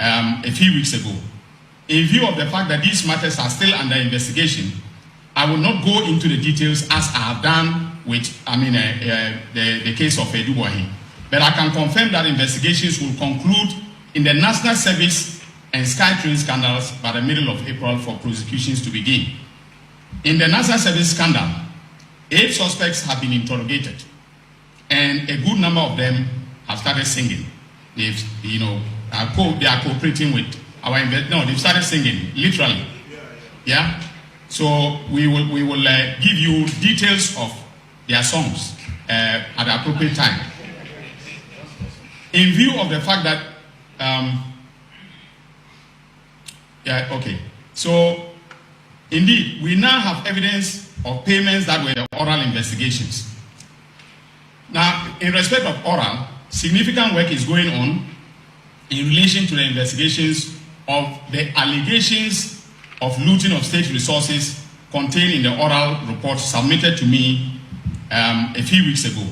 a few weeks ago. In view of the fact that these matters are still under investigation, I will not go into the details as I have done with, the case of Eduahini. But I can confirm that investigations will conclude in the National Service and SkyTrain scandals by the middle of April for prosecutions to begin. In the National Service scandal, 8 suspects have been interrogated, and a good number of them have started singing. They are cooperating with our they've started singing, literally. Yeah? So we will give you details of their songs at the appropriate time. In view of the fact that, so indeed, we now have evidence of payments that were the oral investigations. Now, in respect of oral, significant work is going on in relation to the investigations of the allegations of looting of state resources contained in the oral report submitted to me a few weeks ago.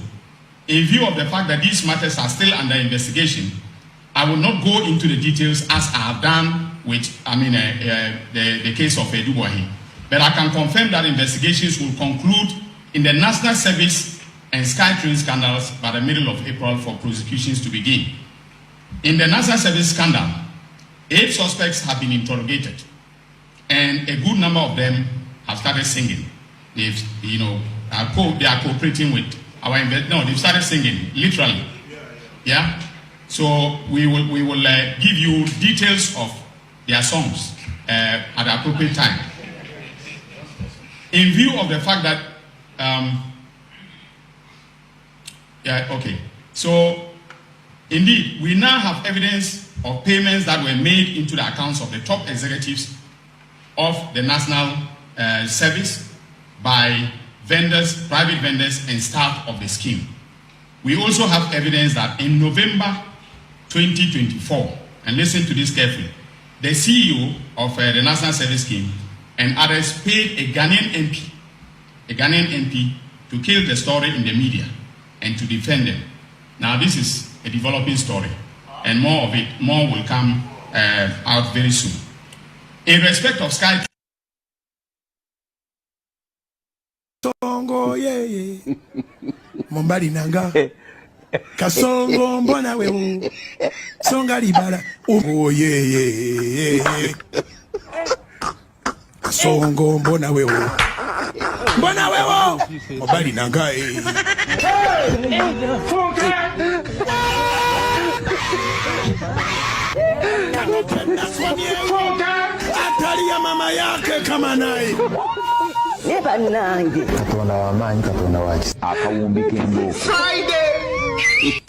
In view of the fact that these matters are still under investigation, I will not go into the details as I have done with the case of Eduahini. But I can confirm that investigations will conclude in the National Service and SkyTrain scandals by the middle of April for prosecutions to begin. In the National Service scandal, 8 suspects have been interrogated, and a good number of them have started singing. They are cooperating with our they've started singing, literally. Yeah? So we will give you details of their songs at the appropriate time. In view of the fact that, so indeed, we now have evidence of payments that were made into the accounts of the top executives of the National Service by vendors, private vendors, and staff of the scheme. We also have evidence that in November 2024, and listen to this carefully, the CEO of the National Service Scheme and others paid a Ghanaian MP to kill the story in the media and to defend them. Now this is a developing story, and more will come out very soon. In respect of Sky Songo ye Mombali nanga Kasongo mbona wewe Songa libala oh ye Kasongo mbona wewe Mombali nanga Atalia mama yake kama naye Neba nangi Katonda wamanyi katonda waki akawumbike ndo Friday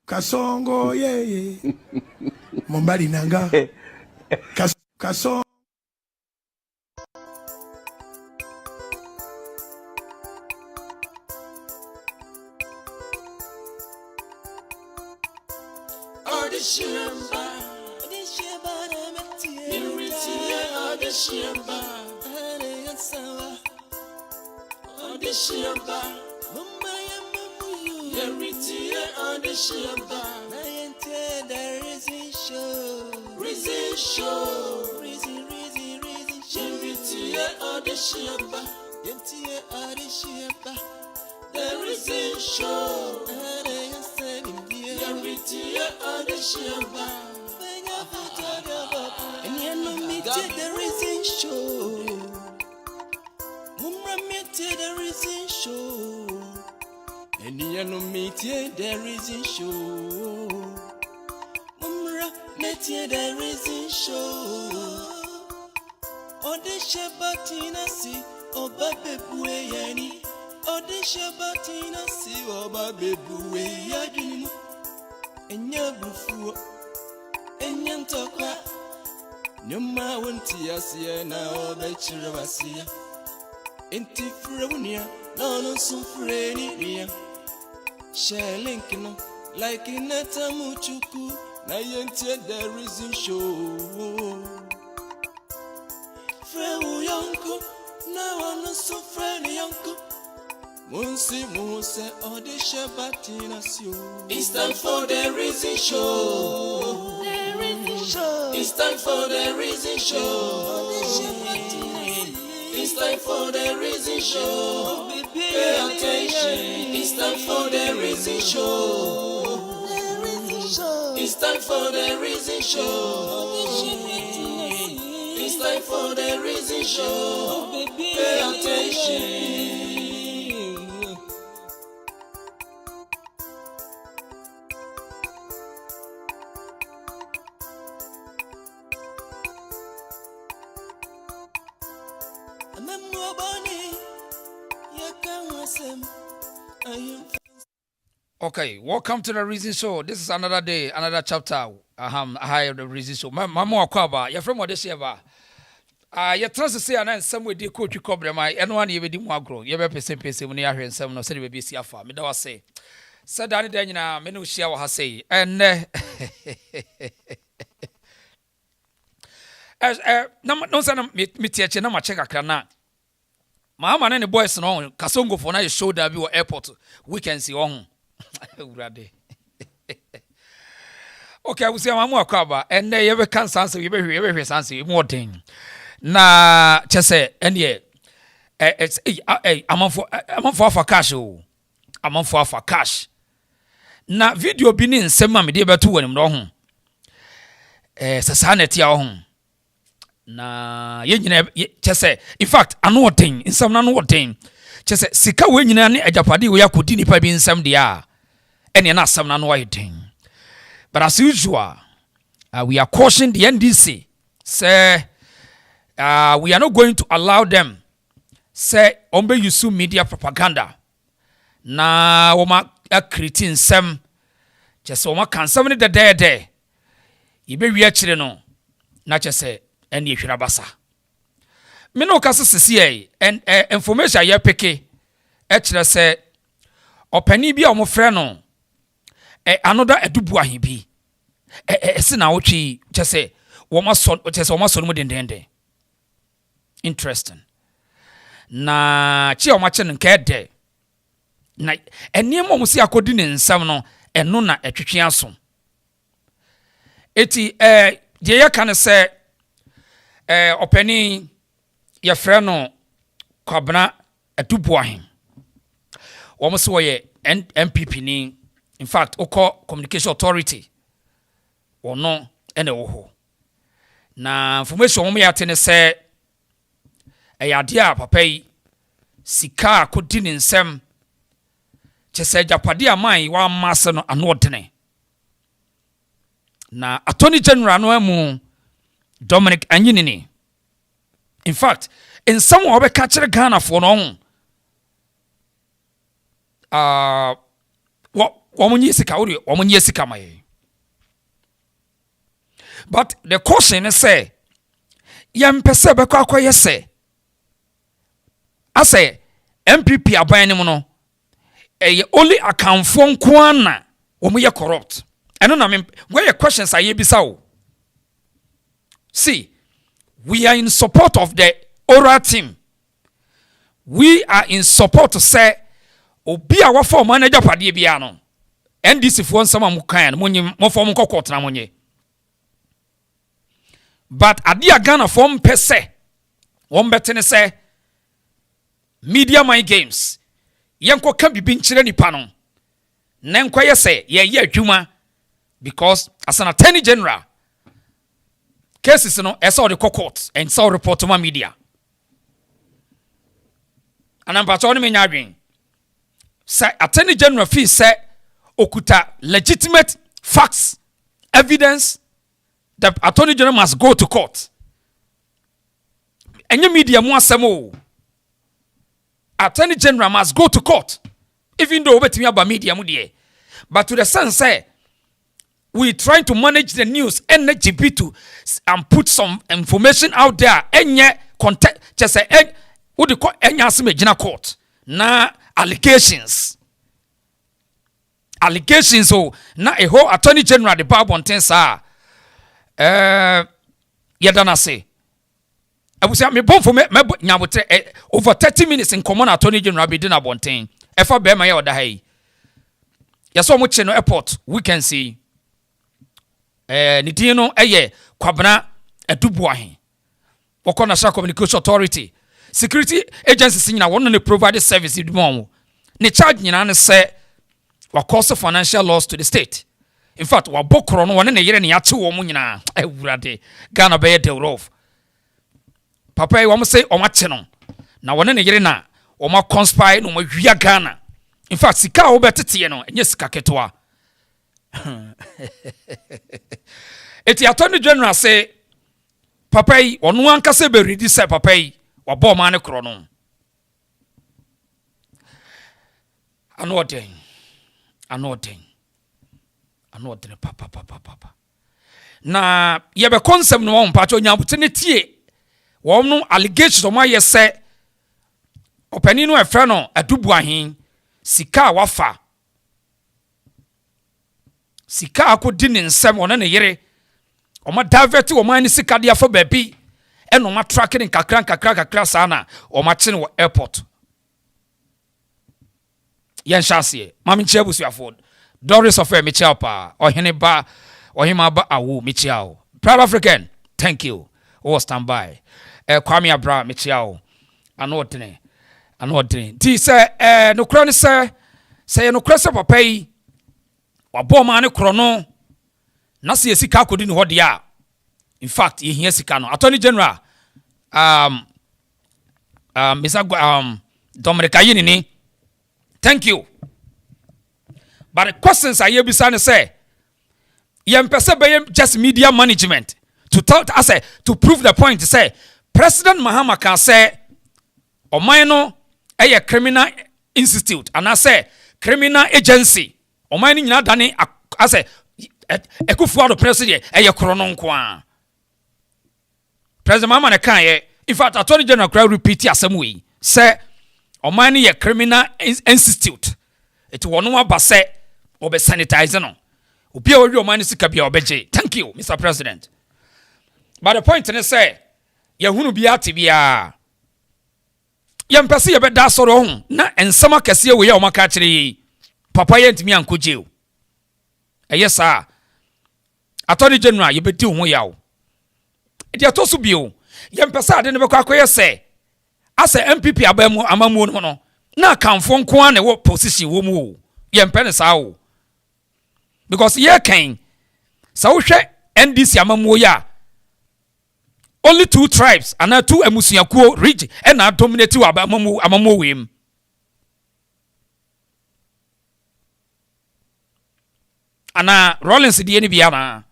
Kasongo ye Mombali nanga Kasongo like in a tamuchuku, na yentie there is in show. Freu yonko, na wana so friend yonko. Munsi muse odi shebatina sio. It's time for the reason show. The reason show. It's time for the Reason Show. It's time for the Reason Show. Pay attention. It's time for the Reason Show. It's time for the Reason Show. It's time for the Reason Show. Pay attention. Okay, welcome to the Reason Show. This is another day, another chapter. I have the Reason Show. Mama Kwaba, you're from what this year. You trust to say, and some way they coach you cover my anyone you didn't want grow. You ever say when you are here and some no say we be see afar. Me don't say. Said Danny Daniel, me no share what I say. And no say me teacher no ma check akra. Mahama and the boys no Kasongo for na show that we airport weekends on. Okay, we say Mamu Akwaba and they ever can answer you every answer more thing. Na chese enye it's I'm for cash oh. I'm for cash. Na video bi ni nsema me de beto wanim no ho. Sasa na tia ho. Na ye nyina chese in fact ano thing nsem na no thing. Chese sika we nyina ne ajapade we yakodi nipa bi nsem de a ene na asem na no thing. But as usual, we are cautioning the NDC say we are not going to allow them say ombe use media propaganda na woma creating some just woma kan some ne de ibe wi akire no na chese ene ehwira basa me no kase sisi and information ya peke ekire say opani bi a omo frɛ no another Eduahini bi ese na wotwi chese woma so mu dendende. Interesting. Na chi omache nke de na eniem mu si akodi ne nsam no eno na etwetwe aso eti de ye kan se opani ye frɛ no Kwabena Eduahini wo so ye NPP ni in fact oko communication authority ono ene wo ho na information wo ya tene se eyadia papa yi sika akodi ne nsem chese japade aman wa mase no anodene na attorney general no amu Dormaahene in fact in some way obeka kire Ghana for no womunyi sika wori womunyi sika mai. But the question is say yempese beko akoye say ase NPP aban ni mu no only account for nkoana omuye corrupt eno na me where your questions are yebisa o. See, we are in support of the oral team. We are in support to say obi a wa form manager pade bia no NDC fo nsama mu kan mo nyim mo form kokot na monye. But adia Ghana form pese won betene say media mind games yenko kan bibi nkyere nipa no na nkwa yese ye adwuma because as an attorney general cases no esa the court and so report to my media anamba to me nyadwen say attorney general fee say okuta legitimate facts evidence. The attorney general must go to court. Any media mo asemo. Attorney general must go to court. Even though betimi aba media mu de. But to the sense say we trying to manage the news NGP to and put some information out there. Enye contact just say what do call enya aseme gina court. Na allegations. Allegations so na a whole attorney general the Bible on tensa. Yadana say I will say me born for me nyabotre over 30 minutes in common attorney general be dinner bonten efa be ma ya oda hai ya so mo che no airport we can see ne din no Kwabena Eduahini woko National Communication Authority security agencies nyina won no provide service di mo ne charge nyina ne say wa cause financial loss to the state. In fact wa bokro no won ne yere ne yache wo mu nyina awurade Ghana be de rof papa yi wo say o mache no na won ne yere na o ma conspire no ma hwia Ghana. In fact sika wo betete no enye sika ketwa eti Attorney General say papa yi onu anka se be ready say papa yi wa bo ma ne kro no anoden papa na ye be concept no won pa cho nya butene tie won no allegations o ma ye say opani no efre no Eduahini sika wafa sika akodi ne nsem ona ne yere o ma divert o ma ni sika dia fa baabi eno ma tracking kakra sana o ma chine wo airport yen chance mami chebu su afford Doris of Michel pa ohene ba ohima ba awu Michel proud African thank you oh stand by Kwame Abra Michel anodene ti say no kra ne say no kra se papa yi wa bo ma ne kro no na se sika akodi ni hode a in fact ye hia sika no Attorney General Mr. Dormaahene ni thank you. But the questions I hear beside say, just media management to prove the point. To say President Mahama can say, Omaino a criminal institute, and I say criminal agency. Omaini na dani I say ekufu the president a kronon kwa. President Mahama ne kan in fact Attorney General crowd repeat asem we say Omaini a criminal institute. It wonu aba say obe sanitize no obi a ori omani sika bia obeje. Thank you Mr. President. But the point is say yehunu bia te bia yempese ye beda soro ho na ensama kase we ye omaka kire papa ye ntimi ankoje o eyesa Attorney General ye bedi ho yawo e to so bio yempese ade ne bekwa akoye say ase NPP abamu amamu no na kanfo nko an wo position wo mu o yempene sa o because ye kan sa wo hwe NDC amamu ya only 2 tribes and 2 emusuakuo region and na dominate wa amamu wem ana Rollins die ni bia na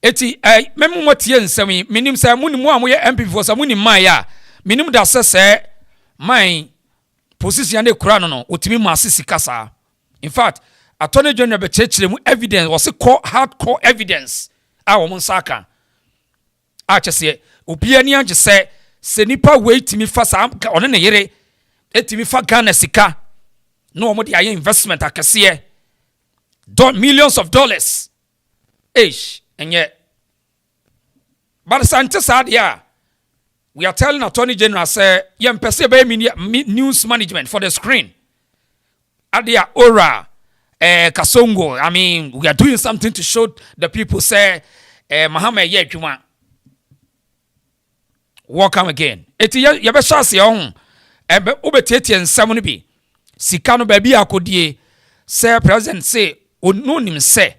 eti memu motie nsemi minim sa munimu amoye MP for sa munim man ya minim da sese man position na kura no otimi ma asisi kasa. In fact Attorney General be chechire evidence was hardcore evidence a wo nsaka a chese obi ani age se nipa wait me fa sa one ne yere etimi fa Ghana sika no mo de aye investment akese millions of dollars and yet but Asanteman we are telling Attorney General say yempese be news management for the screen adia ora kasongo. I mean we are doing something to show the people say Mahama ye adwuma. Welcome again. Eti ye be chance on ebe obetietie nsam no bi sika no ba bi akodie say president say onu nim say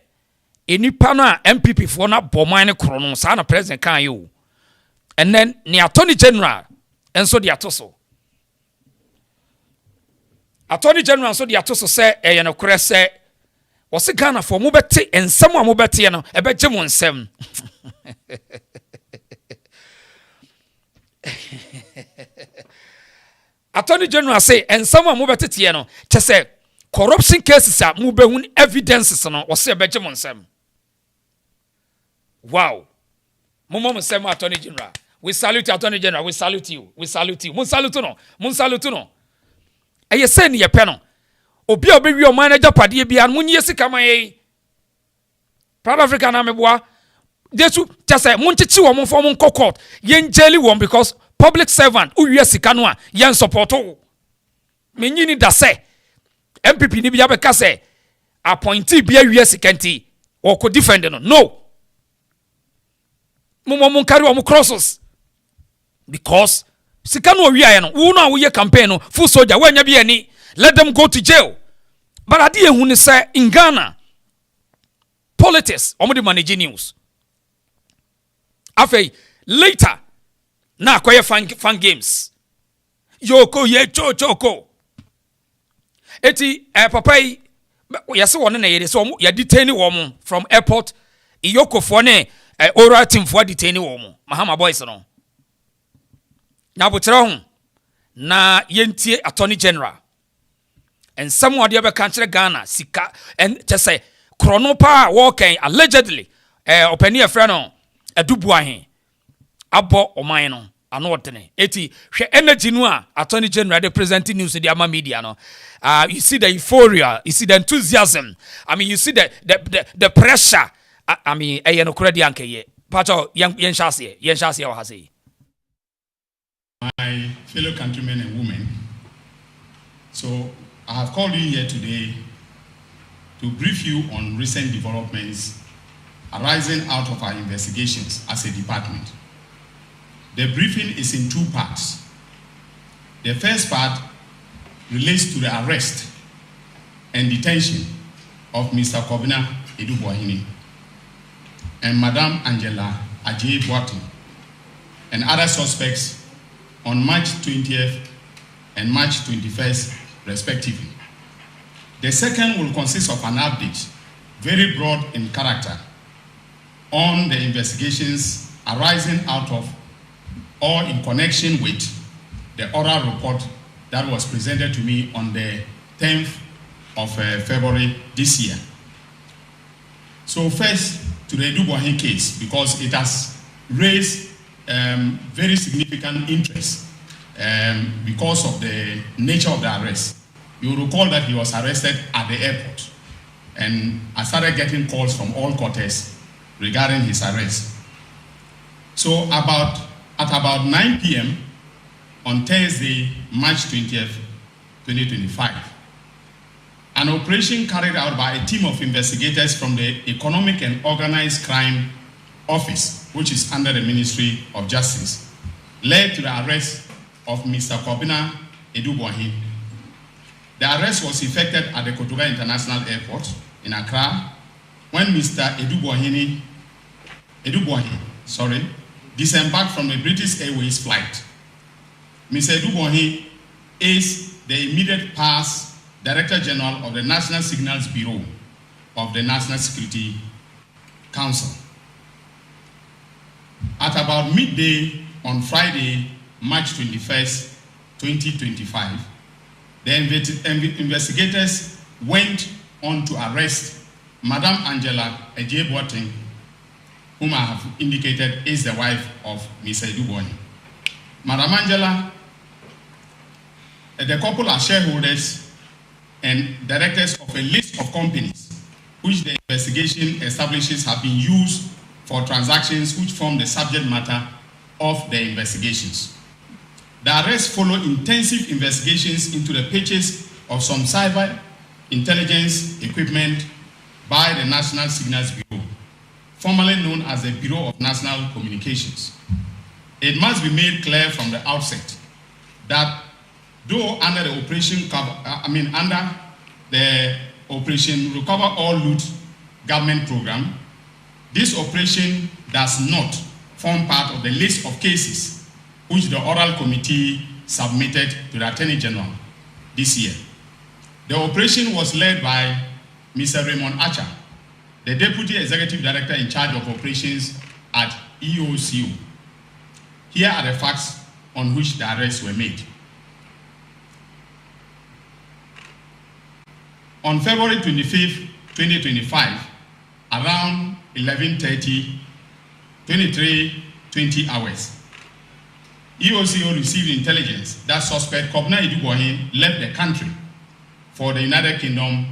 enipa no a NPP for na boman ne kro no sa na president kan yo and then ni Attorney General enso de atoso Attorney General so de atoso say ye no kre say o se Ghana for mo beti ensam a mo beti no ebe gye mo nsam Attorney General say and someone move at no to say corruption cases are move evidences no or say Benjamin Sam. Wow. Momo Sam Attorney General. We salute Attorney General. We salute you. We salute you. Mun salute no. Aye say ni ye peno. Obi wi o manager pade bia mun yesi kama ye. Proud Africa na meboa. Desu just say mun chichi wo mun for mun court. Yen jelly one because public servant who yes sika no a yen support o. Menyini da say MPP ni bia be ka say appointee bia yes kanti or could defend it. No. Mumon carry on crosses. Because Sikano Riano, Una we campaign, full soldier, when you be any, let them go to jail. But I didn't want to say in Ghana, politics, the managing news. After later, now quiet fun games. Yoko ye choko. Eti papa yes one na yede so ya detain woman from airport. Yoko for ne oral team for detain woman. Mahama boys no. Na botra na yentie attorney general. And someone the other country Ghana sika and just say chronopa walking allegedly openi a friend Eduahini abo oman no ano wotene eti hwe energy no a attorney general the presenting news the ama media no you see the euphoria, you see the enthusiasm, I mean you see the pressure, I mean no kredi ankeye pacho yen shase o hase. My fellow countrymen and women, so I have called you here today to brief you on recent developments arising out of our investigations as a department. The briefing is in two parts. The first part relates to the arrest and detention of Mr. Eduahini and Madam Angela Agyei-Boateng and other suspects on March 20th and March 21st, respectively. The second will consist of an update, very broad in character, on the investigations arising out of or in connection with the oral report that was presented to me on the 10th of February this year. So first, to the Dormahene case, because it has raised very significant interest because of the nature of the arrest. You will recall that he was arrested at the airport, and I started getting calls from all quarters regarding his arrest. So at about 9 p.m. on Thursday, March 20th, 2025, an operation carried out by a team of investigators from the Economic and Organized Crime Office, which is under the Ministry of Justice, led to the arrest of Mr. Eduahini. The arrest was effected at the Kotoka International Airport in Accra when Mr. Eduahini, disembarked from the British Airways flight. Mr. Eduahini is the immediate past Director General of the National Signals Bureau of the National Security Council. At about midday on Friday, March 21st, 2025, the investigators went on to arrest Madam Angela Agyei-Boateng, whom I have indicated is the wife of Mr. Eduahini. Madam Angela, the couple are shareholders and directors of a list of companies which the investigation establishes have been used for transactions which form the subject matter of the investigations. The arrests follow intensive investigations into the purchase of some cyber intelligence equipment by the National Signals Bureau, formerly known as the Bureau of National Communications. It must be made clear from the outset that though under the Operation Recover All Loot government program, this operation does not form part of the list of cases which the oral committee submitted to the Attorney General this year. The operation was led by Mr. Raymond Archer, the Deputy Executive Director in charge of operations at EOCO. Here are the facts on which the arrests were made. On February 25th, 2025, around 11:30, 23:20 hours, EOCO received intelligence that suspect Eduahini left the country for the United Kingdom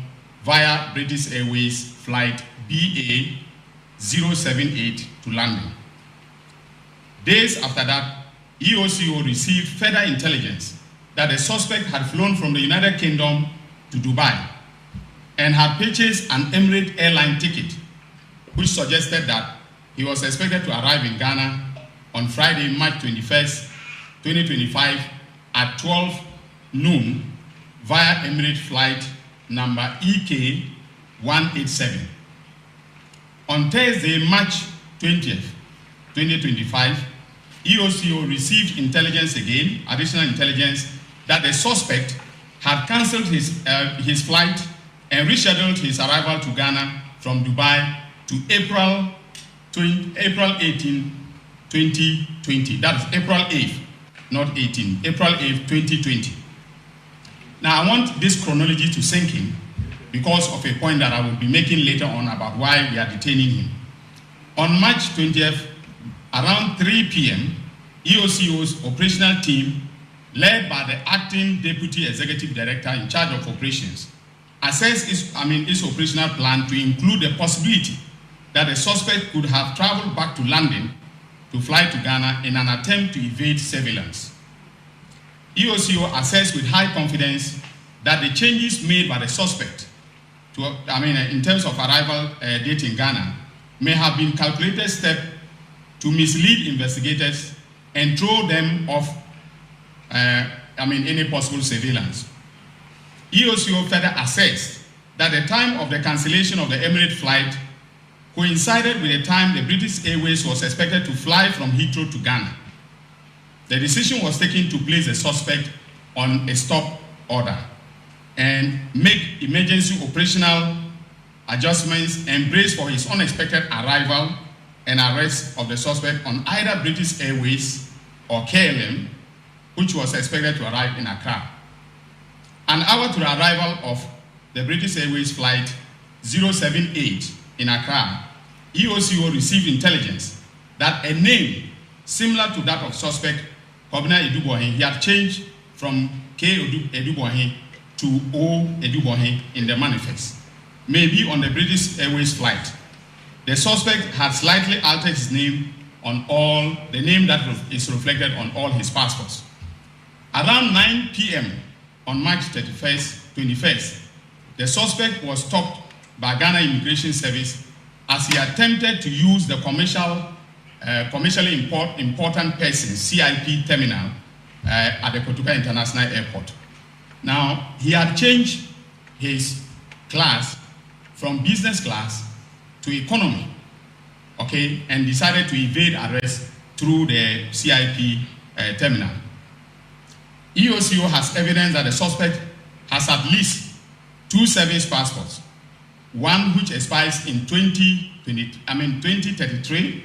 via British Airways flight BA 078 to London. Days after that, EOCO received further intelligence that the suspect had flown from the United Kingdom to Dubai and had purchased an Emirates airline ticket which suggested that he was expected to arrive in Ghana on Friday, March 21st, 2025 at 12 noon via Emirates flight number EK 187. On Thursday, March 20th, 2025, EOCO received intelligence again, additional intelligence, that the suspect had cancelled his flight and rescheduled his arrival to Ghana from Dubai to April 18, 2020. That is April 8th, not 18, April 8th, 2020. Now, I want this chronology to sink in because of a point that I will be making later on about why we are detaining him. On March 20th, around 3 p.m., EOCO's operational team, led by the acting deputy executive director in charge of operations, assessed its operational plan to include the possibility that the suspect could have traveled back to London to fly to Ghana in an attempt to evade surveillance. EOCO assessed with high confidence that the changes made by the suspect in terms of arrival date in Ghana may have been calculated step to mislead investigators and throw them off any possible surveillance. EOCO further assessed that the time of the cancellation of the Emirates flight coincided with the time the British Airways was expected to fly from Heathrow to Ghana. The decision was taken to place the suspect on a stop order and make emergency operational adjustments and brace for his unexpected arrival and arrest of the suspect on either British Airways or KLM, which was expected to arrive in Accra. An hour to the arrival of the British Airways flight 078 in Accra, EOCO received intelligence that a name similar to that of suspect Kobina Eduahini, he had changed from K. Eduahini to O. Eduahini in the manifest, may be on the British Airways flight. The suspect had slightly altered his name on all, the name that is reflected on all his passports. Around 9 p.m. on March 21st, the suspect was stopped by Ghana Immigration Service as he attempted to use the commercially important person CIP terminal at the Kotoka International Airport. Now, he had changed his class from business class to economy, okay, and decided to evade arrest through the CIP terminal. EOCO has evidence that the suspect has at least 2 service passports, one which expires in 2033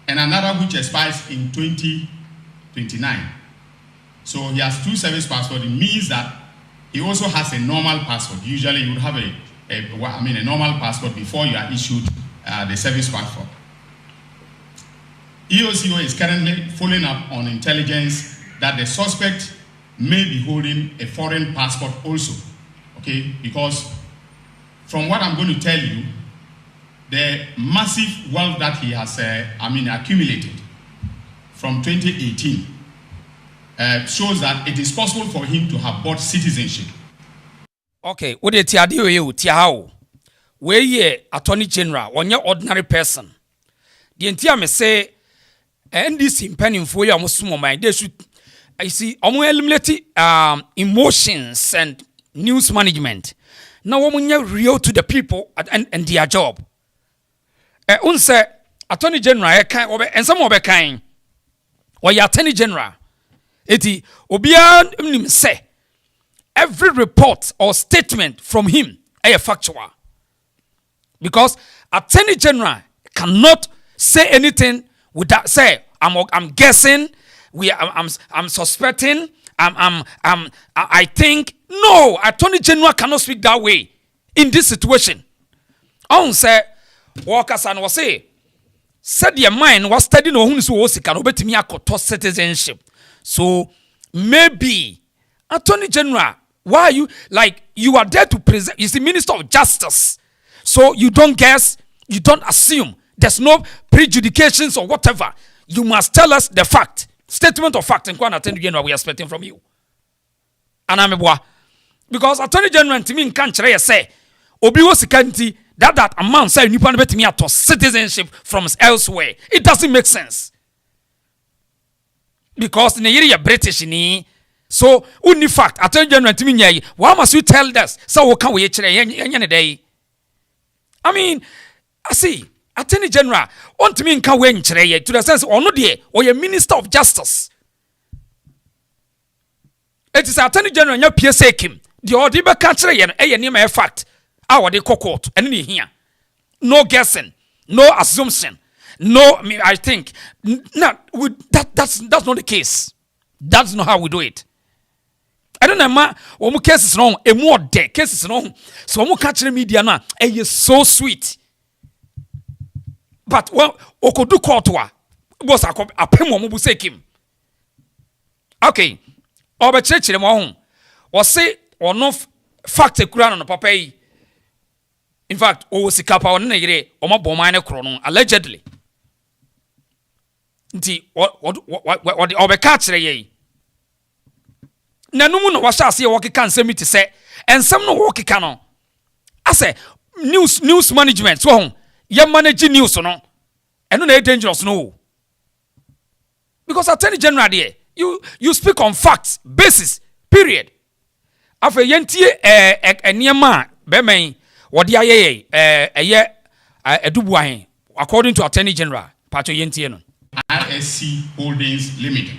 and another which expires in 2029. So he has 2 service passports. It means that he also has a normal passport. Usually you would have a normal passport before you are issued the service passport. EOCO is currently following up on intelligence that the suspect may be holding a foreign passport also, okay? Because from what I'm going to tell you, the massive wealth that he has accumulated from 2018 shows that it is possible for him to have bought citizenship. Okay, what the tiadio you tiao? Where ye Attorney General, one your ordinary person. The entire me say, and this impending for you almost my they should I see eliminate emotions and news management. Now woman real to the people and their job. Unse Attorney General and some of a kind or your Attorney General. Eti obian say every report or statement from him is factual. Because Attorney General cannot say anything without say I'm guessing, I'm suspecting, I think. No, Attorney General cannot speak that way in this situation. On say workers and was say said your mind was studying on who's was can obey me a citizenship. So maybe Attorney General, why are you like you are there to present? Is the Minister of Justice, so you don't guess, you don't assume. There's no prejudications or whatever. You must tell us the fact, statement of fact, and what Attorney General we are expecting from you. And I'm because Attorney General to me can't say Obi was kanti that amount say nipa no betimi ato citizenship from elsewhere. It doesn't make sense. Because in a British ni, so only fact Attorney General timi nyai, why must you tell us so we can we chere day? I mean, I see Attorney General on to me can we chere to the sense or no there or a Minister of Justice. It is Attorney General your PSA Kim. The Odiba country and a name a fact. Our de court and any here. No guessing, no assumption. No, I mean, I think that's not the case. That's not how we do it. I don't know, ma. When cases wrong, a more dead cases wrong. So when catch the media now, is so sweet. But well, Okodu Kortwa was a pemo mubusekim. Okay, over church them home. Or say or no fact a crown on the papa. In fact, Osikapa on Negre or my bomine chrono allegedly. What the overcatch ye? Nanumun was see what can send me to say, and some no walkie canon. I say news management, so you manage news or no, and no dangerous no. Because Attorney General there, you speak on facts, basis, period. After yentie niema beme what the Eduahini, according to Attorney General, Pacho yentie no. ISC Holdings Limited.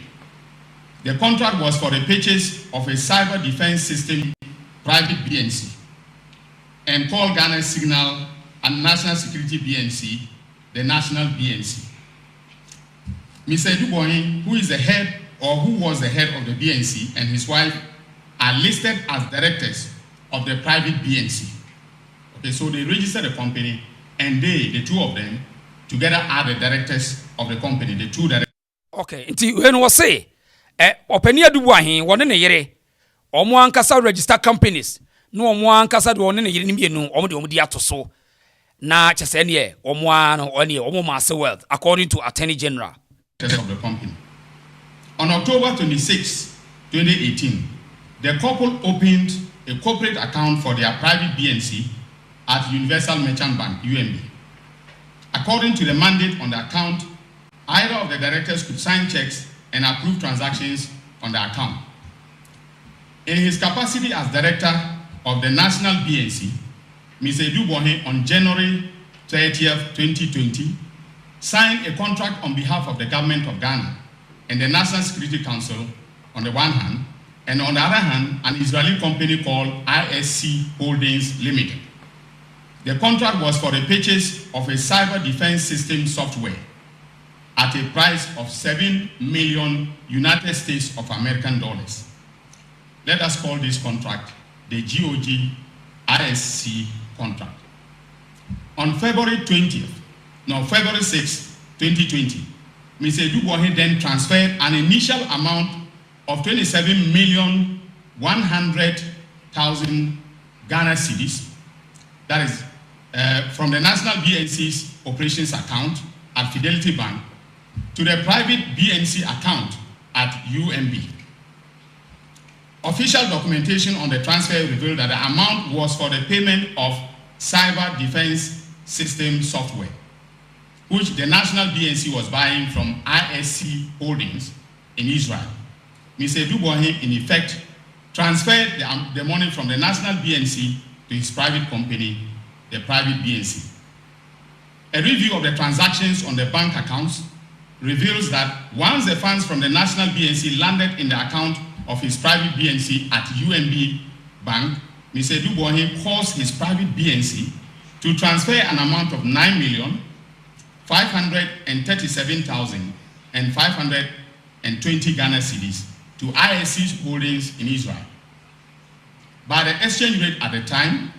The contract was for the purchase of a cyber defense system, private BNC, and call Ghana Signal and National Security BNC, the National BNC. Mr. Eduahini, who is the head or who was the head of the BNC, and his wife are listed as directors of the private BNC. Okay, so they registered the company, and the two of them, together are the directors of the company, the two directors. Okay, until when was say, Openia Eduahini, one in a year, or more ankasa registered companies, no more ankasa one in a year, no, or the Omudiato so. Na just any year, or one or any or more master wealth, according to Attorney General of the company. On October 26, 2018, the couple opened a corporate account for their private BNC at Universal Merchant Bank, UMB. According to the mandate on the account, either of the directors could sign checks and approve transactions on the account. In his capacity as director of the National BNC, Mr. Eduahini on January 30th, 2020, signed a contract on behalf of the government of Ghana and the National Security Council on the one hand, and on the other hand, an Israeli company called ISC Holdings Limited. The contract was for the purchase of a cyber defense system software at a price of $7 million United States of American dollars. Let us call this contract the GOG ISC contract. On February 6, 2020, Mr. Eduahini then transferred an initial amount of 27,100,000 Ghana cedis, that is from the National BNC's operations account at Fidelity Bank to the private BNC account at UMB. Official documentation on the transfer revealed that the amount was for the payment of cyber defense system software, which the National BNC was buying from ISC Holdings in Israel. Mr. Eduahini, in effect, transferred the money from the National BNC to his private company, the private BNC. A review of the transactions on the bank accounts reveals that once the funds from the National BNC landed in the account of his private BNC at UMB Bank, Mr. Eduahini caused his private BNC to transfer an amount of 9,537,520 Ghana cedis to ISC Holdings in Israel. By the exchange rate at the time,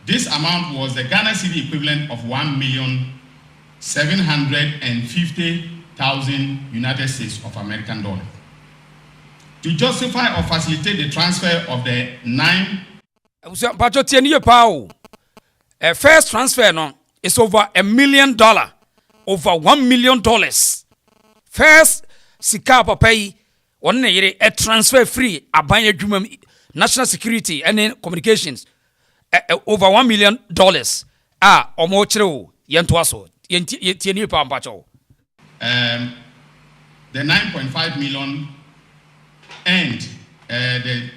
this amount was the Ghana cedi equivalent of 1,750,000 United States of American dollars. To justify or facilitate the transfer of the first transfer no is over $1 million, over $1 million. First, sika pay one a transfer free national security and then communications over $1 million. omo chiro yento aso yentie ni pa mpacho. The 9.5 million and the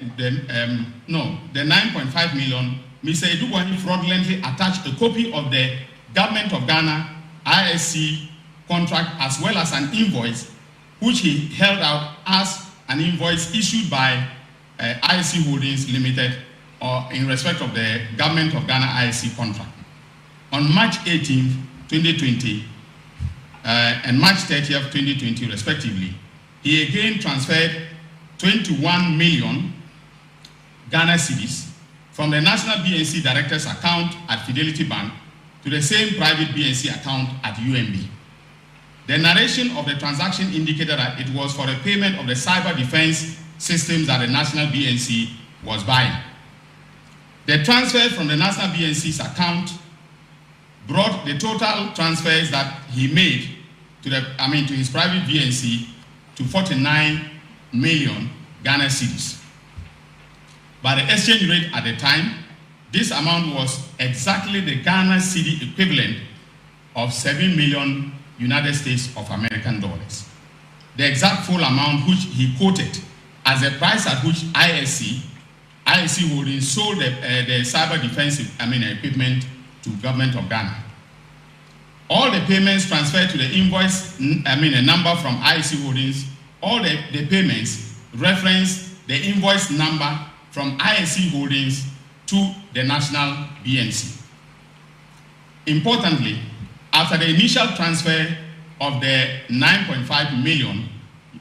9.5 million, Mr. Eduahini fraudulently attached a copy of the Government of Ghana ISC contract as well as an invoice which he held out as an invoice issued by ISC Holdings Limited or in respect of the Government of Ghana ISC contract. On March 18, 2020 and March 30th, 2020 respectively, he again transferred 21 million Ghana cedis from the National BNC Director's account at Fidelity Bank to the same private BNC account at UMB. The narration of the transaction indicated that it was for a payment of the cyber defense systems that the National BNC was buying. The transfer from the National BNC's account brought the total transfers that he made to his private BNC to 49 million Ghana cedis. By the exchange rate at the time, this amount was exactly the Ghana cedi equivalent of 7 million United States of American dollars. The exact full amount which he quoted as the price at which ISC Holdings sold the cyber defense equipment to Government of Ghana. All the payments transferred to the invoice, a number from ISC Holdings, all the payments reference the invoice number from ISC Holdings to the National BNC. Importantly, after the initial transfer of the 9.5 million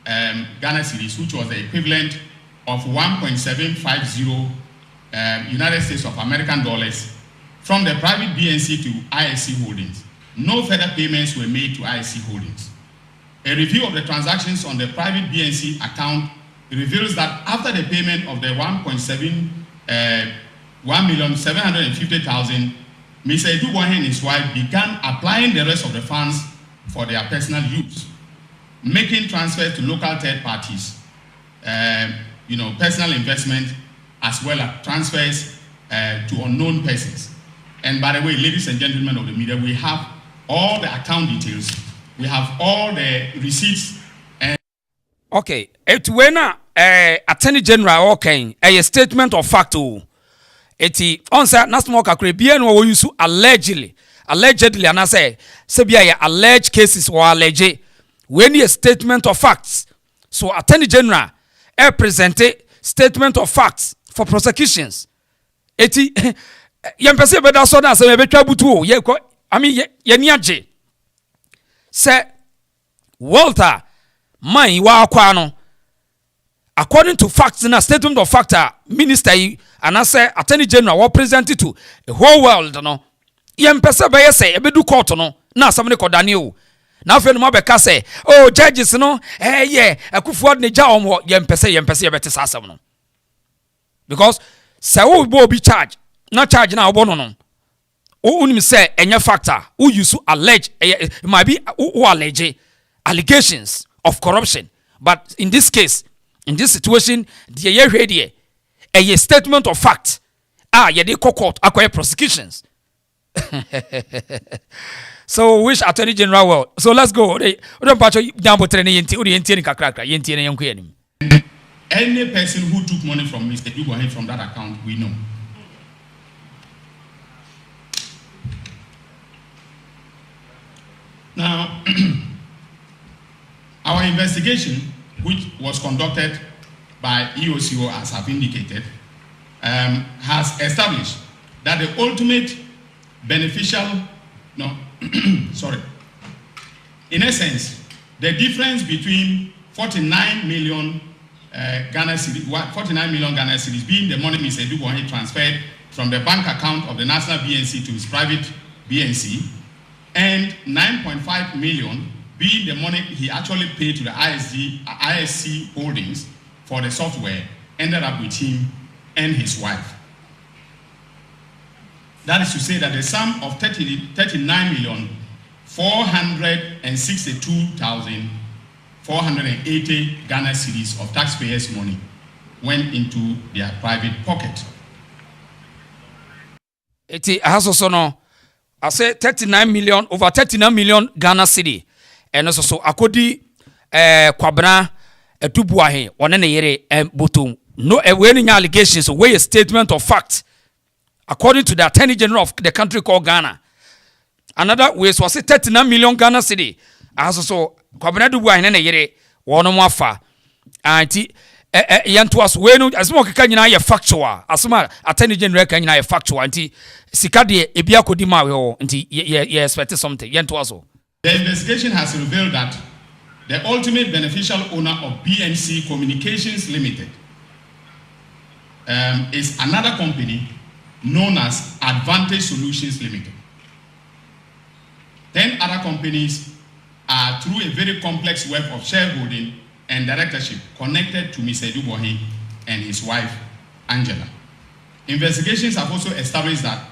Ghana cedis, which was the equivalent of 1.750 United States of American dollars from the private BNC to ISC Holdings, no further payments were made to ISC Holdings. A review of the transactions on the private BNC account reveals that after the payment of the 1,750,000, Mr. Eduahini and his wife began applying the rest of the funds for their personal use, making transfers to local third parties, personal investment, as well as transfers to unknown persons. And by the way, ladies and gentlemen of the media, we have all the account details, we have all the receipts. Okay, when Attorney General okay, a statement of fact eti onsa national kakre bia no use allegedly and I say sebia alleged cases or alleged when a statement of facts. So Attorney General presented statement of facts for prosecutions. Eti yempese beda so na se betwa butu ye niaje say Walter man wa akwa no according to facts in a statement of fact minister and I say Attorney General was presented to the whole world no yempese be say ebedu court no na asam ko Daniel na afi no mabeka say oh judges no Akufo ne ja omo yempese yebete asam no because say wo be charge na charge na obo no unim say enya factor who use allege it might be who allege allegations of corruption, but in this case, in this situation, the a statement of fact. Ye de court acquire prosecutions. So wish Attorney General well. So let's go. Any person who took money from Mr. Eduahini from that account, we know. Now, our investigation, which was conducted by EOCO, as I've indicated, has established that the ultimate beneficial, in essence, the difference between 49 million Ghana cedis being the money Mr. Eduahini transferred from the bank account of the National BNC to his private BNC, and 9.5 million being the money he actually paid to the ISC Holdings for the software, ended up with him and his wife. That is to say that the sum of 39,462,480 Ghana cedis of taxpayers' money went into their private pocket. Iti has also no I say 39 million, over 39 million Ghana cedi. And also so akodi kwabena Eduahini one ne yere botum. No any allegations, way a statement of fact. According to the Attorney General of the country called Ghana. Another way was 39 million Ghana cedi. As so kwabena Eduahini ne yere one more fa. Anti yantuas wenu asmo keka nyina ye factual asma Attorney General ka nyina ye factual anti sika de ebia kodi ma we ho anti ye expect something yantuas. The investigation has revealed that the ultimate beneficial owner of BNC Communications Limited is another company known as Advantage Solutions Limited. 10 other companies are through a very complex web of shareholding and directorship connected to Mr. Eduahini and his wife, Angela. Investigations have also established that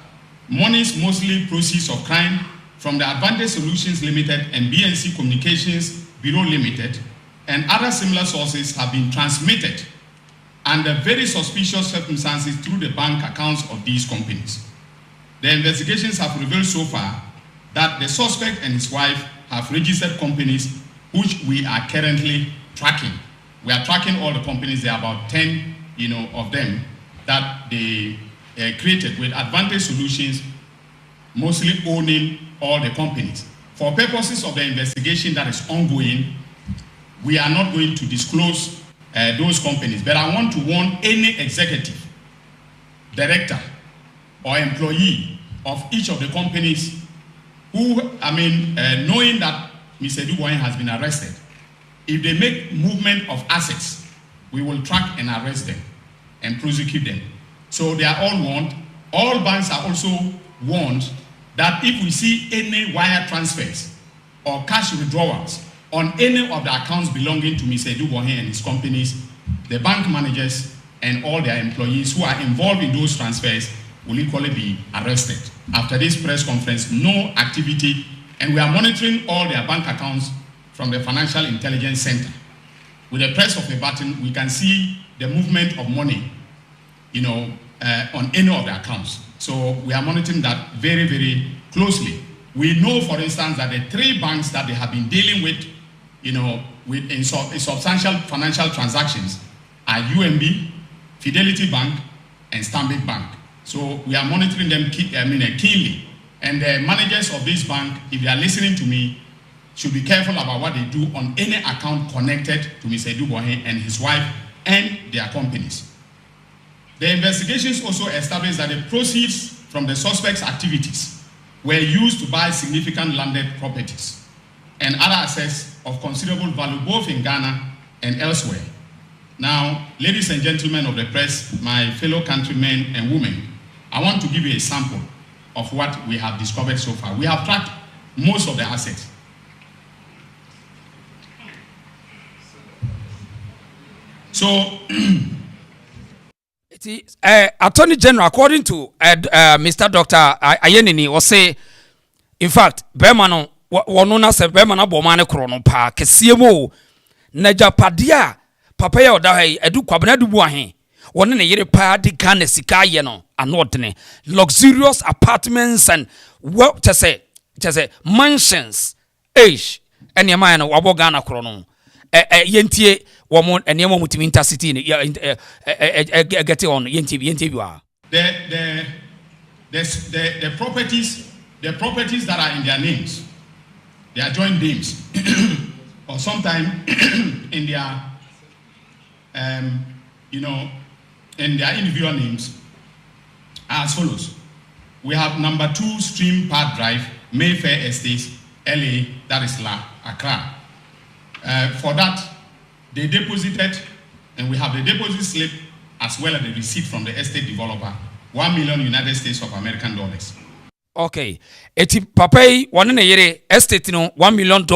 monies mostly proceeds of crime from the Advantage Solutions Limited and BNC Communications Bureau Limited and other similar sources have been transmitted under very suspicious circumstances through the bank accounts of these companies. The investigations have revealed so far that the suspect and his wife have registered companies which we are currently tracking. We are tracking all the companies. There are about 10, of them that they created with Advantage Solutions mostly owning all the companies. For purposes of the investigation that is ongoing, we are not going to disclose those companies, but I want to warn any executive, director, or employee of each of the companies who, knowing that Mr. Eduahini has been arrested, if they make movement of assets, we will track and arrest them and prosecute them. So they are all warned. All banks are also warned that if we see any wire transfers or cash withdrawals on any of the accounts belonging to Mr. Eduahini and his companies, the bank managers and all their employees who are involved in those transfers will equally be arrested. After this press conference, no activity, and we are monitoring all their bank accounts from the Financial Intelligence Center. With the press of a button, we can see the movement of money, on any of the accounts. So we are monitoring that very, very closely. We know, for instance, that the 3 banks that they have been dealing with, in substantial financial transactions are UMB, Fidelity Bank, and Stanbic Bank. So we are monitoring them keenly. And the managers of this bank, if they are listening to me, should be careful about what they do on any account connected to Mr. Eduahini and his wife and their companies. The investigations also established that the proceeds from the suspect's activities were used to buy significant landed properties and other assets of considerable value both in Ghana and elsewhere. Now, ladies and gentlemen of the press, my fellow countrymen and women, I want to give you a sample of what we have discovered so far. We have tracked most of the assets. So, Attorney General, according to Mr. Dr. Ayenini, was say, in fact, Bermano, Wanona said Bermana Bomane Chrono Park, CMO, Najapadia, Papaya Odahe, Edu Kwabena Eduahini, one in a year party can Sikayeno, and Notene, luxurious apartments and what to say, mansions, age, and Yamana Wabogana Chrono. Yentie woman and Yamo with intercity get on Yentie. The properties that are in their names, they are joint names, or sometimes in their in their individual names are as follows. We have number 2 Stream Park Drive, Mayfair Estates, LA, Dar es Salaam, Accra. For that, they deposited, and we have the deposit slip as well as the receipt from the estate developer, $1 million United States of American dollars. Okay, eti papai one na yere estate no $1 million.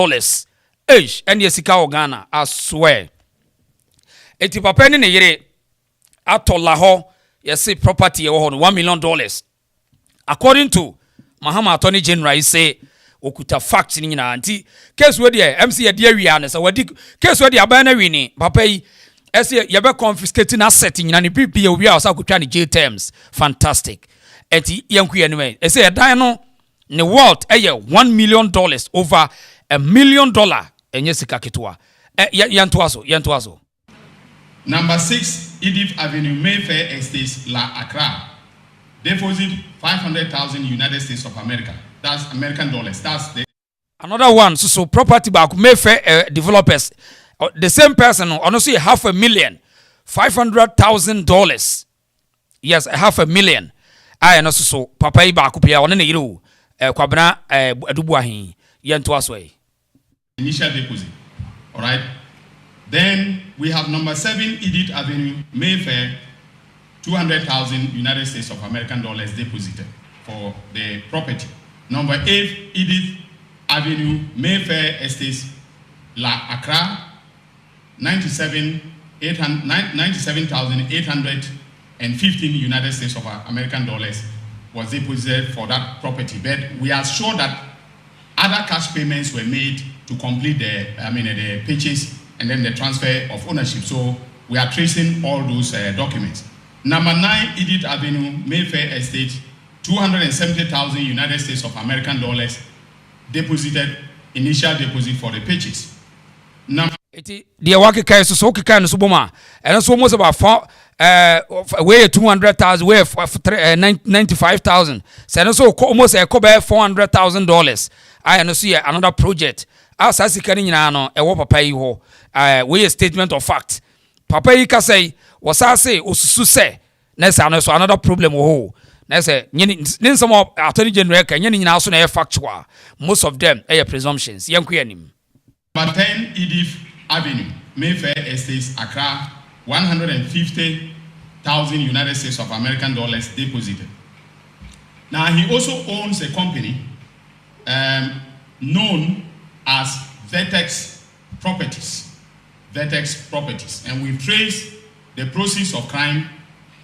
Age and yesika Ghana, I swear. Eti papai ne yere atola ho yesi property $1 million. According to Mahama Attorney General, he say okuta facts ni nyina anti case we dey MC dey awia ne so wadi case we dey abana wini papa yi ese ye be confiscating asset nyina ne PP awia o sa kotwa ne jail terms fantastic enti yenku ye ne ese dan no ne world $1 million over $1 million enye sika ketwa yantoaso. Number 6, Edith Avenue, Mayfair Estates, La Accra. Deposit 500,000 United States of America. That's American dollars. That's the another one. So property back Mayfair developers. The same person, honestly, $500,000, $500,000. Yes, $500,000. I know so papa back pia one ne yiro kwabena Eduahini yento aswe. Initial deposit. All right. Then we have number 7, Edith Avenue, Mayfair, 200,000 United States of American dollars deposited for the property. Number 8, Edith Avenue, Mayfair Estates, La Accra, 97,815 United States of American dollars was deposited for that property. But we are sure that other cash payments were made to complete the purchase and then the transfer of ownership. So we are tracing all those documents. Number 9, Edith Avenue, Mayfair Estate, 270,000 United States of American dollars deposited, initial deposit for the purchase. Number the work so kind of boma and so almost about way 200,000 way 95,000. So almost a cover $400,000. I know see another project. As I see no e wo papa yi ho we a statement of fact. Papa yi ka say was I say osusu say na say another problem ho. Na say nin some attorney general ka nyini nyina so na factual. Most of them are presumptions. Yanku anim. Number 10, Edith Avenue, Mayfair Estates, Accra, 150,000 United States of American dollars deposited. Now he also owns a company known as Vertex Properties. Vertex Properties, and we trace the proceeds of crime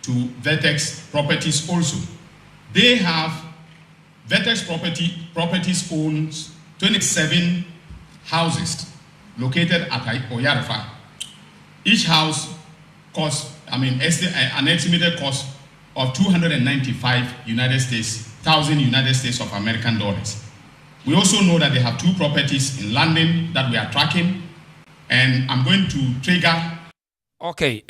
to Vertex Properties also. They have Vertex Properties owns 27 houses located at Oyarifa. Each house costs, an estimated cost of 295,000 United States of American dollars. We also know that they have 2 properties in London that we are tracking, and I'm going to trigger. Okay,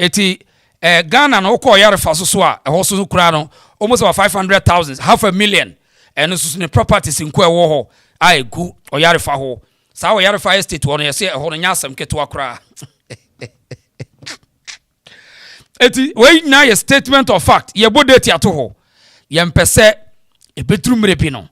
Ghana no ko Oyarifa so a hoso kura no almost about 500,000, $500,000, and so the properties in Kwa wo ho ai gu Oyarifa ho. Sa Oyarifa estate one ye say ho no nyasam keto akra. We na a statement of fact ye bodeti ato ho ye mpese e bedrum repino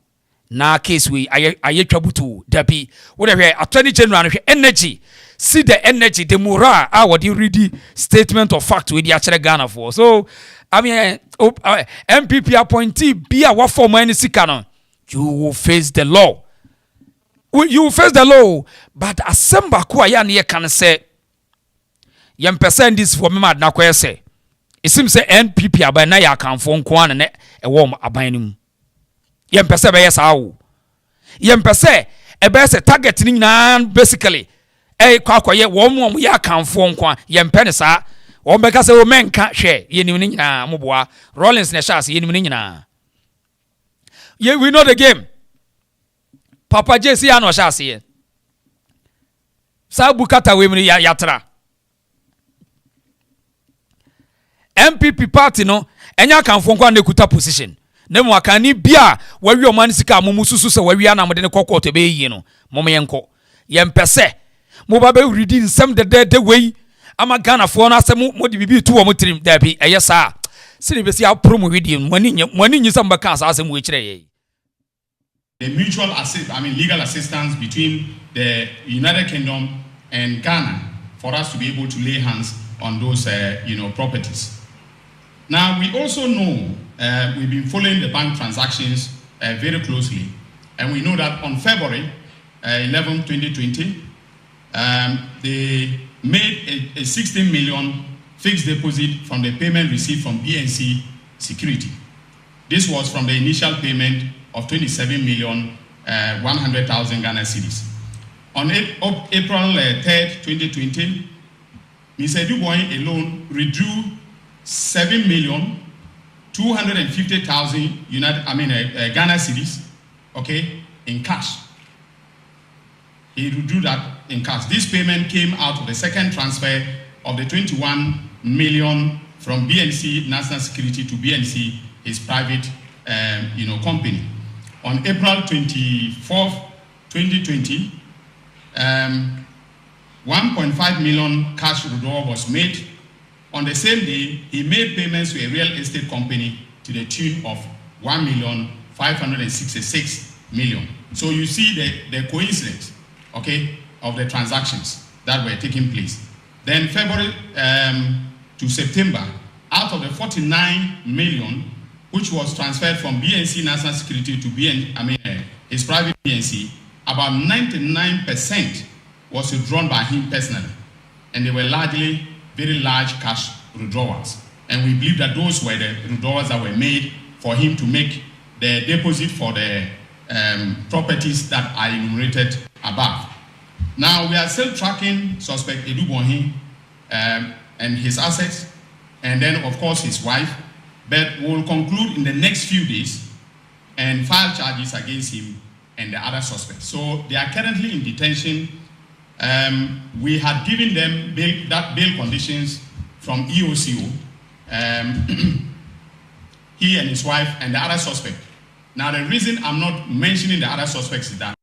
na case we ayetwabutu dabi wo de hwe attorney general no hwe energy, see the energy, the morale what you read statement of fact we the actual Ghana for. So I mean NPP appointee be a what for any sikano, you will face the law. You will face the law, but asemba kwa ya ne can say yem percent this for me mad na kwa say it seems say NPP aban na ya kan fo nko an ne e wo aban nim yem percent be yes awo yem percent e be say target ni nyina basically kwa ye wo mo ya kan fo nko yem pe ne sa wo be ka say o menka hwe ye nim ni nyina moboa Rollins ne chance ye nim ni nyina ye we know the game. Papa JC ya no chance ye sa bukata we mi yatra NPP party no enya kanfo nkwa na ekuta position na mu aka ni bia wawi o man sika mumususu se wawi ana mode ne kokko be yi no mom yenko yempese mo ba be reading nsem de wey ama Ghana fo no asem mo de bibi tu wo mo trim da bi eyesa sini be si a promo video mani nyi sam ba kan sa asem we kire ye. The mutual legal assistance between the United Kingdom and Ghana for us to be able to lay hands on those properties. Now we also know we've been following the bank transactions very closely, and we know that on February 11, 2020, they made a 16 million fixed deposit from the payment received from BNC Security. This was from the initial payment of 27,100,000 Ghana cedis. On April 3rd, 2020, Mr. Eduahini alone withdrew 7,250,000 Ghana cedis, okay, in cash. He withdrew that in cash. This payment came out of the second transfer of the 21 million from BNC National Security to BNC, his private company. On April 24th, 2020, 1.5 million cash withdrawal was made. On the same day, he made payments to a real estate company to the tune of 1,566,000,000. So you see the coincidence, okay, of the transactions that were taking place. Then February to September, out of the 49 million, which was transferred from BNC National Security to his private BNC, about 99% was withdrawn by him personally. And they were largely very large cash withdrawals. And we believe that those were the withdrawals that were made for him to make the deposit for the properties that are enumerated above. Now, we are still tracking suspect Eduahini and his assets, and then, of course, his wife. But we will conclude in the next few days and file charges against him and the other suspects. So they are currently in detention. We had given them bail conditions from EOCO, he and his wife and the other suspect. Now, the reason I'm not mentioning the other suspects is that.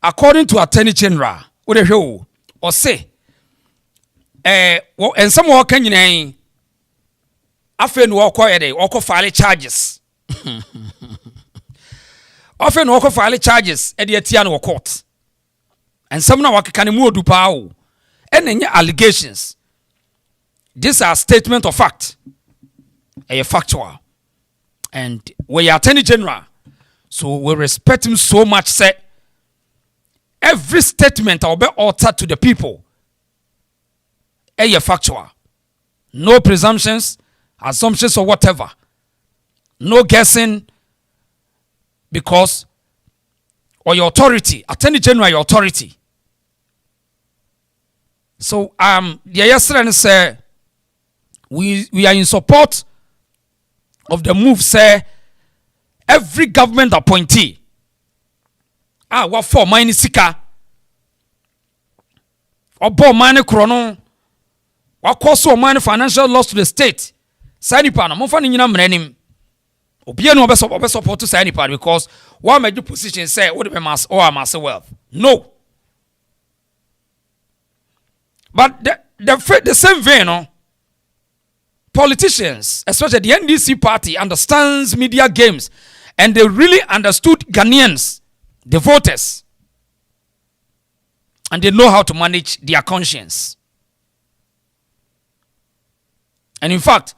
According to Attorney General, or say, and some more can you often walk quiet, or file charges. Often walk file charges at the Etiano court. And some now can move to power. And any allegations. These are statement of fact. A factual. And we are Attorney General. So we respect him so much, say every statement will be altered to the people. A factual. No presumptions, assumptions or whatever. No guessing. Because or your authority, Attorney General, your authority. So the yesterday say we are in support of the move. Say every government appointee, what for mine sika, or bo mine chrono, what cause or mine financial loss to the state. Sani pana, mo fani nyina mrenim. Obiano obe support to Sani pana because what major position say what be mass or mass wealth. No. But the same vein, no, politicians, especially the NDC party, understands media games, and they really understood Ghanaians, the voters, and they know how to manage their conscience. And in fact,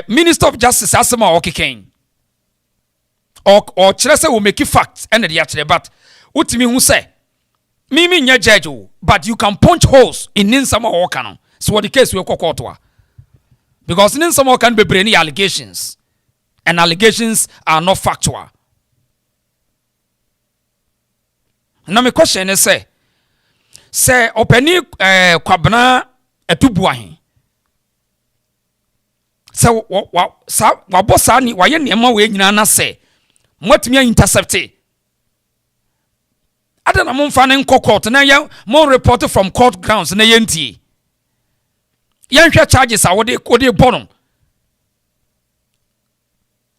Minister of Justice Asanteman Okikane, or Chelese will make it facts and the actually, but utimi who say. Mimi nye judge, but you can punch holes in Ninsama or Canon. So what the case will court to. Because Ninsama can be bringing allegations. And allegations are not factual. Now my question is say openi kwabna Eduahini. So wa bossa ni wa ye niema we nyina na say mwatimi intercept. I don't know if court na more reported from court grounds na yenti. Yanhwa charges are what they Bono.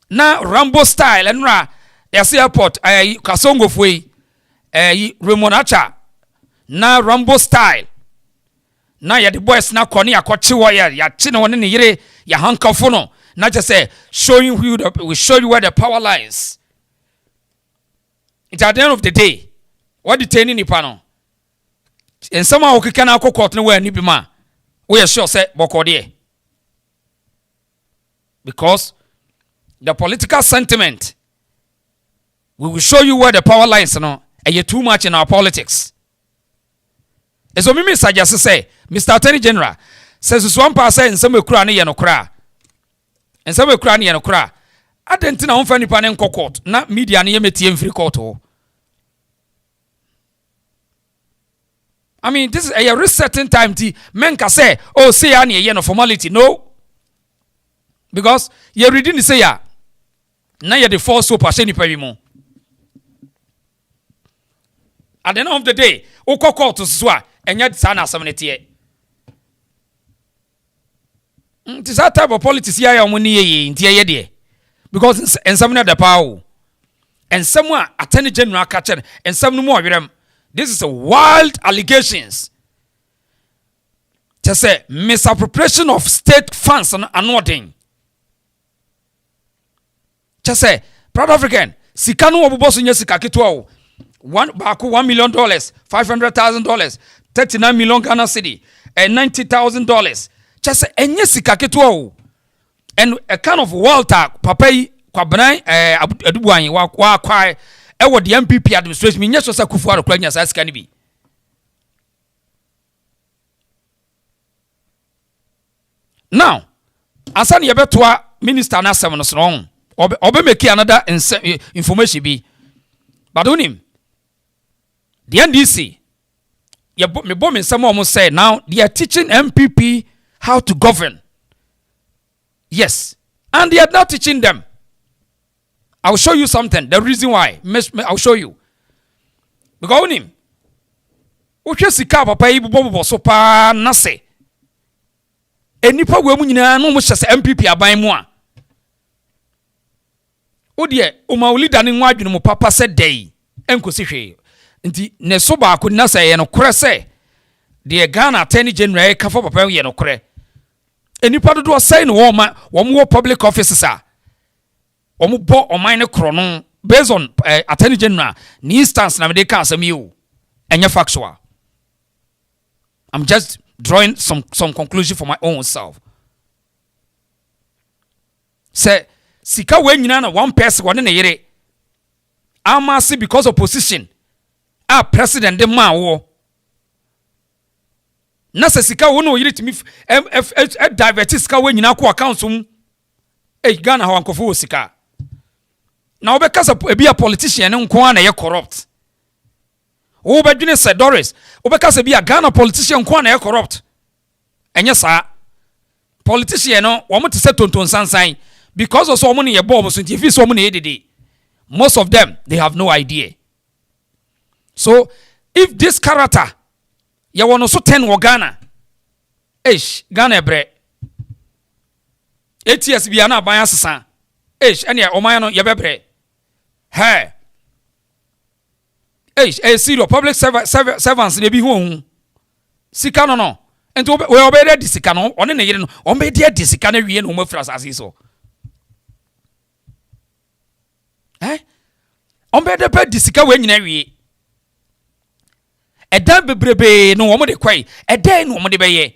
Na Rambo style and ra yes airport Kasongo fwe Remonacha na Rambo style. Na ya the boys na koni akochiwa ya china wone ne yire ya hankafono na just say showing we show you where the power lies. It's at the end of the day. What detaining ni pano? And somehow we can go court no where ni bima. We are sure say bokodie. Because the political sentiment, we will show you where the power lies, no, and you're too much in our politics. And so me suggest say, Mr. Attorney General, says one person in some Ukraine no kra. And some Ukraine no kra. I didn't know if any panel court, not media ni yemeti free court. I mean, this is a resetting time. Men can say, oh, say any no formality. No. Because you're reading the say, na ye the force so pa nipa wi mu. At the end of the day, ukọ court so a enya sa na asem ne tie. This type of politics here ya omuni ye ntie ye de. Because ensam na the power. And someone attorney general catcher and some no more. This is a wild allegations. To say misappropriation of state funds and nothing. To say proud African sikanu obubosu nye sika kitwa $1 million, $500,000, 39 million Ghana cedi, and $90,000. Just say enye sika kitwa and a kind of Walter papai kwabran Eduahini wa kwai ewo the NPP administration me nyeso sa kufu aro kwanya sa sika ni bi. Now asani ye betoa minister na asem no so on obe make another information bi, but unim the NDC me bom nsem o mo say now they are teaching NPP how to govern. Yes, and they are not teaching them. I'll show you something. The reason why. I'll show you. Because on him, uche sika papa ibu bobo so pa nase. Enipa we mu nyina no mo hyese MPP aban mu a. Odie o ma leader ne nwa adwene mo papa se dai. Enkosi hwe. Nti ne so ba ko nase ye no kore se. De Ghana Attorney General ka for papa ye no kore. Enipa do say no wo public officers a. Omu bo omine krono based on Attorney General ni instance na me dey can asem you enye factual. I'm just drawing some conclusion for my own self. Say sika we nyina na one person won ne yere amase because of position president de man wo na se sika wo no yere timi divert sika we nyina ko account um Ghana ha wankofo wo sika. Now because be a politician and na corrupt. Oh, but you said Doris, because be a Ghana politician kwana corrupt. And yes, sir, politician no want to set on sansan because of so many bombs and if so many ADD. Most of them they have no idea. So if this character you want to 10 wa Ghana, Ghana bre 8 years be ana ban asesa. Anya oman no ye bebre. Hey, serious public servants they be who sika no and we obey the sika no on ne yere no on be the sika na wie no mo fra asase so on be the sika we nyina wie edan bebrebe no wo de kwai edan no mo de beye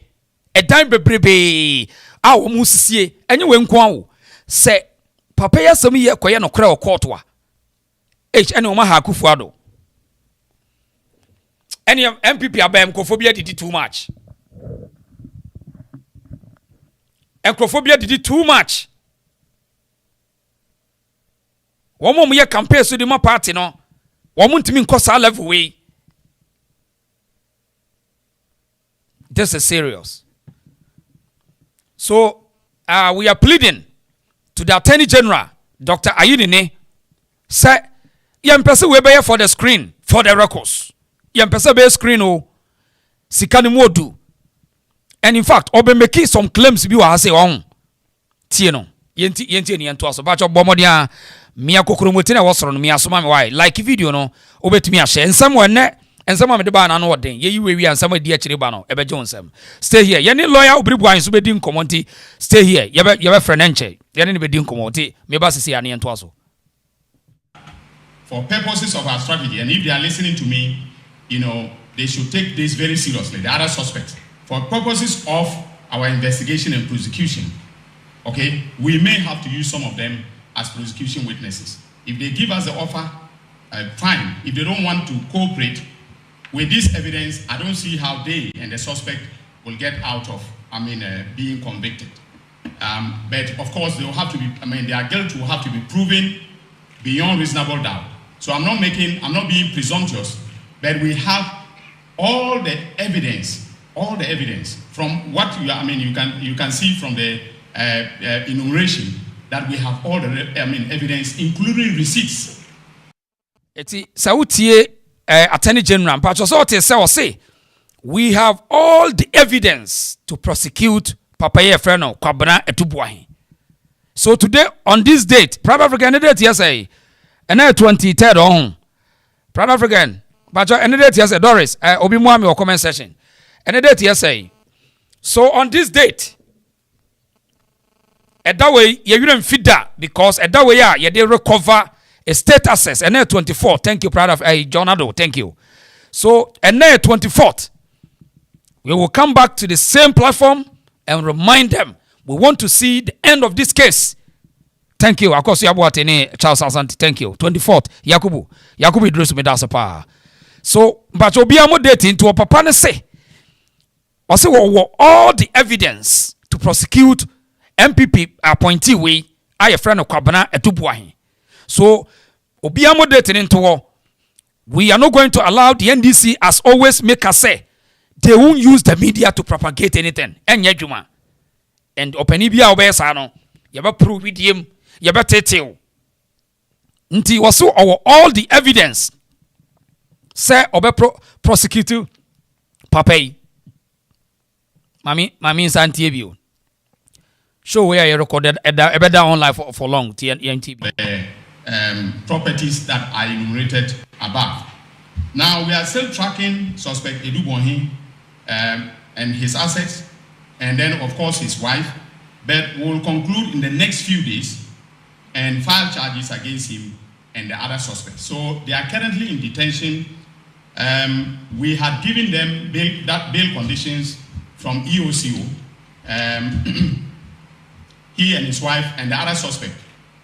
edan bebrebe a wo mu sisie enye we nko awo se papa ya sami ye koye no kra o court wa ene o ma ha kufu ado ene MPP abam kophobia did too much enkophobia did too much womo ye campaign so di ma party no womo ntimi nkosa level we. This is serious. So we are pleading to the Attorney General, Dr. Ayinine, say, yempese we be for the screen, for the records. Yempese be screen o, sikani modu. And in fact, obe make some claims bi wa say on. Tie no, yenti ni ento aso. Bacho bomodia mia kokromote na wasoro no mia soma me why. Like video no, obetumi a share. Nsam wenne, nsam am de ba na no woden. Ye yiwe wi ansam di akire ba no, ebe jonsam. Stay here. Yeni lawyer obribu anso be di nkomonti. Stay here. Yebe friend enche. Yeni be di nkomonti. Me ba sisi ani ento aso. For purposes of our strategy, and if they are listening to me, you know, they should take this very seriously, the other suspects. For purposes of our investigation and prosecution, okay, we may have to use some of them as prosecution witnesses. If they give us the offer, fine. If they don't want to cooperate with this evidence, I don't see how they and the suspect will get out of, being convicted. But of course, they will have to be, their guilt will have to be proven beyond reasonable doubt. So I'm not being presumptuous, but we have all the evidence from what you can see from the enumeration that we have all the evidence, including receipts. Eti sautie Attorney General Pachosote say we have all the evidence to prosecute Papa Freno Kwabena Eduahini. So today on this date, Proud African date yesterday, and 23rd on Proud African, but and date yesterday Doris Obi Mwami or comment session, and date yesterday. So on this date, at that way you didn't feed that because at that way you did recover a state access and 24. Thank you, Proud of John Ado. Thank you. So and 24th, we will come back to the same platform and remind them we want to see the end of this case. Thank you. Of course, Yabuatene Charles Asante. Thank you. 24th, Yakubu Idris Medasapa. So, but Obiamo dating to a papa ne say, I say all the evidence to prosecute NPP appointee we a friend of Kwabena Eduahini. So, Obiamo dating into we are not going to allow the NDC, as always, make us say they won't use the media to propagate anything. And Openibia Obesano, you better prove with him, you better tell. Nti wasu all the evidence say obe prosecute Papai. Mami Santiebio. Show where you recorded a better online for long, TNTB. Properties that are enumerated above. Now we are still tracking suspect Eduahini and his assets, and then of course his wife, but we will conclude in the next few days and file charges against him and the other suspects. So they are currently in detention. We had given them bail conditions from EOCO, he and his wife and the other suspect.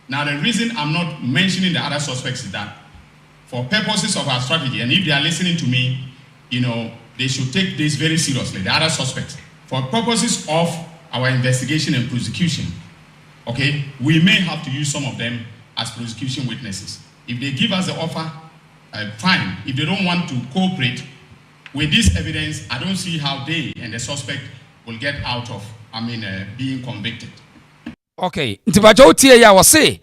Now the reason I'm not mentioning the other suspects is that for purposes of our strategy, and if they are listening to me, they should take this very seriously, the other suspects. For purposes of our investigation and prosecution, okay, we may have to use some of them as prosecution witnesses. If they give us the offer, fine. If they don't want to cooperate with this evidence, I don't see how they and the suspect will get out of, being convicted. Okay, Ntibajo tie ya wase,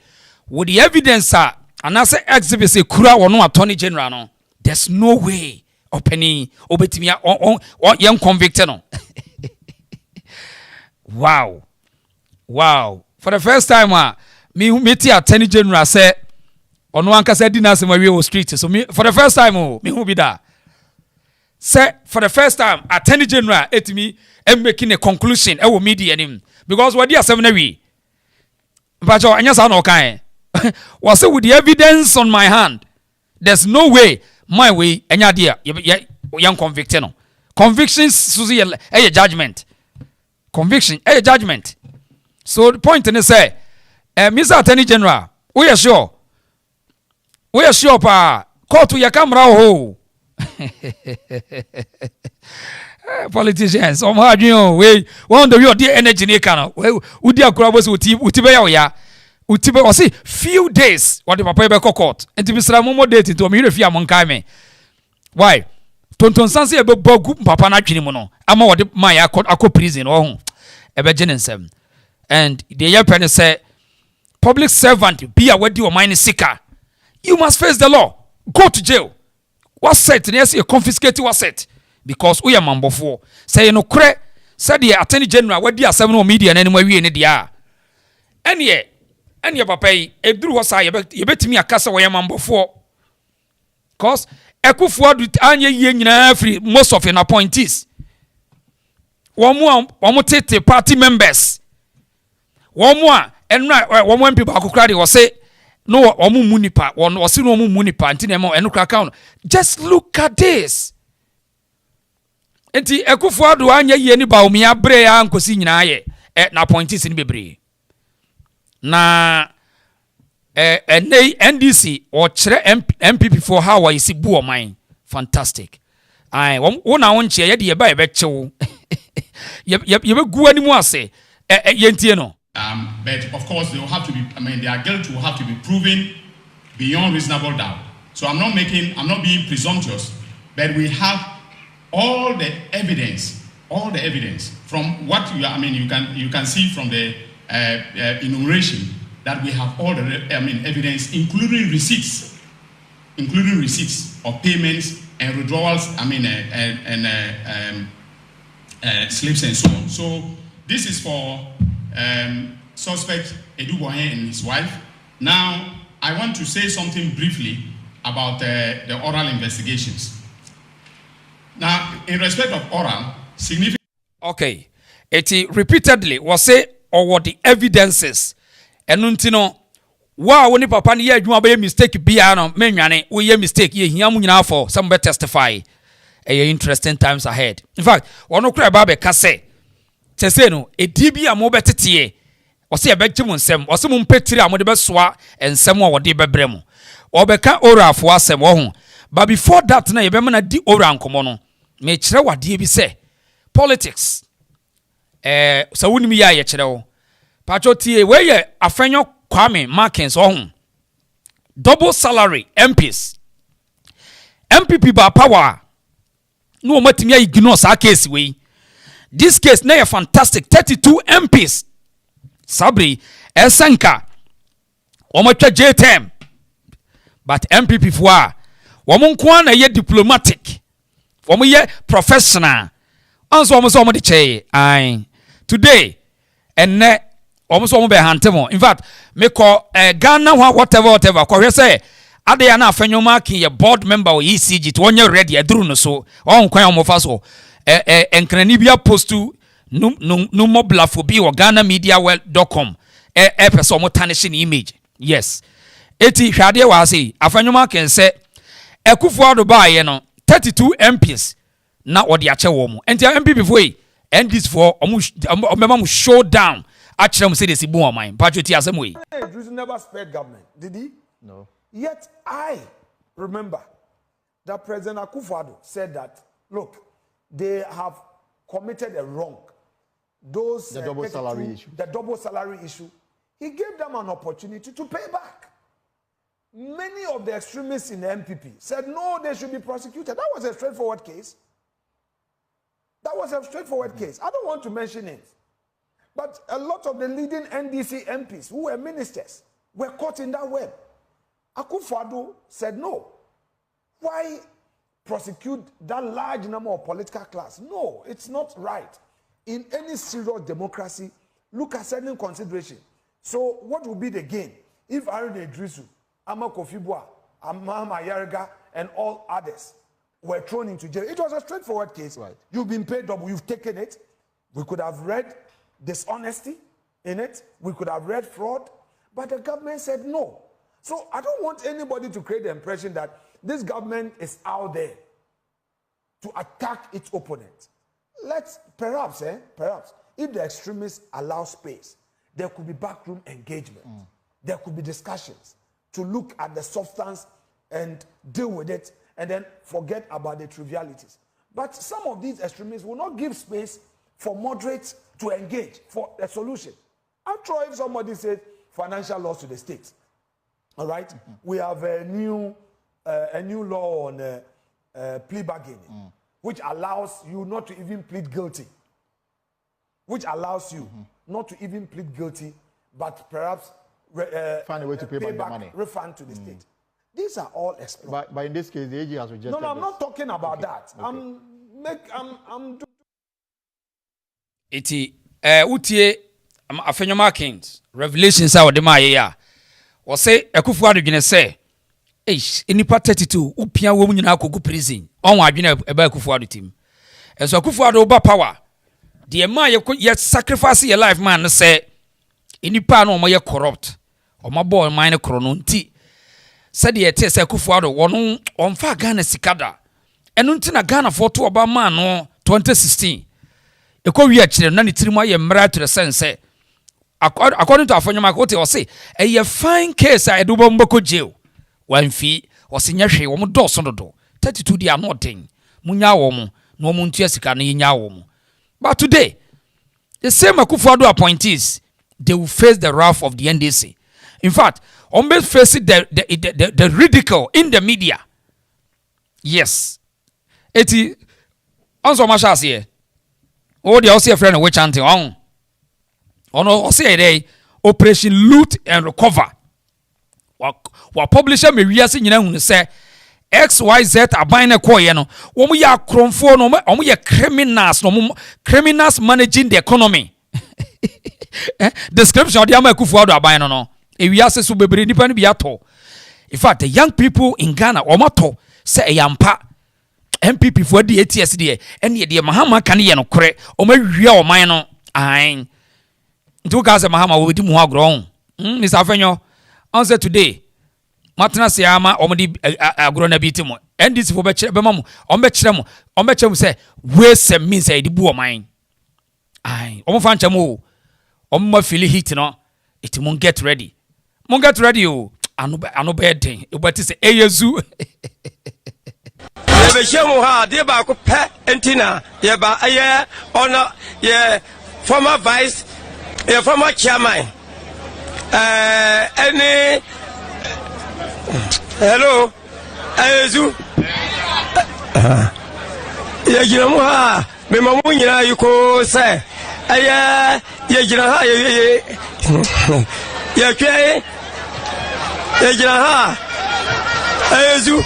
with the evidence and I say exhibit say kura wono Attorney General no, there's no way opening obetimi on young convicted no. Wow. For the first time me Attorney General say ono anka say di na se mawie o street. So me for the first time me who be that. Say for the first time Attorney General etimi making a conclusion e wo media nim because what dia asem na wi. But anya sa no kan. Was with the evidence on my hand, there's no way my way enya dia young convicted no. Convictions suzy a judgment. Conviction a judgment. So the point is say Mr. Attorney General, we are sure pa court to your camera ho. Politicians we want the real energy ne kan we dia kura bo se utibe ya ya utibe o see few days what the papa be court and to be sra momo date to me refi amonkai me why tonton sanse e be bogu papa na twini mu no ama wo de man ya akọ prison ho e be gene nsem and the year pen say public servant be a wadi o mine sika, you must face the law, go to jail. What set yes you confiscate what set because we are mambofo say no kre said the Attorney General wadi asem no media na anymore wie ne dia ene papa yi eduru ho sa ye betimi akasa wo ye mambofo cause ekufu adu anye yie nyina free most of the appointees womo tete party members womo a enra womo MP ba kokra de wo say no womo munipa wo say no womo munipa ntine mo eno kra account. Just look at this. Enti ekufu adu anye yie ni ba omi abre ya nkosi nyina ye na appointees ni bebre na NDC or NPP for how I see bu mine fantastic. I wona wonche ye de ba e be chew ye be gu animu ase yentie no. But of course they will have to be their guilt will have to be proven beyond reasonable doubt. So I'm not being presumptuous, but we have all the evidence from what you can see from the enumeration that we have all the evidence, including receipts of payments and withdrawals, slips and so on. So this is for suspect Eduahini and his wife. Now, I want to say something briefly about the oral investigations. Now, in respect of oral, significant... Okay. It repeatedly was say or what the evidences. And untino, wow, when papa ni ye juma be mistake bia no menwane we ye mistake ye hia mu nyina for some better testify. Interesting times ahead. In fact, ono kura ba be ka say no edi bia mo betete o se e begye mu nsem o se mu mpetiri a mo de besoa ensem a wo de bebrem o be ka ora afo asem wo ho. But before that na ye be na di ora nkomo no me kire wade bi say politics so woni mi ya ye kire wo pacho tie we ye afenyo Kwame Markins ohun double salary MPs MPP ba power no matimi ya ignore sa case we. This case na fantastic 32 MPs sabri esenka omatwa JTM but MPP fwa womo nko na ye diplomatic womo ye professional anso womo so womo de che ai today enne womo so womo be hantemo. In fact me call Ghana whatever ko hwe say ade ya na afenyo marking ye board member o ECG to onye ready aduru no so on kwan omo fa so enkrani bia postu no moblaphobia or GhanaMediaWorld.com person omo tarnishing image. Yes, eti hwade wa say afenyo marking say Ekufuado ba ye no 32 MPs na odi ache wo mu enti MPP foi and this for omo show down actually say this ibu oman patriotic asem we. Idris never spared government, did he? No. Yet I remember that President Akufo-Addo said that, look, they have committed a wrong. Those the double salary issue. The double salary issue. He gave them an opportunity to pay back. Many of the extremists in the NPP said no, they should be prosecuted. That was a straightforward case. That was a straightforward case. I don't want to mention it. But a lot of the leading NDC MPs who were ministers were caught in that web. Akufo-Addo said no. Why prosecute that large number of political class? No, it's not right. In any serious democracy, look at certain consideration. So what will be the gain if Aaron Idrisu, Ama Kofi Boah, Mahama Yarega, and all others were thrown into jail? It was a straightforward case. Right. You've been paid double, you've taken it. We could have read dishonesty in it. We could have read fraud. But the government said no. So I don't want anybody to create the impression that this government is out there to attack its opponent. Let's perhaps if the extremists allow space, there could be backroom engagement. There could be discussions to look at the substance and deal with it and then forget about the trivialities. But some of these extremists will not give space for moderates to engage for a solution. After all, if somebody says financial loss to the states, all right, we have a new law on plea bargaining, which allows you not to even plead guilty. Which allows you not to even plead guilty, but perhaps find a way to pay back the money. Refund to the state. These are all explored. But in this case, the AG has rejected. No, I'm not talking about that. Okay. I'm Iti utie afenyo markings revelations a wode ma ye ya wo se Akufo-Addo dwene se enipa 32 upia wo nyina akogu prison onwa adwene eba Akufo-Addo tim enso Akufo-Addo ba power de ma ye sacrifice your life man no se enipa na omo ye corrupt omo boy man ne kro no nti se de ye te se Akufo-Addo wono onfa Ghana sikada eno nti na Ghana foto oba man no 2016 wi akire na ne tirima ye mra to the sense according to afonyoma ko te o say a fine case a edubo mboko jail wan fi o se nyahwe wo do so dodo 32 dia no den munya wo mu no mu ntua sika no nya wo mu. But today the same Akufo-Addo appointees, they will face the wrath of the NDC. In fact, on be facing the ridicule in the media. Yes, eti onso mashas here. Oh, they also a friend of which anti on. Oh no, say day. Operation Loot and Recover. Wa publisher me wiase nyina hu say XYZ abine ko ye no wo mu ya kromfo no wo ye criminals no criminals managing the economy. Description of the Amakufu Ado abine no e wiase so bebre nipa no bi ato. In fact, the young people in Ghana omato say yampa NPP for the ATS there and ye the Mahama kan ye no kore o ma wia o man no ain ntu ka say Mahama wo di mu agro Mr. Afenyo on say today matna se ama o di agro na bi ti mo NDC for be kire be mamu o be kire mo say we se mean say di bu o man ain o mo fa ncham o mo feel heat no it mo get ready o ano be den e bati say eyezu Ye be shemu ha de ba ko pe entina ye ba aye ono ye former vice ye former chairman any hello ayezu ye jina mu ha me mamu nyina yiko say aye ye jina ha ye kwe ye jina ha ayezu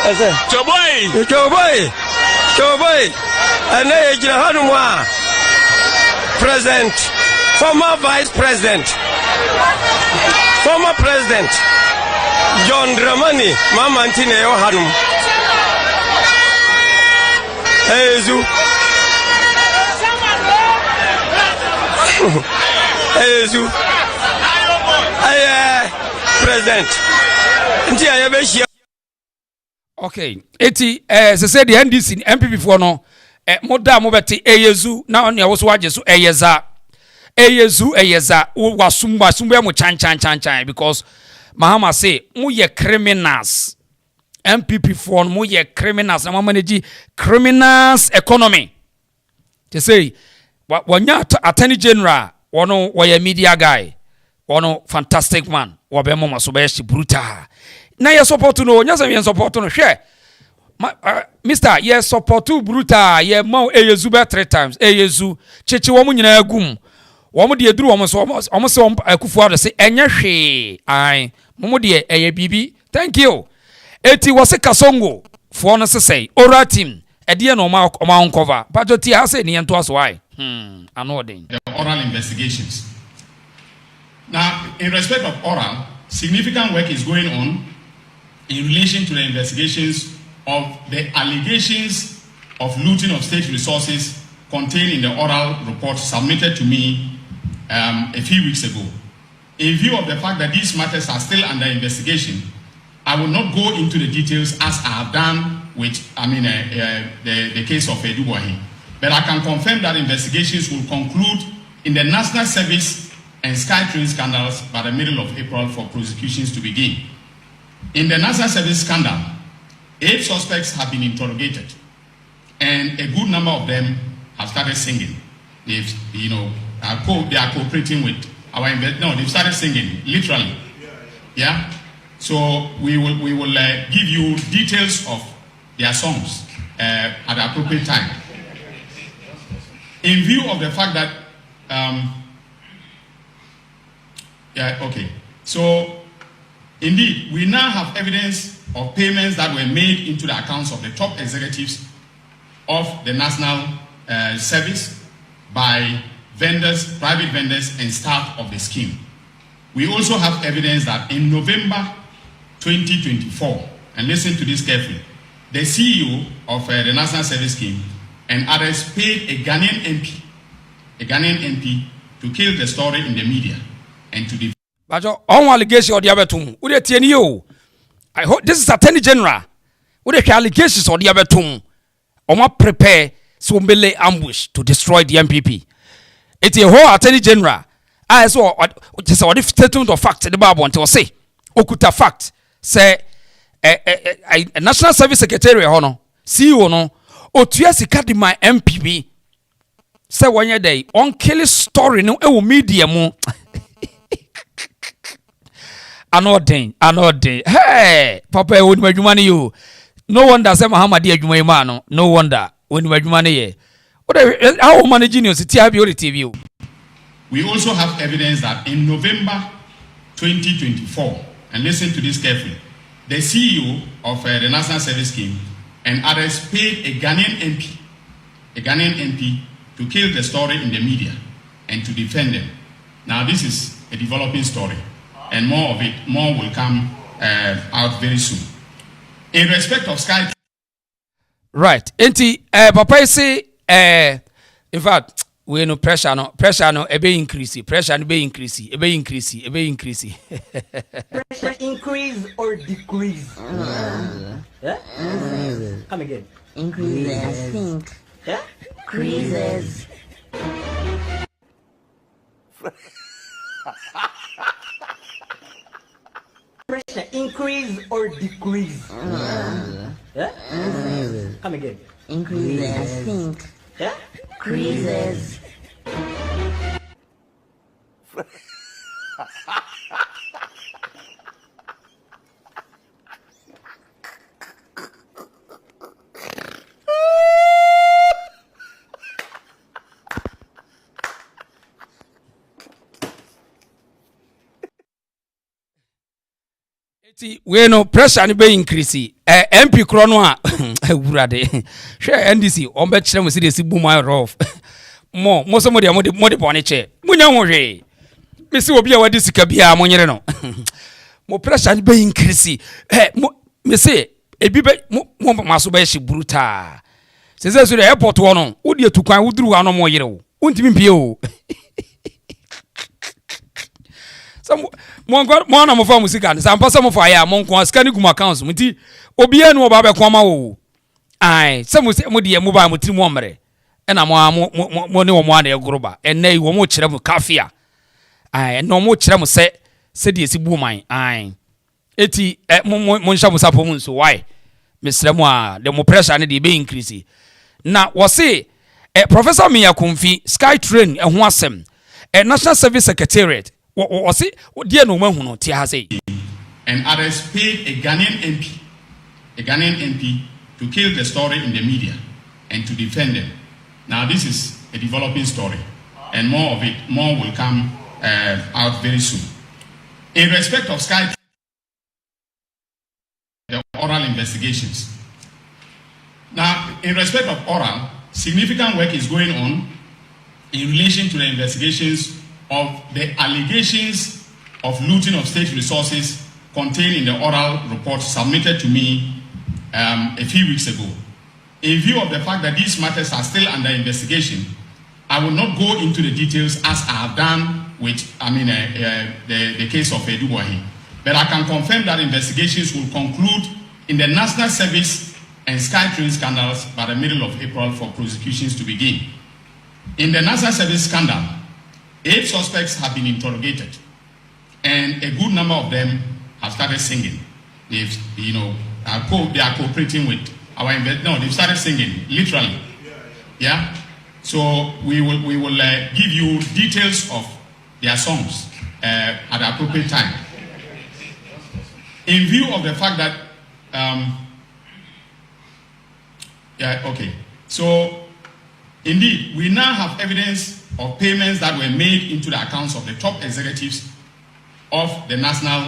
Choboy. And then Eduahini, President, former Vice President, former President, John Dormahene, Mama Antine Yohanum. Ezu. President. Okay, eti se say the NDC NPP for no moda mo beti eyezu na on ya wo so waje so eyeza wasumba mo chan because Mahama say mo ye criminals NPP for mo ye criminals na manage criminals economy they say wanya attorney general wono wo media guy wono fantastic man wo be mo maso be brutal na ye support no nya say ye support no hwe Mr. ye support brutal ye ma eyezu be 3 times eyezu cheche wo nyina agum wo de eduru wo so akufu ado say enye hwe ai mo de eye bibi thank you eti wo se kasongo fo no say ora team e de no ma uncover but ti ha say ne ento aso ai anoden the oral investigations. Now, in respect of oral, significant work is going on in relation to the investigations of the allegations of looting of state resources contained in the oral report submitted to me a few weeks ago. In view of the fact that these matters are still under investigation, I will not go into the details as I have done with, the case of Eduahini. But I can confirm that investigations will conclude in the National Service and SkyTrain scandals by the middle of April for prosecutions to begin. In the National Service scandal, 8 suspects have been interrogated, and a good number of them have started singing. They are cooperating with our they've started singing literally. Yeah. So we will give you details of their songs at the appropriate time. In view of the fact that so indeed, we now have evidence of payments that were made into the accounts of the top executives of the National Service by vendors, private vendors, and staff of the scheme. We also have evidence that in November 2024, and listen to this carefully, the CEO of the National Service Scheme and others paid a Ghanaian MP to kill the story in the media and to the allegation or the other two. I hope this is Attorney General. Would the allegations or the other two? Or prepare Sumbele ambush to destroy the NPP. It's a whole Attorney General. I saw just a statement of fact the Bible until say Okuta fact say a National Service Secretary hono CEO no otuasi kadi my MPP say one year day on kill story no e media mu Anodin. Hey, Papa, when you money you. No wonder say Mahama di adwuma ma no. No wonder when you money ye. What how managing you TV. We also have evidence that in November 2024, and listen to this carefully, the CEO of the National Service Scheme and others paid a Ghanaian MP, to kill the story in the media and to defend them. Now this is a developing story, and more will come out very soon. In respect of Sky. Right. Enti papa say in fact we no pressure no ebe increase. Pressure no be increase. Pressure increase or decrease? Yeah? Come again. Increases. I think. Yeah? Increases. Pressure increase or decrease? Yeah? Come again. Increases. I think. Yeah? Increases. We no pressure ni be increase. MP krono a wurade. Hwe NDC on be kire mo se de si bu my rough. Mo so mo de bone che. Munya ho hwe. Me se obi a wadi sika bia mo nyere no. Mo pressure ni be increase. Me se ebi be mo maso be hye bruta. Se so de airport wo no, wo de atukwan wo duru wa no mo yere wo. Untimi pie o. Mo na mo fa musika ne sampa se mo fa ya mo nko scan gum accounts muti obi enu oba be kwama wo ai se mo de mo ba mo tiri mo mre e na mo ne wo mo ana egoroba enai wo mo kire mo kafia ai no mo kire mo se de esi bu man ai eti mo nsha mo sapo mo nso why mesre mo a de mo pressure ne de be increase na wo se Professor Mia Kumfi Sky Train ho asem National Service Secretariat and others paid a Ghanaian MP, to kill the story in the media and to defend them. Now this is a developing story, and more will come out very soon. In respect of Sky, the oral investigations. Now, in respect of oral, significant work is going on in relation to the investigations of the allegations of looting of state resources contained in the oral report submitted to me a few weeks ago. In view of the fact that these matters are still under investigation, I will not go into the details as I have done with the case of Eduahini. But I can confirm that investigations will conclude in the National Service and SkyTrain scandals by the middle of April for prosecutions to begin. In the National Service scandal, 8 suspects have been interrogated, and a good number of them have started singing. They are cooperating with our they've started singing literally. Yeah. So we will give you details of their songs at the appropriate time. In view of the fact that so indeed we now have evidence of payments that were made into the accounts of the top executives of the National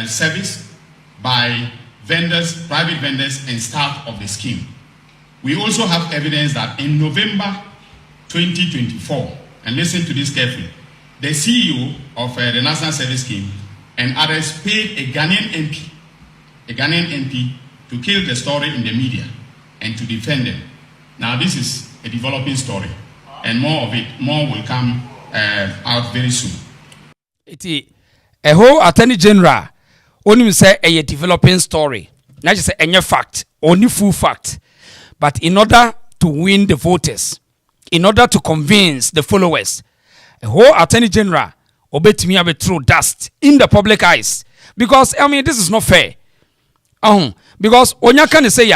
Service by vendors, private vendors, and staff of the scheme. We also have evidence that in November 2024, and listen to this carefully, the CEO of the National Service Scheme and others paid a Ghanaian MP, to kill the story in the media and to defend them. Now this is a developing story, and more will come out very soon. A whole Attorney General only say a developing story, not just a fact, only full fact. But in order to win the voters, in order to convince the followers, a whole Attorney General obey me throw dust in the public eyes, because this is not fair. Because onya can say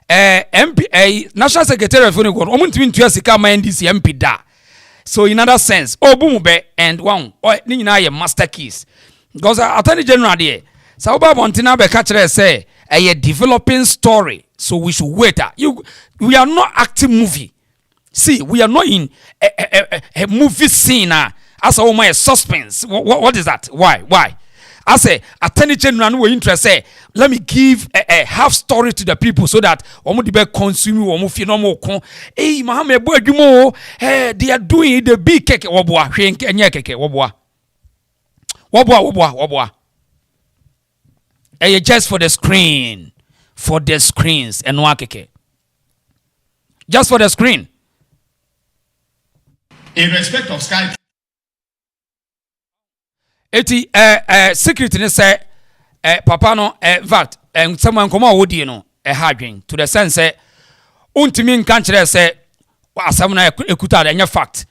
MP National Secretary of Union NDC MP da. So in other sense, boom and one master keys. Because Attorney General there, Sauba Montina be catcher say a developing story. So we should wait. We are not acting movie. See, we are not in a movie scene. As a woman, suspense. What is that? Why? I say, Attorney General no interest say, let me give a half story to the people so that omo di be consume omo fi no mo kon. Hey, Mahama ebo adwumo, they are doing the big cake woboa, hwe enye keke woboa. Woboa. Just for the screen. For the screens and no keke. Just for the screen. In respect of Sky. Eti security ne say papa no vat someone come wodi no hadwen to the sense say untimi nka kire say asam na ekuta da nya fact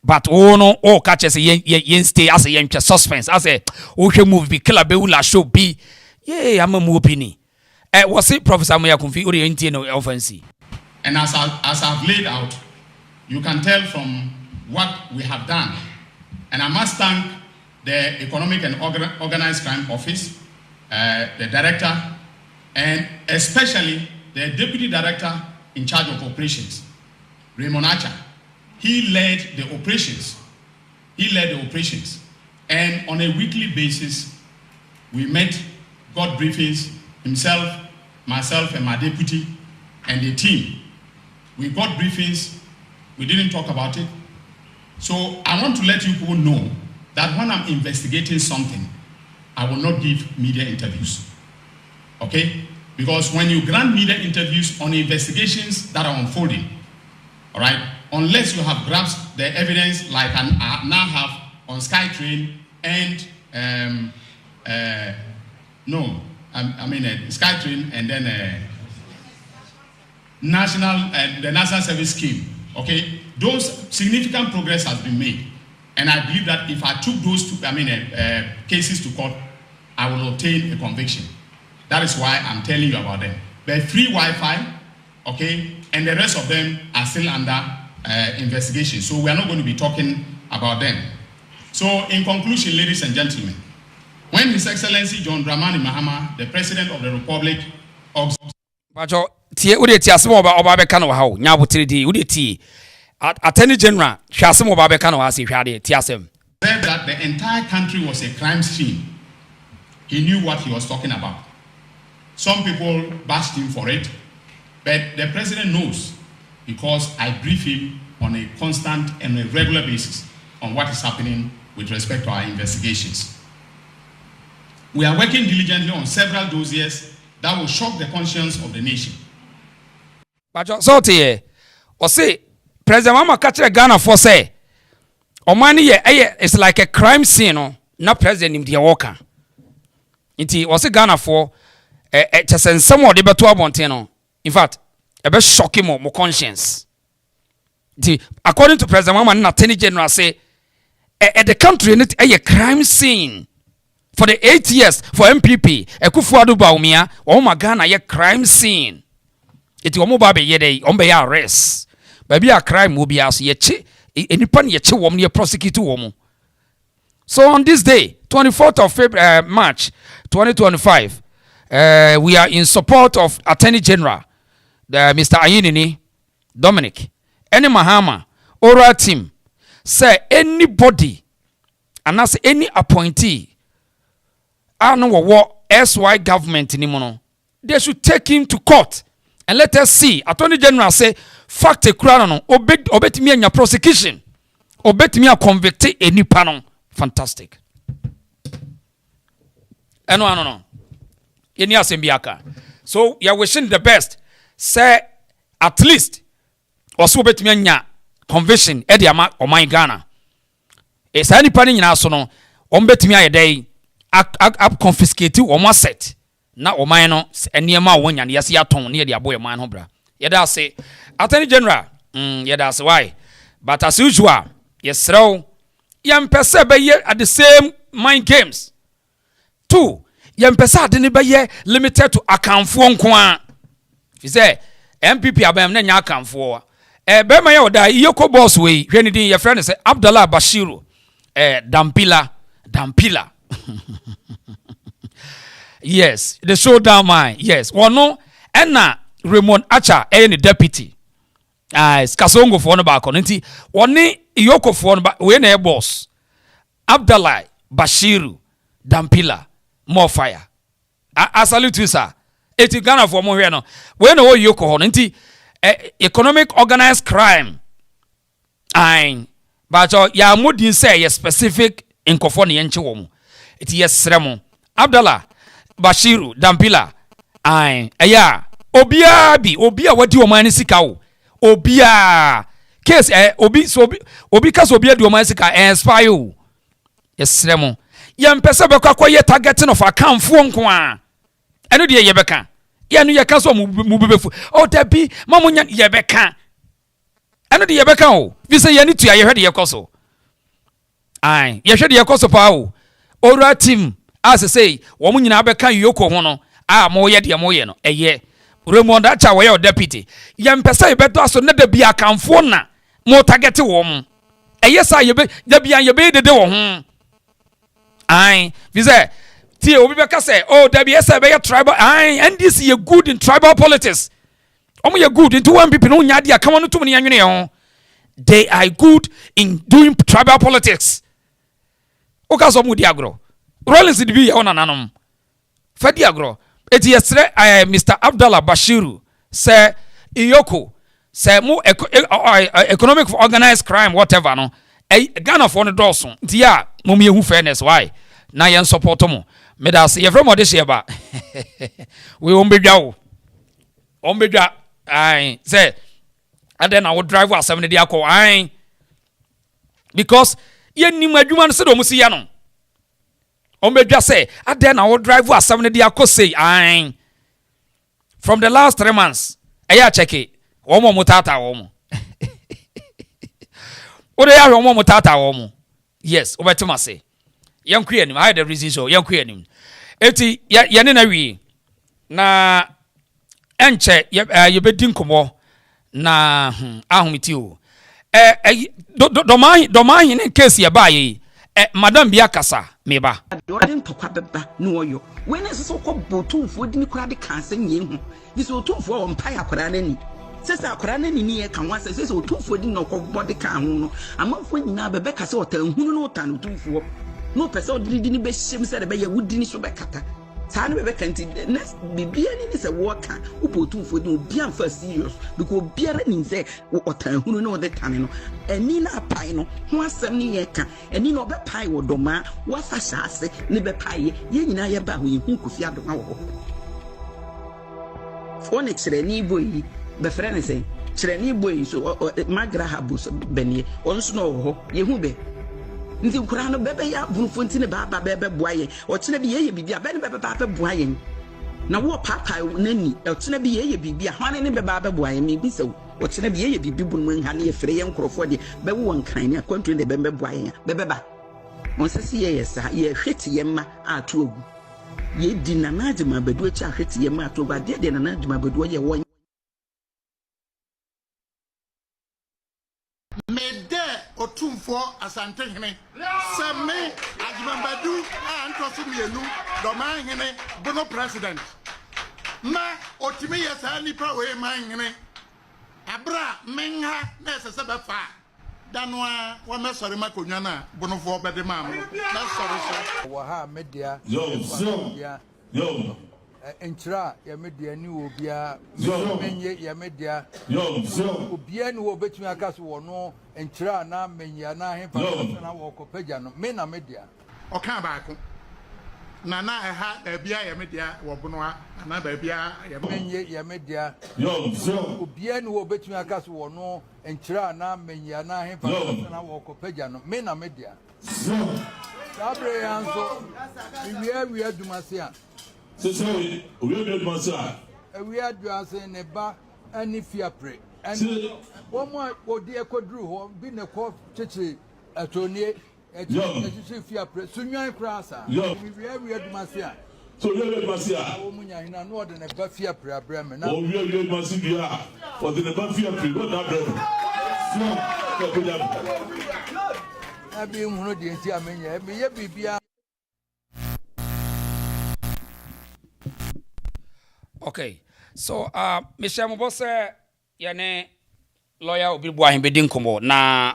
but no catch say yen stay as yen suspense as o hwe movie be killer be ula show be yeah am mu opini was it Professor Moyakumfi o de ntie no offense. And as I've laid out, you can tell from what we have done, and I must thank the Economic and Organized Crime Office, the director, and especially the deputy director in charge of operations, Raymond Acha. He led the operations. And on a weekly basis, we met, got briefings, himself, myself, and my deputy, and the team. We got briefings. We didn't talk about it. So I want to let you people know that when I'm investigating something, I will not give media interviews. Okay? Because when you grant media interviews on investigations that are unfolding, all right, unless you have grasped the evidence like I now have on SkyTrain and SkyTrain and then the National Service Scheme. Okay, those significant progress has been made. And I believe that if I took those cases to court, I will obtain a conviction. That is why I'm telling you about them. But free Wi-Fi, okay, and the rest of them are still under investigation. So we are not going to be talking about them. So in conclusion, ladies and gentlemen, when His Excellency John Dramani Mahama, the President of the Republic of... Attorney General, Shasimo Babekano has said that the entire country was a crime scene. He knew what he was talking about. Some people bashed him for it, but the president knows because I brief him on a constant and a regular basis on what is happening with respect to our investigations. We are working diligently on several dossiers that will shock the conscience of the nation. But so or say President Mahama catch Ghana for say Omani it's like a crime scene, no, not president in the walker. Inti was a Ghana for just send someone de beto abonteno. In fact, a bit shocking more conscience. According to President Mahama, Attorney General say the country in it a crime scene. For the 8 years for NPP, Ekufuado Baumia, Ghana a crime scene. It womo babe yede ombe ya arrest. Baby a crime will be as yechi anypan yechi woman ye prosecute woman. So on this day, 24th of March 2025, we are in support of Attorney General, Mr. Ayinini Dominic, any Mahama, oral team, say anybody, and that's any appointee, I don't know what SY government anymore. They should take him to court and let us see. Attorney General say, fact a crown no, obet me and prosecution, obet me a convict any panel. Fantastic. No. Any asembiaka. So you are wishing the best. Say at least also bet me anya conviction ediama o my Ghana. It's any panel in our no, bet me a day up confiscate or more set. Na o man no enema wonya na yesi aton na de aboy man ho bra yeda say Attorney General yeda say why but as usual yesrew yam pese be ye at the same mind games. 2 yam pese ade ne be ye limited to akanfo nko a fi say NPP abam na nya akanfo be ma ye oda yeko boss we hwe din ye friend say Abdallah Bashiru Dampila yes, the showdown man. Yes, one no, and na Raymond Acha, any deputy. Skasongo for no back on it. One ni Yoko for no back when a boss. Abdallah Bashiru Dampila more fire. I salute you, sir. Eti Ghana for more here no. We know you ko nti economic organized crime. But ya mudin say ye specific inkofo ne yenche wo mu. Eti yesremo. Abdallah Bashiru Dampila eya obia wadi o man sika wo. Obia case obi case obia di o man sika expire wo. Yesremo. Yempese bekwa ye targeting of account fo nko a. Eno de yebeka. Ye no ye ka so mu bebefu. O tabi mamunya yebeka. Eno de yebeka o. Bi se ye ni tua ye hwede ye koso. Ye hwede ye koso pa o. Ora team as say wo mu nyina beka yoko ho no. Mo ye de mo ye no. Eye. Remonda cha wo ye o deputy. Yempese ye beto aso ne da bi akanfo na mo target wo mu. Eye sa ye be da bi an ye be dede wo ho. Vize tie obi beka say oh there be a tribal NDC ye good in tribal politics. Ye good into one people no nya dia kama no tum ne anwene ho. They are good in doing tribal politics. Oka so mu di agro. Rollins di bi ye ona nanom. Fa di agro. Eti yesre Mr. Abdallah Bashiru say Iyoko say mu economic organized crime whatever no. Ghana for no doso. Nti ya mo me hu fairness why? Na yen support mo. Me da say from this year ba. We ombedwa wo. Ombedwa say and then I would drive was 7 day akọ because yen nim adwuma no se do mo si ya no. Ombedwa say and then I would drive was 7 day akọ say from the last 3 months eya check it. Wo mo mutata wo mo. Ode ya hwe mo mutata wo mo. Yes, obetima say. Yan kwenim, I had the reason so. Yan kwenim. Eti yane na wi na enche ye bedin komo na ahomiti o. Dormahene case ye ba ye. Madam bia kasa me ba. Wadin tokwa beba no oyo. When is so ko botumfo di ni kura de kanse nye hu. This otumfo o mpa yakora na ni. Sesa akora na ni ye kan wa sesa otumfo di no ko body kan hu no. Amafo nyina bebe kase otan hu no otan otumfo. No person did ni be shame said be ye wudi ni so be kata. Saa no be kanti next bibia ni se worker upotumfo di obi am fa serious because obiara ni se otan hu no de tan no. Eni na pai no ho asem ni ye ka. Eni no be pai wo doma wa fa shaase ni be pai ye nyina ye ba ho ye hu kofi adoma wo. One extra ni boy be friend say chere ni boy so magra habus benie onso no ho ye hu be nti kura no bebe ya bunfo nti ne baba bebe boaye o kire bi ye bibia be ne bebe baba boaye na wo papa nani o kire bi ye bibia hwane ne bebe baba boaye me bi so o kire bi ye bibi bun mu nhane ye fere ye nkrofo de be wo nkan ne akwantu ne bebe boaye bebe ba on se si ye yesa ye hweti ye ma ato ogu ye di na najima bedu achi hweti ye ma ato ogu de na najima bedu ye wo Otumfo Asanteman. Same Ajimambadu and Tosumienu, Dormahene, Bono president. Ma Otimi Yasani Prawe Mangene. Abra Menha Nessa Sabafa. Danwa, one sorry Makunyana, Bono for Bedemam. That's sorry, sir. Waha media. Yo. Entra ya media ni obia menye ya media obia ni obetumi akaso wo no entra na menye na hefa na wo kopaja no me na media oka baako na eha bia ya media wo bono na bia ya menye ya media obia ni obetumi akaso wo no entra na menye na hefa na wo kopaja no me na media sabre yanso wi adumase So we will Massa. We are dressing a bar and if you pray. And one more, oh dear, could drew, been a cough, chichi, a Tony, a chichi, soon you cross. We are Massia. So we will Massia. Woman, I know more than a Buffia prayer, Bremen. Oh, we will Massia for the Buffia pre, not that. I've been one of the Intia, be Okay, so Michelle Mobose, yane lawyer obi Eduahini be din komo na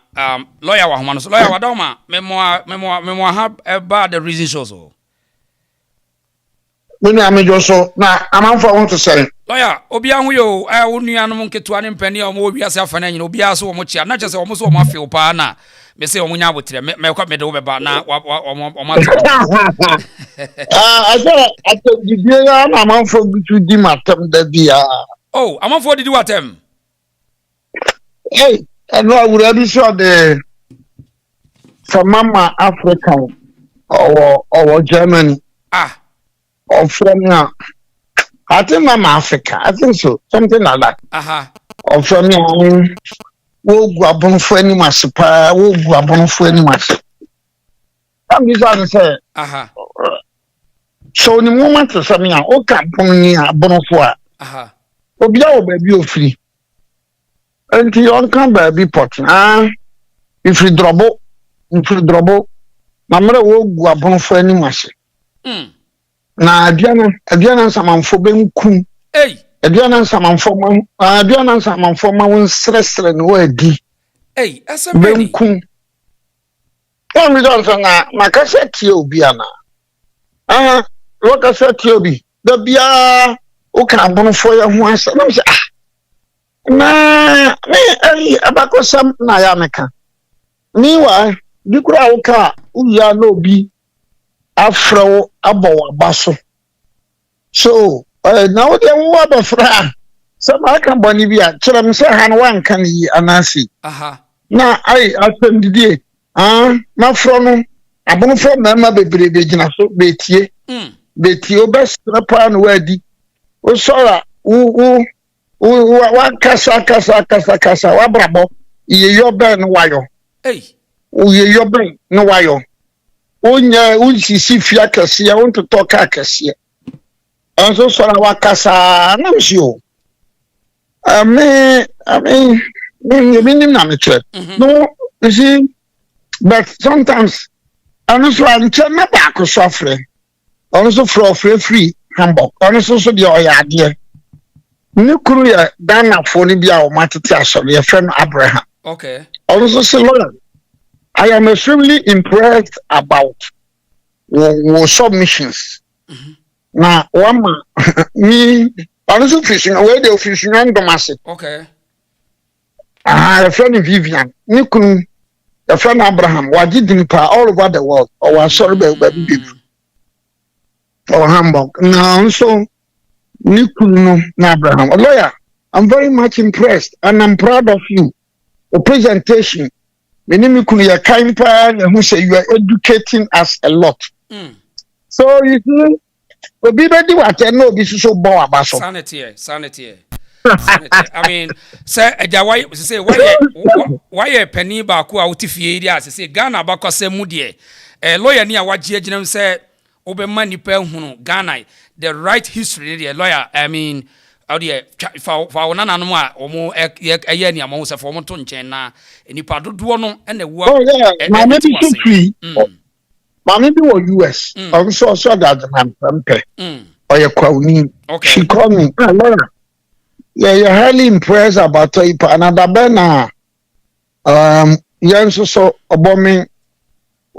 lawyer wa homa no so lawyer wa doma memo have about the reason shows so when I made so na amanfo want to say lawyer obi ahu yo onuanom nketua ne mpani o mo wi ase afana nyina obi aso o mo chia na chese o mo so o mo afew pa na me say o mo nya abotre me kwa me de wo beba na o ma I said the ya na amanfo bitu di matem da bia oh amanfo didi watem hey and I would have sure the from Mama Africa or Germany or from now. I think Mama Africa. I think so. Something like that. Or from now. We'll go up on for any massipa. We'll go up on for any mass. I'm just going to say. So in the moment of something, I can't put me a bonfire. Obia baby of free. And you come baby pot. If you drop, Mamma will go up on for any mass. Na Adriana samanfo benkum Adriana samanfo won sresre no adi benkum on we don so na makasa tie obi ana wakasa tie obi da bia o kan bonfo ya ho asa na me say na me abakosam na ya meka ni wa bikura o ka uya na obi afro abo abaso so now they want to fra some I can boni bia kire me say han wan kan yi anasi na ai asem die na fro no abono fro na ma bebre begina so betie obesra pa no wadi o sora wa kasa wa brabo ye yo ben wayo ye yo ben no wayo Onya unsisi fia kese ya want to talk kese anso sora wakasa na msio me na me chat no you see but sometimes anso anche na ba ko sofre anso free hamburg anso so de oyade ni kuru ya dana foni bia o matete asole ye friend Abraham okay anso so lawyer I am extremely impressed about your submissions. Now, one me, honestly, fishing away the fishing and domestic. Okay. A friend Vivian, Nikun, a friend Abraham, what did you all over the world, or was sorry, baby, or Hamburg. Now, so Nikun Abraham, a lawyer. I'm very much impressed and I'm proud of you. The presentation. Menimi kuya kaimpa who say you are educating us a lot. So you see, we ready what I know this is so bow about sanity. I mean, say why a penny baku out fie dia say Ghana bako se mudie. Lawyer ni awaji agina say obema nipa hunu Ghana the right history the lawyer I mean fa wona no a omo eye ni amon se for mo to nchen na nipa dodo no na wo ma me bi free ma me bi wo US also that man pampe oye kwawni she call me Laura you're highly impressed about it another bena yan so obomi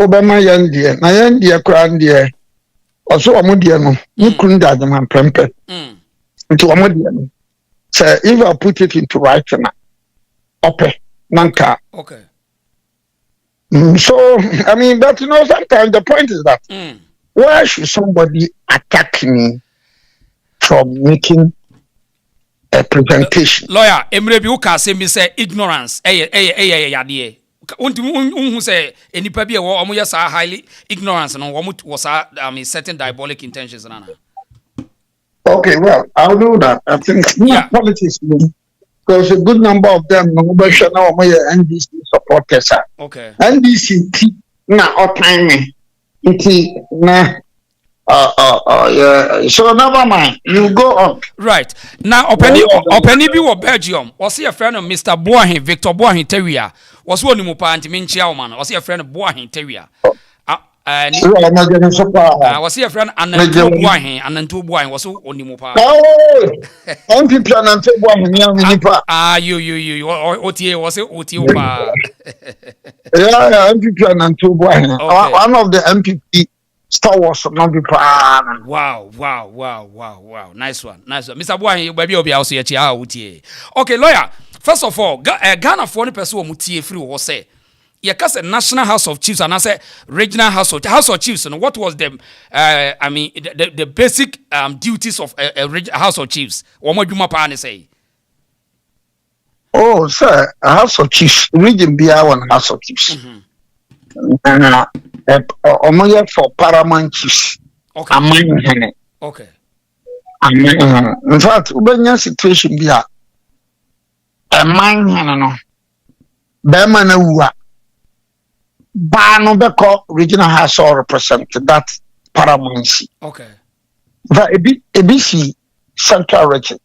obema yan die na yan die kra ndie also omodie no nikun that man pampe into Amodian. So if I put it into writing, okay, Nanka. Okay. So I mean, but you know, sometimes the point is that why should somebody attack me from making a presentation? Lawyer, Emrebi uka say me say ignorance. Yadie. Untu say enipa bi e wo omo yesa highly ignorance no wo was certain diabolic intentions nana. Okay, well, I'll do that. I think politics, because a good number of them, NDC supporters. Okay. NDC, na time na. So never mind. You go on. Right now, Openi bi wo Belgium. Was your friend of Mr. Boahin, Victor Boahin Terrier. Was one mu pa anti minchia man. Was your friend Boahin Terrier. was your friend Anantu Boy was Onimupa. Oh, NPP Anantu Boy, you, OTA was it Otiopa. Yeah, NPP Anantu Boy, one of the NPP stalwarts of Nobi. Wow. Nice one. Mr. Boy, you baby will be also OTA. Okay, lawyer, first of all, Ghana for any person who mutie free or say. Because a National House of Chiefs and I say Regional House of Chiefs, and what was the the basic duties of a House of Chiefs? What more do you want say? Oh, sir, a House of Chiefs, region be our House of Chiefs. And for paramount chiefs. Okay. Okay. In fact, Ubanya situation be a man, no. Bemana Ua. Bano Beko regional house or represent that paramountcy. Okay. But ABC central region.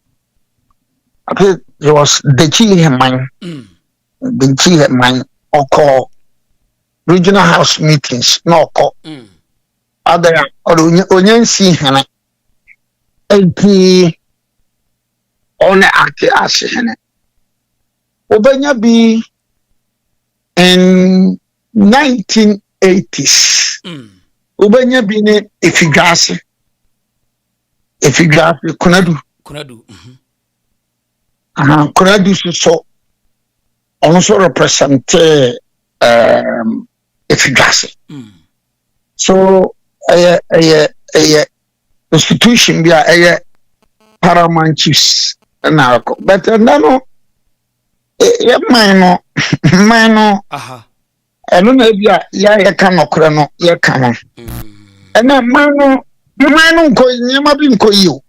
I think there was the Chile mine or call regional house meetings, no call. Other Onyan see hene. AP on the acte as hene. Obanya be in 1980s. Ubenya bine efigase kunadu. Kunadu so also represent efigase. So a institution be a paramount chiefs na but no minor I don't know ya cannot crano, ya canon. And that man go you.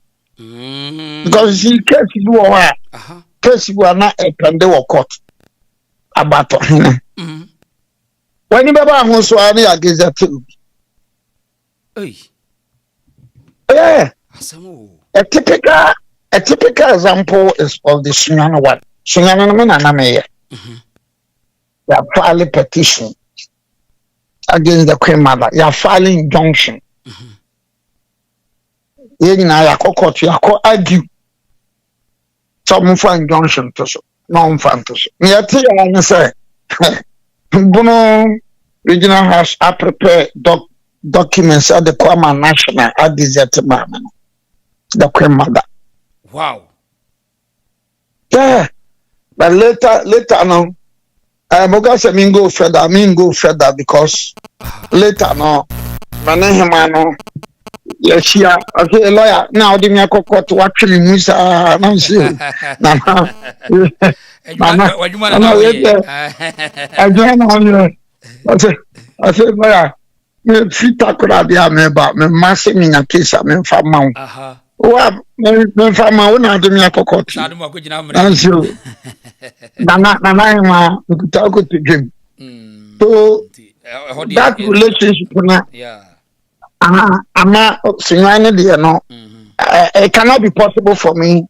Because he can't do a while. Because you are not a Pandewa court about him. When you ever want to argue against that too. Yeah. A typical example is of the Sunyana one. Sunyana Manamaya. You are filing petition against the Queen Mother. You are filing injunction. You are argue. Some for injunction to so. No fan to so. Me tell you say, Bono regional house I prepare documents at the Kwama National at the Queen Mother. Wow. Yeah, but later no. I'm going to go further because later no, manehemano. Yes, yeah. Okay, lawyer. Now, the me court to actually Musa. Now, see. I said, lawyer. Me fit akura dia me ba me masse me na case me fa ma wo. Wa me fa ma wo na de me court. Nana ma to dream. So that relationship na ama sinwane de no it cannot be possible for me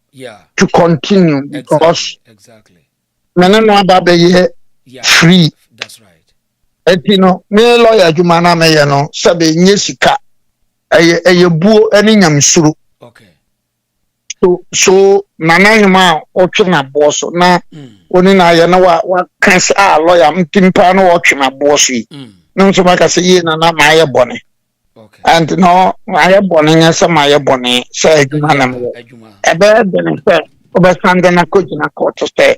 to continue because exactly mena no aba be free. That's right. Etino me lawyer adwuma na me ye no sabe nye sika eye buo eni nyamsuru. Okay. So nanahima otwe na boss na oni na ye na wa kan lawyer mtimpa no otwe na boss yi no so maka se ye na ma ye bone. Okay. And no ma bone nya se ma ye bone se adwuma na me ebe de ne se obesande na kojina court say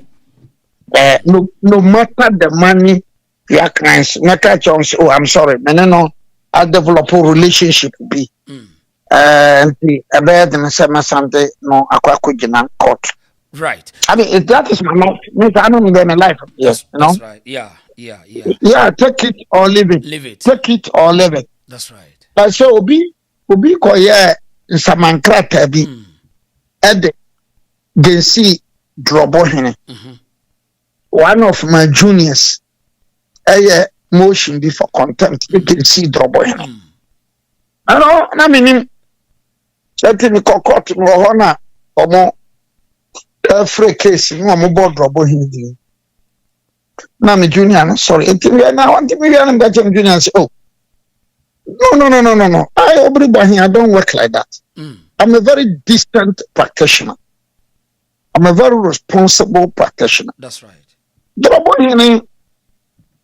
no matter the money your clients make chance. Oh, I'm sorry, no I develop a relationship be and the abed and Sunday no aqua court. Right. I mean, if that is my life, I don't need my life. Yes, you know. That's right. Yeah. Yeah, take it or leave it. Take it or leave it. That's right. But so Obi koye Samankrata bi ede Gensi Dormahene. One of my juniors motion before contempt. You can see Dormahene. I know, I mean, let me court no honor or more free case, no more board Dormahene. Now, my junior, sorry, until we are now, until we are junior, say, oh, No. I don't work like that. I'm a very distant practitioner. I'm a very responsible practitioner. That's right. Dormahene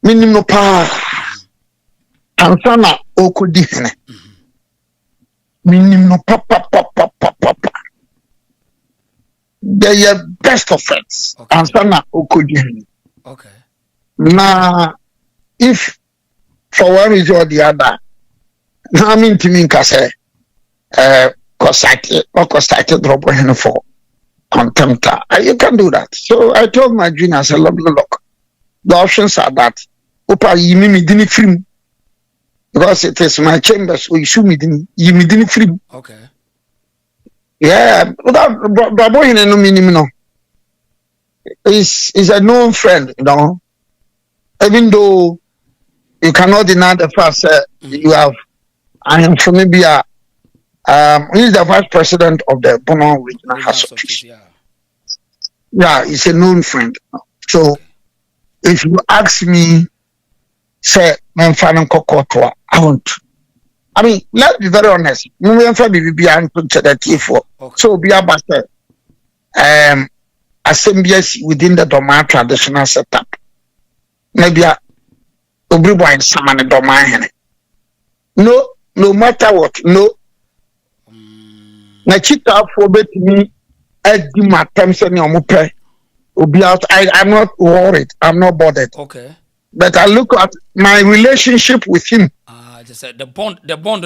minim no pa ansana okudihene. Minim no pa. They are best of friends. Ansana okudihene. Okay. Now, if for one reason or the other, I mean to me, say, cosite Dormahene for contempt. You can do that. So I told my junior, I said, look, the options are that. Opa, you me didn't film because it is my chambers. So you me didn't film. Okay. Yeah, without Dormahene no minimum no. Is a known friend, you know. Even though you cannot deny the fact that you have, I am from maybe he's the vice president of the Bono Regional House of Chiefs. Yeah, he's a known friend. So if you ask me, say, I won't. I mean, let's be very honest. So be about assemblies within the Dormahene traditional setup. Maybe everybody in some Dormahene. No matter what, no. Na chita for bet me do my terms and your pay. I'm not worried. I'm not bothered. Okay. But I look at my relationship with him. Just the bond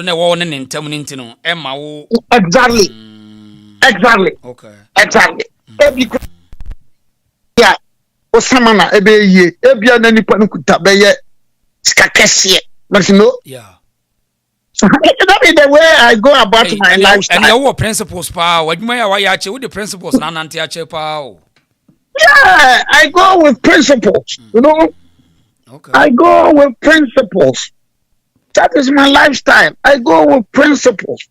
no one in terminal Emma. Exactly. Okay. Exactly. Yeah. Osamana ebe ye. Ebia na nipa no kuta be ye skakese. But you know? Yeah. So that is the way I go about my lifestyle. And your principles, pa. What you may with the principles, nanti pa. Yeah, I go with principles. You know. Okay. I go with principles. That is my lifestyle. I go with principles.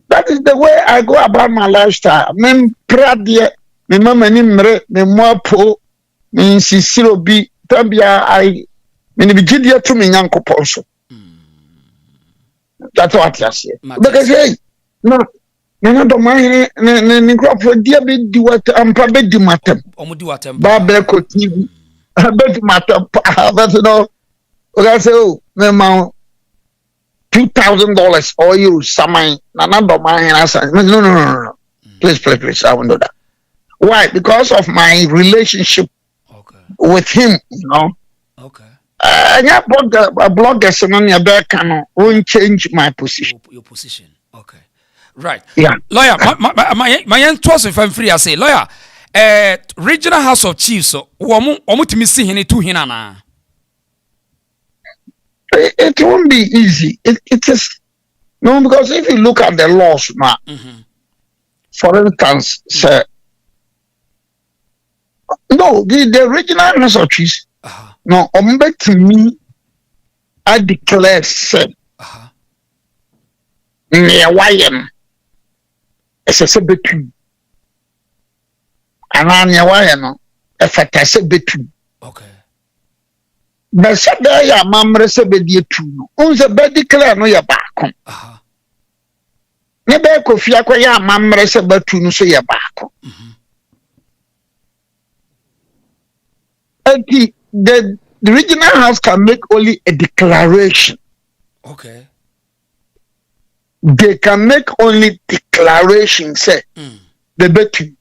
That is the way I go about my lifestyle. Men pradia, me mama ni mre, me mwapo, me insisiro bi, tabia I, me ni bijidia tu me nyanko ponso. That's what I say. Because hey, no Dormahene ne crop for dia be di what am pa be di matem. Omo di watem. Ba be ko TV. Be di matem. But no. Okay, so me ma $2,000 or you samai na Dormahene. No. Please, I won't do that. Why? Because of my relationship with him, you know. Okay. I bought a blogger, so won't change my position. Your position. Okay. Right. Yeah. Lawyer, my toss if I'm free, I say, lawyer, Regional House of Chiefs, so to me see him to him. It won't be easy. It is no, because if you look at the laws now, for instance, say, no, the Regional House of Chiefs. No, to me, I declare said, near YM, it's a betu, and I'm near YM, if I say betu. Okay. But said there, ya mamre se bedie tu, on the bed declare no ya back. Never could fear ya mamre se betu no so ya back. The regional house can make only a declaration. Okay. They can make only declaration, say, the betu.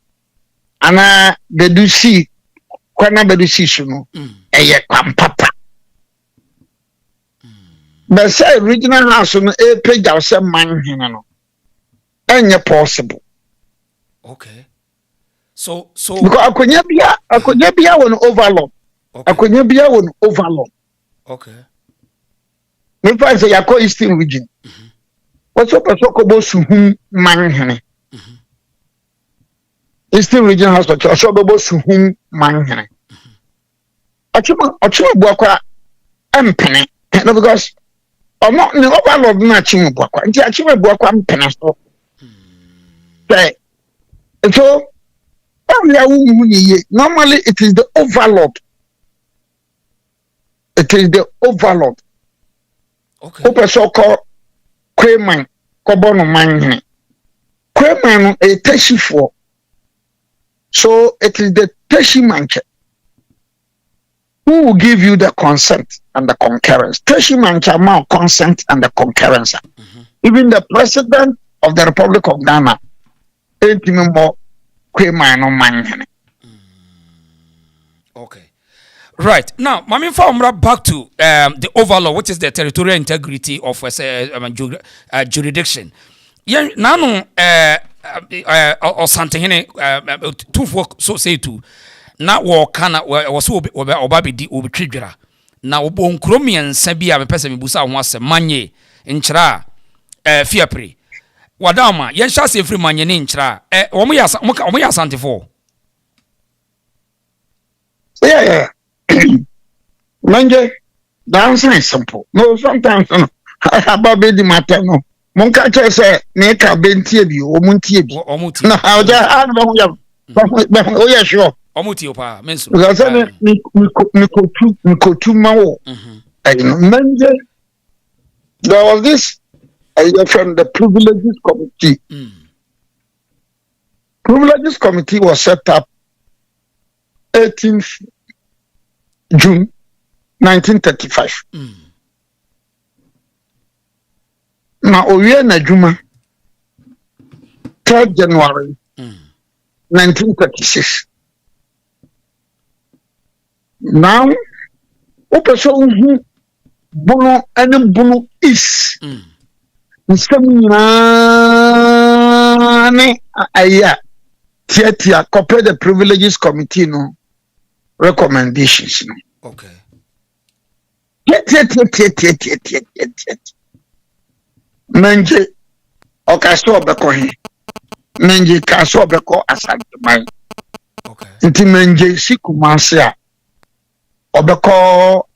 And they do see, when they do see, papa. But say, regional house on a page of some man, and possible. Okay. So, because I could never be an overload. I could never be an overload. Okay. Me find say Yako Eastern region. What's up a sokobo suhum manhene? Eastern region house to sokobo suhum manhene. Achuma buakwa empene. No, because I'm not the overload na achuma buakwa. Nti achuma buakwa empene so. Say, so normally it is the overload. It is the overload. Okay. Open so called Quayman, Kobono Mahene. Quayman a teshi for. So it is the teshi manche who will give you the consent and the concurrence. Teshi manche amount consent and the concurrence. Even the president of the Republic of Ghana, okay. Right. Now, Mami Famra, back to the overlaw, which is the territorial integrity of jurisdiction. Yeah, nano Asanteman two folk so say to na wo kana was obabidi obitwidwira na obo nkromian sabia me pese me busa ho asem manye nkyira fiapre wadama yen sha se free manye ne nkyira omo ya Asantefo. Yeah. Manje, the answer is simple. No, sometimes no. About the matter no. Monka say neka bentie bi omuntie bi. Omuti. Na oja anu ya. Oh yeah, sure. Omuti opa menso. Because mi kotu mawo. Manje, there was this from the Privileges Committee. Privileges Committee was set up 18th June 1935. Now, Oye Najuma, 3rd January 1936. Now, Operation Bono and Bono is Tia copy the Privileges Committee no recommendations. Okay. Menje okaso beko he. Menje kaso beko Asanteman. Okay. Nti menje sikumase a obeko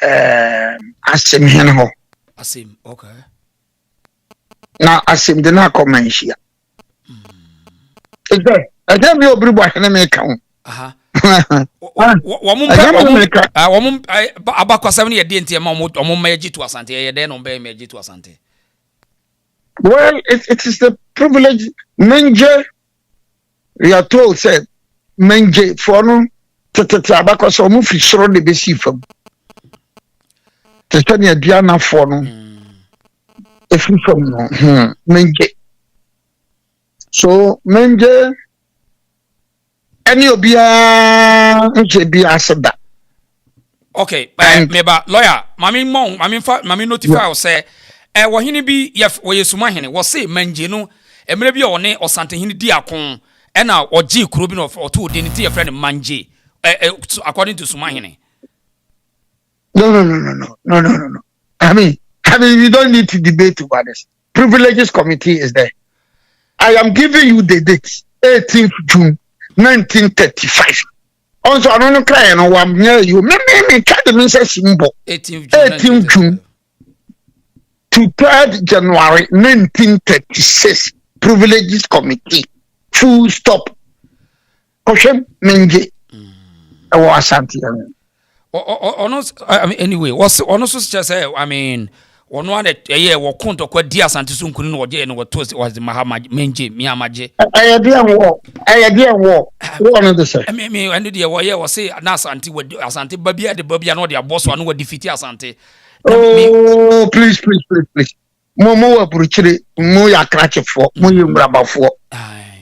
asem hen ho. Asim, okay. Na asim de na komanhia. Ede mi obribo ahene me ka ho. Aha. Abakwasam ne yede ntia ma omo maji to Asante yede no be maji to Asante. Well, it is the privilege. Menje, we are told said menje for no tete abakwasa omo fi soro de besi fam. Tete ne aduana for no. Efi fam no. Menje. So menje any obia nche bi aseda. Okay, meba lawyer, mami notify say Eduahini bi yef Dormahene was say manje no emre bi one Asantehene di akon e na oji kuro bi no oto de nti ye friend manje according to Dormahene. No. I mean we don't need to debate about this. Privileges Committee is there. I am giving you the date 18th June 1935. Also, I don't cry no one near you. Me can't even say symbol. 18th June to 3rd January 1936. Privileges Committee. Full stop. Question Menje. I was Asanteman. Anyway, what's also just say, I mean, one that we couldn't or quite dear Santisun couldn't or dear what was the Mahama Menje, Miamaje. I idea war. One of the say. Me, and the way was say, Nasanti would do Asante, Babia, the Babia, no, their boss one would defeat Asante. Oh, please. Momo Bruchiri, Moya Cratch for, Moya Braba for.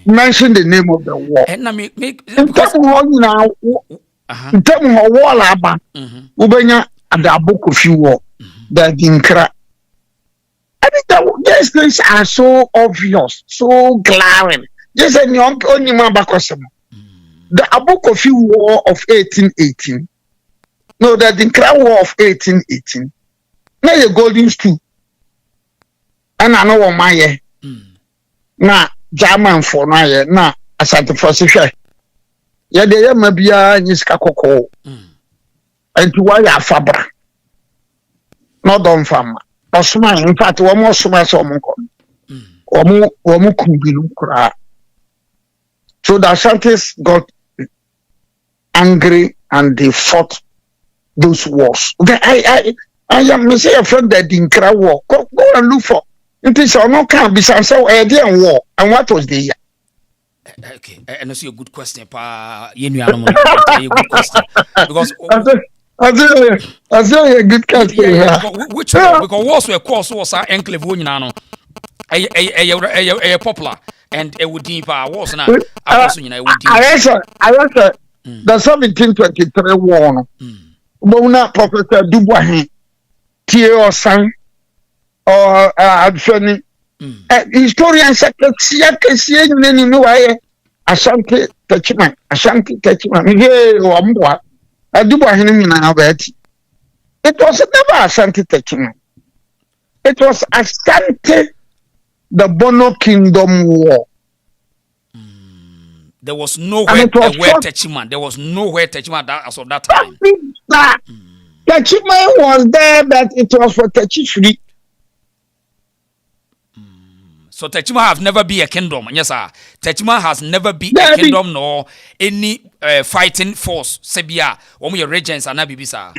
Mention the name of the war. And I make because now, tell me how war laba, Ubenya and the book of you war, the Dinkra. I think that these things are so obvious, so glaring. Just a young only Mabakosam. The Abokofi War of 1818. No, the Dinkra War of 1818. Now the Golden Stew. And I know my na German for na na Asante for sure. Ya de mabia nyiska kokko. Enti wa ya fabra. No don fama. Osuma in fact wo mo suma so mo ko. Wo mo kumbilu kura. So the Asantes got angry and they fought those wars. I am me say a friend that didn't cry war. Go and look for. It is no can be some so idea war. And what was the year? Okay, and that's a good question, pa. You know, a good question because I say a good question. Which because wars were course was our enclave when you know a popular and it would deep wars now. I also the 1723 war. Bono Professor Eduahini, Tio San or Adfeni. Historians say you know why Asanteman. Here Wambwa. Eduahini na Abeti. It was never Asanteman. It was Asante the Bono Kingdom War. There was nowhere where Techiman. There was nowhere Techiman as of that time. Techiman was there, but it was for Techifri. So Techiman has never been a kingdom. Yes, sir. Techiman has never been a kingdom nor any fighting force. Sebia, one your regents and Nabibisa.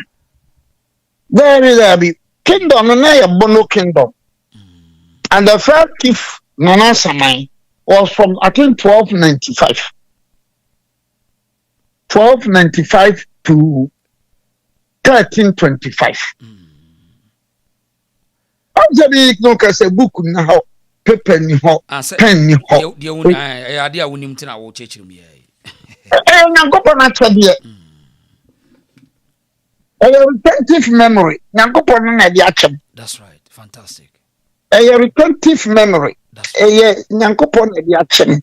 Very kingdom and a Bono kingdom. And the first chief Nana Samai was from I think 1295. 1295 to 1325. Actually, no case book now. Paper ni ho, pen ni ho. The idea we need to know church me. Nyankopon atwede. Retentive memory. Nyankopon na di achem. That's right. Fantastic. Retentive memory. Nyankopon na di achem.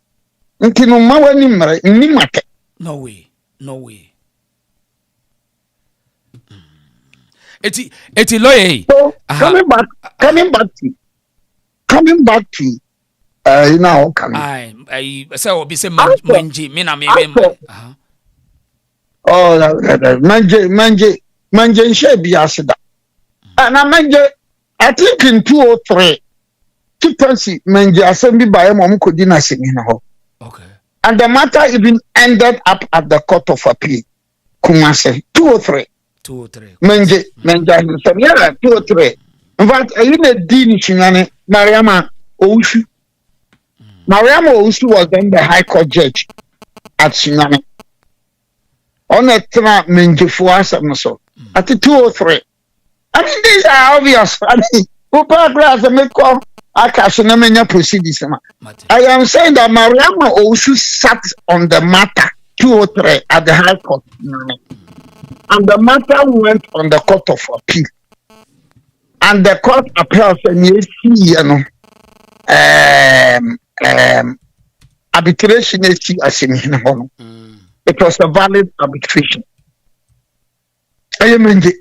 Nti no ma wani mre, ni mate. No way. It's lawyer. So coming back to you know coming. I say be say manje me na me. Oh manje she bi asida. And manje I think in 203 chipansi manje assembly by mom kodi na semina ho. Okay. And the matter even ended up at the Court of Appeal. Kumase 203. 203. Manje 203. In fact, you need Dean Chinane, Mariama Ousu. Mariama Ousu was then the High Court judge at Chinane. On a tra Manje Fuasa Maso. At the 203. I mean, these are obvious. I mean, Upa Glass and Meko, Akashinamania proceedings. I am saying that Mariama Ousu sat on the matter 203 at the High Court. And the matter went on the Court of Appeal. And the court appeals arbitration it was a valid arbitration. Menji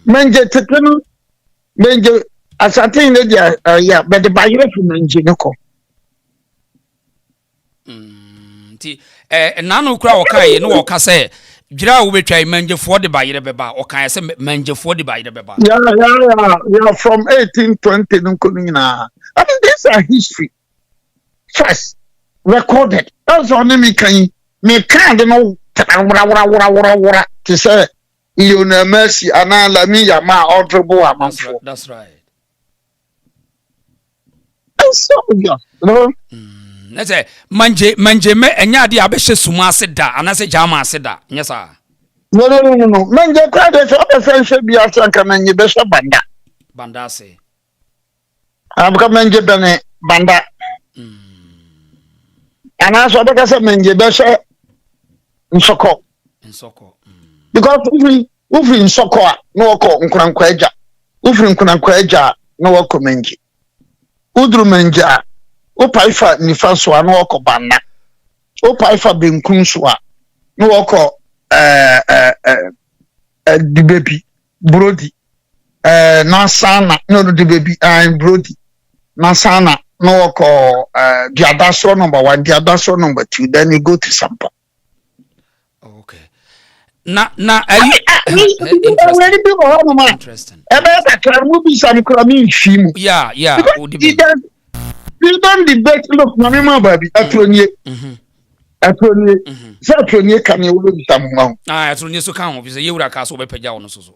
Tetenu Menji Asante yeah, but the buyer from Menji Noko. Nano crowd okay, no say. Jira will try manje for the buyer beba or can I say manje for the buyer beba? Yeah, from 1820 Nkunina. I mean, this is history. First recorded. That's on me can know to say you know mercy and la mia ma honorable amount. That's right. That's so obvious, you know. Let's say manje me enya dia be hye suma seda anase jama seda nya sa no manje kwa de so be hye bia so kan manje be hye banda se abka manje bene banda ana so be ka se manje be hye nsoko because if nsoko a no ko nkurankwa aja ufiri nkurankwa aja no wako manje udru manje Opaifa nifanso ano wako bana. Opaifa benkunso no wako the baby brody nasana no the baby brody nasana no wako the adasro number 1 the adasro number 2 then you go to Sampa. Okay. Na interesting. Yeah. We don't debate. Look, Mama baby, Atronie. Atronie can you will be someone? Atronie so come, you would have cast over Peja on so.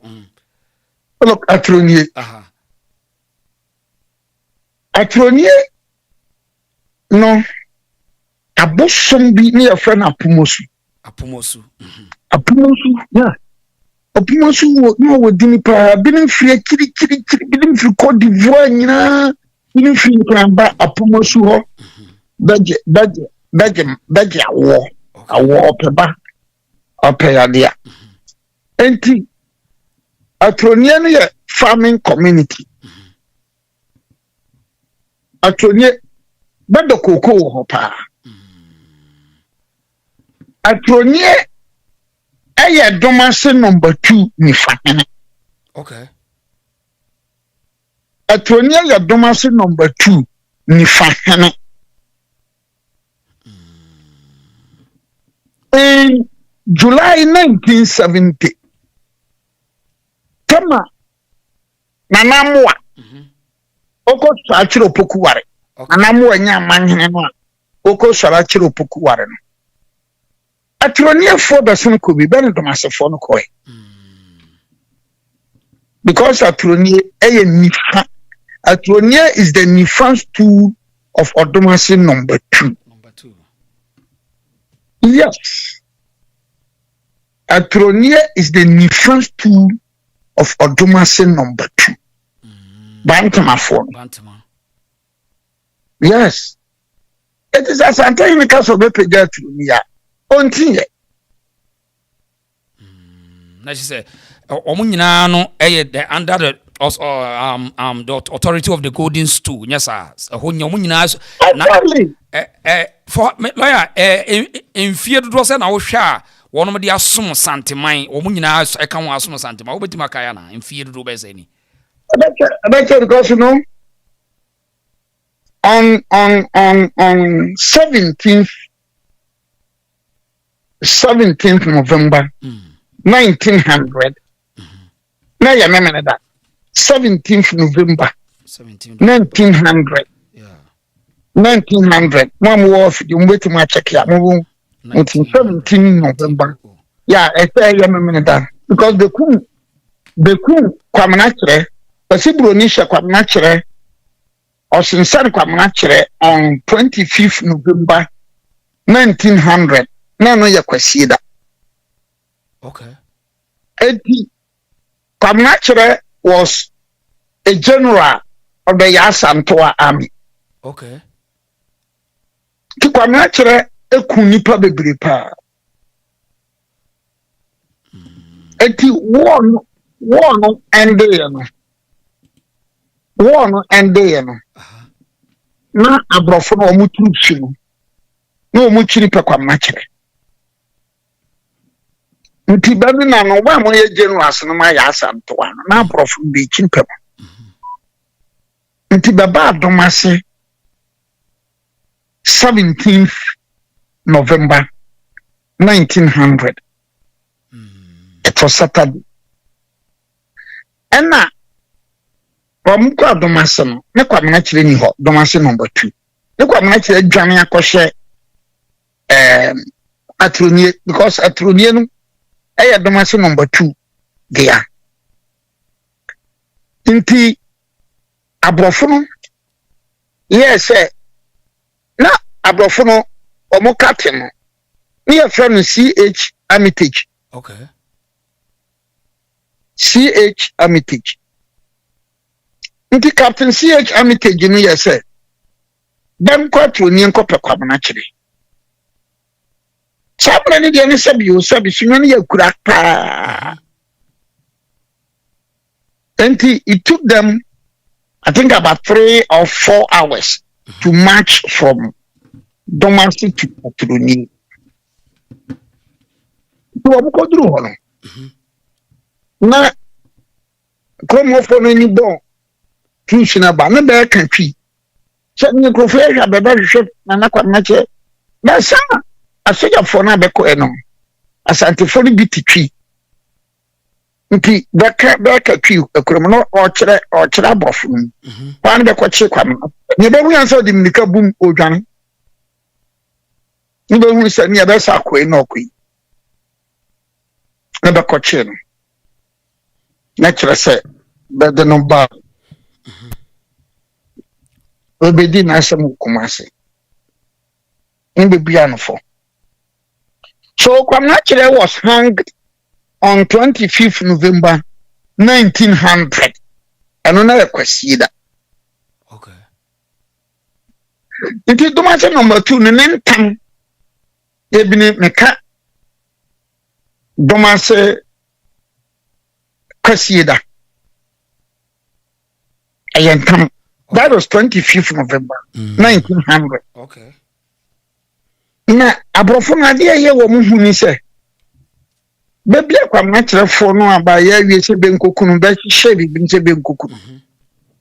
look atronie atronie no abosom bi ne yɛfrɛ no apomosu yeah apomosu no wo dini pa binim firi kiri binim firi Côte d'Ivoire nyina binim firi kramba apomosu ho daje awo peba opeyadea enti atronie no yɛ farming community atronie bedo koko ho pa atronie eye Dormaahene number 2 ni fahene okay atronie eye Dormaahene number 2 ni fahene in July 1970 kama nanamwa oko achiro pokuware nanamwa nya manhene no oko achiro pokuware no atronie for the son ko bi ben Dormaahene for no koy because atronie eye nifa atronie is the nifans tool of Dormaahene number 2 yes atronie is the nifans tool of Dormaahene number 2 Bantama for yes it is Asanteman Castle be peja atronie ontinye na she say omo nyina no the under the authority of the golden stool yes sir ho nya omo nyina for lawyer in fear do say na wo hwa a wonom de asom Asanteman omo nyina e kan wo asom Asanteman wo betima kaya na in fear do be say ni because you know on 17th November 1900 na ya memene that 17th November 1900 1900 one war of the wait to check ya 17 November yeah I say ya memene that because the coup kwamna kire pasibro ni sha kwamna kire osinsan kwamna kire on 25th November 1900 na no yakwasieda okay eti kwamna kire was a general of the Asanteman army okay ki kwamna kire ekunipa bebre pa eti one ende no na abrofo no omutuchi no na omuchiri pa kwamna kire nti babi na no wa mo ye generals no ma ya Asanteman na abrofo be chinpem nti baba Dormaahene 17th November 1900 it was Saturday ena Ramukwa Dormaahene ne kwamna kire ni ho Dormaahene number 2 ne kwamna kire dwane akɔhye atronie because atronie no eye Dormaahene number 2 there inti abrofo no yes na abrofo no omo captain no ne friend CH Armitage okay CH Armitage nti captain CH Armitage no yes dem kwatroni nkopɛ kwamna kire sabra ne de ne sabi sunyo ne yakura pa nti it took them I think about 3 or 4 hours to march from Dormaahene to Atronie. To abukodru hono. Na komo fo no ni bon. Tushina ba na be kan twi. Se ni krofo ya be ba hwe na kwamna che. Na sa asoja fo na be ko eno. Asante fo ni bititwi. Nti beka twi ekrom no o kire abofo no wan be ko kire kwam ne be hu anso di mnika bum odwane ne be hu se ne be sa koi na okoi ne be ko kire no na kire se but the number. Obedi na asem Kumasi. In Bibiano for. So Kwamnachere was hanged on 25th November 1900. And another question. Okay. If you do matter number 2, the time ebini meka domase kwasieda. Ayentam. That was 25th November 1900. Okay. Na abrofo na de ye wo muhuni se. Baby akwam na kire fo no aba ya wie se benkokunu ba hye bi se benkokunu.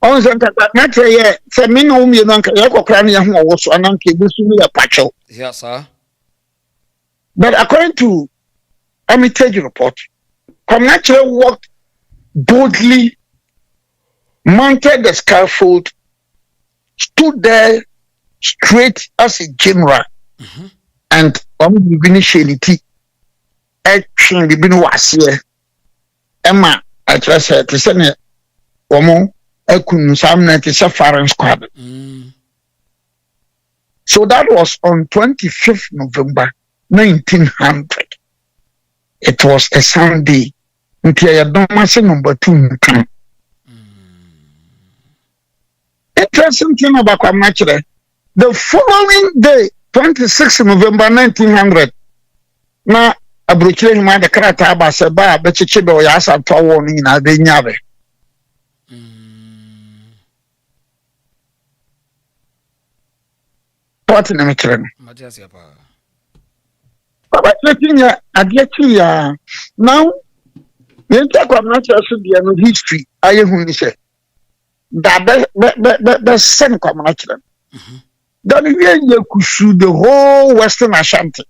On se nkata na kire ye se me no mi no nka ye kokra na ye ho wo so ananka ebusu mi ya pacho. Yes, sir. But according to Hermitage report, Kwamnachere walked boldly, mounted the scaffold, stood there straight as a general, and initiality. Action the bin was here. Emma, I just said to send it. Omo, I couldn't summon it. It's a foreign squad. So that was on 25th November 1900. It was a Sunday. Dormahene number 2. Interesting thing about Kwamnachere. The following day, 26th November 1900, na abrochire hima de krata abase ba bechiche be oyasa towo ni na de nyabe. What na me kire no. Matias ya pa. Baba chetinya adiechi ya. Now, yenta Kwamnachere so dia no history aye hu ni se. Da be sen Kwamnachere. Then we are the whole Western Ashanti.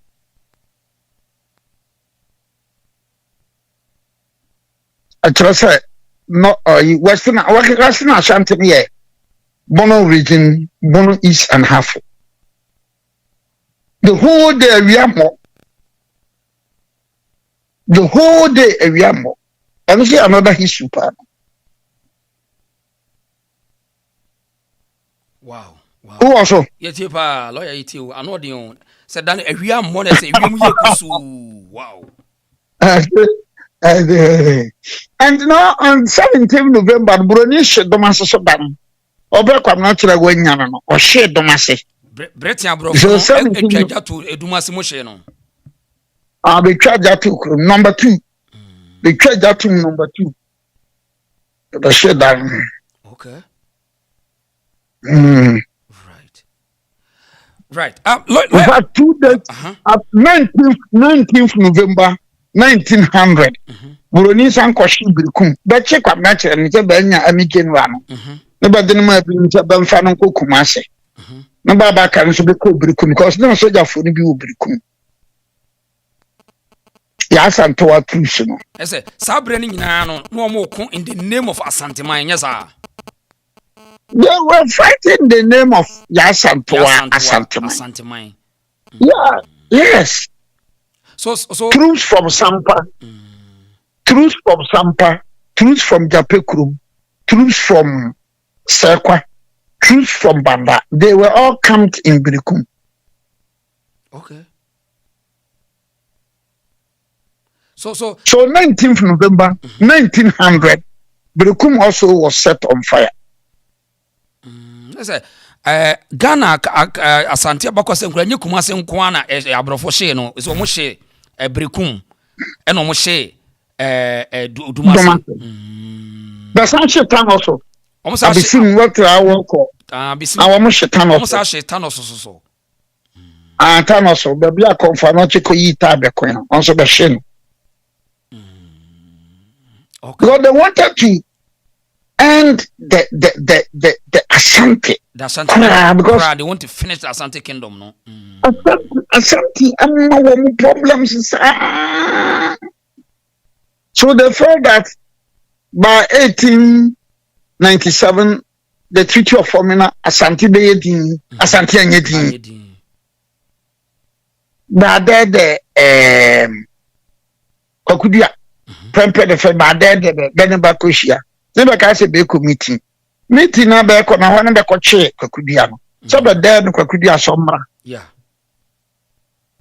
I trust say no Western Ashanti here. Bono region, Bono East and half. The whole day we are more. The whole day we are more. And see another history part. Wow. Wow. Who also? Yeti pa lawyer yeti I know the said that we are more say we kusu. Wow. And now on 17th November, Bronish Domase Sodan. Obe Kwamnachere Wenyana no or share Domase. Bretia bro. So to Edumasi Moshe no. Be charge that to number 2. Be charge that to number 2. The share that. Okay. Right. We had 2 days at 19th November 1900. Buroni san kwashi birikum. Be check Kwamnachere ni se be nya ami general no. Ne ba de ma bi nti be mfa no Kumasi. Na baba kan so be ko birikum because no soldier for ni bi wo birikum. Ya Asantewa troops no. Ese sabre ni nyina no mo ko in the name of Asanteman nyesa. They were fighting in the name of Asanteman. Yeah, yes. So troops from Sampa, troops from Sampa, troops from Japekrum, troops from Sekwa, troops from Banda. They were all camped in Birikum. Okay. So 19th November 1900, Birikum also was set on fire. Ghana Asante Bakose nkwanyi Kumasi nko na abrofo hye no so mo hye Birikum e no mo hye Dumasi the sanche tan also almost abisim what I work abisim awo mo hye tan also almost hye tan so tan also be bia konfa no chiko yi ta be ko no also be hye no. Okay. Because they wanted to end the Asante. The Asante because they want to finish the Asante kingdom, no? Asante, no problems. So they felt that by 1897, the Treaty of Formina, Asante Beyedin, Asante Anyedin. But there Kokudia, Prempe the Fed, but there the Benebakushia. Never can say be meeting. Meeting na be ko na ho na be ko che kwakudua no. So be there no kwakudua somra. Yeah.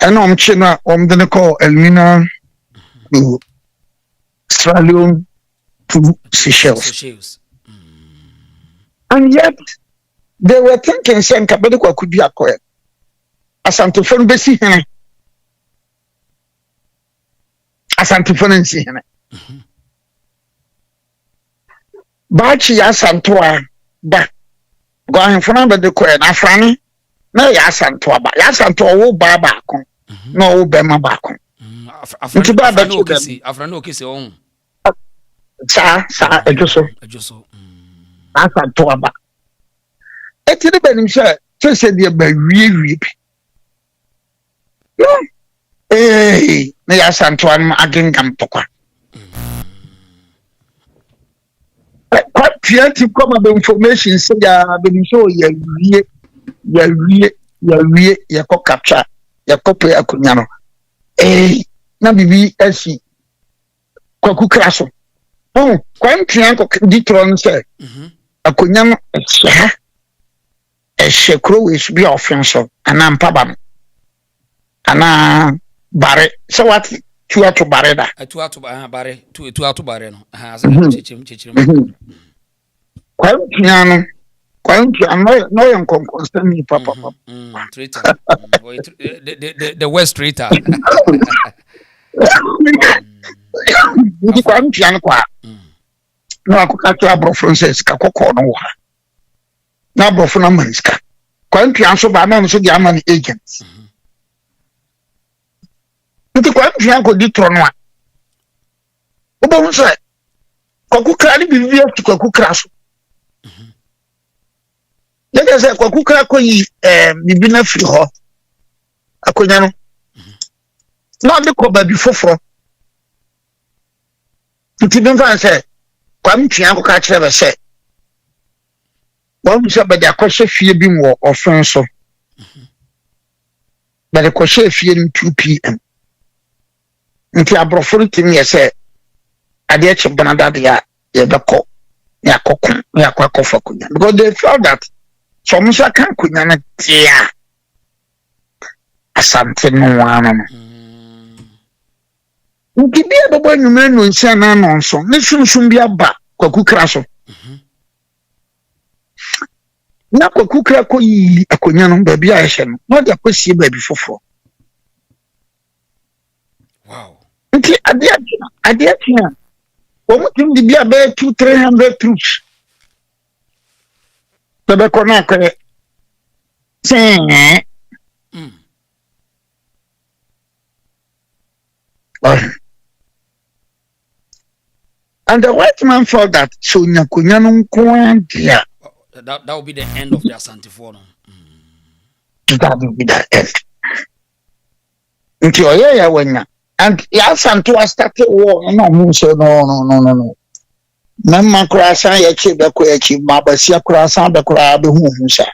And china de ne call Elmina to Australian to Seychelles. And yet they were thinking saying kabede kwakudua ko Asanteman besi hene. Asanteman nsi hene. Bachi ya santoa ba go ahemfo be de ko na frani na ya santoa ba ya santoa wo ba ko no wo be ma ba ko nti ba ba afrani okisi on sa ejoso na santoa ba etiri benim se de ba wie yo na ya santoa ma agengam tokwa quite creative come up information so ya be show ya capture ya copy akunya no na bibi asi kwaku kraso kwan tria ko ditron say akunya no kro we should be offense ana mpaba ana bare so what tu atu bare da tu atu bare no chechim kwan no yon constant ni papa traitor the west traitor ni kwan piano kwa no akukatu abro francis ka kokko no wa na abro funa manska kwan piano so ba na so di amani agents nti kwa mfia ko di trono a obo nso kwaku kra ni bibia tu kwaku kra so daga se kwaku kra ko yi bibi na firi ho akonya no na de ko ba bi foforo nti ben fa se kwa mfia ko ka kire be se wa mfia ba de akwhye fie bi mo ofan so ba de kwhye fie ni 2 pm nti abrofuru timi yese ade eche bonada ya yebeko ya kokon ya kwakofa kunya because they felt that some sha kan kunya na tia asante no wana nti bia bebo nyume no nsia na no nso ne sunsun bia ba kwaku kra so na kwaku kra ko yi akonya no ba bia ehye no no de kwasie ba bi fofo. Wow. Nti ade atia omo tim di bia be 200-300 troops bebe kona kwe and the white man felt that so nyakonya no nko dia that will be the end of the Asanteman. That will be the end. Nti oye ya wanya and ya Asanteman started war no mo so no na makura san ya chi be ko ya chi mabasi akura san be kura be hu sa.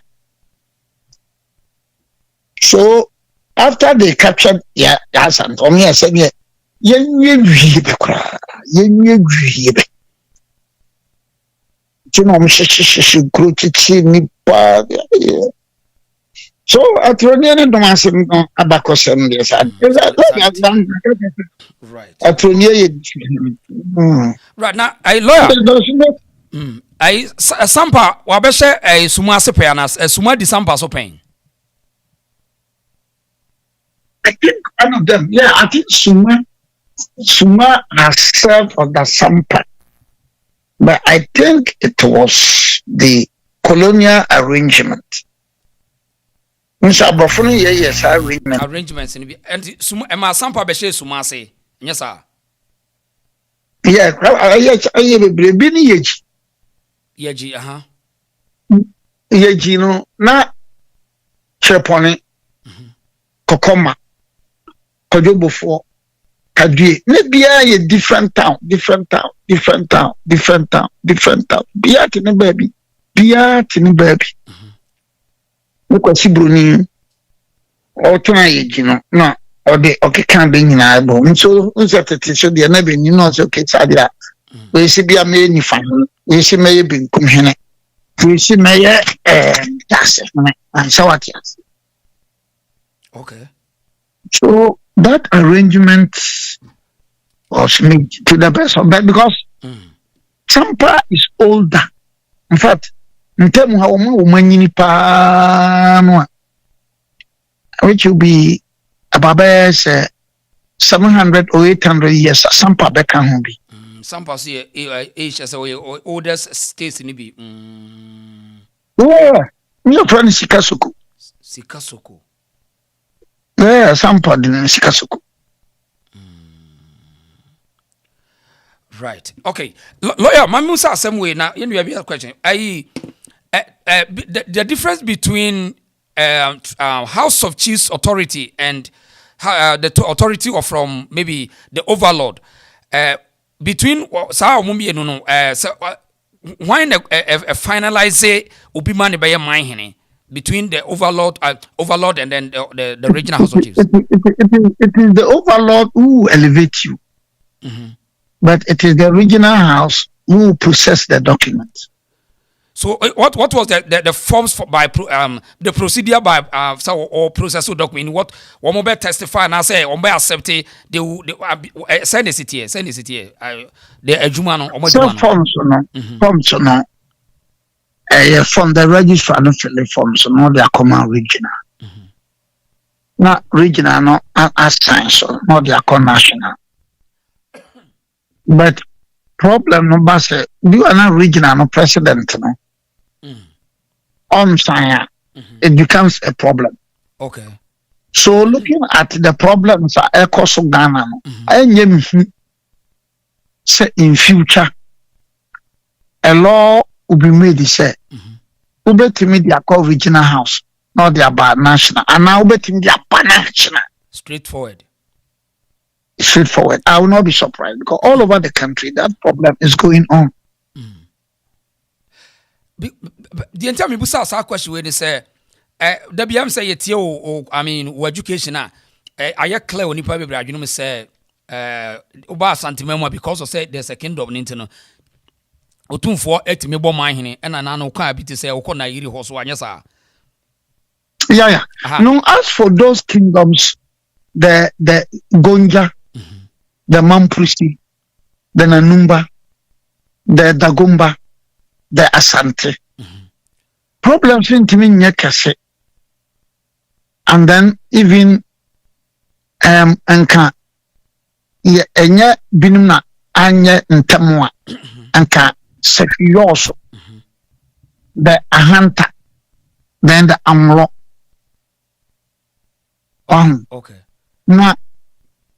So after they captured ya Asanteman ya said yenye be kura yenye be tino mshishi gruchichi ni pa. So atroni ne domase no abakosem de sa. Right. Atroni right now I lawyer. I sampa wa be she suma se pe anas suma di sampa so pen. I think one of them, yeah, I think Suma has served on the sampa. But I think it was the colonial arrangement. Mr. Brofuni, yes, arrangements in and Suma Emma Sampa Beshe Sumase. Yes, sir. Yeah, I have a baby. Yeji, Yeji, no, na Cheponi, Kokoma, Kodobofo, Kadri, maybe a different town. Biat in a baby. Because Bruni or tonight, you know, no, or the okay can't be in our bone. So, the never you know, okay, Sadia, We see be a many family. We see may be come we see may yes and so what yes. Okay. So that arrangement was made to the best of that because Sampa is older. In fact, in terms of how many which will be about 700 or 800 years, Sampa Beckham will be. Sampa see age as oldest states in the Yeah, your friend Sikasuku. Sikasuku. Yeah, Sampa in Sikasuku. Right. Okay. Lawyer, Mamusa same way now. You have a question. The difference between House of Chiefs authority and the authority or from maybe the overlord. Between why finalize ubi money by your mind between the overlord and then the regional House of Chiefs. It is the overlord who elevate you. But it is the regional house who process the documents. So what was the forms for by the procedure by or process of document? What one more testify and I say one more accept they send it here the ejumano or so forms no from the registrar no fill forms no they are common regional. Not regional no assign so no they are called national. But problem number say you are not regional no president no. It becomes a problem. Okay. So looking at the problems across Ghana, say in future a law will be made. Say, to media call regional house, not the about national, and now betting the national. Straightforward. I will not be surprised because all over the country that problem is going on. The entire Mibusa ask question when they say, WM say it I mean, education I clear when you probably you know say Oba Asanteman because of say there's a kingdom Nintendo. Otun for 8 me Dormahene and anano can be to say Okona Yiri Hoso Anyasa. Yeah. No, as for those kingdoms, the Gonja, the Mamprisi, the Nanumba, the Dagomba, the Asante. Problems in Timin Yakase. And then even Anka Enya Binuna Anya Ntamwa Anka Sekioso, the Ahanta, then the Amro. Okay. Now,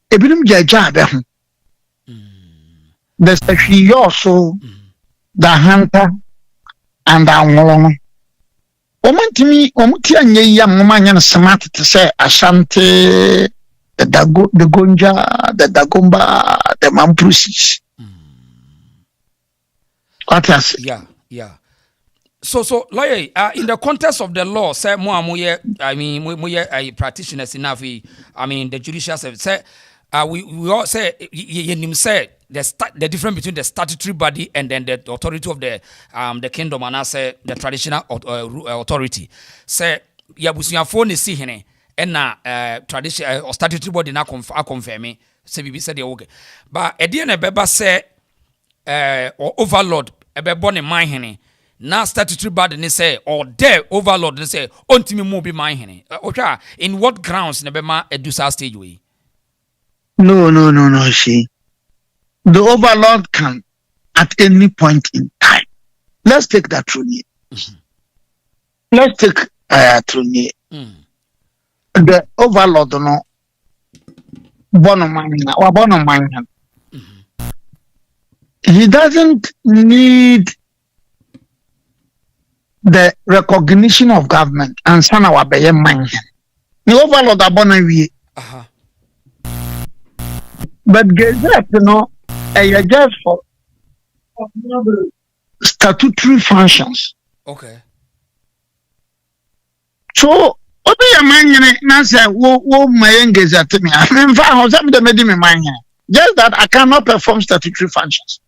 Ebinum Jaja, the Sekioso, the Hunter, and the Amro. Omantimi, Omutia young woman and smart to say Asante, the Gonja, the Dagomba, the Mamprusis. What else? Yeah. So lawyer, in the context of the law, say practitioners enough. I mean, the judicial service say we all say say the difference between the statutory body and then the authority of the kingdom and I say the traditional authority. Say busuya phone see hene and traditional or statutory body na confirm say bibi say the okay. But at the end beba say or overlord ebe born man hene. Now statutory body they say or their overlord they say ontimi mo be man hene. Okay, in what grounds nebema edusa stage way? No, she. The overlord can at any point in time. Let's take that Truni. Let's take Truni. The overlord no Bono. He doesn't need the recognition of government and son our beye man. The overlord abonawi. But Gazette, just for statutory functions. Okay. So, obi a man na say wo my Gazette me. I mean, for how some the made me man. Just that I cannot perform statutory functions.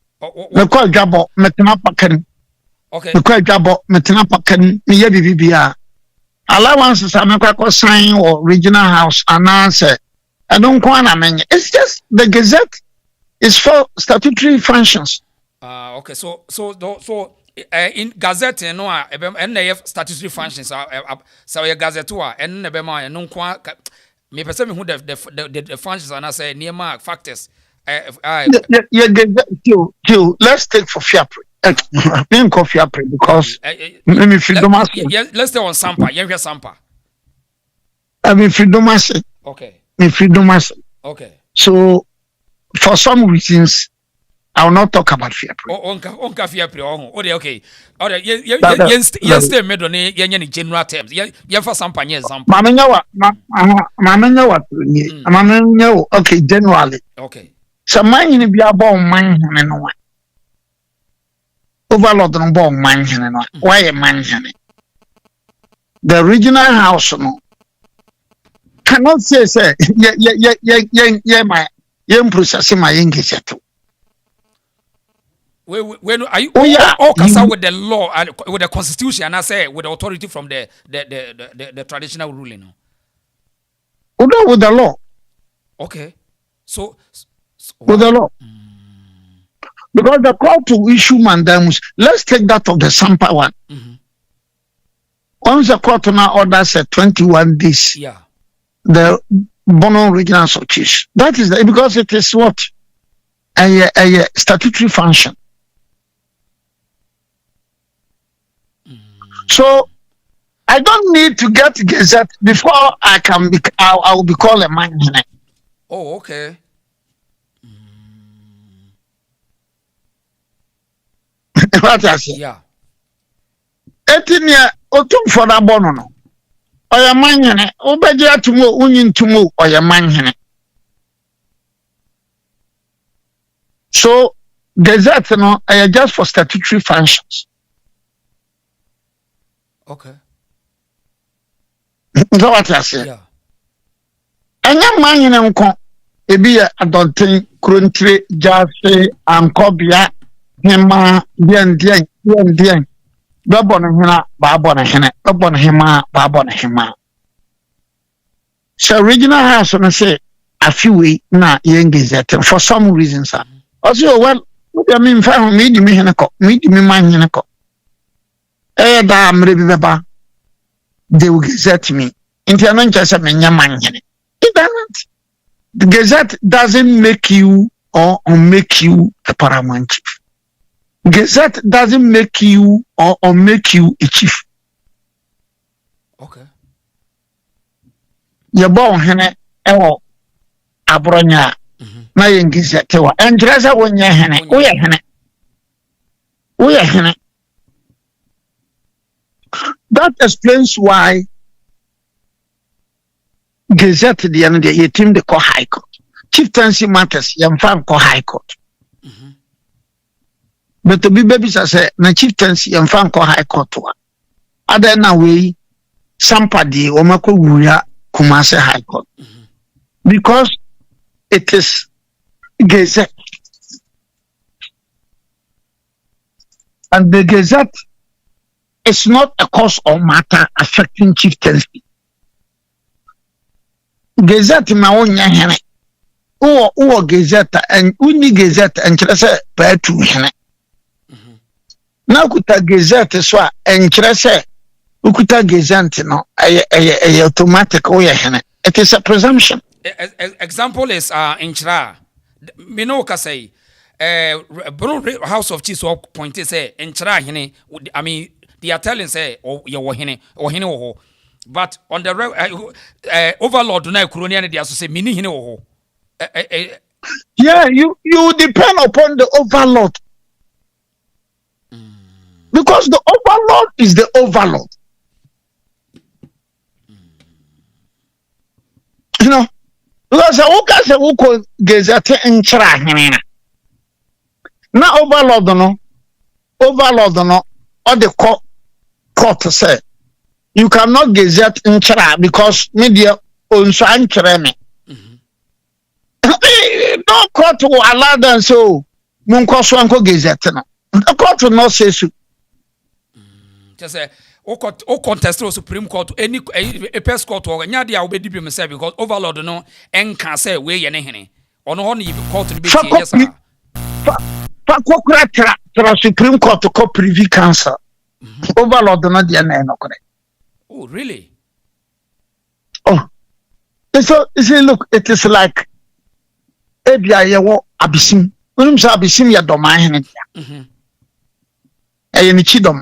Me call Jabo, Metana Pakan. Okay. Me call Jabo, Metana Pakan, me Bibia. Allowances are not sign or regional house and answer. I don't want to mean it's just the Gazette is for statutory functions. Okay, so in Gazette no and they have statutory functions so your Gazette and never mind no me person who the functions and I say near mark factors Let's take for fair play. Being fair play because maybe freedom. Let's stay on Sampa. You're Sampa. I mean freedom. Okay. Freedom. Okay. So for some reasons, I will not talk about fair play. On fair play. Okay. Yes, stay made on any general terms. Yeah, for Sampa. Yes, Sampa. Mamma, okay, generally. Okay. So mine in be about mine and no one. Overload on board mine and no. Why a man? The regional house no cannot say my young processing my English at all. When are you all concerned with the law and with the constitution and I say with the authority from the traditional ruling? With the law. Okay. So with the law. Because the court to issue mandamus, let's take that of the Sampa one. Once the court now orders 21 days, the Bono regional association. That is because it is what? A statutory function. So I don't need to get Gazette before I will be called a man. Oh, okay. What I say? Yeah. 18 year otum for that Bono no. Oya manhene, obeje atumo unyin tumo oya manhene. So Gazette no just for statutory functions. Okay. So what I say? Yeah. Anya manhene nko ebi ya adonten krontre jase ankobia hema dien Dormahene Babonahene Babonahema. So regional house on say a few weeks na young Gazette for some reasons. Also, well, what I mean, found me man hinako. Beba, they will Gazette me. Into just a man. It doesn't. The Gazette doesn't make you or make you a paramount chief. Gazette doesn't make you or make you a chief. Okay. You're born hene ewo abronya na yen Gazette wa entreza wonya hene oya hene. That explains why Gazette the end the team the call high court. Chieftaincy matters yam fan call high court. But to be babies as a chieftaincy and Franco High Court. Other na way, somebody Omako Wuya Kumase High Court. Because it is Gazette. And the Gazette is not a cause or matter affecting chieftaincy. Gazette ma onya hene. O Gazette and uni Gazette and Chese Petu hene. Now kuta Gazette so enkyerese ukuta Gazette no automatic it is a presumption. Example is enkyera me no ka say Bono House of Chiefs point say enkyera hene. I mean they are telling say ye wo hene wo, but on the overlord na kuroni and they also say mini hene wo. Yeah, you depend upon the overlord. Because the overlord is the overlord. You know, because the Uko Gazette in Chra. Now overlord no, or the court say you cannot Gazette in Chra because media owns Anchoreme. No court will allow them so. Munko so anko gazette no. The court will not say so. Just say o contest o Supreme Court any appeals court or nya dia obedi bi me say because overlord no enka say we ye ne hene. Ono ho ne court no be tie yes sir. Fa kokura tra Supreme Court ko Privy Council. Overlord no dia na enokore. Oh really? Oh. So look, it is like ebia ye wo abisim. Unum sa abisim ya Dormahene dia. Ni chidom.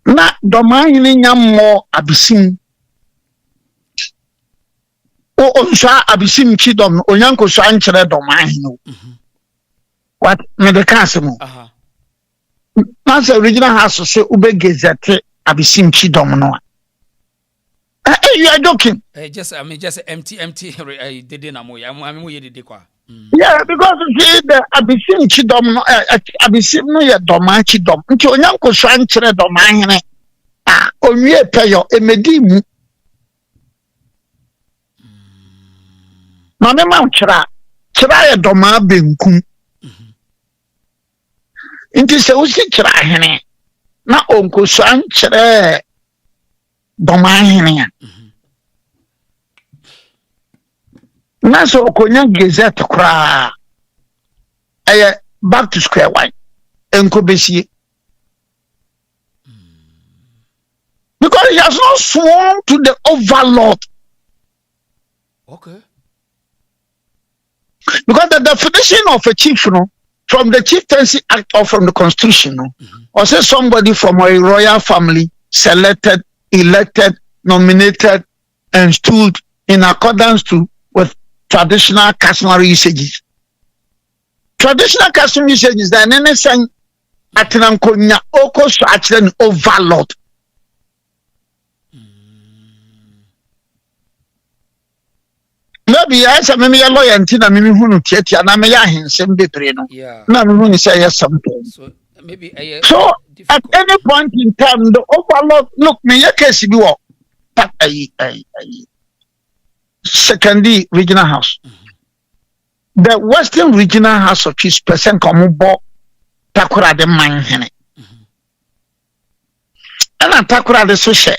Na Dormahene nyammo abisim. O onsa abisim chidom onyanko so ankyere Dormahene. What me the council? That's the original house so ube gazette abisim chidom no. You are joking. Just empty did na mo ya mo ye did kwa. Yeah, because see the abisim chidom no abisim no ye Dorma chidom. Nti onyanko so ankyere Dormahene. Onwie peyo emedi mu. Ma me ma kyera ye Dorma benkum. Nti se usi kyera hene na onko so ankyere Dormahene. Na so okonya gazette kra back to square one enko besie because he has not sworn to the overlord. Okay. Because the definition of a chief, from the Chieftaincy Act or from the Constitution, or say somebody from a royal family selected, elected, nominated, and stood in accordance with traditional customary usages. Traditional customary usages that anything atinankonya oko so actually overlord. Maybe I say maybe a lawyer and tina mimi hunu tieti na me ya hensem bebre no. Na me hunu say yes something. So maybe so at any point in time the overlord look me ya case bi wo secondary regional house. The Western Regional House of Chiefs person come bo takura de man hene. Ana takura de so she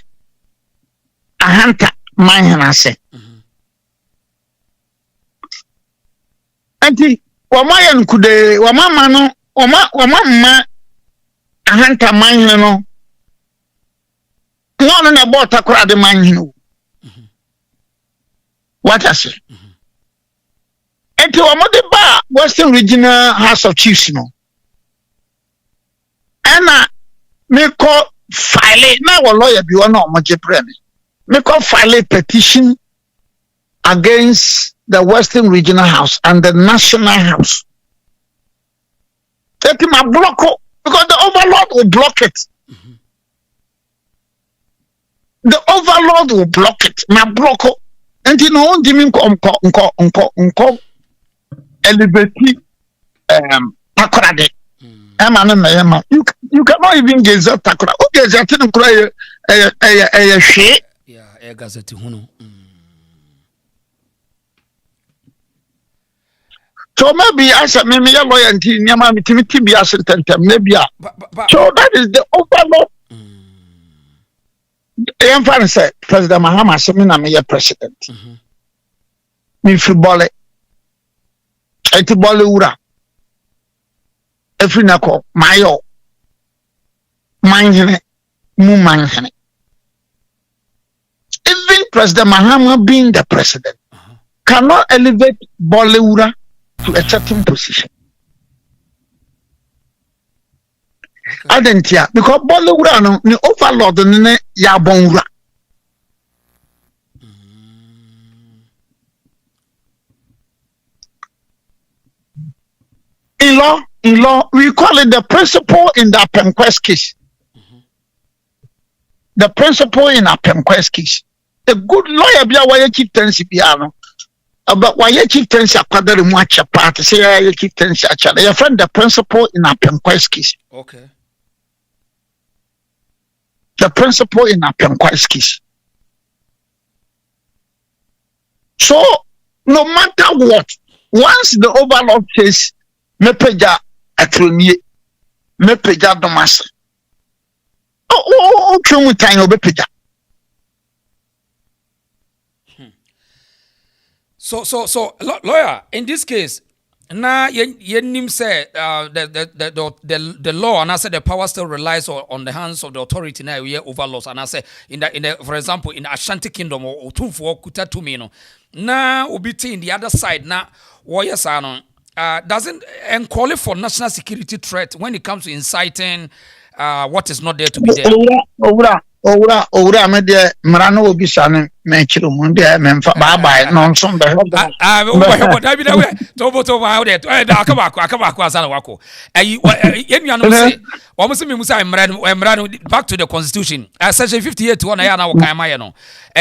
ahanta man hene ase. Anti wama ya nkude wama mano wama ma ahanta man hene no. No na bo takura de man hene. What I say? Enti wamode ba Western Regional House of Chiefs no. Ana me ko file na wo lawyer bi wo na omoje brand. Me ko file petition against the Western Regional House and the National House. Enti ma block because the overlord will block it. The overlord will block it. Ma block enti no on dimi nko elevate takorade ema no ema you cannot even gazette takora o gazette no kura hwe yeah gazette hunu so maybe as a me lawyer nti nyama mitimi bi asententem maybe so that is the overlord I am fine say President Mahama say me na me president me football eti bole wura efinako mayo manhene mu manhene even President Mahama being the president cannot elevate bole wura to a certain position. Adentia because bole wura no ni overlord ne ya bon wura. In law, we call it the principle in the Penquest case. The principle in a Penquest case. A good lawyer be a way chieftaincy piano. About why a chieftaincy acquired in watch a part, say a chieftaincy actually. Your friend, the principle in a Penquest case. Okay. The principle in a Penquest case. So, no matter what, once the overlord says mepeja atronie mepeja domase oh twemu tan obepeja. So lawyer, in this case, now nim say the law and I said the power still relies on the hands of the authority now we overlords and I say in the for example in Ashanti Kingdom or two for kuta to me no now obiti in the other side now warriors doesn't and call it for national security threat when it comes to inciting what is not there to be there. Owura me de mrano obi sane me chiro mu de memfa bye no nso be wo da bi da we to how there da akabako asana wako yenuanom say o mo se me musa mrano back to the constitution section 58 one ya na wo kan maye no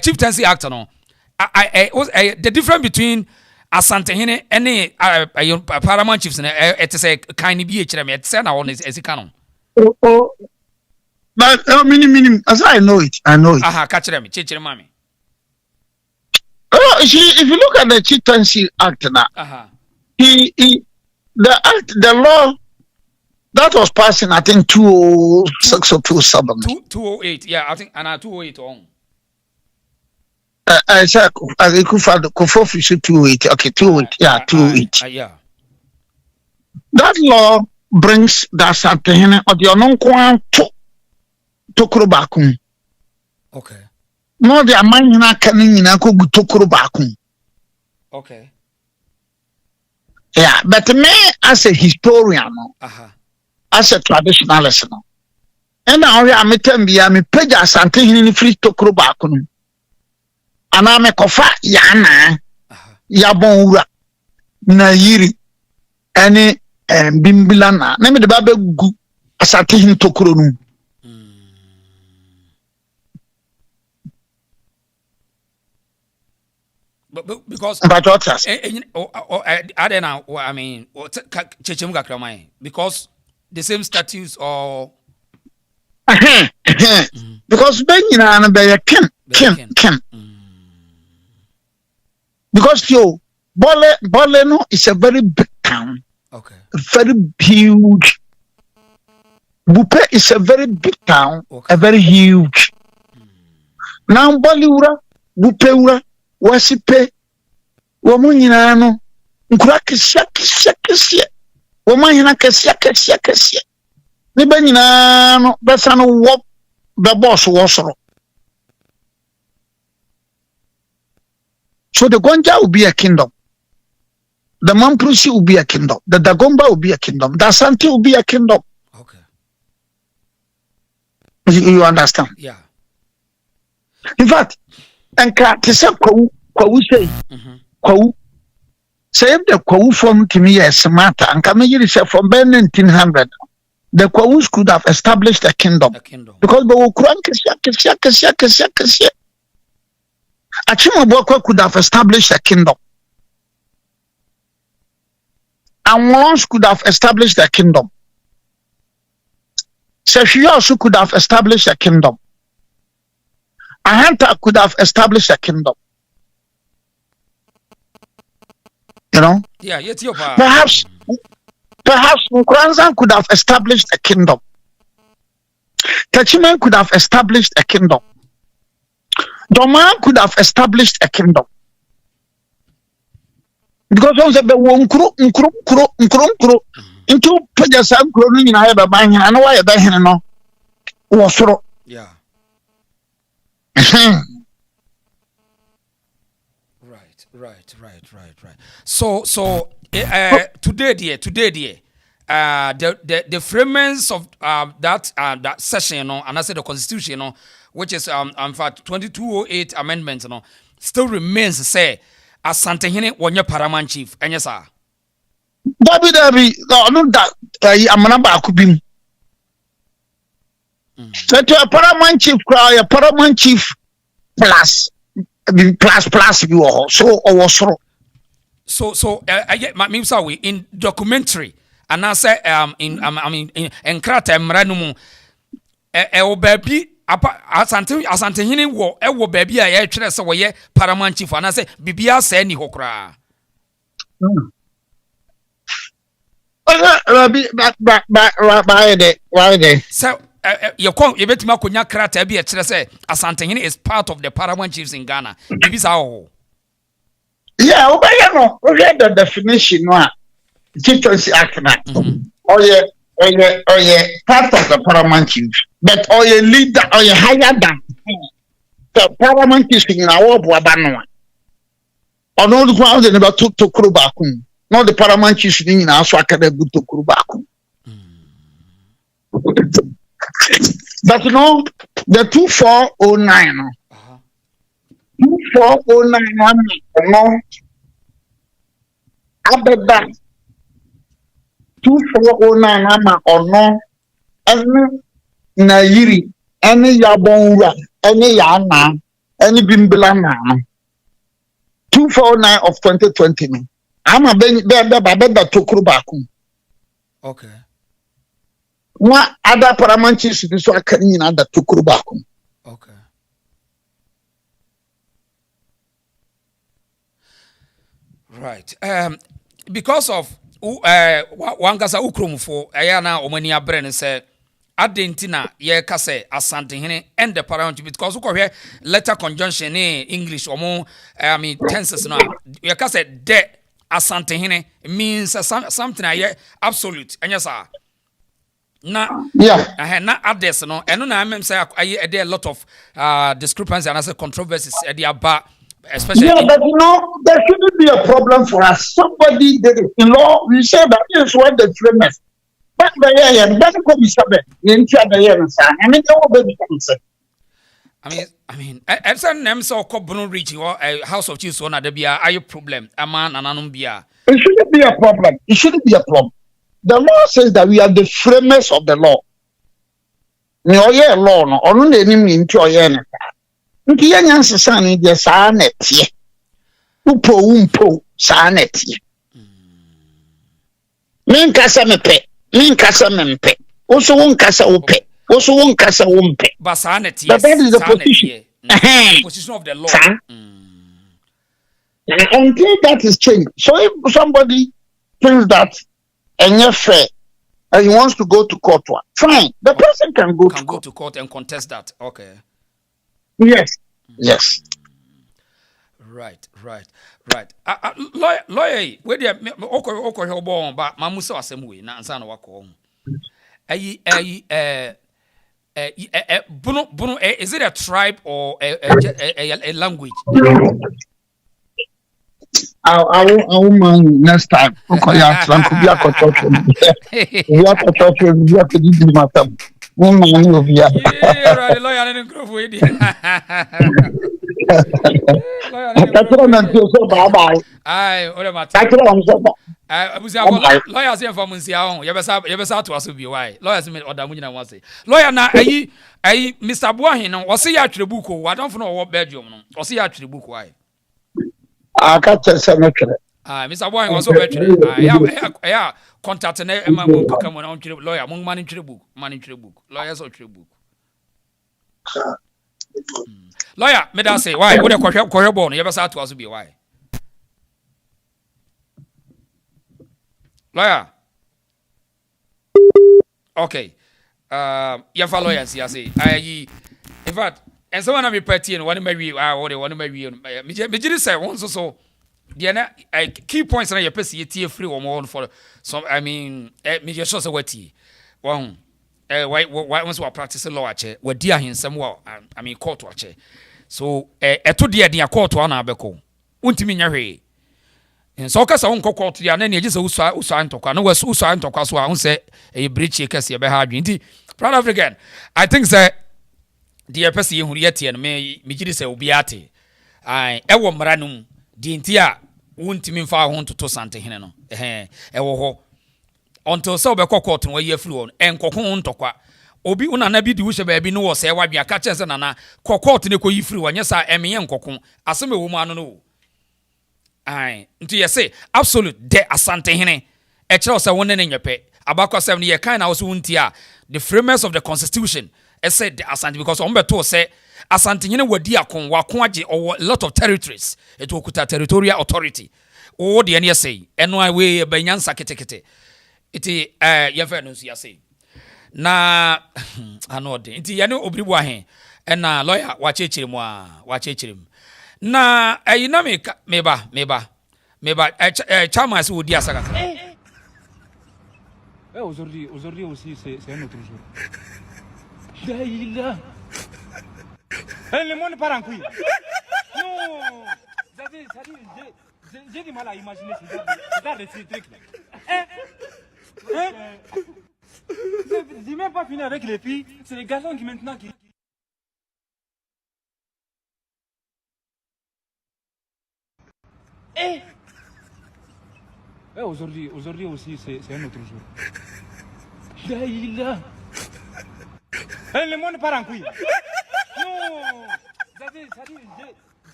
chieftaincy act no the difference between Asanteman and paramount chiefs it say kind bi e kire me it say na won esika no. But minimum, as I know it. Catch them, chichiri mami. Oh, if you look at the Chieftaincy Act now, the law that was passed in I think 206 or 207. 208, yeah, I think, and 208 on. I said, I could find the Kofofi 208. Okay, 208, yeah, 208. Yeah. That law brings that Asanteman or the unknown tokoro bakum. Okay. No, the amount na coming in a go tokoro bakum. Okay. Yeah, but me as a historian, as a traditionalist, and now I'm me page Asanteman free tokoro bakum. And I'm a kofa yana yabonura na yiri any bimbilana. Name the babe gu Asanteman tokoro no. Because I don't know. I mean, because the same statutes or because Benina be Kim. Because Boleno is a very big town. Okay. Very huge. Bupe is a very big town. Okay. A very huge. Now Boliura, Bupeura. Wasipe womunyina no nkura kisia womanyina kisia ne banyina no besa no wo the boss wosoro. So the Gonja will be a kingdom, the Mamprusi will be a kingdom, the Dagomba will be a kingdom, the Asante will be a kingdom. Okay. You understand? Yeah. In fact, and to say kwawu say kwawu say if the kwawu form to me as smarter and come here say from 1900 the kwawus could have established a kingdom. Because the Ukran kisia Achimabwakwa could have established a kingdom. And once could have established a kingdom. Seshi also could have established a kingdom. Ahanta could have established a kingdom. You know? Yeah, yet your Perhaps Nkranza could have established a kingdom. Tachiman could have established a kingdom. Dormaahene could have established a kingdom. Because once the nkro into Pajasan growing in Iowa buying and why a buying no was yeah. Right. So today dear, the framers of that session, you know, and I said the constitution, you know, which is in fact 2208 amendments, you know, still remains say Asanteman one your paramount chief, and yes sir. Dabi no that amana ba kubim. So to a paramount chief cry a paramount chief plus you all so or so I get my means are we in documentary and I say in krata mranumu baby Asanteman wo baby a ye twere se wo ye paramount chief and I say bibia say ni hokra why they? So you bet me konya krata bi e kire say Asantehene is part of the paramount chiefs in Ghana. Bibi sa ho. Yeah, no, we read the definition no Chieftaincy Act na. Or yeah, part of the paramount chiefs. But or a leader or a higher than the paramount chiefs in our Boabano. Or no, the ground they never took to Kurubakum. No, the paramount chiefs in our Swaka good to Kurubakum. But you know, the 2409. 2409 no. Abeda 2409 ama ono ene na yiri ene yabonwa ene yana ene bimbela na 249 of 2020 ama beda tokuru baku. Okay. Wa other paramount chiefs so aka nyina da tokuru baku. Okay. Right. Because of wangasa ukromfo na omani abre ne say adentina ye ka say Asantehene and the paramount because ukọ letter conjunction in English tenses no ye ka say de Asantehene means something absolute anya sa na yeah na others no eno na amem say a lot of discrepancy and controversies e dey aba. Especially but you know, there shouldn't be a problem for us. Somebody did it. In law, we say that is what the famous. But the year, that's what we said. I mean, I've seen them so Bono reaching or a House of Chiefs one at the Bia. Are you problem? A man and an Bia. It shouldn't be a problem. It shouldn't be a problem. The law says that we are the framers of the law. No, yeah, law, no, or no, they mean to your nti yanya nsesane de saa netie umpo saa netie menkasa mempe oso wonkasa wope oso wonkasa wompe ba saa netie that is the position the position of the law until that is changed. So if somebody thinks that and fair and he wants to go to court, fine, the person can go to court and contest that. Okay. Yes. Right. Lawyer, where the oko helbo ba mamuso asem we na ansa na wako. Bono is it a tribe or a language? I will man next time. Okay, yeah, could be a consultant. You have to talk to you have to do matter. Yeah, right, lawyer and group with you. Aye, what about I was lawyers here from Munsia. You ever to us be why lawyers made order when I was say. Lawyer now, Mr. Eduahini, was he actually book? I don't know what Belgium was he actually book why. I can't tell you. Mr. Eduahini was so better. Yeah, contact and Emma come on lawyer, among money to the book, lawyers or book. Lawyer, may I say why? Would a correct bone? You ever saw to us be why? Lawyer. Okay. You have lawyers, I say. In fact, and someone of me petty and one maybe I want to marry me just say once so. The key points on your PC free or more for some. I mean, me just show what tea. Why once we practice law check, we dear him somewhere. I mean, court watch. So, to dear court one abeko. Unti minya and so cause I won't court to the name just usan to no was usan to cause one say a breach a case you behind you. Proud of again. I think that the PC who yet and me just say ubiate. I ever maranum. Dintia wuntimi mfa ho to Asantehene no ewo ho until so be court no ye flu on enkoko ntokwa obi una na bi di wo hye ba bi no wo se wadwe aka chense na na court ne ko yi flu wanye sa emeye nkoko aseme wo mu anu no ai nti ye say absolute de Asantehene e kire se wonne ne nyepe abakwa 7 ye kan na wo so wuntia the framers of the constitution said the Asante because on beto say Asantehene wadi akon wakon age or a lot of territories it will kuta territorial authority o de ne say eno we banyansa ketekete iti ye fe no ya say na anode iti ye ne obribu ahen na lawyer wa chechirem na na meba chama se odi asaka aujourd'hui aussi c'est un autre jour. Là. Le monde part en couille. Non. J'ai du mal à imaginer ces trucs là. J'ai même pas fini avec les filles, c'est les garçons qui maintenant qui aujourd'hui aussi c'est un autre jour. Là. Le monde part en couille. Non.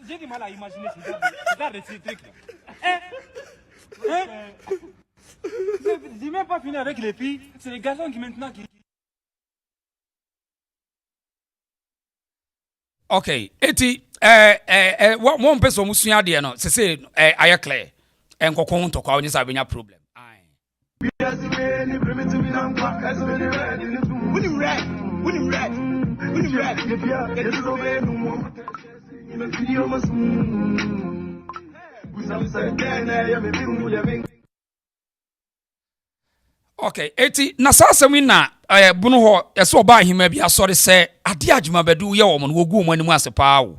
J'ai du mal à imaginer ces trucs là. J'ai même pas fini avec les filles, c'est les garçons qui maintenant qui Okay, eti one person musua de no se aya clear enkokon to kwa onye sabenya problem. Okay, eti na sasemi na bunu ho eso oba ahima bi asori se ade adwuma bedu ye wo no wogu mo animu asepa wo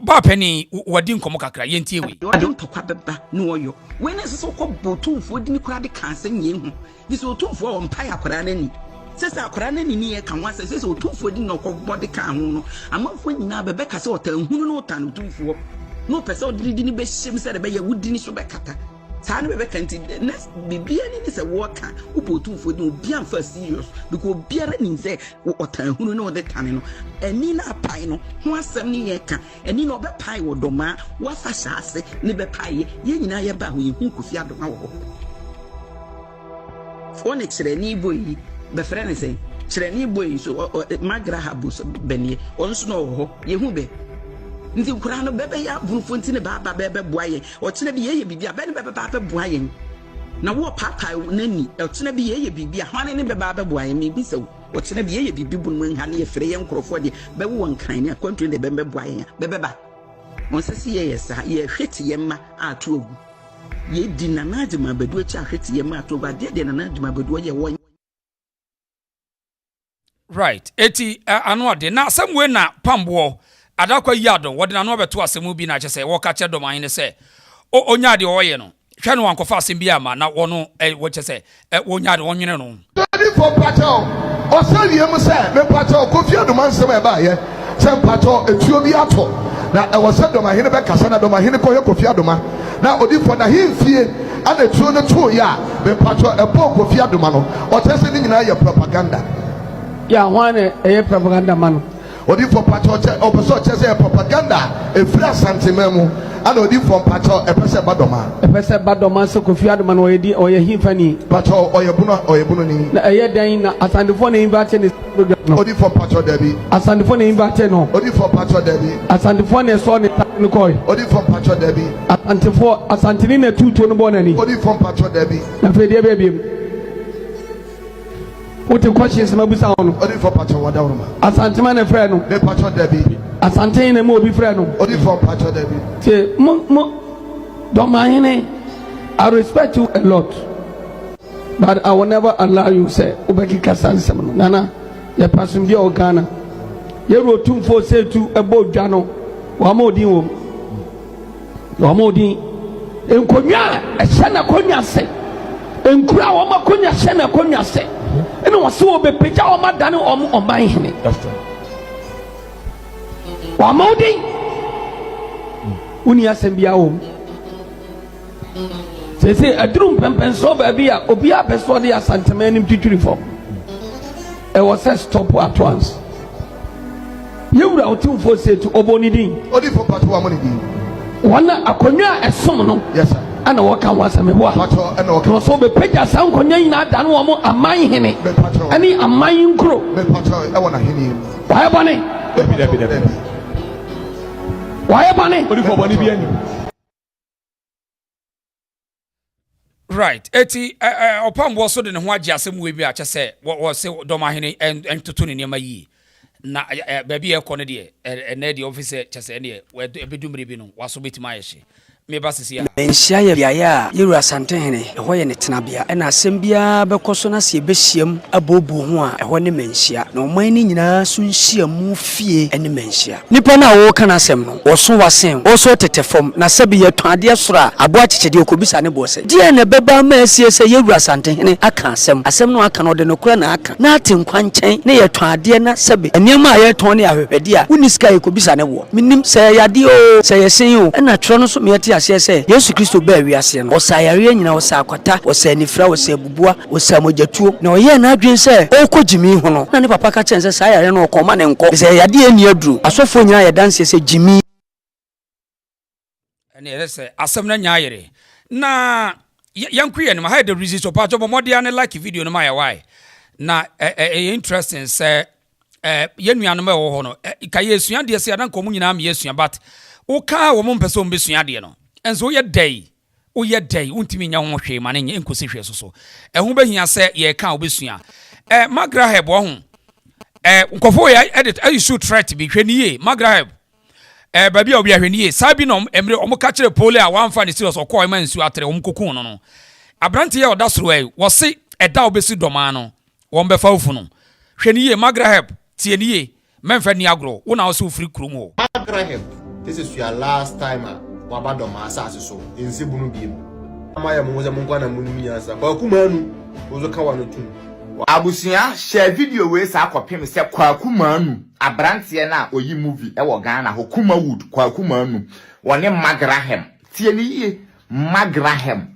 ba pani wadi nkomo kakra yentie we adon tokwa beba no oyo we na so ko botumfo di ni kura de kanse nye hu bi so otumfo o mpa yakora na ni sese akora na ni ni e kan wa sese otumfo di no ko body kan hu no amafo nyina bebe ka se otanhunu no otan otumfo no pese odiri ni be hyem se de be ye wudi ni so be kata saa no be kanti next bibia ni se worker upotumfo di obi amfa serious because obiara ni se otanhunu no de tan no eni na pai no ho asem ni ye ka eni na obepai wo doma wa fa hyase ni be pai ye nyina ye ba ho ye hu kofi adoma wo fone kire ni boyi be frene se kire ni boyi so magra habus benie onso no ho ye hu be nti kura no bebe ya bunfo nti ne baba bebe boaye o kire bi ye bibia be ne bebe baba boaye na wo papa nani o kire bi ye bibia hwane ne bebe baba boaye me bi se o kire bi ye bibi bun mun hane ye fere ye nkrofo de be wo nkan ne akwantu ne bebe boaye bebe ba on se si ye yesa ye hweti ye ma atu ogu ye di na najima bedu achi hweti ye ma atu ogu de na najima bedu ye wo right eti anu ade na samwe na pambo adakwa yado wode na no beto asemu bi na chese wo ka che Dormahene se onya de oye no hwe no wankofa asem bi ama na wono wo chese wonya de wonwene no Ready for patrol o se wiem se me patrol Kofi Adoma nsem e ba ye se patrol etuo bi ato na e wo se Dormahene be kasa na Dormahene ko ye Kofi Adoma na odi for na himfie ana etuo no to ya me patrol e bo Kofi Adoma no o chese ni nyina ye propaganda ya wane e propaganda man odi for patrol o person chese propaganda e free Asanteman mu ana odi for patrol e pese badoma se Kofi Adoma no yedi o ye himfani patrol o ye bunu ni na e ye dan na asandefo na invite ni program no odi for patrol debi asandefo na invite no odi for patrol debi asandefo na so ni koy odi for patrol debi asantini na tutu no bonani odi for patrol debi na fe de bebiem what the questions mabusa ono odi for patrol wada uruma Asanteman na frɛ no de patrol debi asantene na mo obi frɛ no odi for patrol debi say mo Dormahene, I respect you a lot, but I will never allow you say ubeki kasanseman nana ye person bi Ghana ye rotum for say to ebo dwano wa modin enkonya e hye konya se enkura wa makonya hye konya se ene wose obepeja wa madane Dormahene wa modin uni asembia wo say adrum pempen so ba bia obi a person dey Asanteman nim titiri form e was say stop at once you wura otum for say to obonidin odi for patrol amoni din wana akonwa esom no yes sir ana waka wasame bo patrol ana waka so be peja san konwa nyina dan wo mo Amanhene ani aman nkro me patrol e wona hene why bone odi for bone bi ani right eti opam wo so de ne ho agi asem we bi a che se wo se Dormahene en tutu ne niam yi na baby e ko ne de na de officer che se ne we ebedumre bi no waso betima yeshi me ba sisi ya enhia ya biaya yeru Asanteman ho ye ne tenabia na asem bia bekoso na se behyiam abobu ho a ho ne manhia na oman ni nyina so nhyiamu fie ene manhia nipa na wo kana asem no wo so wasen wo so tetefom na se bi ye twade sora abo akyekede okobisa ne bo se die na beba ma asie se yeru Asanteman aka asem no aka no de no kura na aka na atenkwa nkyɛn ne ye twade na se bi eniema ye ton ne ahwehwede a woniska ekobisa ne bo minim se yade o se yesen o na twro no so me yete say Yesu Kristo ba wiase no osayare nyina osakwata osanifra osabubua osamojatuo na oye na adwen say okojimi ho no na ne papa ka chen say sayare no okoma ne nko say yade ani aduru asofo nyina ye danse say jimi ene say asem na nyaayere na yankuye no ha the reason so pa jobo modia ne like video no ma ya why na interesting say yenua no ma wo ho no ka yesua de say na nkomu nyina ma yesua but o ka wo mo mpese o mbesua de no enso ye day untimi nya ho hwe ma ne enkosi hwe so ehu behia se ye ka obesua magraheb wo ho nkofo ya edit ayisu threat bi hwe niye magraheb baby obi ahwe niye sabi no emre omuka kire pole a wanfa ne serious okọ ma nsu atre omkokun no abrante ye oda soro wo se eda obesi doma no wo mbefa ofu no hwe niye magraheb tie niye memfa ni agro wo na wo se ofri krum ho magraheb this is your last time wabadoma asase so ensebunu biem amaya muze munkwana munum yansa kwakumanu ozoka wano tum abusia share video we sa akopem se kwakumanu abrante na oyi movie e wo Ghana hokuma wood kwakumanu woni magraham tie ni ye magraham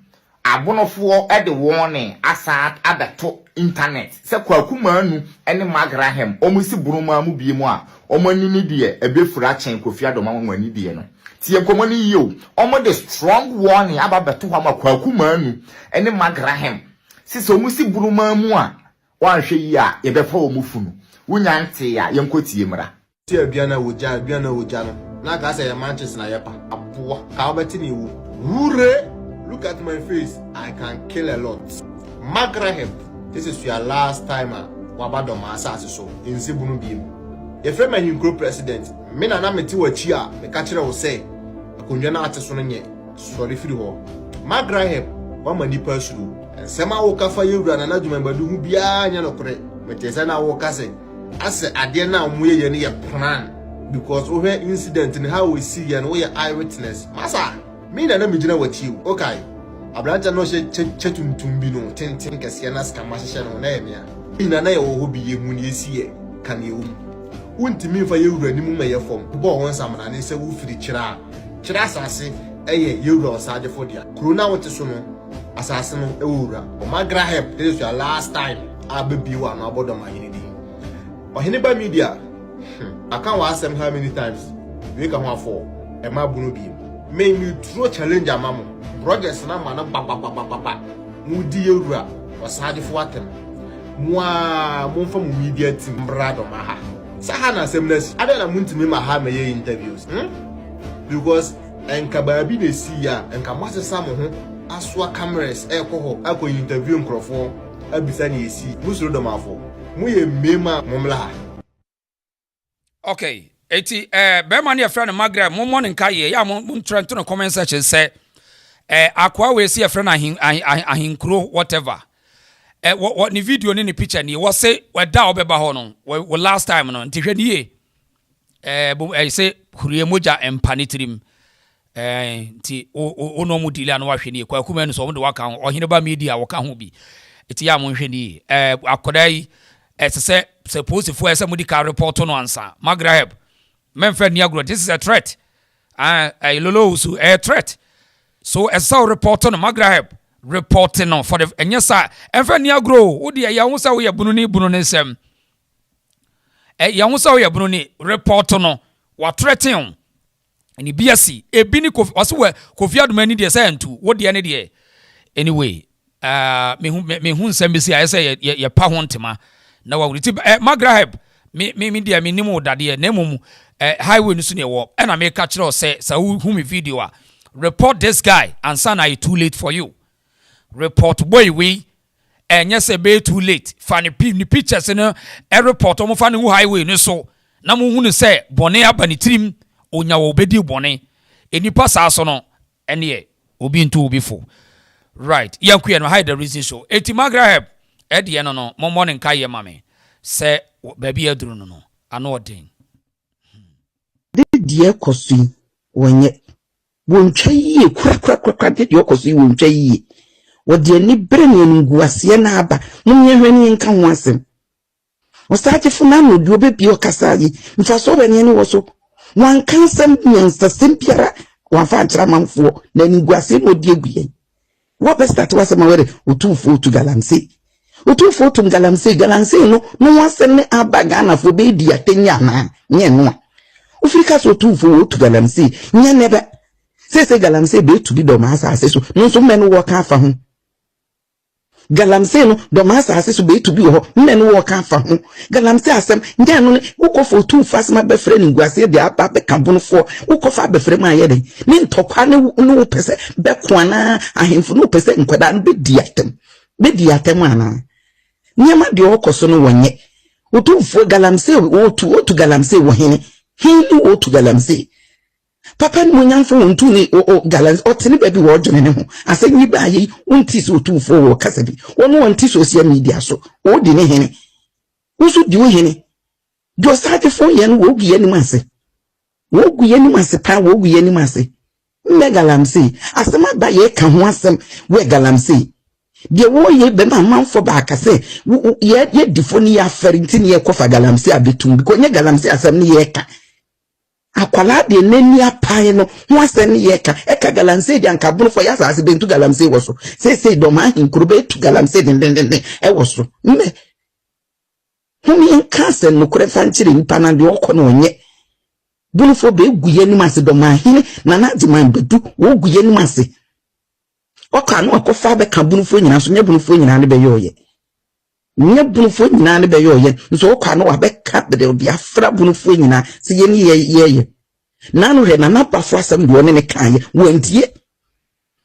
abonofo e de warning asa abeto internet se kwakumanu ene magraham omusi buruma mu biemu a omanini de ebefura chen Kofi Adoma wanwani de no tie komoni yo omo the strong warning ababeto hwa makwakumanu ene magraham sisi omusi buruma mu a wanhwe yi a yebefa omufunu wunya nte ya yenkotie mra tie aduana woja no na ka say Manchester na yepa aboa ka obeti ni wu hure look at my face I can kill a lot magraham this is your last time wabadoma asase so ensebunu biem efe manyinkro president me na meti wachi a me ka kire wo say akonwa na ate so no nye sorry firi ho magraham wa manipa suru ensema wo kafa yewura na adwuma badu hu bia nya nokore metese na wo kase ase ade na omuye ye ne ye plan because we incident in how we see and we eyewitness masa me na mejina wachi okay abranta no she chetuntum bi no tenten kase na skama hye no na emia ina na ye wo ho bi ye hu ne esiye kan ye wo untimi fa yewura ni mu meye fom bo won samana ne se wo firi kira asase eye yewura osaje fodia corona wote so no asase no ewura o magraheb this is your last time abebi wa na Dormahene di ohene ba media aka wa asem how many times we ka ho afọ e ma bunu bi me throw challenge amamo brothers na ma na papa mu di yewura osaje fo atem mu a mo fa mu media team brado ma ha Sahana semness ada na muntimi Mahama ye interviews because enka baabi na si ya enka masesa mo ho aswa cameras ekoho akọ interview nkrofo abisa na esi musoro domafo mu ye mema momla ha okay eti be man ye friend magra mo mo nka ye ya mo trend to no comment section say akwa we see ye friend ahinkro whatever what ni video ni picture ni wo say we da obeba ho no we last time no ntihwe ni ye say hurie moja empanitrim nti ono mu dile anu wahwe ni kwa kuma no so mo de waka ho ohine ba media wo ka ho bi eti ya mo hwe ni akodai se suppose for ese medical report no ansa magraheb memfa ni agro this is a threat lolo so a threat so as so report no magraheb reporting on for the enyesa emfa ni agro wo de ya ho sa wo ya bunu ne sem ya ho sa wo ya bunu ni report no wa threaten ni biasi ebi ni Kofi Adoma ni de say ntu wo de ne de anyway me hu nsem bi si say ye pa ho ntema na wa wuriti magraheb me de me nimu dade na emum highway nusu ne wo na me ka kire say sa hu me video a report this guy and son are too late for you report boy we enye se be too late fa ni pictures no e report o mo fa ni hu highway no so na mo hu ne se bone aba ni trim onya wo bedi bone enipa sa so no ene obi ntu obi fo right yankuye no hide the reason show eti magraheb e de no mo morning kai mame se baby aduru no ano odin de kosu wonye wontwa yie kura de kosu wontwa yie wode ani bere ne nguase na aba munye hwani nka ho asem osaje funa no de obebi okasaye mfa so bene ne wo so wan kansem nyansa sempiara wan fa ntra manfo na nguase no de aguye wo be start was ma were otufo to galamse otufo to galamse no wasem ne aba Ghana fo be di atenya na nye no Afrika so otufo to galamse nye nebe se galamse be to bi do ma asase so no so men wo ka fa ho galamse no do ma asase so be to bi ho men wo ka fa ho galamse asem nja no ukofo otufo asema be fre ni nguase de aba be kambono fo ukofa be fre ma ye de ni ntokwa ne no pese be kwana ahemfo no pese nkwada no be di atem ana nyama de okoso no wonye otufo galamse otu galamse wo hene hili otu galamse papa ni munyanfo wontu ni galamse otini baby wo dwene ne ho asenyi ba yi wonti so otufo wo kasa bi wono wonti social media so odi ne hene usu di wo hene do sate fo ye no wo guye ni mase pa wo guye ni mase me galamse asema ba ye ka ho asem we galamse de wo ye be ma manfo ba aka se ye difo ni ya ferinti ni ye kofa galamse abetum bi ko nye galamse asem ni ye ka akwala de nani apae no ho asem ni ye ka e ka galamse de anka bunu fo ya sa ase bentu galamse wo so se Dormahene kurube tu galamse den e wo so me humi nkanse no kure fanchire nipa na de okọ na onye bunu fo be guye ni mase Dormahene na na di man bedu wo guye ni mase oka no akofa be ka bunu fo nyina so nye bunu fo nyina ne be yoye nso oka no abeka de obi afra bunu fo nyina se ye ni ye nanu he na napafo asem de one ne kan ye wontie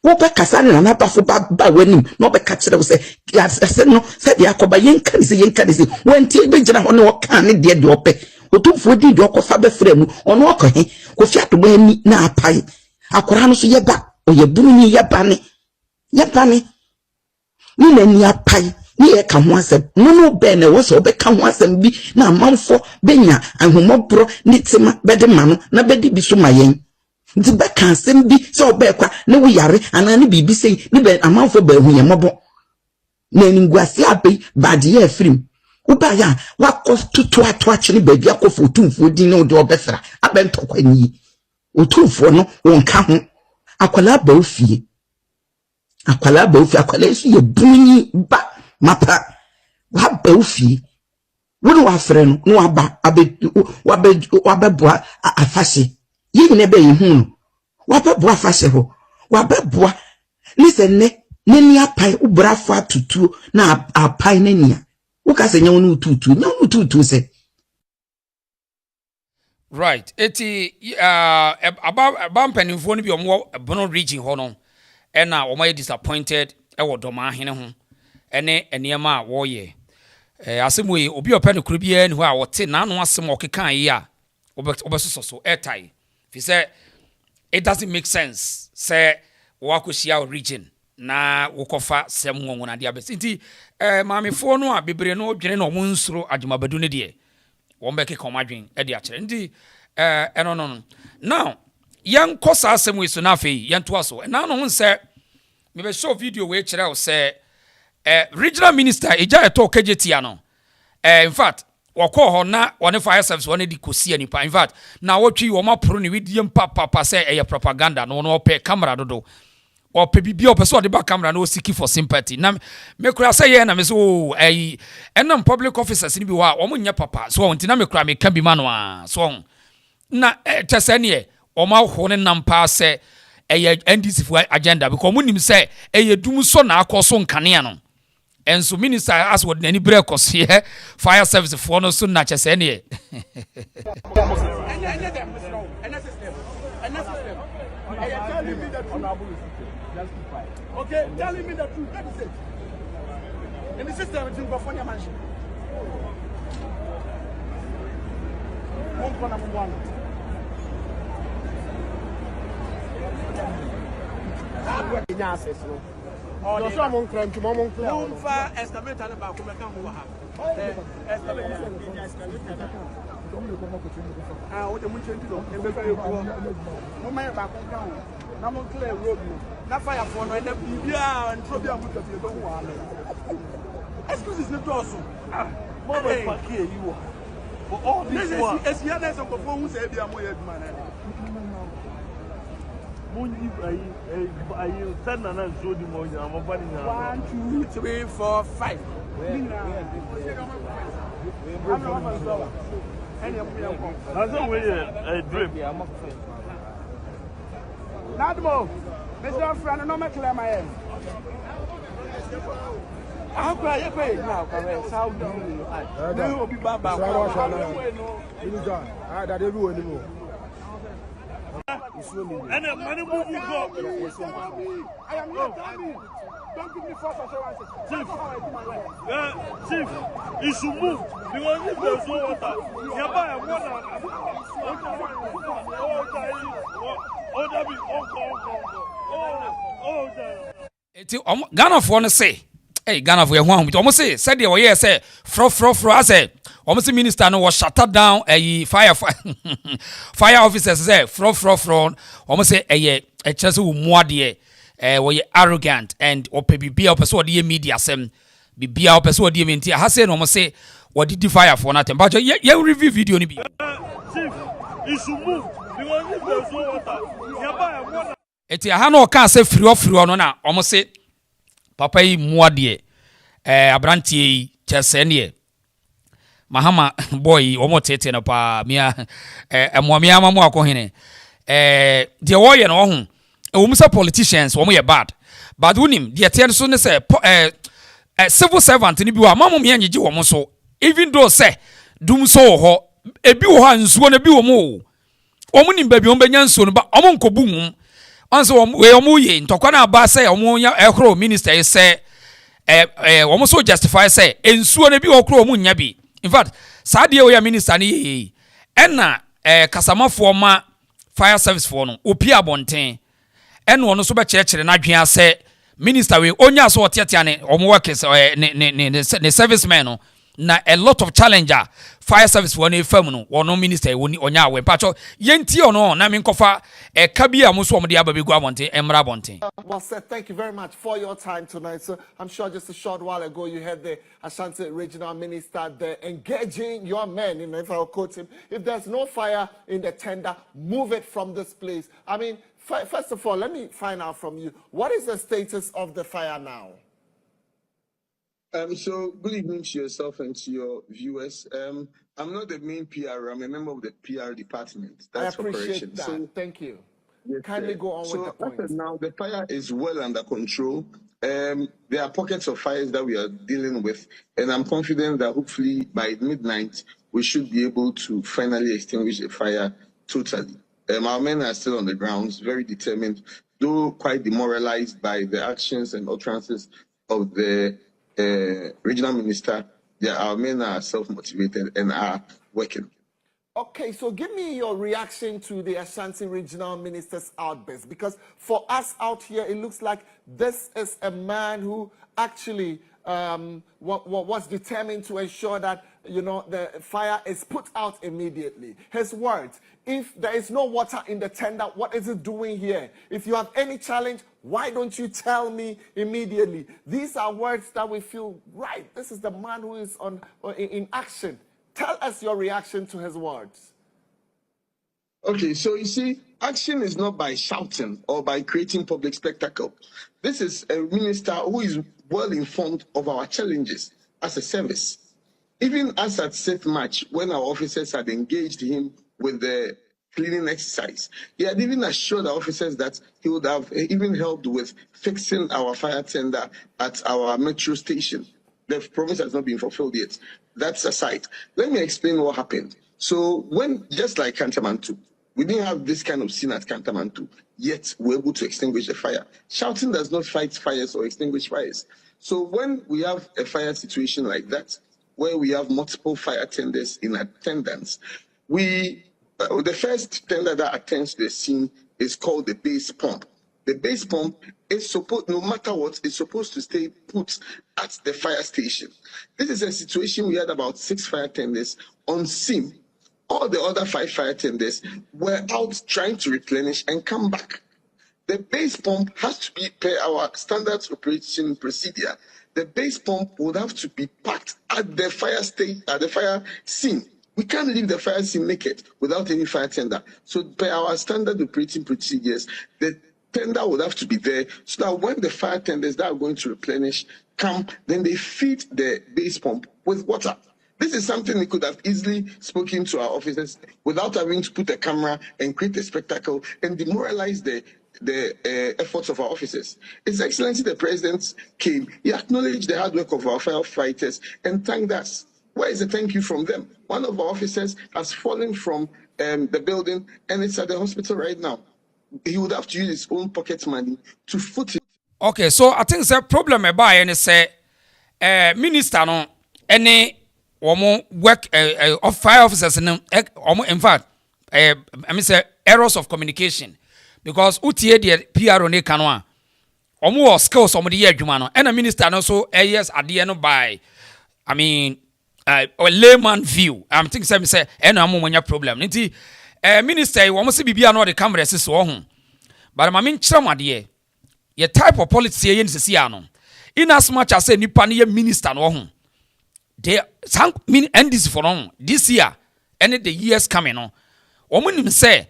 wo be kasa ne na napafo ba wanim no be ka kire wo se ase no se de akoba yenka ni se wontie be gina ho ne wo kan ne de ope otumfo di de okofa be fra mu ono okohe ko fi atobo ani na apai akora no so ye ba oye bunu ni ye ba ne ni na ni apai ni e ka ho asem no be na wo so be ka ho asem bi na amanfo benya ahomobro ni tema be de ma no na be di bi so mayen nti be ka asem bi so be kwa ne wo yare ana ne bibi sei ni be amanfo ba hu ye mobo na ninguase abai ba de ye afrim wo ba ya wa ko tutu ato akire ba bi akofo otumfo din no de obesra abentokwa ni otumfo no won ka ho akwala ba ofie akwala su ye bunyi ba mapa wa ba ofie wonu wa frɛ no no wabɛboa afahye yi ne be yi hu no wabɛboa afahye ho wabɛboa listen ne ni apai ubrafo atutuo na apai na nia wo ka se nyawo no tutu se right eti about mpanimfo no bi omwo Bono region ho no ena omay disappointed e wo Dormahene ho ene eniema a wo ye asemu yi obi opɛ kuro bia ni ho a wote na no asem okekan yi a obesoso so airtime fi say it doesn't make sense say wakoshia region na wokofa sem ngongo na dia besi nti maamefo no a bebre no dwene no mo nsuro adwumabadu ne de wo mbeke komadwen e de a kire nti no now yan kosa asem we so na afei yan to aso na no hun say me be show video we kire o say regional minister eja eto kejetia no in fact wako ho na one fire service one di kosi anipa in fact na wotwi wo maporo ne widiem papa say eye propaganda no no pe camera dodo or pe bibia person de ba camera no seeking for sympathy na me kura say ye na me so enam public officers ni bi wa o munya papa so wonti na me kura me ka bi mano a so na tesane o ma ho ne nampa say NDC for agenda because munim say dum so na akoso nkane no enso minister as what any break cause here fire service for no so na tesane Okay, telling me the truth. That is it. In the system, it's in California mansion. One. Oh, so I'm on crime to mom. Far estimate and about come what the much I'm clear road. Not fire for no and Trobia excuse is not also. More than you are. For all this one, as the others of the phone who said, I'm more man. I send an show the money. I'm opening 1, 2, 3, 4, 5. That's not really a drip. Not more. Mr. Friend, no matter clear my head. How cry you pay now? How do you? They will be back. That they do anymore. And the money move go. I am not coming. Don't give me false assurances. Chief, you should move because if there's no water, you buy water. Ghana for no say. Hey, Ghana for one. Almost say said the way say fro. I say almost minister no was shut down a fire officers say fro. Almost say a chance who more dear were arrogant and or be up so the media sem be up so the media has said almost say what did the fire for nothing but you review video ni be. Chief, you should move because if there's no water, you buy water. Eti aha no ka say free no na almost say papa yi muadie abrantie chese ne Mahama boy omo tete no pa mia emwamia amamu akohene de wo ye no ho ewum say politicians wo ye bad but unim de tie so ne say civil servant ni bi wa mamu me anyigi wo so even though say dum so ho ebi wo ha nsuo na bi wo mo omu nim ba bi on benya nsuo no ba omo nkobu mum anso we omo ye ntokwa na ba say omo nya ehro minister say omo so justify say ensuo na bi wo kro omo nya bi in fact saade we ya minister ni enna kasamafo ma fire service for no opi abonten eno ono so be kyerkyere na dwen ase minister we onya so otiatia ne omo workers ne servicemen no na a lot of challenger fire service for no fam no ono minister woni onya awe pacho yenti ono na me nkofa kabia mo so omo de ababegu abonten emra abonten. Well said, thank you very much for your time tonight. So I'm sure just a short while ago you had the Ashanti regional minister there engaging your men, if I'll quote him, if there's no fire in the tender, move it from this place. I mean, first of all, let me find out from you, what is the status of the fire now? So good evening to yourself and to your viewers. I'm not the main PR, I'm a member of the PR department. That's I appreciate operation. that. So, thank you. yes, Kindly go on with the point. Now the fire is well under control. There are pockets of fires that we are dealing with, and I'm confident that hopefully by midnight we should be able to finally extinguish the fire totally. Our men are still on the grounds, very determined, though quite demoralized by the actions and utterances of the regional minister. Our men are self-motivated and are working. Okay, so give me your reaction to the Ashanti regional minister's outburst, because for us out here, it looks like this is a man who actually was determined to ensure that, you know, the fire is put out immediately. His words, if there is no water in the tender, what is it doing here? If you have any challenge, why don't you tell me immediately? These are words that we feel, right, this is the man who is in action. Tell us your reaction to his words. Okay, so you see, action is not by shouting or by creating public spectacle. This is a minister who is well informed of our challenges as a service. Even as at Safe March, when our officers had engaged him with the cleaning exercise, he had even assured our officers that he would have even helped with fixing our fire tender at our metro station. The promise has not been fulfilled yet. That's aside. Let me explain what happened. So when, just like Asanteman too, We didn't have this kind of scene at Kantamantu, yet we're able to extinguish the fire. Shouting does not fight fires or extinguish fires. So when we have a fire situation like that, where we have multiple fire tenders in attendance, the first tender that attends to the scene is called the base pump. The base pump is supposed, no matter what, is supposed to stay put at the fire station. This is a situation we had about 6 fire tenders on scene. All the other 5 fire tenders were out trying to replenish and come back. The base pump has to be, per our standard operation procedure, the base pump would have to be packed at the fire scene. We can't leave the fire scene naked without any fire tender. So per our standard operating procedures, the tender would have to be there so that when the fire tenders that are going to replenish come, then they feed the base pump with water. This is something we could have easily spoken to our officers without having to put a camera and create a spectacle and demoralize the efforts of our officers. His Excellency the President came, he acknowledged the hard work of our firefighters and thanked us. Where is the thank you from them? One of our officers has fallen from the building and it's at the hospital right now. He would have to use his own pocket money to foot it. Okay, so I think the problem about any say minister no any work of fire officers in fact I mean say errors of communication because utie the PRO ne kanwa was skills the year adwuma no and a minister no so yes ade no by I mean a layman view I'm thinking say and amonya problem nti minister se bibia no the camera so ho but I mean chramade ye type of policy ye nsisi ano in as much as nipa ne minister no ho they mean end this for on this year and the years coming on woman say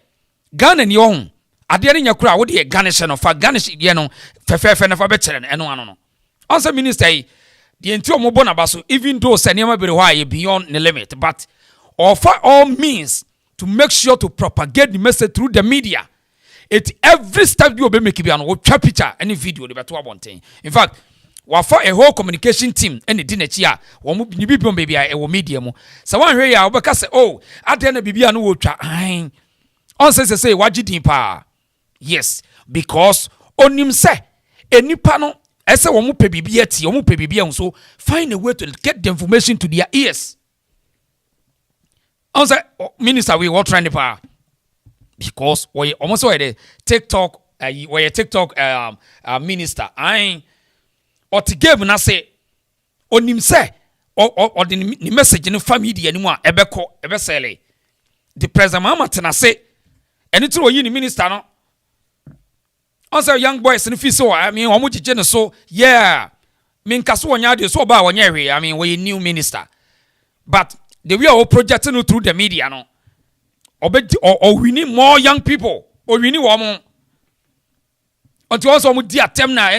Ghana ni on ade nya kura wo de garnish no fa garnish ye no fefe na fa betere eno ano no answer minister the enti omobo na baso even though say niam be re beyond the limit but offer all means to make sure to propagate the message through the media it every step you be make bi an wo twa picture any video de beto abonten in fact wafa a whole communication team and the dinachi a wo mu ni bibio baby a wo media mu se wan hwe ya wo beka se oh ade na bibia no wo twa an on say wagidin pa yes because onim se enipa no ese wo mu pe bibia ti wo mu pe bibia so find a way to get the information to their ears on say minister we what trend pa because we almost the TikTok we TikTok minister an or to give na say onim say or the message in family di animu a ebesele the president Mahama tena say anything we yin minister no on say young boys in fi so I mean omo jije no so yeah me nkaso wonya de so ba wonya hwe I mean we new minister but the way our project no through the media no or we need more young people or we need one until also we di attempt na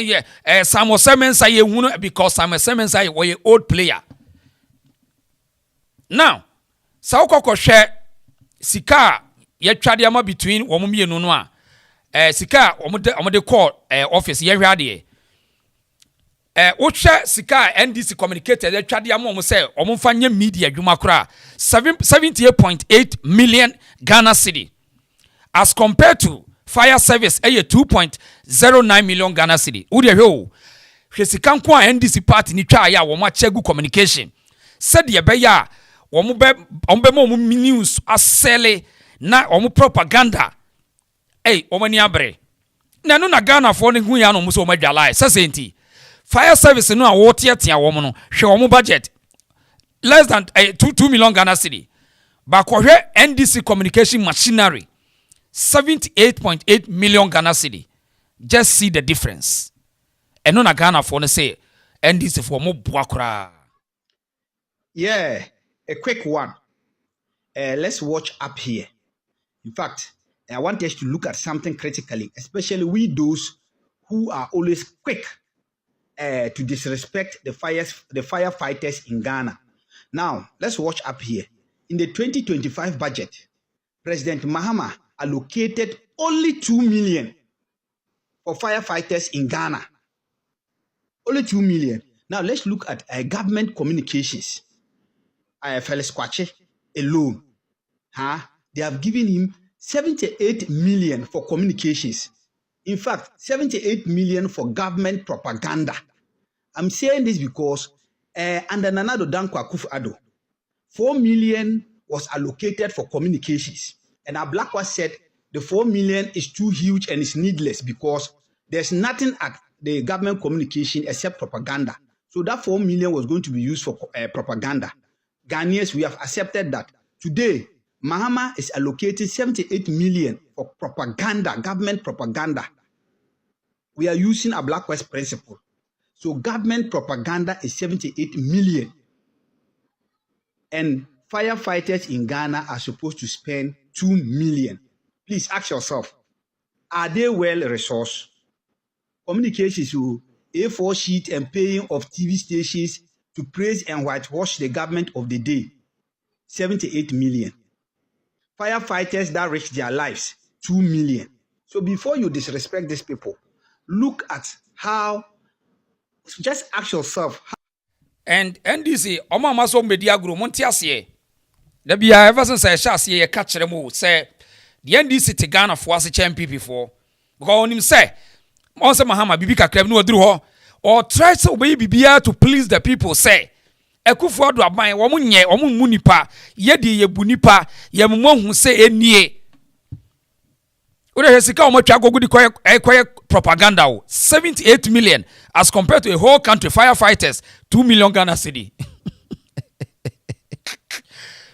Samuel Semensa ye hunu because Samuel Semensa was an old player. Now, sa ukoko share sika ye twade ama between wo mienu no a sika omode call office ye hwade wo hwe sika NDC communicated ye twade ama omo say omo fanye media adwuma kora 78.8 million Ghana cedi as compared to fire service 2.09 million Ghana cedi. Udi ho hwesika nko a NDC party ni twa ya wo ma chegu communication said ye be ya wo mo be news asele na wo propaganda wo mani abre na no na Ghana for ne hu ya no mo so madwalai sesenti fire service no a wo tietia wo mo no hwe wo mo budget less than 2 million Ghana cedi ba ko hwe NDC communication machinery 78.8 million Ghana cedi. Just see the difference. And no na Ghana for say NDC for mo boakra. Yeah, a quick one. Let's watch up here. In fact, I want us to look at something critically, especially we those who are always quick to disrespect the firefighters in Ghana. Now, let's watch up here. In the 2025 budget, President Mahama allocated only 2 million for firefighters in Ghana. Only 2 million. Now let's look at government communications. Felix Kwache alone. They have given him 78 million for communications. In fact, 78 million for government propaganda. I'm saying this because under Nanado Dankwa Akufo-Addo, 4 million was allocated for communications. And Ablakwa said the 4 million is too huge and it's needless because there's nothing at the government communication except propaganda. So that 4 million was going to be used for propaganda. Ghanaians, we have accepted that. Today, Mahama is allocating 78 million for propaganda, government propaganda. We are using a Black West principle. So government propaganda is 78 million. And firefighters in Ghana are supposed to spend 2 million. Please ask yourself, are they well resourced? Communications, A4 sheet and paying of TV stations to praise and whitewash the government of the day, 78 million. Firefighters that risk their lives, 2 million. So before you disrespect these people, look at how, just ask yourself. And NDC, Oma Maso Media Group, Montiasier. There be ever since I shall see a catch them say the NDC to Ghana for us a NPP before. Because on him say, Monsa Mahama Bibika Krem no drew or try to be to please the people, say. Ekufo do aban wo munye wo munipa ye de ye bunipa ye hu se enie ore hesika wo matwa gogu di koye propaganda 78 million as compared to a whole country firefighters 2 million Ghana cedi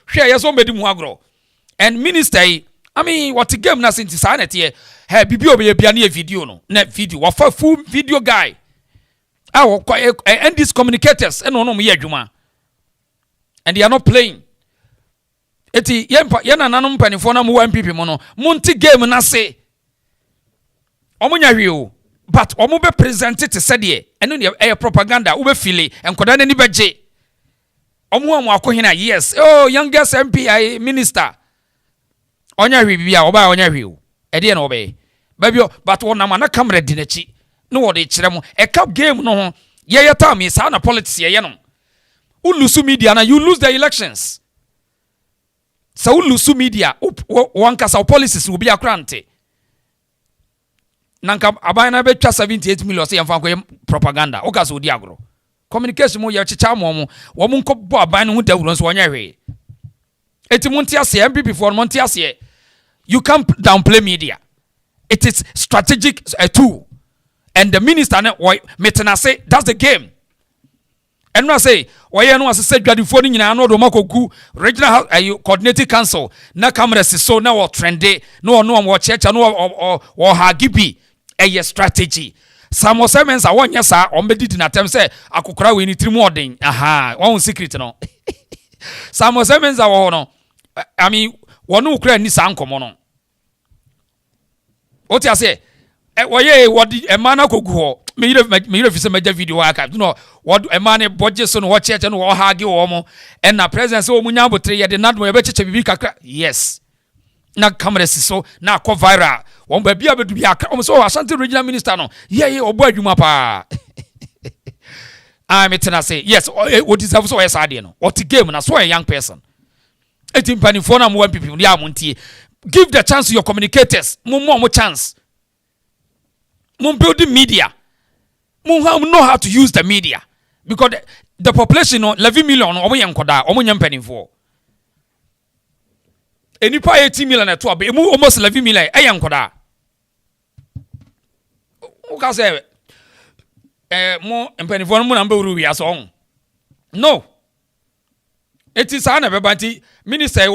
hwe ye so medi mu agro and minister I mean what game na since sanet here he bibi obe bia na video no na video wa fa full video guy and these communicators and no ye adwuma. And they are not playing. Eti yena nanom panifo na mu NPP mo no monti game na se omunya hwe but omu be present it said ye eno ne propaganda wo be feel enkoda na ni beje omu akohina yes oh youngest MP minister onya hwe bibia oba onya hwe e de na obe babio but wona ma na camera di nachi no wo de kire mo e cap game no ho ye time sa na politics ye no. Ulusu media na you lose the elections. So ulusu media wanka sa policies will be a grante. Nanka abana be 78 million say yamfa ko propaganda. Oka so di agro. Communication mo ye chicha mo wo mo nkobo abana hu dawuro so wonya hwe. Eti monti ase MPP for monti ase. You can't downplay media. It is strategic a tool. And the minister metena say that's the game. And I say, why no as said Gadifoni in an order Makoku, regional coordinating council, na cameras so now or trendy, no more church, no or Hagibi, a strategy. Some of Siemens are 1 year, sir, on meditating attempt say, I could cry we need 3 more thing. Aha, one secret, no. Some of Siemens are no. I mean, one who cry this uncle mono. What you say? Why what a man could go? Me if some major video archive. You know what a man budget on what church and what hagi omo and na presence o munyabo 3 year the not mo church bibi kakra. Yes. Na camera so na ko viral. Won ba bia bedu bia ka so Asante regional minister no. Yeah obo adwuma pa. I metena say yes what deserve so yes ade no. What game na so a young person. Etim panifo na mo NPP no ya montie. Give the chance to your communicators. Mo chance. Mo building media. Know how to use the media because the population 11 million omo yenkoda omo nyempani for enipa 18 million at all almost 11 million yenkoda o ka say mo empani for mo number ru wi aso no it is an everybody minister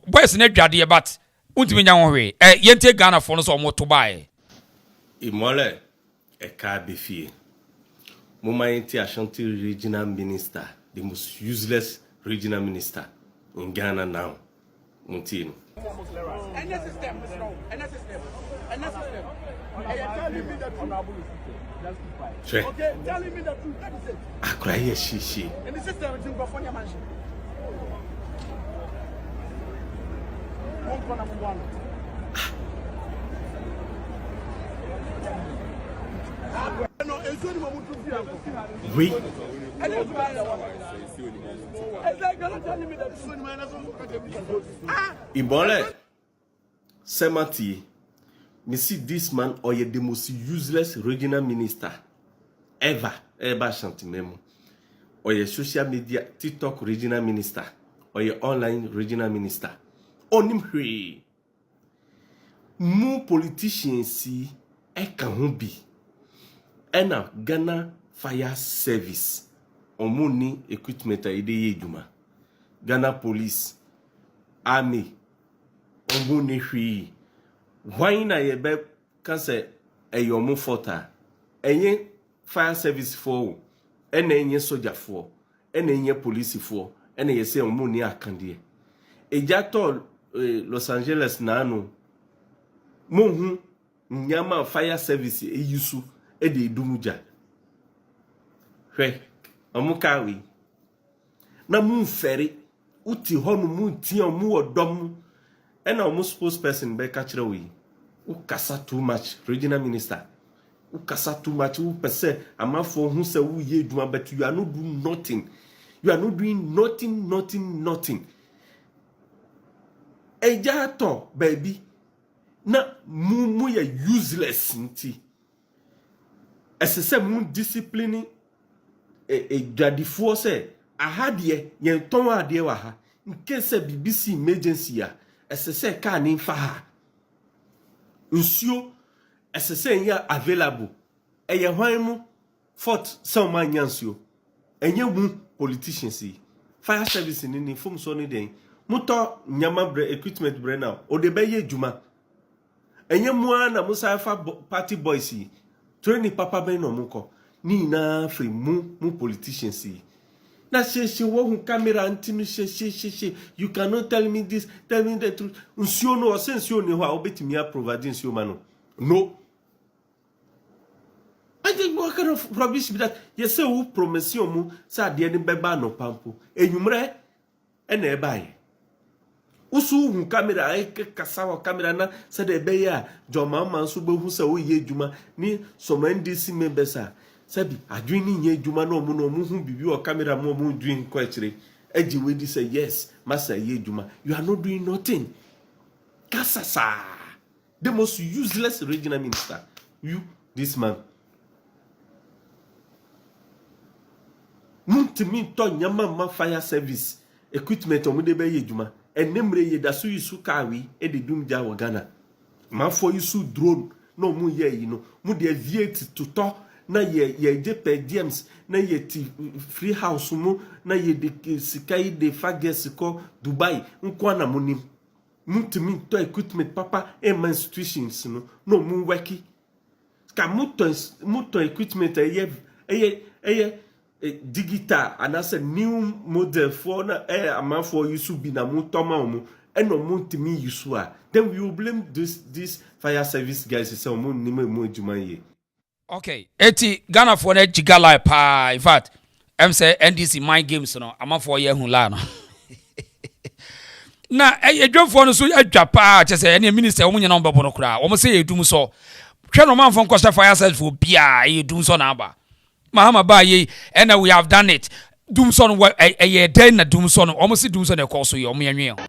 boys na dwade but untimi nya ho hwe yente Ghana for no so mo to buy imole e ka be fie Momainti Ashanti regional minister, the most useless regional minister in Ghana now. Muntino. Okay, tell me the truth. That is it. I cry here, she. In the system, it's in California mansion. Oui. Ibole. Semati, me see this man or the most useless regional minister ever Asanteman, or your social media TikTok regional minister, or your online regional minister. Onim hwe. Mu politicians see ekahubi. Ena Ghana Fire Service. Omuni equipment ide yejuma. Ghana Police, Army, omuni hwe. Why na yebe kase eyomu fota? Enye fire service for, enye soldier for, enye police for, enye se omuni akandie. Ejato Los Angeles nano. Mohu nyama fire service eyusu ede dumuja. Hwe amukawi. Na mu feri uti honu mu ti omu odom. Ena omu spokesperson be kachira we. U kasa too much regional minister. U kasa too much u pese amafo hu se u ye duma, but you are not doing nothing. You are not doing nothing. Ejato baby na mu ya useless nti. Esese mu discipline jadifo se ahadie yen ton adie wa ha nke se BBC emergency ya esese ka ni fa ha nsuo esese ya available eye hwan mu fort some nyansuo enye mu politicians fire service ni fom so ni den muto nyama equipment bre now o de be ye juma enye mu na musa fa party boys training papa ben no muko ni na free mu politicians na she wo camera antinu she you cannot tell me this, tell me the truth. Unsio no sensio ni ho a obetimi a provide nsio ma no. I think what kind of rubbish be that? Yes, say who promise you mu sa de ni beba no pampo enwumre e na e bae usu hu camera e kasa wa camera na se de be ya Dormaahene so be hu se wo ye adwuma ni some NDC members a sabi adwini nye adwuma no mu hu bibi o camera mu dwin ko akire eji we di say yes masa ye adwuma. You are not doing nothing. Kasasa the most useless regional minister, you this man. Muntimi to nyama fire service equipment omu de be ye adwuma enemre ye da so yisu kawi e de dumja wo Ghana ma for yisu drone no mu ye yi no mu de aviate to to na ye je per diems na ye ti free house mu na ye de sikai de fages ko Dubai nko na munim muntimi to equipment papa e institutions no mu weki ka muto equipment eye digital and as a new model for na amount for you should be na mutoma omo eno muntimi yusua, then we will blame this fire service guys say omo nime mo adwuma ye. Okay, eti Ghana for na jigala pa, in fact em say NDC mind games no amount for ye hu la no. Na edwofo no so adwa pa che say any minister omo nyina ombebo no kura omo say edum so hwe no man for costa fire service for bia edum so na aba Mahama ba ye and we have done it. Doomson a den na Doomson almost Doomson a course you me and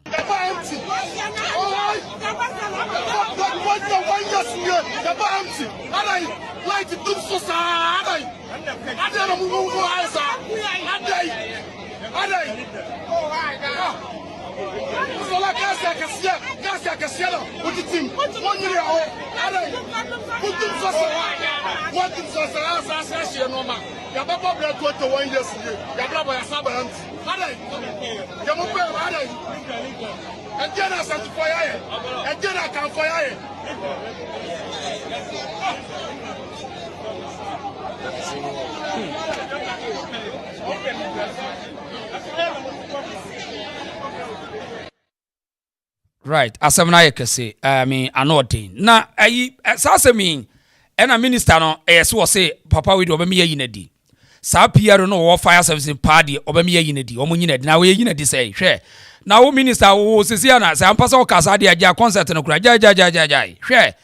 right, as I'm not say, I mean, anointing. Na, sasemi, and a minister no, so say, Papa, we do me a yinedi. Sa Pierre no fire service in party, over me a yinedi, or munid, now we yinedi say, share. Now, minister who says, Yana, San Paso Casadia, ja concert and cry, share.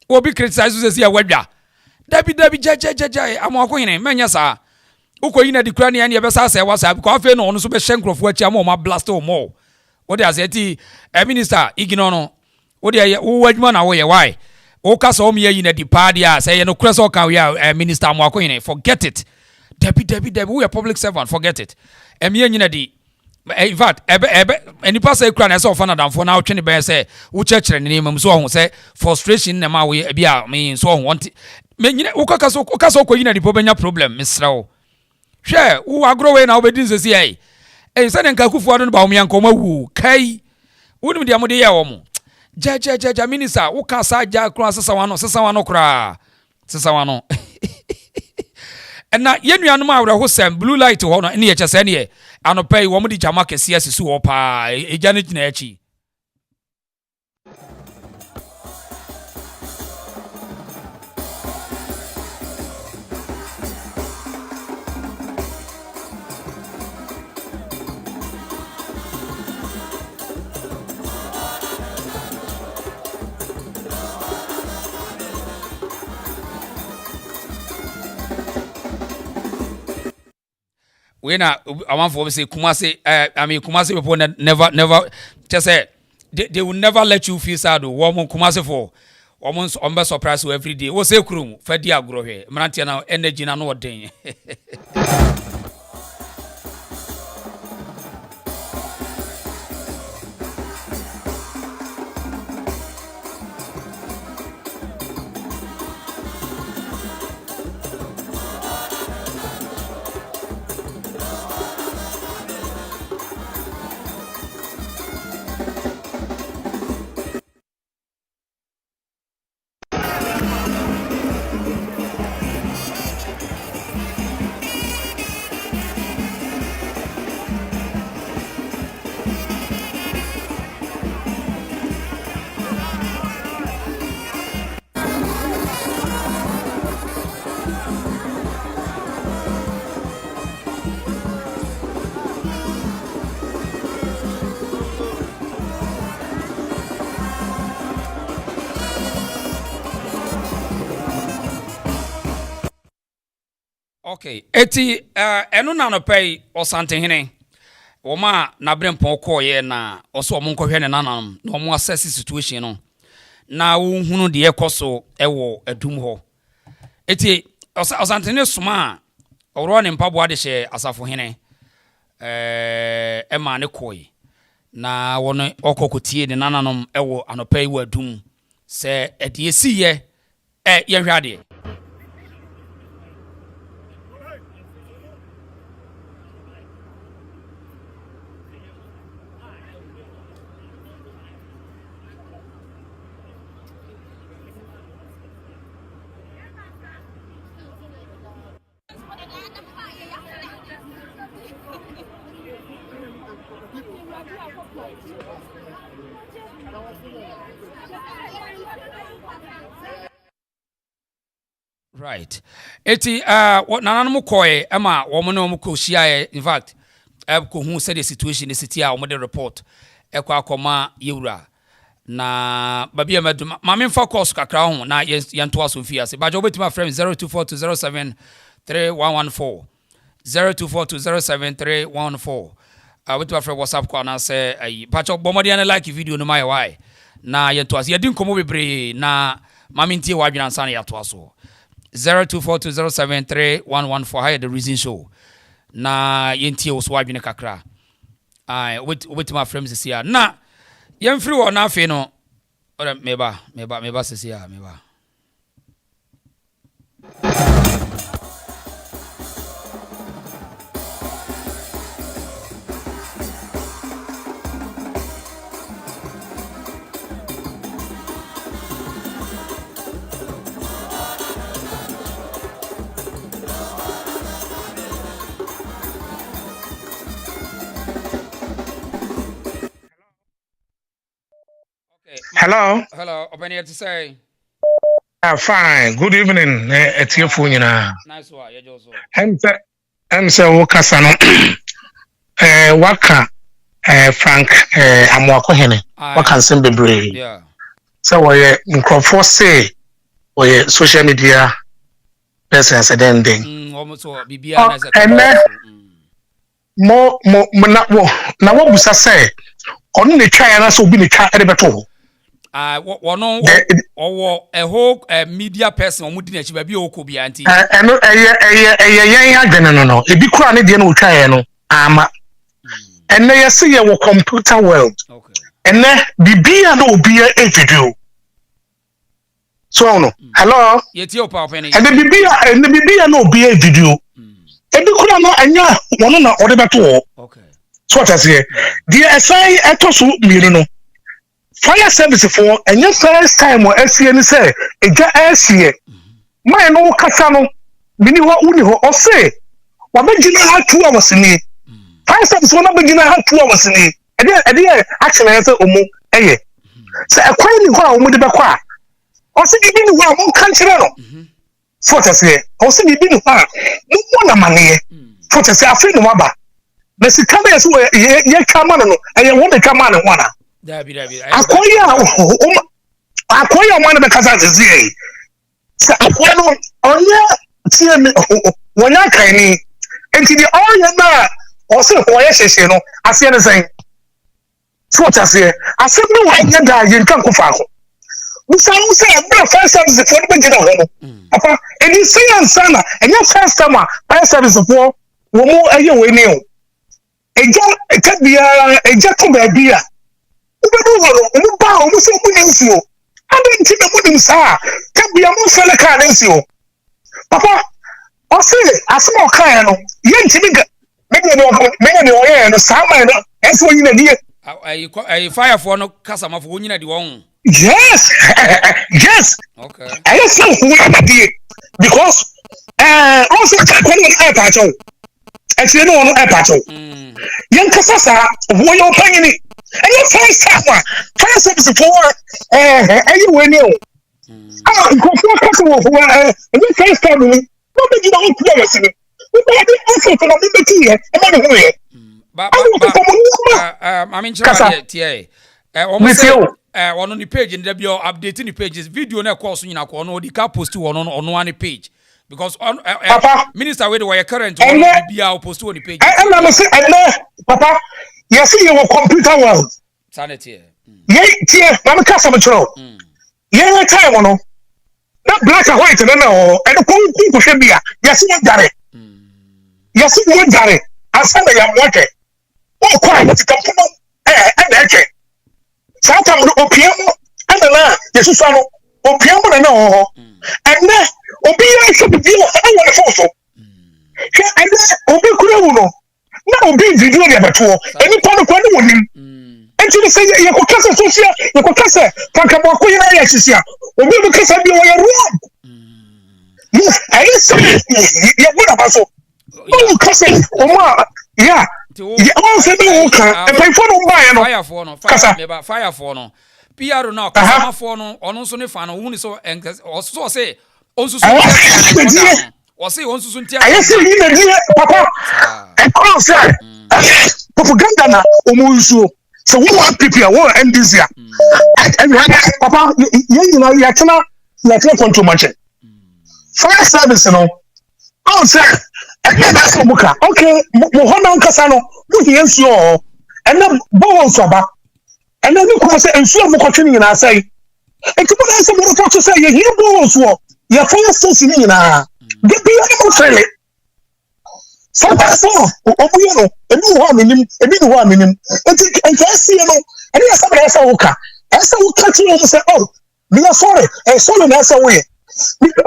Or be criticized as a wedja. Debbie, jai, I'm walking in, Manyasa. Uko yina di krani and yabasa say, was up, coffee no, no super shank of what your mama blast or more. What does it? A minister, ignono, wo de wo adwuma na wo ye why wo ka so me yi na di party a say no kura so kan we a minister Amoako Hene forget it debi we a public servant forget it me nyina di in fact enipa say kura na say ofa na damfo na otwe ne ben say wo chechere ne name so ho say frustration na ma we bia me so ho want me nyina wo ka so ko yi na di benya problem misra wo hwe wo agro we na obedin so see say nka kufu no ba wo yanko mawu kai wonu dia mo de ye wo mo ja minister wo ka sa ja kura sesa wano kura sesa wano na yenuanom awre ho sem blue light ho no ne ye chese ne ye anopai wo mo di jama kese asisu ho pa eja ne gina achi we na aman for say Kumasi Kumasi people never just say they will never let you feel sad woman Kumasi for woman on be surprise you every day wo say krum fa di agro hwe mrantia na energy na no den Okay, eti eno na no pay Asanteman woma na brempon koye na oso omo nkohwe ne nanam na omo assess situation no na wo hunu de ekoso ewo adum ho eti Asanteman suma oro ne mpabo de hye asafo hene ema ne koye na wono okokotie ne nanam ewo anopai wo adum se edi esiye ye hwade. Right. Eti what nananum koye ema womo no mo kohia in fact ko hu said the situation is city a womo de report ekwa akoma yewura na babia medum ma me fa course kakra ho na yento aso fi ase bajo betima frame 0242073114 0242073114 betima frame WhatsApp ko na say bajo bomodi na like video no my why na yento aso yedin komo bebre na ma me ntie wa adwena nsa na yato aso 0242073114 higher the reason show na yentie wo so adwene kakra ai with my friends here na yemfiri wo na afi no meba sisi ya meba Hello. Hello, open here to say. Fine. Good evening. It's your phone, Nice one. Yeah, Joso. I'm so Wakasano. Waka. Frank. Amoako Hene. Waka Sembe Bray. Yeah. So we microphone say we social media person said ending. Almost so BBA nice. And mo na wo busa say. Onu ne twa ya na so bi ne twa e beto ho. Wono a whole media person or mudina chibabi okobi anti. No, no. If you cry, no try no. And they see your computer world. Okay. And then the no be a video. So no. Hello. Yet your papa and the no be a video. And the cry no anya one na order to. Okay. So what I say? The assign etosu miruno. Fire service for and your first time or SCN say a SCA. My no casano, Miniwa Uniho or say, what Benjamin had 2 hours in it. Fire service one Benjamin had 2 hours in it. And then actually I said, eh. So a quite wow with the Bakwa. Also, you been well, one country. So what I say, also you been no one money. For to say, I feel no maba. But see, come as well, ye come on, and you want to come on and one. Akoya one because I say, so Akoya onye wanya kaini enti the all na also why she no ase ne sen so what say ase me wanya da yin kan ko fa ko musa na first service for the begin ho papa eni say ansana enya first time first service for wo mo aye we ni o eja bia eja to ba bia I didn't think about him, sir. Can be a more fella car, Papa, I say, a small car, young Timmy, maybe no air and a summer, that's what you need. A fire for no customer for winning at the one. Yes, yes. Okay. I just know who I did because also I patch. Actually, no, I patch. Young Cassasa, who you're paying it. And your first time, first service for anywhere new. Customer for and your first time, nobody don't play us in it. We made it also for the liberty and another way. I mean, TA. Almost on the page in the updating the pages, video na course in a corner, the car post to on one page. Because on Minister, where you current be our post on the page. And I'm saying, Papa. Yes, you were computer world. Sanity. Yeah, I'm a customer. Yeah, time on that black and white, and the people should be. Yes, you got it. Yes, you got it. I said I am working. Oh, quite to come from and okay. Sometimes opium and the land, yes, you saw opium and no. And then opium should be I want to photo. And then opium. No, be video about any part of one. And you say, you could cast a social, you could cast a Pancamo Queen, or we will cast a wrong. Yes, I say, you're good about so. Oh, Cassie, yeah. Also, and pay for no fire for no. PR now, Casama for no, or no son fan, only so and also say, also or say, also soon tell Papa. I say, propaganda na so we want people who end this year. And Papa, you know, you cannot control much. Fire service, you know. I say, okay, Mohana Casano, who he is your, and then Bono Soba, and then you can say, and so I'm continuing, and I say, and come on, some more to say, you hear Bono Swap, you're fire station in a get the friendly. So that's all. You know, a new one in him, a big one in him. And just you know, and there's somebody else. As I will catch you and say, oh, we are sorry, and sorry, that's away.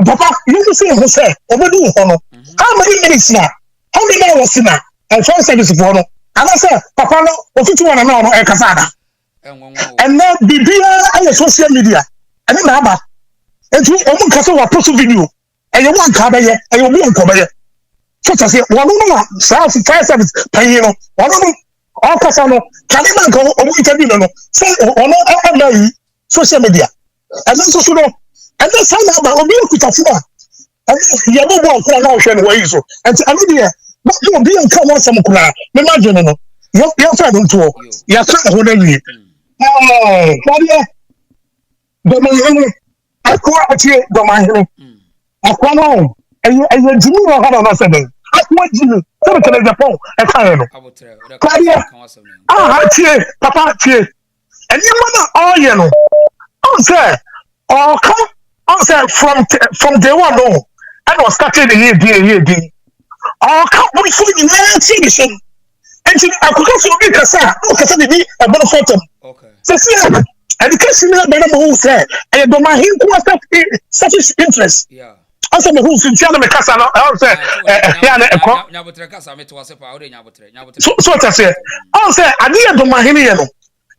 Papa, you see who say, overdo honor. How many minutes now? How many hours now? And first service for honor. And I say, Papa, no, or 51 and no, and Casada. And now, be social media. And then, Abba, and you almost cast a post video. And you want Cabaya, and you won't come here. So to say, one no South fire service paying one all Casano, can you go or interview no? Say on social media. And then so and then sign up or be with a phone. And you have no one now showing where you so. And I mean, but you will be on come on some cry. Imagine no. You're trying to you're trying to hold me. Oh, Claudia. Dormahene. I quite here, Dormahene. I quite know. And you Jimmy or had on something. I want Jimmy. So can I Japan? I can't. Claudia. Ah, cheer, Papa, cheer. And you want all you know. I'm say, or come, I'm say from day one, no, I was started the year. Or come before you see this. And I could also be Cassa, no Cassa, a better photo. So, see, education, who said, I don't mind him who such interest. Yeah. Also, the who's in China, Cassa, I'll say, so I say, I'll say, I did Dormahene,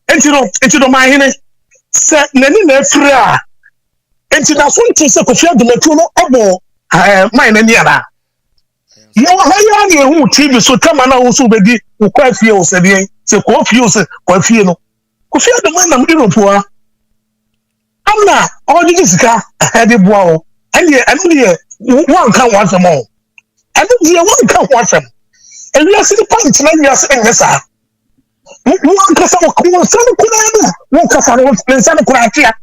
and you know, into Dormahene, said, Nenina Fra, and to the one to say, the Matuno, mine and Yana. You are who TV so come and also be who quite feels, said he, so quite few. Kofi the man I'm in for. I'm not all this car had a wow. And yeah, one can watch them all. And yeah, one can watch them. And we are sitting point tonight, we are saying yes, sir. One Casa, one Casa, then Santa Curatia,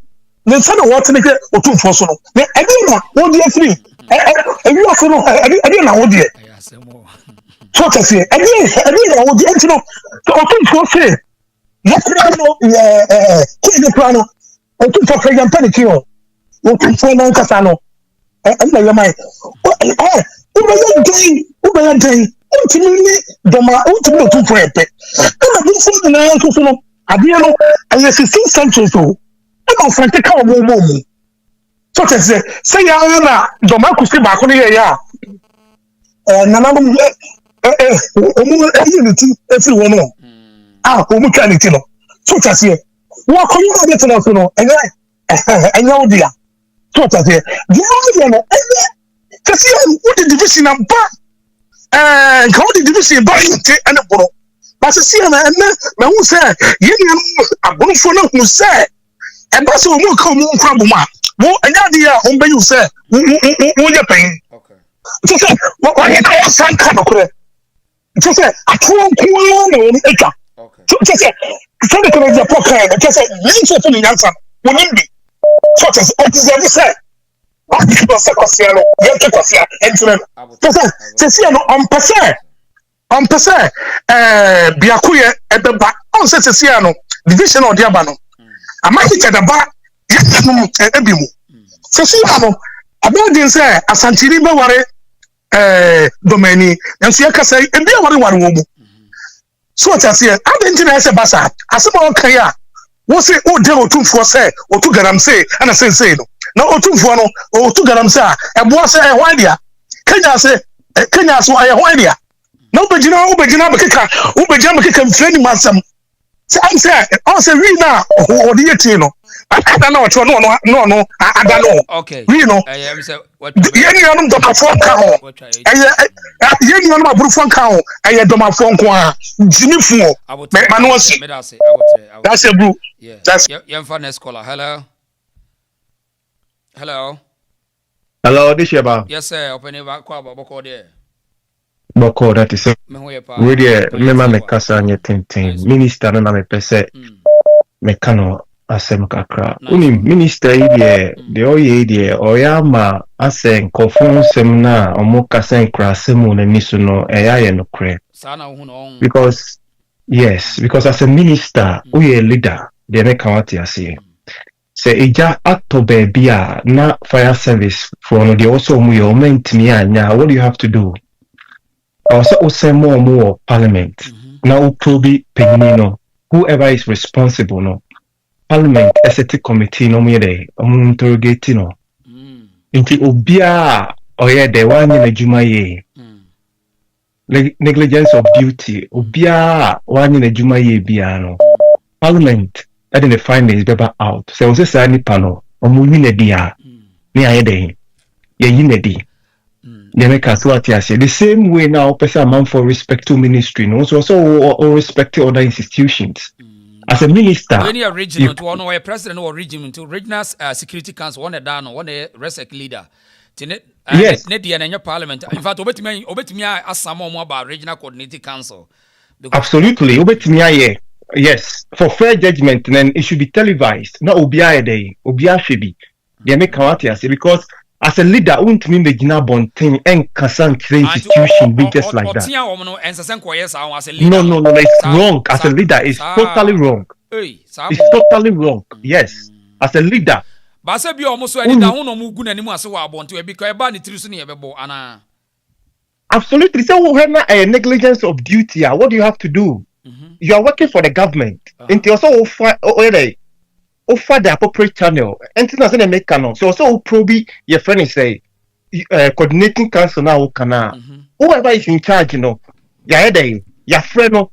then Santa Water or two for so. I don't know, what do you three? And you also know, I didn't know what dear. So to say, I didn't know what the know. So I think for say. The plano, or two for President Penicillin, or two for non Casano, and my mind. Uber day, ultimately, Doma, ultimately, two for a pet. And I've been saying the Adiano, and the 16th century, so I'm not frantic. So to say, Doma could stay back on here, Nanam, unity, everyone. Umukanitino. So that's here. What can you get to know? And I know dear. So that's here. The what the division of and how the division by and a bro. But I see, and who said, a bone for no who said, and that's what will come on from Buma. Well, and idea on you say, who you paying? Okay. So, what I have some kind of just say, I can't acre. Just say, the pocket, just say, listen to the answer. Wouldn't be. So just every say. I keep us a question, you keep us here, and see, on Passa, Biakuya at the back, on Sessiano, division of Diabano. I might hit at the back, yes, Ebimu. Sessiano, I don't say, Asantiriba ware, Dormahene, and Siaka say, and be a one. So what I say, I didn't say Bassa. I said, okay, what's it? Oh, devil, two for say, or two garam say, and I say, no, two for no, or two garam say, and what's a whidia? Kenya say, Kenya, so I whidia. Nobody, Ubajama can train myself. So I'm saying, I'll say, we now, or the Etino. I don't know what you know, no, I don't know. Okay, we know. What you know, the phone call. You know, my phone call. I had my phone call. Jimmy Fu. That's a blue. Yeah, that's your next caller. Hello, this is about. Yes, sir. Open it back. Boko there. Boko, that is. Really, me ma me kasa nye tintin. Minister na me pese. Me kano. Asem kakra uni minister idie de oye idie oyama asen kofun semna omuka sen krasemu na nisu no eyaye no kre because as a minister we a leader de me kawati ase se ija ato bebia na fire service for no de also mu yo mentimi anya what do you have to do also osemo mu parliament na utobi penino whoever is responsible no Parliament Ethics Committee no mere interrogate no. Inti obia oye de wanye na juma ye. Negligence of duty obia wanye na juma ye bia no. Parliament had the findings beba out. So was say ni pano omu yine dia. Ni ayede. Ye yine di. They make us what you say. The same way now person man for respect to ministry no so or respect to other institutions. As a minister, any regional to one way president or region to regional security council one down one resec leader. Yes, in your parliament. In fact, obetimi ask some more about regional coordinating council. Absolutely, obetimi yes. For fair judgment, then it should be televised. No obia day, obia should be. They make out because as a leader, won't mean the Gina Bonting and Kassan institution be just like that. No, it's wrong. As a leader, it's totally wrong. It's totally wrong. Yes. as a leader. But say be almost so any down no mu gu nanimu ase wa abonto e because e ba ni tiri so ne e bebo ana. Absolutely. So when a negligence of duty, what do you have to do? You are working for the government. And you also offer the appropriate channel. And things are make canon. So also probably your friend is say coordinating council now kana. Whoever is in charge, you know, your friend,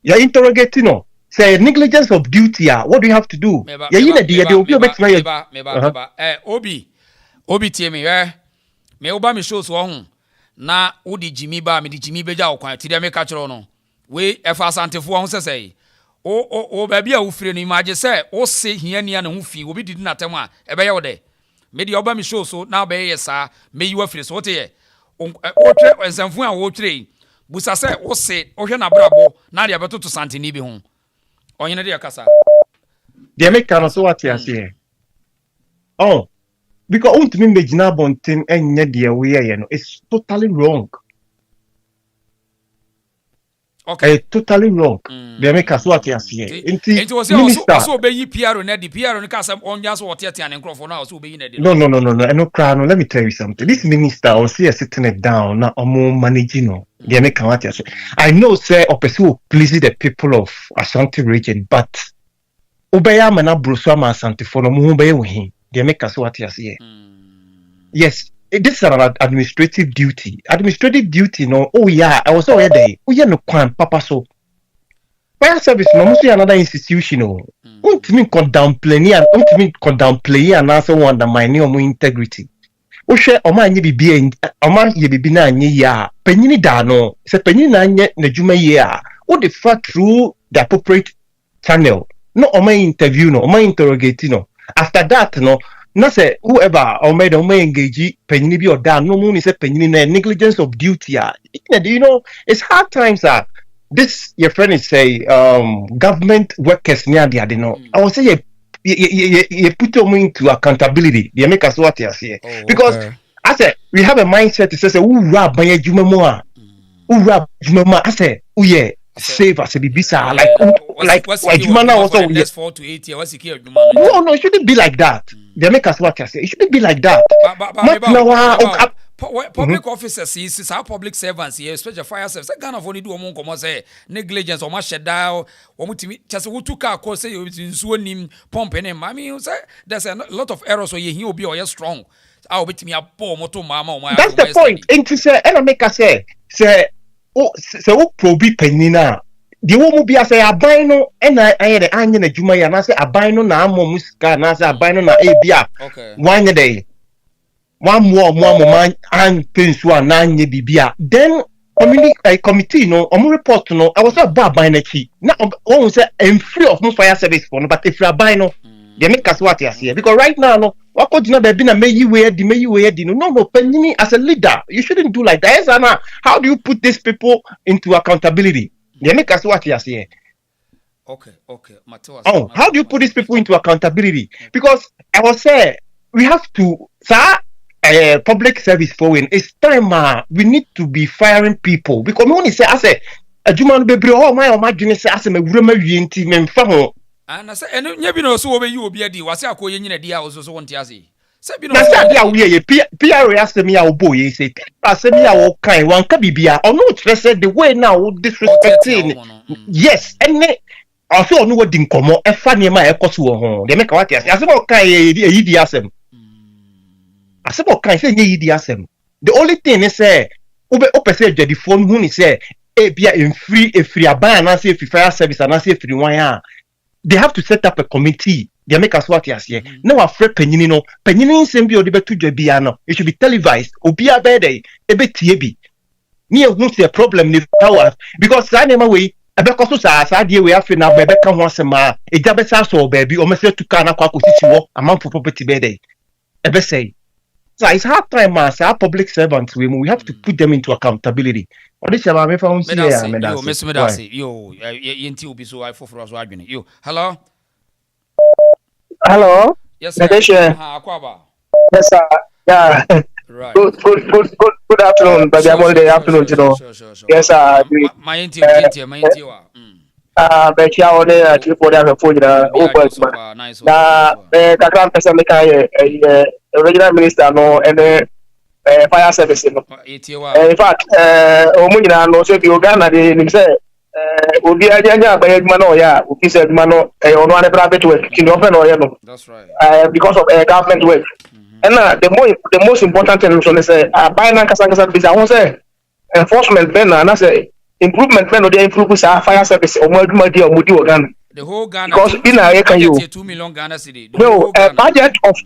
you're interrogating, say negligence of duty. What do you have to do? Obi tie me me oba me show so ho na odi jimi ba me di jimi beja okwan ti de me ka kiro no we efa asantefo ho sesei o ba bia wo fire no imagine say o se hiania na ho fi obi didi na tem a ebe ye wo de me di oba me show so na ba ye sa me yi wa fire so wote ye o tre ensanfu a wo tre busa say o se o hwe na brabo na de abetoto santeni bi ho onye na de yakasa de me ka no so what ya say oh. Because ultimately, Megina Bontin and Nedia, it's totally wrong. Okay, totally wrong. They make us what you see. It was also be PR on the PR on Casa on just what Yeti and Crawford now, so be in it. No. No crown. Let me tell you something. This minister or see sitting it down now or more managing. They make what you say. I know, say, or pursue please the people of Ashanti region, but Obeya Mana Brusama Asante for no Mumbai. They make us what you see. Yes, this is an administrative duty. Administrative duty, no. Oh yeah, I was already there. Oh yeah, no kwan, Papa so. Fire service, no, must be another institution. No, don't mean downplay and also undermine your integrity. Oh share, Oma ye be Oma ye be na nye ya. Penini da no. Se penini na nye nejuma ya. Oh the fact through the appropriate channel. No Oma interview no, Oma interrogate no. After that, no say whoever or made engage penny be or down, no moon is a penny negligence of duty. You know, it's hard times this your friend is say government workers near the know. I would say you put them into accountability. They make us what you say. Because I said we have a mindset to say, who rab by Jumamoa, who rab Jumama, I say, oh yeah. Save us a bibisa like Jumana also yes 4 to 8 years. No, it shouldn't be like that. They make us what I say. It shouldn't be like that. Public officers is our public servants here, especially fire service. That kind of only do among common say negligence or much down or just who took our course say you in pumping him. I mean, say there's a lot of errors so he'll be or strong. I'll bet me a poor motor mama. That's the point. And to say, and I make us say. So probi penina the woman be as a abino and I had the onion a juma and I say abino na muska na say abino na ebia one day one more man and things one nine bibia then committee no report no I was about binary now one say I'm free of fire service for no but if you abino they make us what you see because right now no what could you know be na may you wear the no penini as a leader you shouldn't do like that. How do you put these people into accountability? They make us what you see. Okay Mateus, how do you put these people into accountability? Because I was saying we have to public service following it's time we need to be firing people because when you say I say a human baby my junior say I say me yinti me mfa and I say and you know so we you be was akoye nyina dia also want to say be no dia we PR ask me how boy say ask me how kind one ka bibia or no said the way now disrespecting yes and also no word nkomo e fa ne ma e koso ho they make what say asem kan e di asem asem kan say ye di asem the only thing is say opese the phone who ni say e bia in free aban na say fire service na say free one they have to set up a committee. They make us what you say. Now, afraid penini no penini sembi odi betu jebia no. It should be televised. Obia bede ebe tiebi. Ni won't see a problem ni power because I never way. Abekoso sa die we afi na bebe ka ho asema. Eja be sa so baby o mese tuka na kwa kosisi wo amount for property bede. Ebe say. So it's hard time as our public servants we have to put them into accountability. Odisha me fa unsi ya medasi. Yo yenti obi so I for so adwene. Yo hello. Hello. Yes sir. Akwaba. Yes sir. Yeah. Right. Good afternoon. But I'm all day afternoon, you know. Sure. Yes sir. My yenti wa. bɛkyia wo ne atifoɔ de ahwɛfoɔ nyinaa wokɔ adwuma na kakra mpɛ sɛ meka yɛ regional minister no ɛne fire service no in fact ɔmo nyinaa no sɛ bio Ghana de nim sɛ obi anya abɛyɛ adwuma no ɔyɛ a obi sɛ adwuma no ɛyɛ ɔno ane private work nti ne ɔpɛ na ɔyɛ no because of government work ɛna the most important thing nso ne sɛ aban no ankasa bisa ho sɛ enforcement bɛn na anasɛ improvement bɛn na ɔde improve saa fire service ɔmo adwuma di a ɔmo di wɔ Ghana. The whole Ghana. Because in a can you 2 million Ghana cedi. No, budget of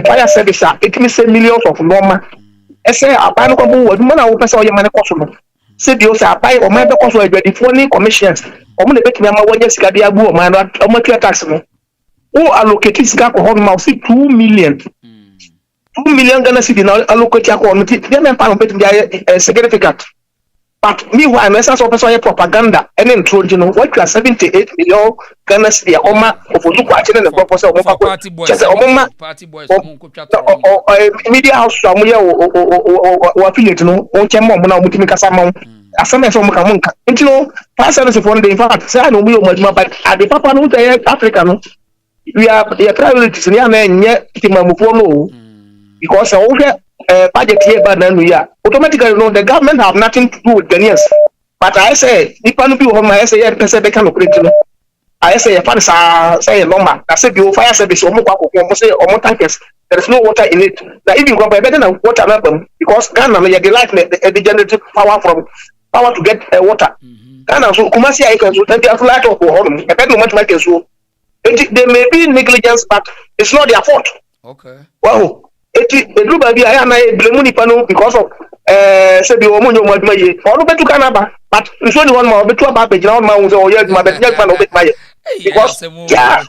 fire service it means millions of normal. I say a ban of what man I will pass all your money cost. Say the also buy or my cost of the phone commissions. Or when they make me a one years Gadiabu or man or my tax. Who allocate this gap of mouse 2 million. 2 million Ghana cedi now allocate your on the significant. But meanwhile, unless I saw propaganda and then told you know what class 78 million Ghana cedi Oma of Utuquatin and the purpose of party boys or media house or affiliate no on Chamon Mutimikasamo. As some of Munka. And you know, pastors of one day, in fact, say I know we much more, but at the Papa no African, we are the priorities in Yemen yet Timamufono because over. Budget here, but then we are automatically know the government have nothing to do with Ghanaians. But I say, if I be on my say, they can operate. I say, if I say a number, I say, you fire service, or more tankers, there is no water in it. Now, even go by better than water happen because Ghana, they like the generative power to get water. Ghana, so Kumasi, I can so they have light of home, a better much like so. There may be negligence, but it's not their fault. Okay. Wow. The group of the panel because of said the woman you want my all better Canada, but it's only one more between about the ground mountains or yes, my young man of my because yeah,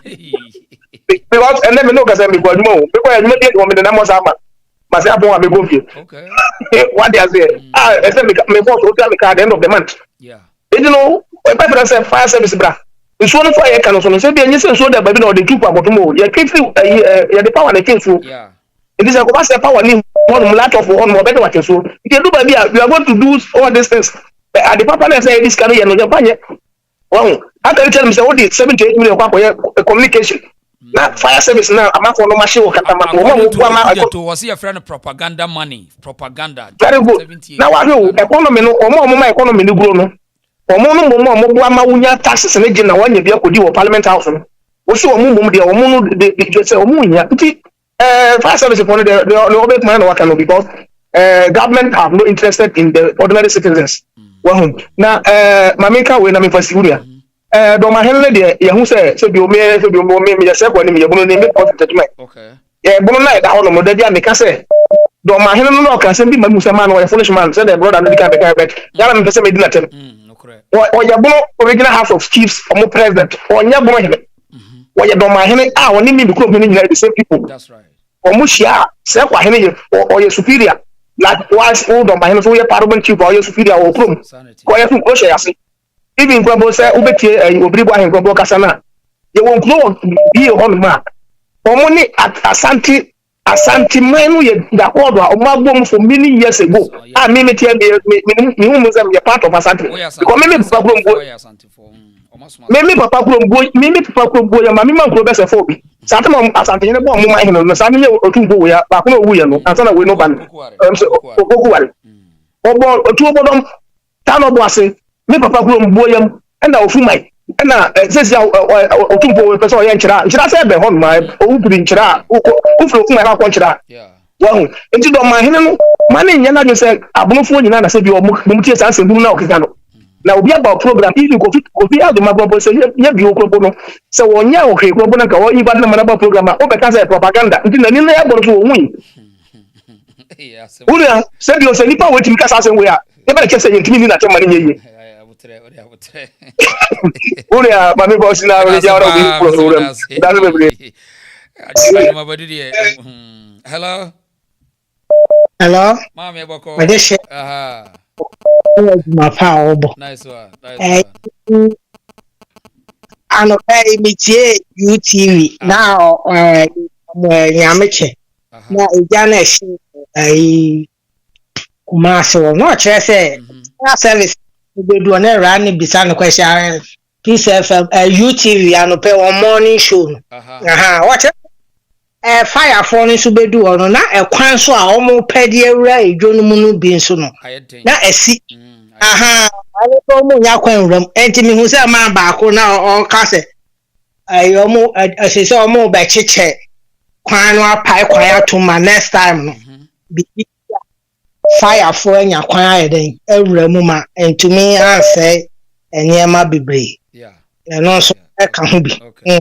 because and then no, because I'm going more because I'm not woman the numbers are myself. I'm going to okay, what they are saying. I said, my boss will tell me at the end of the month. Yeah, you know, when people say fire service, bra. It's one fire can also say, the innocent so that, but no, the two about more. You're the power and the things. Yeah. It is a commercial power need one lot of one more better what you so. If you do baby, we are going to do all these things. At the papa say this can be no Japan. Well, I can tell me say what is 7 to 8 million communication. Now fire service now I'm for no machine work to was a friend of propaganda money. Propaganda. Very good. Now I know economy no more economy no grow no. More taxes and agent one year could do parliament house. Also the say fire service upon the obey man work because government have no interest in the ordinary citizens. Well, now Mamika when I'm for Syria. Dormahene there, who say so you may me yourself when you're going to name it. Okay. Yeah, Bono night how no dey make say. Dormahene no can be Musaman or a foolish man, said the brother and the can be back. Yalam person made nothing. Or your Bono original house of chiefs or president or Yabono. Or your Dormahene, only me because we need the same people. That's right. Or Mushia, Self-Wahene, or your superior, like once old on my hands, or your parliament chief, or your superior, or room. Quite a few even Grumble say, Ubeki, you will be buying Grumble Casana. You won't know be on mark. For money at Asanteman, the order of my boom for many years ago. I mean, me a part of Asante. Maybe Papa Grumbo, maybe Papa Grumbo, and Mamma Grobes for me. Santam Asante, and one woman, and Sammy or two boy, but no William, and son of Winnow Ban. Or two of them, Tano Bossy, me Papa Grumbo, and our Fumai. And says or two boy, person, and Chira said the home, my old Chira, who flew my house. Well, into Dormahene, money, Yana said, I won't phone you, and I said, you're Mutias and do now. Now we have our program. If you go out the mobile say, yeah, you go. So when you okay, go on, even the mobile program, because of propaganda. Until the never going to win. Yes. Uria said you say nipa waiting because as we are. Never just say you give me that money. Uria, my boss now we are program. Hello. Hello. Mama Boko. My power. Nice one. Nice one. And okay, me UTV now. Yamiche. Now, Janice, a Maso, not say, service. We do an run beside the question. Peace FM, UTV, and pay one morning show. What? Fire phone is to be do or not a quanso almost pedia ray, Jonamunu being so no. Not a seat. I don't know Yakwan room, Anthony who's a man back now or cassette. I almost, as is almost by chiche. Quanwa pie quiet to my next time. Fire for any quiet every moment, and to me, I say, and near my baby. Yeah. And also, I can't be. Okay.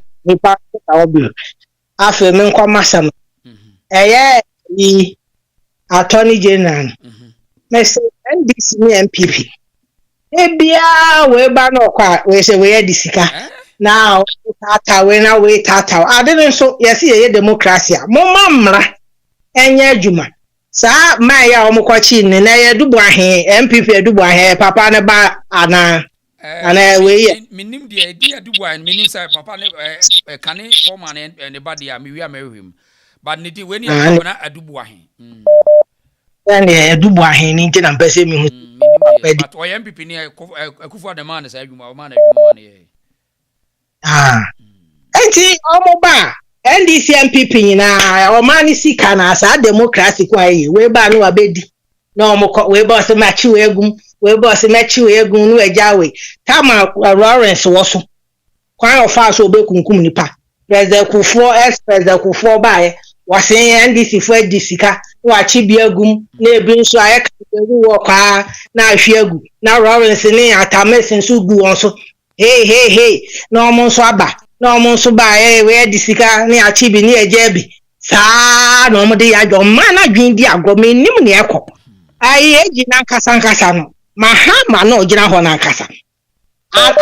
After me come masam the attorney general me say NDC NPP ebia we ba no kwa we say we the sika now tata we na we tata I didn't so yes ye democracy mo mamra enye adwuma sa ma ya o mo kwachi ne na ye Dormahene NPP Eduahini papa ne ba ana we minim the idea Eduahini minim say papa ne kane former ne ba dia me wi amehwem but ne di we ni na Eduahini and Eduahini ni nti na mpese mi hu but o MPP ni akufu de man say adwuma o man adwuma ne enti omo ba NDC NPP na o man sika na sa democracy kwa yi we ba no abedi na omo we ba se machi we egum we boss mechi we egun nu ejawe tama Lawrence woso kwan ofa so obekunkum nipa president Kufo president Kufo bae wase NDC fo adisika wa chi bi egum na ebi nso aye ka wo kwa na ahwe agu na Lawrence ni atamesen so gu won so hey na omo nso aba na omo nso bae we adisika ni achi bi ni ejabi sa na omo de ya jo ma na dwin di agro me nim ne ekọ ayi eji na nkasa no Mahama no gina ho na nkasa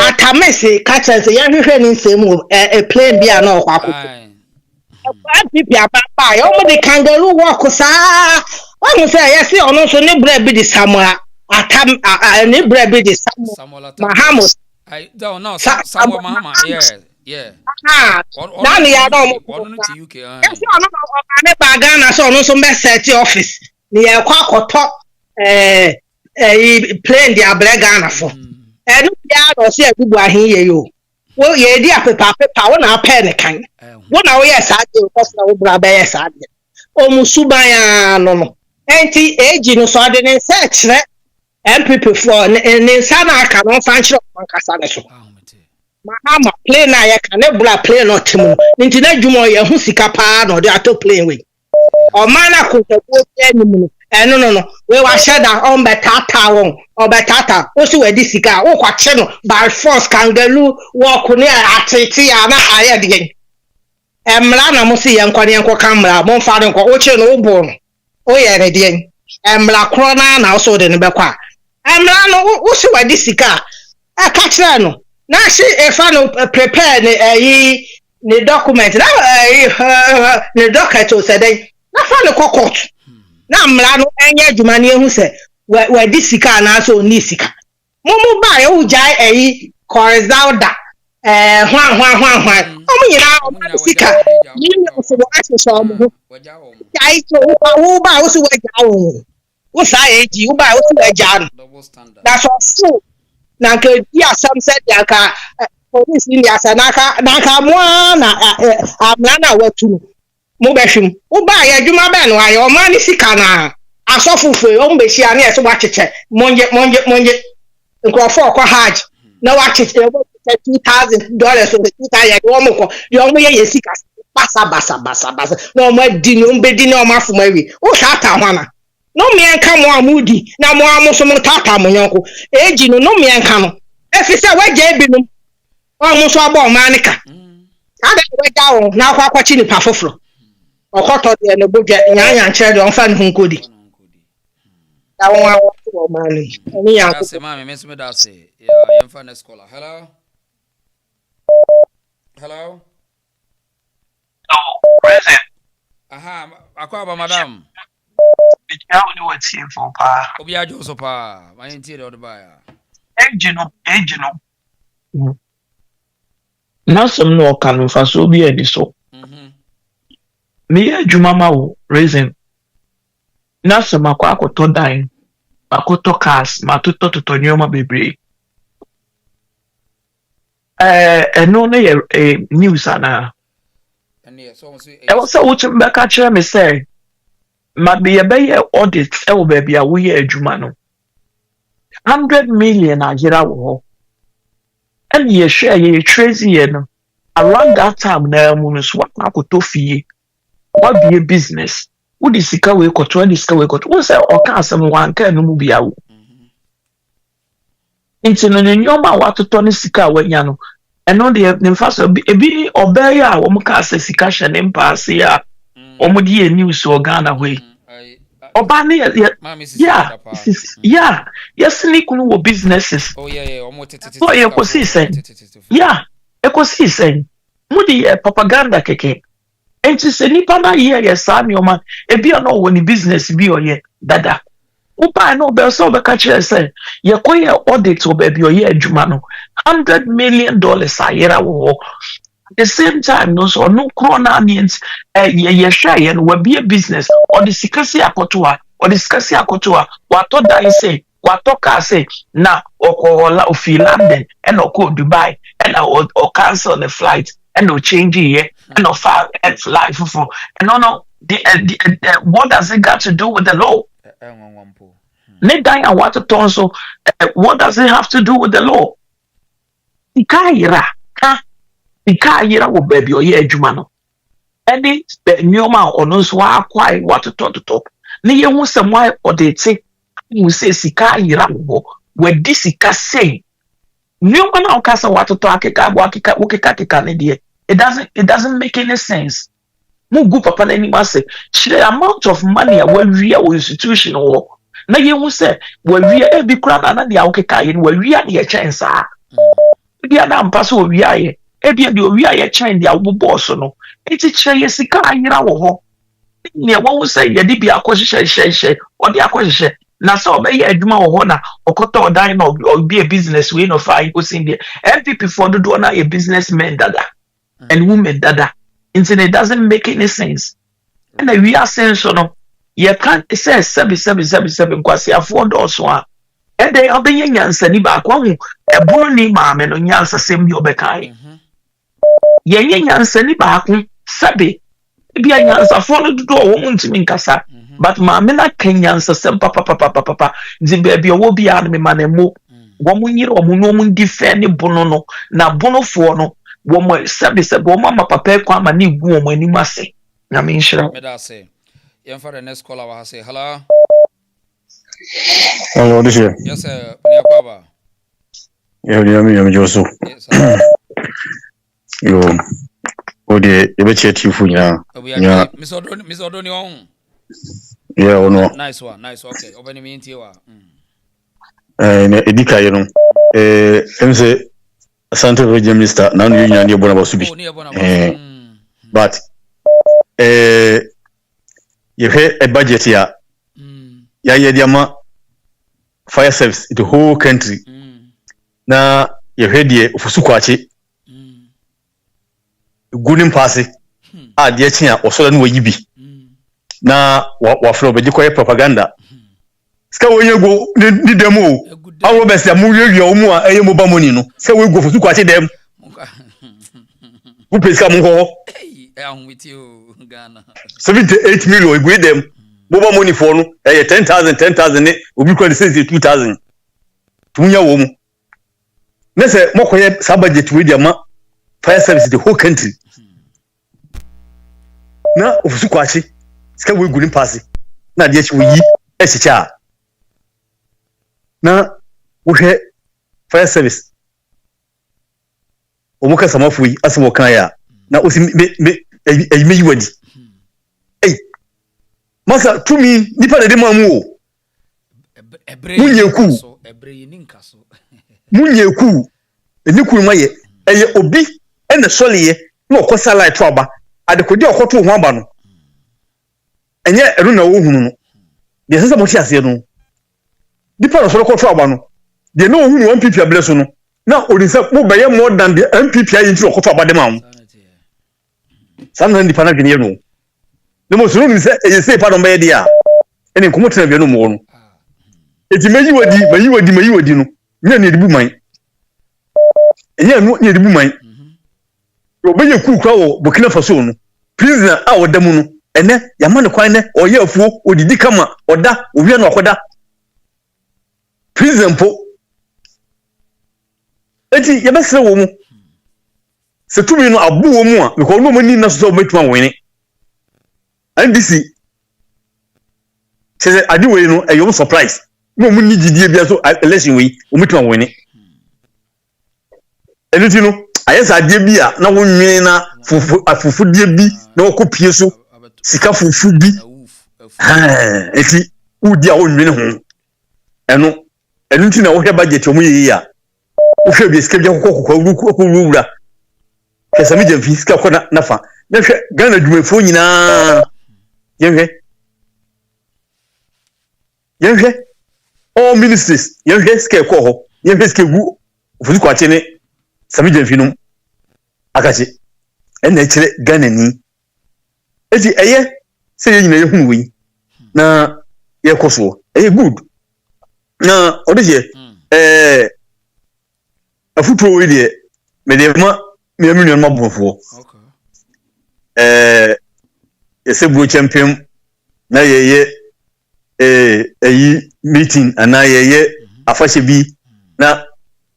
atamese catcher say ya hwehwe ni nsemu plane bia na okwa akoko NPP ababa yo mo de kangaroo walk saa wonu say yes ono so ne bra bi di Samoa atam ne bra bi di Samoa Mahama I don't know Samoa Mahama yeah na ni ya no mo to UK yes ono ne ba Ghana so ono so be set office ni ya kwa akoto plane the Ghana for. And no see Eduahini ye yo. Well, ye dear paper, one our pen can. One hour yes, I do, because I will grab a sad. O Musubaya no. Anti age no so I didn't search and people for and Sana cannot function on Casanaso. Mahama plane I can never play not to Internet Jumo Yahusika pan or the auto playing with. Or mana could go no. We were shut down on Betata or Betata. Also, a disika, or Quacheno, by force kangaroo, walk near Atiana, I had again. And Mlana Musi and Quanianco Camera, Monfado, Ocean Oborn. Oh, yeah, again. And Mla Crona now so the Nebequa. And Mlano, also a disika. A catchano. Now she a fan prepare the document. Now, the docket said they. Na fa le kokot na mra no enye adwuma ne ehu se we disika na so ni sika mumu ba ye ujai horizontal hwan omu nyina o sika ni so wo aso mo jai to wo ba wo so waja wo sa eji wo ba wo so waja no that's all na ka di asam said ya ka police ni asanaka na ka mo na amla na watu mo behwim wo ba ya adwuma ba no aye o ma ni sika na asofufu o mbeshi ani eso wa cheche monje nkrofo kwa hajj na wa cheche $2,000 so the 2,000 wo mo ko yo mo ye sika basa no mo di no mbedi no ma fuma wi wo shata hwana no me enka mo amudi na mo amuso mo tata mo nyonko eji no me enka no efise waje bi no o mo so aba o manika ada waja wo na akwa kwachi ni pafoforo okoto de no bodwa nyanya nche de onfa ne nkodi da won awo o mani ni yanko se ma me me da se ya yemfa na scholar hello present aha akwa madam bicha ni wati fo pa obi ajo so pa ma yin ti de ba ya engine no na some no kan fa so bi edi so me adwuma ma wo reason na some akoto dan akoto cars ma toto nyoma bebre no news ana. So which back catch me say, might be a bay audit, baby, a we a jumano. 100 million a year wo. And ye share ye crazy around that time na munus what na kotofi. What be a business? Who the sika we got 20 sika we got? Who say or can some one can no be a into no nyoma what to turn sika we yano. And on the first ebi obey a wo ka say sika hye ne pass ya. Omo die news o Ghana we. Oba ne yeah. Yes ni kunu wo businesses. Oh yeah, omo tete. So e ko see say. Yeah, e ko see say. Mu di propaganda keke. Enti se nipa na ye sa nyoma ebi no woni business bi oye dada upa no be so be ka kire se ye koye audit oba bi oye adwuma no $100 million ayera wo the same time no so no corona means ye share ye no be a business or the sikasi akotoa wato dai say wato ka say na okola ofi London and oko Dubai and or cancel the flight and no change here and no file and fly for and no what does it got to do with the law? So what does it have to do with the law? Ikaira wo baby or ye jumano. Any nyoma or no swa kwai what to talk. Ni ye hu some why or they say you say sikaira wo where this ika say nyoma na okasa what to talk it doesn't make any sense. Mugu papa na any say the amount of money we are institution or na you say we are be crap and the okeka in we are the chance ah bia na mpaso we are e bia the we are chain the boss no enti kire yesika anyira wo ho ne wo say ye de bia akoshe or the akoshe na so be ye adwuma wo ho na okoto dan na or be a business we no fa go sin there NPP for do na a businessmen dada and women dada. It doesn't make any sense. And we are saying so no. You can't say 7 kwasi afford also. And they are being yansa ni ba kwa hu e bono ni maame no yansa sem bi obekai. Ye yansa ni ba ku sabe bi yansa for no do wo ntimi nkasa. But maame na kenyansa sem papa zimbe bi owo bi an me manemo. Wo munyire wo no mu defend bono no na bono for no woman sabe woman papa kwa ma ni gu woman ni mase na me nshira me da say yen for the next caller wa say hello this year yes sir pania kwa ba me joso yo o de e be cheti fu nya Miss Odoni on yeah ono nice okay obani me ntie wa ne edika ye no emse Asante Regional Minister now you nya Bono basubi but you have a budget here ya diama fire service the whole country na you have the ofusukwache gunim passe a de chia osola no yibi na wa flow be dikoye propaganda ska wonyego ni demo awo be se mu wiwi omu a eye moba money no se we go fusu kwache dem who pays come ho I'm with you Ghana 78 million we give them moba money for no 10,000 ne obi kwa 62,000 tunya wo mu na se mokoye sa budget we dem fire service the whole country na ofusu kwache ska we gunim pass na de chi we yi esicha na wohwe fire service omuka samafui asimo kan ya na osi me yiwadi masa tumi nipa de mamu o munyeku eniku maye eye obi ene soliye na okosa light oba adekodi okoto ho aba no enye eru na wo hunu no de sesa mo ti ase no nipa no so okoto aba no de no hunu NPP ableso no na odisa mo baye more than the NPP ayi nti okoto aba de mamu sanna nipa na gene no no mo so no se eye se pa no baye dia ene komo tena bia no mo no eti mayiwadi no nya ne dibu man enye no ne dibu man obenye kukura wo Burkina Faso no prisoner a odamu no ene yama ne kwan ne oye afuo odidi kama oda owie no akoda prison po eti yebesere wo mu se tumi no abu wo mu a because no mani na so metuma wene NDC se adi we no eyo surprise no mu ni gidie bia so election we o metuma wene enuti no ayesa ade bia na wonwe na afufu die bi na okopie so sika fufu bi eti udi a wonwe ne ho enuti na wo hwe budget o mu yi ya wo hwe bi sika bia kokokura kesa mi jemfi sika ko na fa na hwe Ghana dwumefo nyina yenhwe all ministries yenhwe sika ko ho yenhwe sika gu ofuzi kwa chene sami jemfi no akachi ena chire Ghana ni eti eye se ye nyina ye hunu wi na ye koso eye good na odije afuto we de me de ma me aminu ma bofo ese bu champion na ye eyi meeting ana ye afashe bi na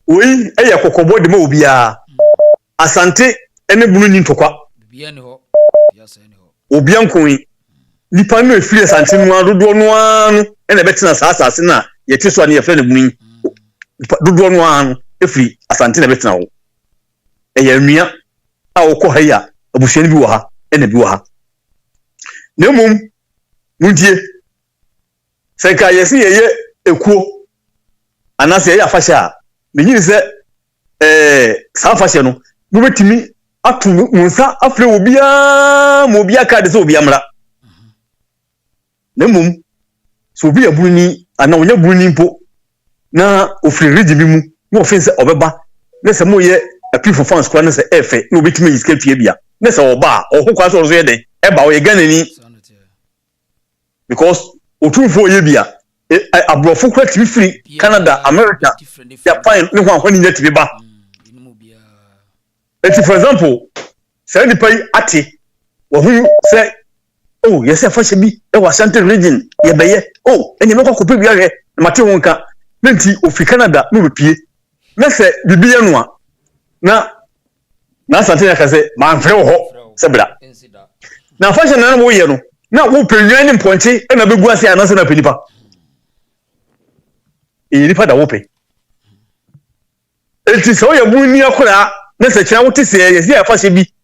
we eye kokobo de ma obi a asante ene bunu ni ntokwa bia ne ho obi ankon nipa no efiri asante no adodo no anu ene betina sa asase na ye tiso ne ye fere ne bunu dodo no anu efiri asante na betina wo eye nua a wo ko ha ya abusuani bi wo ha ene bi wo ha na mum muntie seka yesi ye ekuo anase ye afasha menyini se sa afasha no mo betimi atu munsa afre obia mo obia ka de se obia mra na mum so obia buruni ana wonya buruni mpo na ofri regi bi mu no offense obeba na se mo ye appeal for funds kwa na se efe no betimi yiska fie bia na se oba ohukwa so zo ye den eba o ye ganani because otunfo ye bia abrofo kwa tv free Canada America Japan ne ho ahoni nya tv ba eti for example say the pay ati wo hu say oh yes afashe bi e wa Central region ye beye oh eni me kwakope bi ahwe mate wonka nti ofi Canada no bepie na say bibia no a na asante ya kaze ma mfre wo ho sebra na afashe na wo ye no na wo penwan ni mponche e na begu ase anase na penipa nipa da wo pe eti so ye bu ni akora na se kira wo tese ye se afashe bi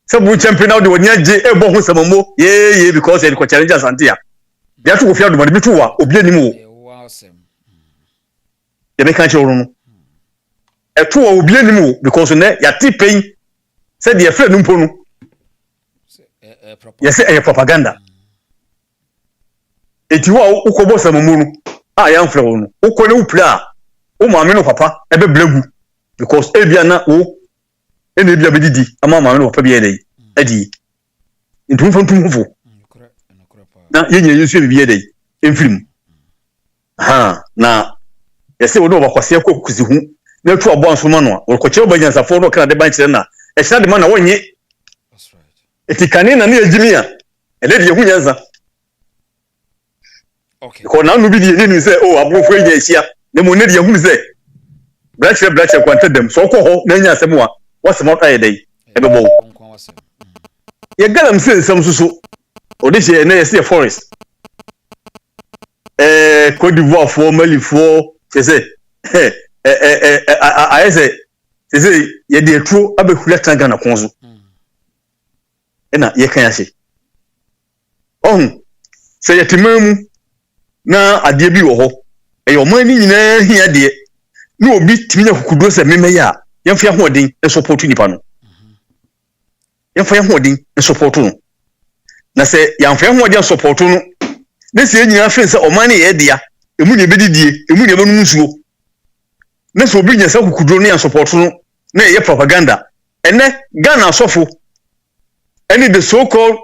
sabu champion out de wonya je e bo ho samamo ye because e ko challenge asante ya dia to go fia do ma bi to wa obi anim wo ye me kan che wo no e to wa obi anim wo because ne ya ti pen se de frɛ no mpo no yes propaganda eti wa ukobo samamo no a ya mfrɛ wo no ukone upla o maame no papa ebe blegu because ebia na wo ene bia bedidi ama maame no papa bia dai adi ntumfo na yenye yesu bia dai emfirim na yese wo no bakwase ko kuzi hu na tu abo anso ma no a wo koche obanyansa fo no kana de ban kire na e kira de ma na wonye etikane na ne ejimia ele de hu nyansa okay ko na no bi de ni say oh abofo enya ehia na mo ne de hu say brache kwanta dem so ko ho na nya asem wa wasem otaye dai ebebo ye galam se nsam susu odise na yesi forest Côte d'Ivoire fo Mali fo c'est ayese c'est ye de tro abekula tanga na konzo ena ye kan yase se ye timamu na ade bi wo ho eyo man ni nyina hia de no obi timinya kukudo se meme ya yemfa hoden e support nipa no yemfa hoden e support no na se yemfa hoden support no na se nyina fe se o man ni ye dia emu ne bedidie emu ne banu nsuo na so obi nya se kukudo no ya support no na ye propaganda ene Ghana sofo any the so called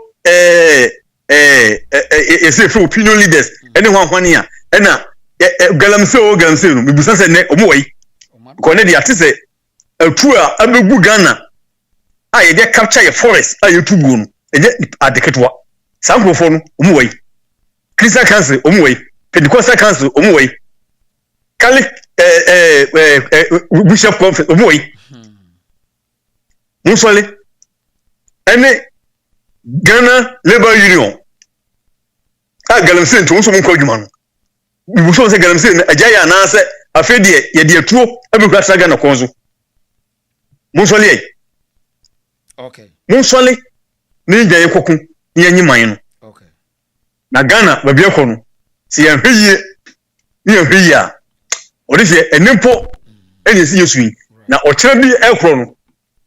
for opinion leaders any one ya ena galamse no bibusa se ne omo wai ko ne dia tese Atua abegu Ghana. I get capture a forest. I you to go. At the Ketwa. Sankophone, Umway. Christian Council, Umway. Pentecostal Council, Umway. Cali Bishop Conference, Umway. Musole. Any Ghana Labor Union. I got them sent to some cogman. We will say Galamsin, a giant answer, a fedie, a dear two, every class Ghana Consul. Musole. Okay. Musole. Ninja Yokoku, Yanni Mine. Okay. Na Ghana, Babiacono. See, I'm here. You're here. Or is it a nimpo? And you see you swing. Now, or tell me, Elcron.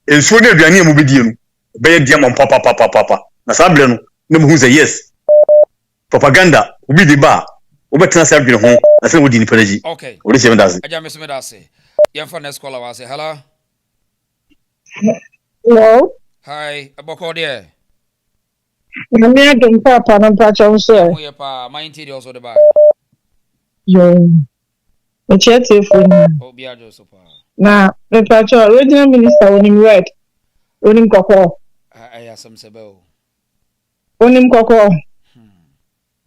And so they'll be a name with you. Bay diamond, papa. Na Sablano, no who's a yes. Propaganda, will be the bar. Over Transaction home, I said, would in Pelagie. Okay. What is it? I just made us say. Young for next caller, I say, hello. Hello. Hi, Aboko there. I'm here to Papa and Pacha, sir. Oh, yeah, pa, my interior also the bar. Yo, the chat if we oh, be a Joseph. Now, the Pacha, original minister, when him red, when him cocoa. I have some sebo. When him cocoa.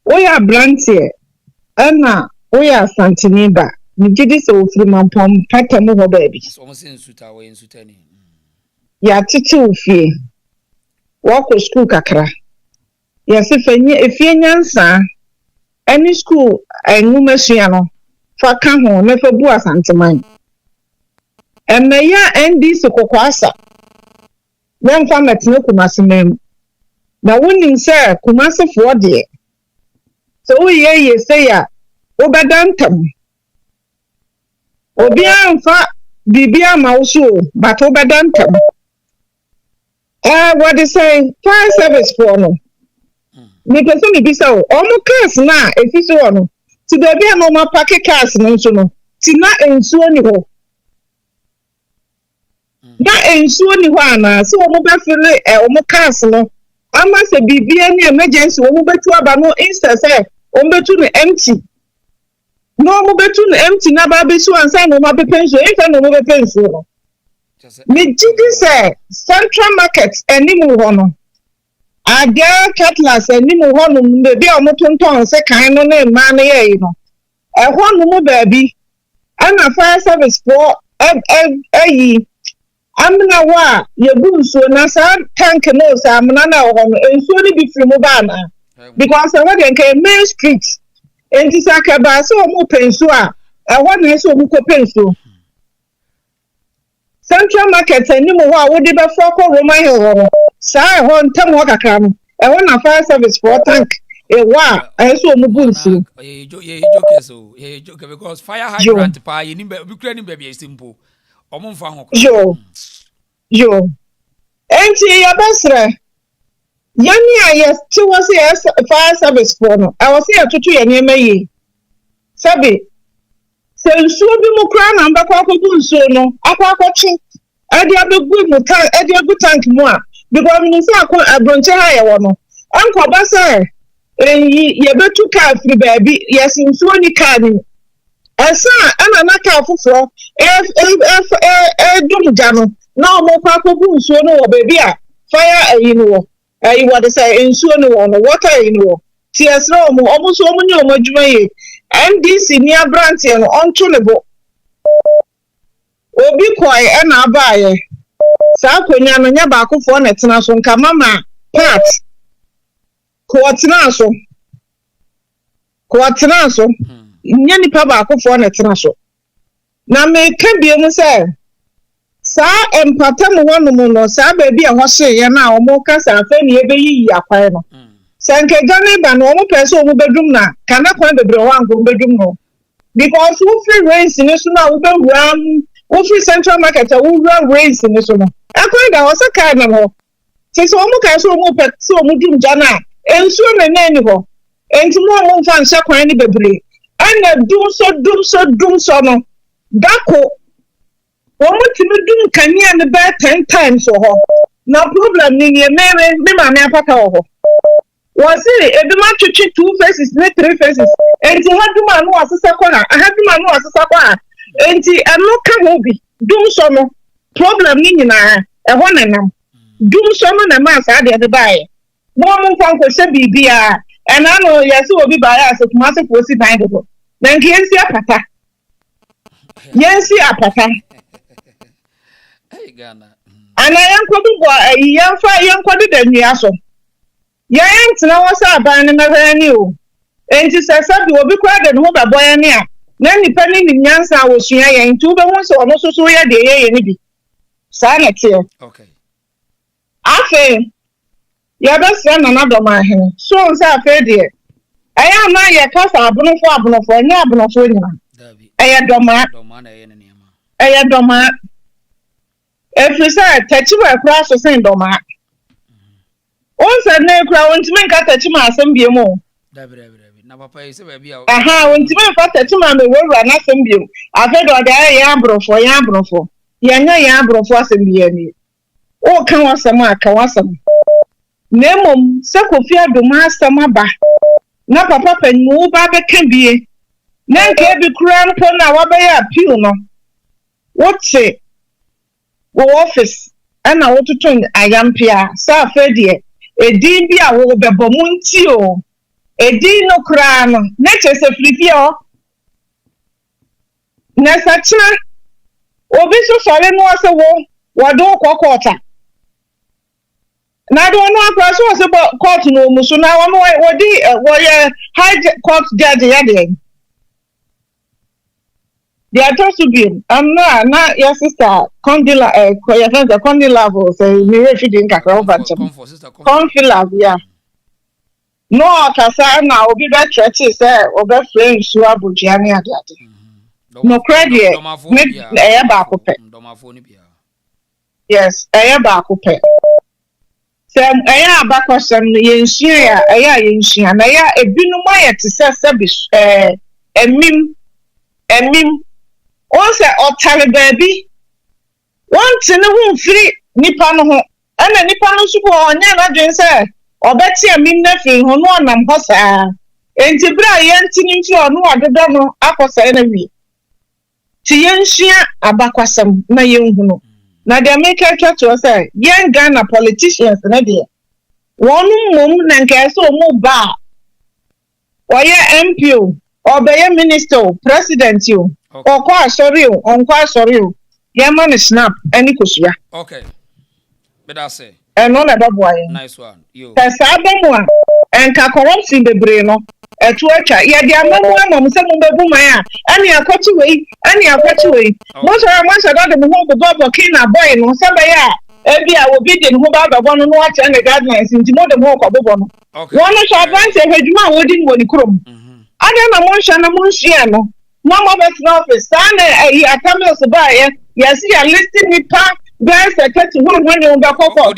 We are Blantier, Anna, we are Santiniba. We did this old from Patamu babies. Almost in Suta way in Sutani. Ya titi fie. Walk school kakra. Yes, if you nyansa, any school, and no messiano, for come home, never do Asanteman. And may ya end this Kokwasa. Then from at no Kumasim. Now, winning, sir, Kumasa for dear. So, ye say ya, Obadantum. Obia fa Bibia Mausu, but Obadantum. What they say, fire service for no. Me person be so, almost cars na, if you so no. To the be a normal packet cars no so no. Tina ensu ni ho. Na ensu ni ho na, so omo be feel omo cars no. Ama se bibia ni emergency omo betu aba no instead say omo betu no empty. No omo betu no empty na ba be so ansa no ma be pension, if no mo be pension no. Me jidi say Central Market enimu ho no. Aga Catlas enimu ho no be omo tonton se kan no na ma na ye no. E ho no mo baabi. Ana fire service for yi amna wa ye bu so na sa tank no sa amna na ho no enso ni bi free mo ba na because we dey nke main street enti saka ba so mo penso a e ho na so mo ko penso Central Market enimu ho a wo de be for ko Roman Hill ho sa ho ntam ho kakra no e ho na fire service for tank e wa e so mo bu nsu ye joke so ye joke because fire hydrant pa ye ni be kura ni be simple omonfa ho yo enti ya basra yani ayes ti was yes fire service for no I was here tutu ye na yi sabi se nsu bi mu kura na mbakwa ko bu nsu no akwa chi ade abegu mu tank ade agu tank mu a because me say akwa abronche ha ye wo no anko basa ye betu car free baby yes nsu ni car ni esa ana na car fufuro dum jano na mo kwa ko bu nsu no wo baby a fire wo what they say nsu no wo no water wo ties no mo so mo ni o madwuma ye NDC ni branch no onto ne bo obi kwai na abaaye sa akonya no nya ba akofo na tena so nka mama part ko tena so nya nipa ba akofo na tena so na me ka bie mu se sa empatam wonu mu no sa ba bi a ho hye ye na o mo ka sa fa ni ebe yi akwan no sanke gane ba no mo pese o mo bedum na kana kwan bebre ho ango bedum no because we free race ni so na we be run we free Central Market we run race ni so no akwan da o se ka na mo se so mo ka so mo pe so mo dum jana ensu na na ni ho enti mo fa nsa kwan ni bebre ana dum so no dako o mo ti me dum kania ne ba 10 times ho na problem ni me ma me apaka ho was it a demand to check 2 faces, not 3 faces, and you had to man who was a corner. I had to man who was a corner, and I'm not come be do so. problem ni nyina e ho nenam dum so no na ma sa de bae mo mo fan ko se bibia e na no yesi obi bae asokuma se ko si ban de go na nki ensi apata yensi apata Ghana ana yankodu bo yankodu da nua so yantina wasa aban ne mehani o enti sesa bi obi kwa de no ba boya ne a na nipa ni nyansa wo sua yan nti wo be hu se ono so ye de ye ni bi sa na tie okay afe ya ba sia na Dormahene so nsa afe de aya na ye kasa abunofo nya abunofo nyina aya Dormahene ye ne niam aya Dormahene efisa tachiwa kura so sen Dormahene onse na kura wontime nka tachima asem biemu dabre na papa yi se ba bia aha wontime nka tachima me wura na asem biemu afa do da ya abrofo ya nya ya abrofo asem biemu o kan wasam aka wasam nemom se Kofi Adoma asem aba na papa panmu ba be kan bie na nka bi kura nko na wa be ya appeal no wote wo office ana wotutun ayampia sa afedie edin bi a wo bebo munti o edin no kra no na chese frifie o na sacha obi so sore no ase wo do kokota na do no akwa so se court no muso na wo di wo ye high court judge ya de they are just to be na your sister condila your friend the condila say me refugee in kakra over confila yeah no kasa na obi be church say obi friend su abujiani ade no credit me e ba ko pe yes e ba ko pe sem e ba ko sem yenhia ya yenhia na ya ebinu ma te se emim onse otare baabi wonte ne hu mfiri nipa no ho ana nipa no so ko onya na dwen se obeti amim na fi ho no onam ho saa enti bra yenti ni mfi ono ododo no akosa na wi ti yenhia abakwasam na yenhu no na de make to say yen Ghana politicians na de wonu mum na nke so mu ba oye MPO obeye minister president you okwa sorry o yama ne snap any kosua okay but I say no na baboy nice one you pesa abamu a enka corruption bebre no etu atwa ye de amamu amam se mu bebu man a ani akwati wei mo so da de mo bobo kina boy no se be ya ebi a obi de no ba babo no wa cha ne guidelines nti mo de mo ko bobo no won so advance hedwuma wodi ni woni krom ada na mo hwa na mo hia no no more office and he attempted to buy yes you are listing me pack guys that to when you go for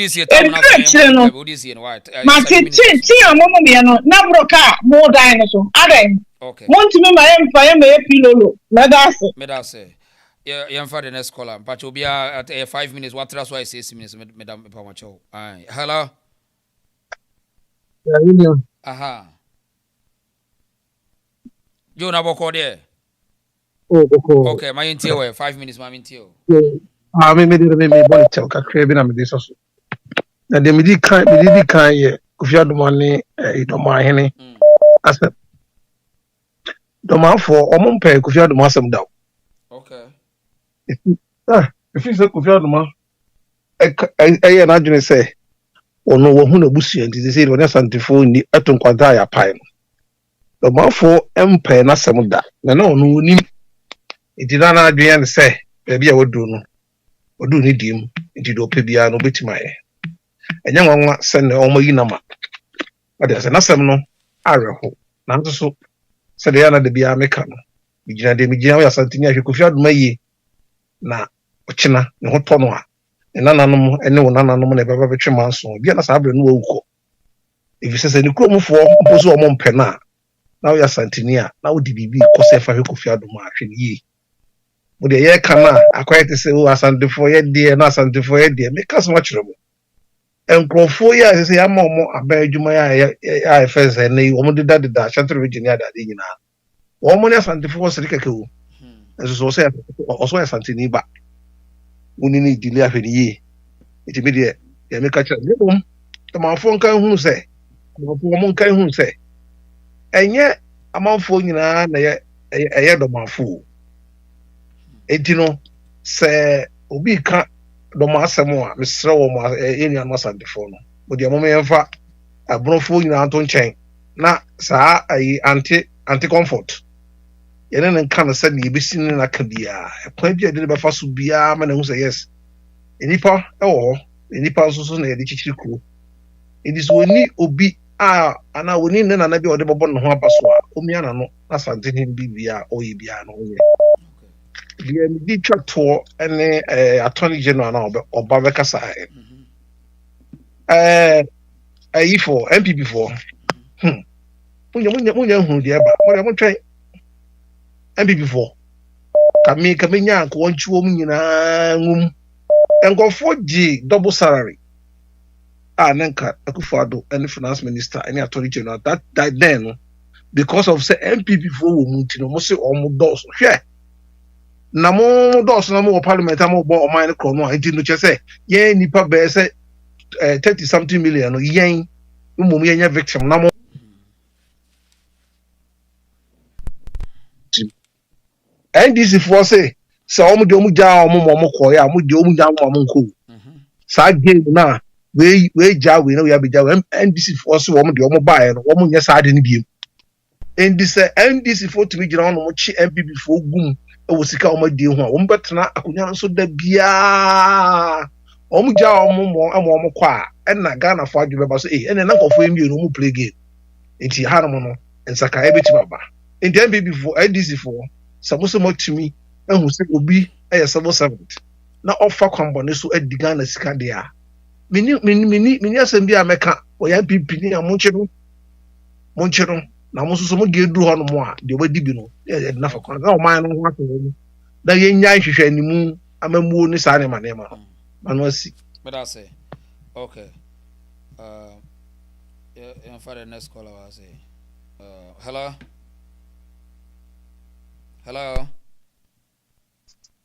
na broka more dinosaur okay want to me my empire me pilolo me say yeah for the next caller but you be at 5 minutes what that's why 6 minutes madam Pamacho hello aha you na boko there okay my intel 5 minutes my intel me body tell kakra bi na me dey so na dem di kan ye Kofi Adoma ne Dormahene asem Dormahene omon pe Kofi Adoma asem daw okay if you say Kofi Adoma na adwene say ono wo hu na busia nti say wo na santifo ni aton kwanta ya pai no Dormahene empe na asem da na ono ni nti na adwene ne say bia wodu no odu ni dim nti do pe bia no betimaye enya nwanwa se ne omoyi nama ade se nasem no areho na nso so se de ya na de bia meka no migina ya santini ahwe Kofi Adoma yi na ochina ne ho to no a nananom ene wo nananom na baba betwe manso bia na sa abre no wuko efi se ne kromfo mposo o mompe na wo ya santini a na wo di bibi kosefa ahwe Kofi Adoma ahwe ni yi mo de ye kana akwete se wo asantefo ye de na asantefo ye de meka so machiremo enkrofo ya se ya momo aba adwuma ya fese ne wo mo de da Central Region ya da de nyina wo mo ne asantefo wo sere keke wo eso so se o so asantini ba unini delay afedi it be there ya make catch them amanfo nkan hu se amanfo mo nkan hu se enye amanfo nyina na ye domanfo etino se obi ka domasem a mesre wo ma eni amasantefo no mo de mo yemfa abronfo nyina to nchen na saa ayi anti comfort yene ne nka no se ne yebesi ne na ka bia ekwan bia de be fa so bia ma na hu se yes enipa ewo enipa so na ye de chichiri kuro it is only obi ana woni ne na bi ode bobo no ho abaso a omia na no asante hin bibia oyi bia no ye bia mi di twato ene attorney general na oba be kasa for NPP for munya hu dia ba mo twen NPP for kame nya ko wonchuo mu nyina ngum enkofo di double salary Nanka Akufo-Addo and finance minister and attorney general that then because of say NPP for womunti no mo say omo dos hwe na mo dos na mo parliament am bo o man ko no enti no che say ye nipa be say 30 something million no yen mo yen victim na mo NDC for say omo de omo ja omo ko ya omo de omo ja omo ko sa game na we ja we know we be ja NDC for so wo de wo bae no wo nya saade ne biem NDC for to be gina no mo chi MPP for gum e wo sika wo madie ho a wo betena akonya so da bia wo ja wo ko a na Ghana for adwe be so ene na nkofo emi no mo play game enti ha no no nsaka e beti baba enti MPP for NDC for saboso mo tumi ehu se obi e civil servant na offer kwambone so adi Ghana sika de a mini asem bia meka o ya NPP ni amonchero na mo so mo ge duru ho no mo a de obadi bi no e na fa kon na o man no ho akon da ye nya hwehwe animu amamuo ni sa ne ma no asi but say okay yeah for the next caller I say hello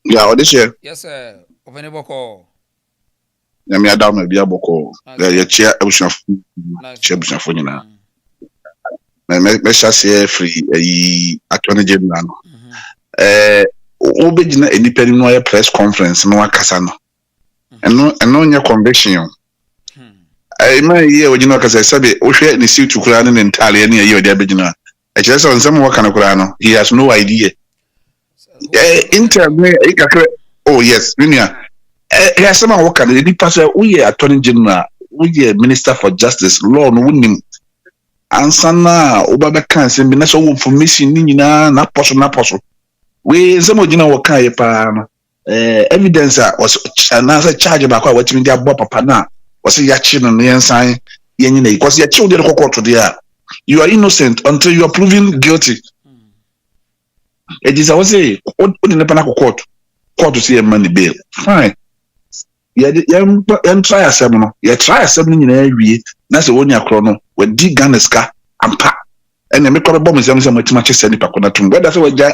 yeah what is here yes sir open boko Yami Adam bia boko ye chia ebushafo nyina me shase free attorney general no obegina eniperi no ye press conference no akasa no eno nya conviction ma ye ogina akasa sabe ohwe ni suit kura ne ntale ne ye odi abegina e kire so nsem wo kana kura no he has no idea internet ikakre oh yes minia some of work the pastor we attorney general we minister for justice law no wunim ansana obabe kan se bi na so information ni nyina na poso we some ogina work kan pa no evidence was another charge ba kwa watimi dia bo papa na was ya chi no yensan yenyina because ya chi o dey court there you are innocent until you are proven guilty it is I was say o dey na court to see a money bail fine try asem no try asem ni nyina awie na se woni akro no wadi Ghana ska ampa ene me koro bom nsem matima che sani pakona tum weda se waja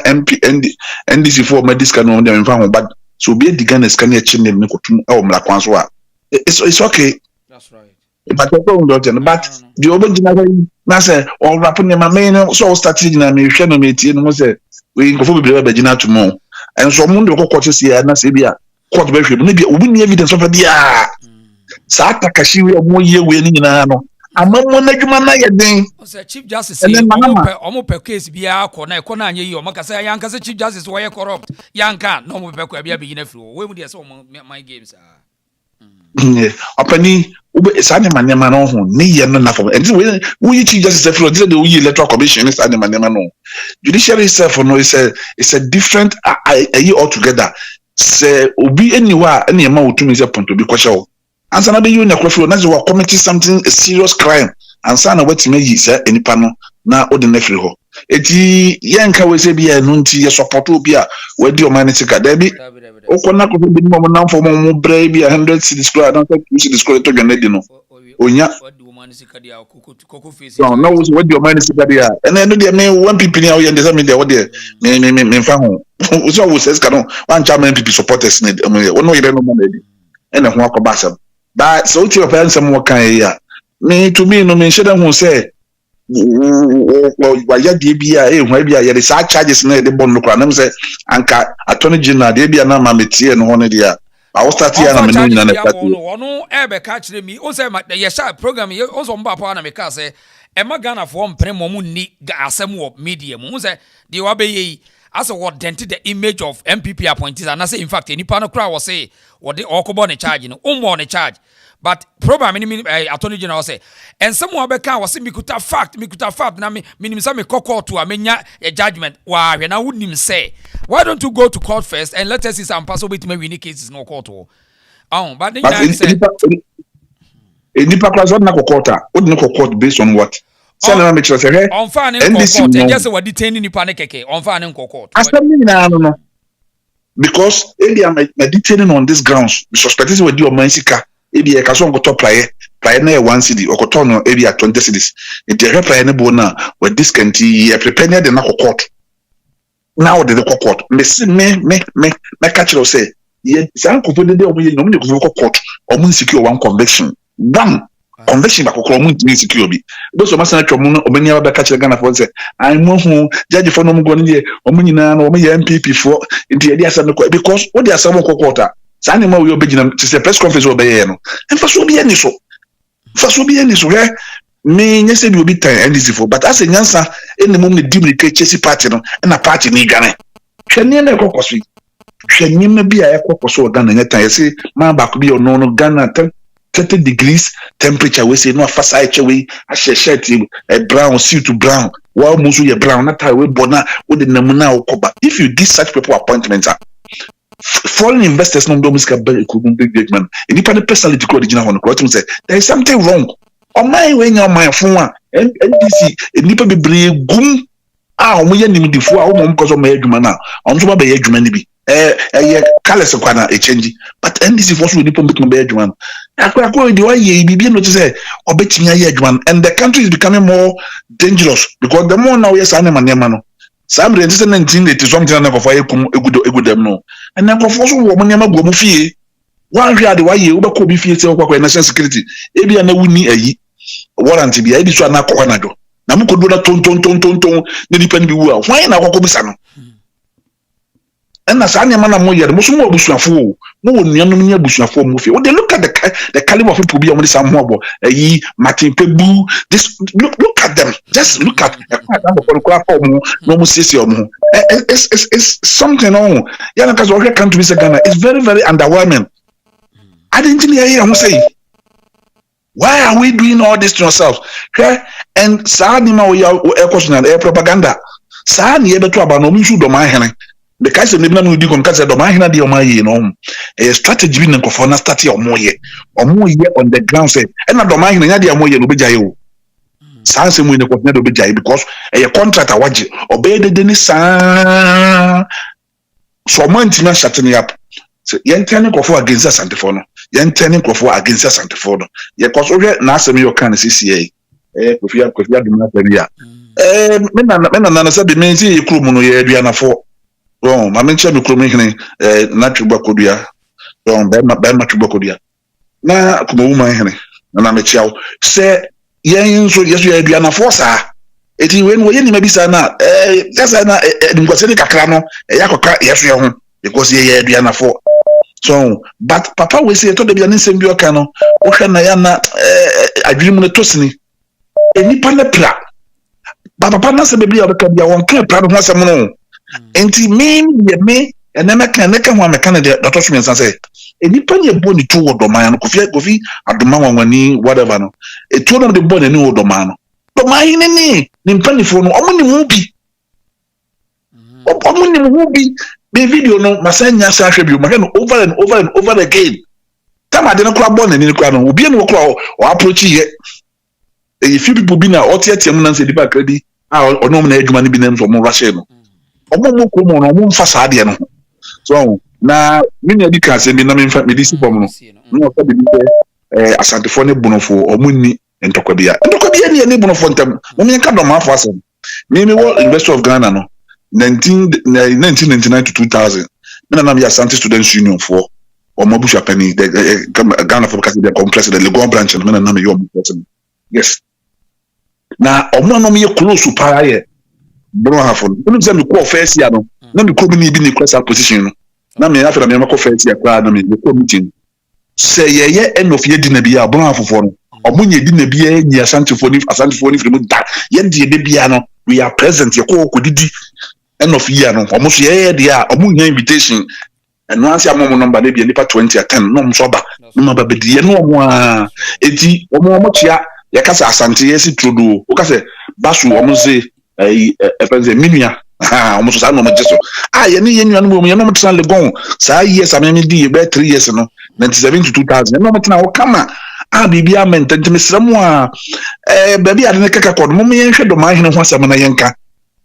NDC for medical no dem fa ho bad so be di Ghana ska na chi ne me kotum e o mra kwan so a it's okay that's right but the obegina na say o rap ne ma me no so start gina me hwe no me tie no say we go for be begina tumo en so mu de kokko se ya na se bia court be hwe no bia obi ni evidence of bia sa takashi we mo ye we ni nyina no amammo na dwuma na ye den o say chief justice omo pe case bia akọ na ekọ na anye yi o maka say yanka say chief justice wo ye corrupt yanka no mo pe ko bia begina free we mu de say my games opani ube sane manema no ho ni ye no na for and we chief justice free the we electoral commission is sane manema no judiciary itself no is a different altogether say obi anywhere any ma otumi say point to be question answer na be you na kwafro na we committing something a serious crime answer na wetime yi say enipa no na odi na free ho eti yenka we say bia no nti ye support obi a we di o manitika da bi okona ko bi mo na fo mo bra bi 100 cedis kura na 2 cedis kura to gane di no onya no no what your mind is there and then the me one people now you understand me there what there me fa ho so we says can one chairman NPP supporters need no you no man dey and ho akobasa but so to your parents some work kan here me to me no me share who say wa ya de bia ho bia ya the charges na the bond no kra na say anka attorney general de bia na ma metie no ho ne dia I was starting here na me no nyina na party ono ebe ka kire mi o say ye sha program ye o so mba pa na me ka say e ma Ghana for mpre mom ni asem wo media mu say de wa be yi as what dented the image of NPP appointees and I say in fact any panel crowd was say what the okobo ne charge no on charge but program attorney general say and someone be kan was say me kuta fact na me nim say me kokko to amenya a judgment wa hwe na wonim say why don't you go to court first and let us see some possible with me win cases no court but then say any class na court would no court based on what say na make sure say on fan in court just say we detaining nipa ne keke on fan in court asemi na no because ebi am detaining on this grounds we suspect say we do omansika ebi e ka so ngoto player na 1 cedi okoto no ebi a 20 cedis e dey player ne bo na we discount e prepare the na court now the court me catch you say ye san ko de omo ye no me go court omo secure one conviction bam conviction ba kokoro mu ntimi secure bi bo so masana twom no obani aba catch Ghana for say I mo hu judge for no mo go ne omo nyina no omo ye NPP for nti ye dey asam ko because what dey asam ko court sa ni ma we obegina to say press conference obeye no emfa so bi ani so he me nyese bi obi tan NDC for but as nyansa eni mum ne dimrike chesi party no na party ni Ghana hwani na ekokoso hwani ma bi a ekokoso Ghana nyata yesi ma ba ko bi ono no Ghana 30 degrees temperature we say no afasa eche we a shirt brown suit to brown wa musu ye brown na tie we bona we de namuna okoba if you give such people appointments foreign investors no do miska big man any personality ko original one ko say there is something wrong on my way your my phone NDC nipa bebre gum omo ye nim difo a omo because o ma adwuma na on so ba be adwuma ni bi colors kwana e change but NDC for so nipa make be adwuma akwa di wa ye bibi no to say obetimi aye adwuma and the country is becoming more dangerous because the more now yes Asanteman no some in 1980 something na for egudo dem no and na for so wo nyama go mu fie one hwe ade wa ye wo be ko bi fie se kwa national security e bia na wuni ayi warranty bia e bi so na akwa na do na mu kodu na ton ne dipa ni bi wu a hwan na akwa bisa no and Asanteman na mo ye mo so mo abusuafo mo wo nuanom nya abusuafo mo fie wo dey look at the caliber of people be am this am ho ayi Martin Pebu this look at them just look at no mo sisi omo it's something on ya na kazo we can't be say Ghana it's very very underwhelming I didn't hear him say why are we doing all this to ourselves and sa ni ma we question propaganda sa ni e beto aba no mi su Dormahene because the name we do because Dormahene dey omaye no strategy bi nko for na start omoye on the ground say and Dormahene nya dey omoye no bejaye o sanse mu ne ko na do bejaye because a contract awaje obey de ni sa so month na shutting up so yen turning ko for against Asantefo no yen turning ko for against Asantefo no ye ko so na asem yo kan CCA kofi adu na tabia me na say be me see ikru no ye aduana fo bon ma menche mi kromi hene na tuba kodua bon be ma tuba kodua na kuma wuma hene na me chiaw se yen so yesu ya bia na forsa eti we no ye ni mabisa na just na ngwase ni kakra no yakokra yesu ye ho because ye bia na for so but papa we say to de bia ni nsem bi oka no wo hwe na ya na adwirimu ne tosini enipa na pra papa na se biblia obeka bia won kan pra no ho asem no enti me and na kan ho me kan de doctor Sumen say enipa ne bo ni to wodoman no kofi adoma wanwani whatever no etu no de bo ne wodoman no Dormahene ni mpanifo no omo ni mu bi be video no masanya sa hwe bi ma no over and over again tama de no kra bo na ni kra no obi no kra o approach ye e few people bi na otiatia na say di ba kredi ono mo na adwuma ni bi na so mo rashe no omo ko mo no mo mfa sa de no so na mini edika se ni na me mfa medisi bom no no ka bi Asantefo ne bonofo omo ni entokobia ni eni bono fontem mo me nka doma afo asem me University of Ghana no 1999 to 2000 me na ya Asante Students Union for or Mabusha Penny the Ghana for the complex the Legon branch me na me yo yes na omo no me close para ye bono hafo no say me ko first year no na me ko bi ni kwesa position no na me after me ko first year kwa na me ko meeting say ye end of year dinner bia bono hafo no omo nye dinner bia ni Asante phone from da ye de bia no we are present ye ko didi end of year no omo so ye dia omo nya invitation and once ya momo number dey be nipa 20 at 10 no mo so ba no ma ba be die no omo a eti omo chia ya kasa Asante ye si trodo o kasa basu omo se epenze minua omo so sa no mo jeso ye ni ye nua no mo ye no mo tena Legon sa years amemi di be 3 years no 97 to 2000 no mo tena o kama bibia mentente mesramu a baby ade ne kaka kod mo me hwe Dormaahene ho asem na yenka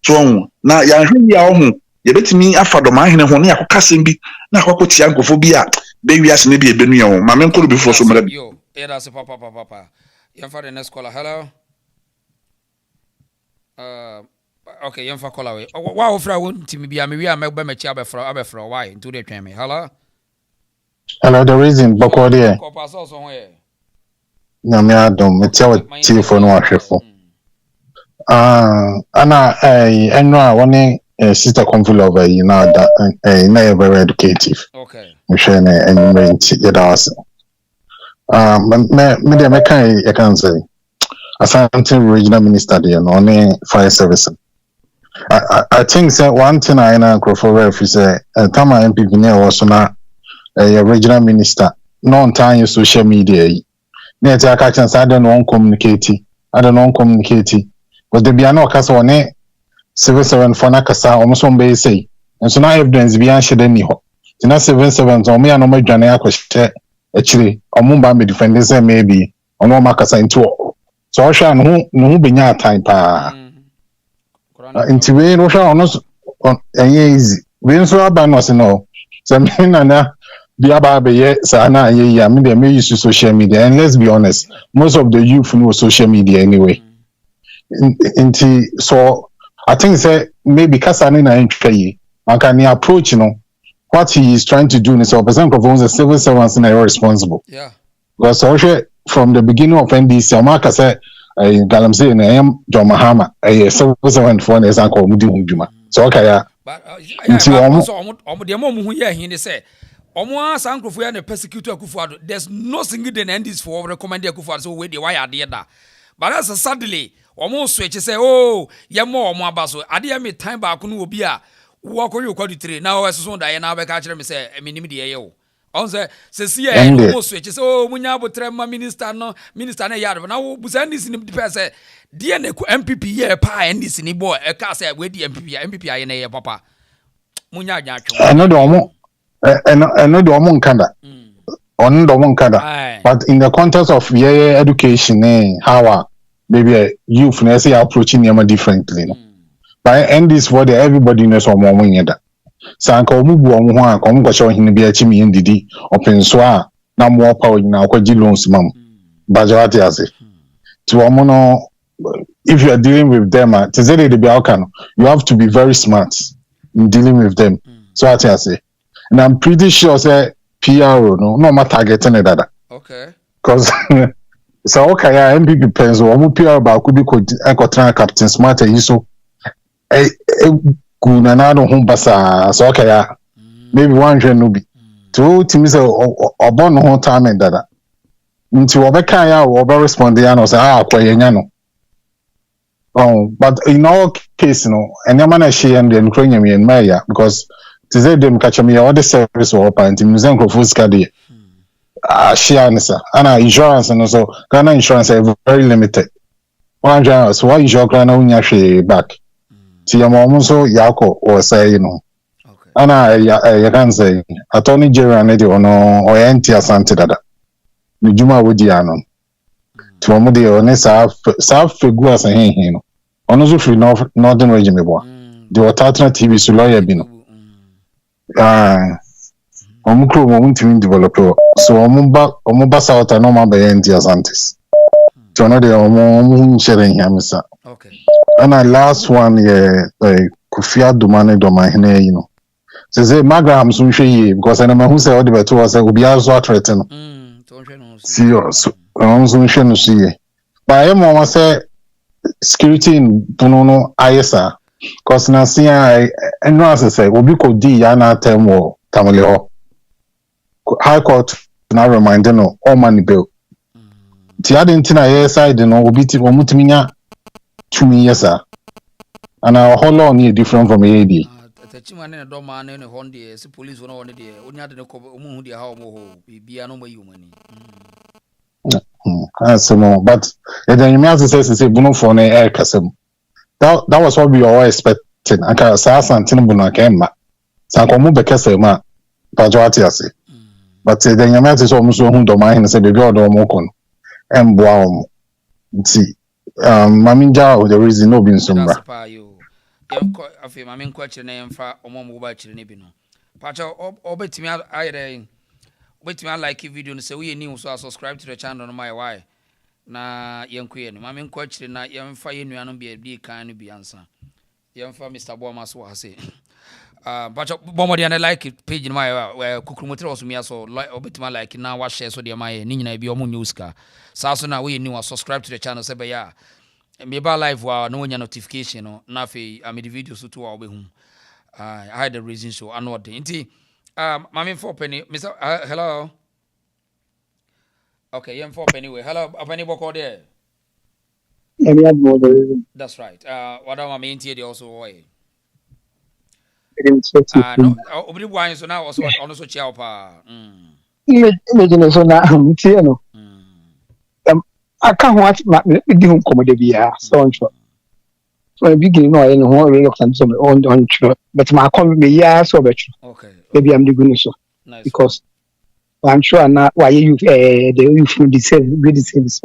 so na ya hwe ya ho ye betimi afa Dormaahene ho na yakoka sem bi na akoko tia nkofo bi a be wiase ne bi ebenu ye ho ma me nkoro bi fo so mra bi yo that's papa yan for the next caller hello okay yan for caller we wa ofra won timi bi am wi am be me chi abefra why into the twen me hello the reason bako there ko pass so ho ye na me adom metia wa telefone no ahwefo ana eno a woni sister conflict you know that na very educative okay mhwe na enrent yedas me de mekan e kan say Asante regional minister there no ne fire service I think say one thing I na crofo ref say tama NPP ne was na regional minister no on time social media na ti aka chan say I don't know communicate because the bia no kasa one civil servant for na kasa almost on be say and so na evidence bia shede ni ho ti na civil servant o me ya no madwane akohye actually omumba me defend say maybe ono makasa into so osha no benya time pa into we no sha ono easy we so aba no se no so me na the aba be ye sa na ye ya me dey me use social media and let's be honest most of the youth know social media anyway into so I think say maybe kasani na entry man can approach what he is trying to do is so percent of the civil servants are responsible because also from the beginning of NDC amaka say galam say na am Dormahene a civil servant for an example mudi hunduma so okay ya so omo de mo hu ye hin ni say omo asankrofo ya na persecute Akufo-Addo there's no single day NDC for recommend Akufo-Addo so we dey why ade da but that's sadly omo switch say oh ye mo omo abaso ade me time back no obi a wo akoyo kwadu 3 na wo so da ye na be ka kire me say eminim de ye wo on say see ye omo switch say oh munya abotre ma minister na yard na wo busa NDC ni de say de na ku NPP ye pa NDC ni boy e ka say we di NPP aye na ye papa munya anya atwo eno do omo nkanda on do omo nkanda but in the context of education how maybe youth na say approaching them differently by end this what everybody knows on one yeda sanka omubu omu ho anka omu kwacho hini bia chimi ndidi openso a na mo power na kwaji loans mam bajawati ase to omu no if you are dealing with them tizele de bia oka no you have to be very smart in dealing with them so ati ase and I'm pretty sure say PRO no matter targeting that okay cause so okay ya NPP pens omu PRO ba ku bi ko enkotra captain smart yiso kuna na no humbasa so okay ya maybe one hwe no bi to timi say obon no time dada nti obeka ya obo respond ya no say akwanya no but in all case anyama na she and den kronyam yen maya because today them catch me all the service or pa nti muzen krofo ska de she answer ana insurance no so Ghana insurance is very limited one so why insure Ghana unya hwe back ti yamo so yako or say ana ya can say attorney general ne de ono o enti Asante dada ni juma wodi ano to mo de one sa fegu asa hin no ono so free northern region me boa de watatna TV so lawyer bi no omukro mo ntimi develop so omo ba south no ma be enti Asantes So no de omo sharing here misa. Okay. And our last one Kufia Dumane Dormahene, you know. Say Magram soon she because I know who say all the better was be also threaten. Serious. Soon she no see. But I want say security in Bono ISA. Because na see I no as say obi ko di ya na term wo tamale ho. High court na remind no all money bill. Ti ade ntina ye side no obi ti omutiminya 2 years and our whole law is different from AD. Asanteman and Dormahene and Honda, the police were on the day. Only had the cover the how more be no more human. That's more, but then you may say Bono for an air castle. That was what we all expected. I can't say Asanteman Bono came back. Sankomu Becasema, Pajoatiasi. But then you may say almost whom Dormahene said the girl Dormokon and Boam. See, Maminja, the reason no being sombra. I feel my main question name for mobile children. Pacha, obey me. I wait me. I like video and say we new, so I subscribe to the channel on my why. Na young queen, my main question na young fire you and be kind be answer. Young for Mr. Bomas was say. Pacha Bomodi and I like it page in my where Kukumotro was me so like obey my like now watch share so dear my Nina be omu news car. So now we new subscribe to the channel say yeah. Maybe live wow no one notification no nafi I made the video so to our home. I had the reason so I know what the Mami 4 penny Mr. Hello. Okay, you 4 penny way. Hello, a penny book there. That's right. What am I mean to also way? No, obli wine so now also on chiao pa. Imagine so now you know. I can't watch my home comedy so on. So I begin no in one way of some on true. But my comedy yeah so better. Okay. Maybe I'm doing so. Nice. Because I'm sure not why you the from the same good service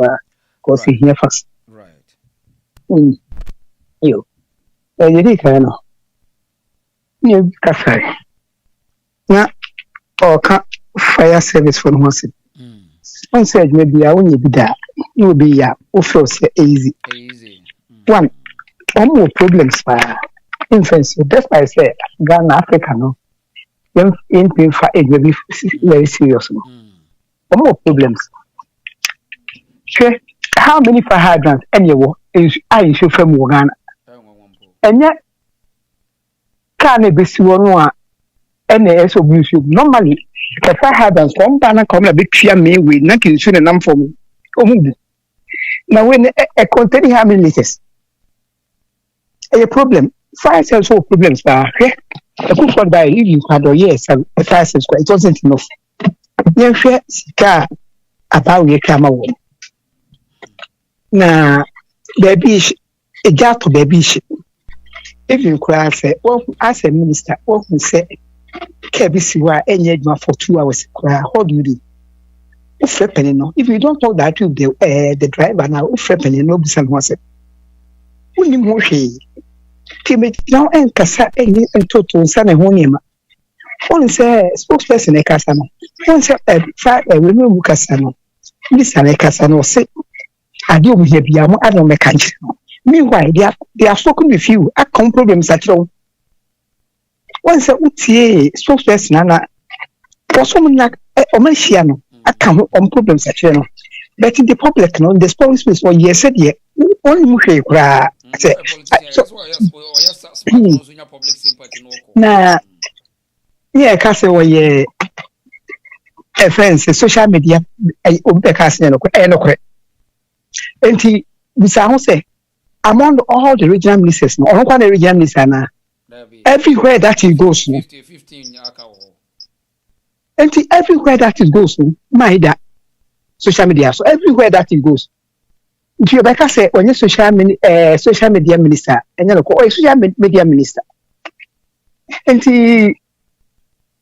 because he here first. Right. You. You did kind of. You cafe. Yeah. Or fire service for one. One said maybe I won't be that. You will be easy. One more problems infants. That's why I said Ghana, Africa, no. In for it will be very serious. One more problems. Sure, how many fire hydrants anyway is I should from Ghana? And yet, can't be sure and so normally. The fire hydrants from Ghana come a big fear me with not in number for me. Now, when a contain how many liters? A problem. Fire cells so problems are a good for by living for yes, a fire cells it wasn't enough. Young fair car about your camera. Now, baby, a jar to baby. If you cry, say, well, as a minister, what we say. KBC any for 2 hours. How do you do? If you don't talk that to the driver now, no business was it. Only more she now and Cassa and total son and home. One say spokesperson a Cassano. One say a women Cassano. Miss Anne Cassano say, I do here be a more adult mechanic. Meanwhile, they are spoken with you. I come problems at all. Once a spokesperson, Anna, for someone like Omasiano, I come on problems at you. But in the public, no, the spokesperson was yes, said, yeah, only Mushe cry. Now, yeah, Castle, yeah, a friend, social media, I open the castle, and he, we say, among all the regional ministers, no, all the regional ministers, everywhere that he goes, 15 and everywhere that it goes, my that social media. So everywhere that it goes, Rebecca said, when you social media minister, and then social media minister, and he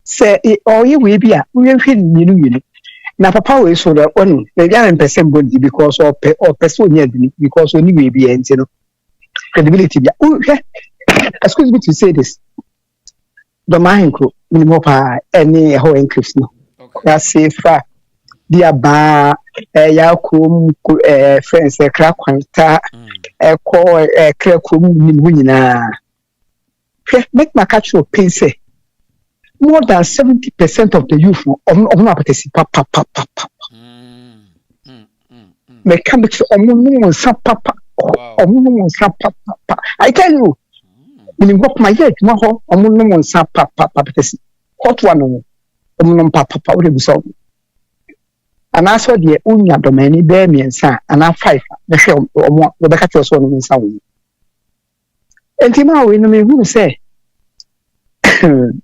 said, "Oh, you will be a we feeling you." Now, Papa will so that one the young person body because of person because only will be and you know credibility. Excuse me to say this. Dormahene minimum any how increase no. That's safe. Dia ba ya kom friends kra kwanta ko kra kom ni mu nyina make my catch your pain say more than 70% of the youth on apatesi papa me come to omun sa papa omun sa papa I tell you when you work my head ma ho omun sa papa apatesi hot one omun papa we be so and I saw the unya Dormahene be miensa and I 5 the show omo we be catch so no nsa we entima we no me hu say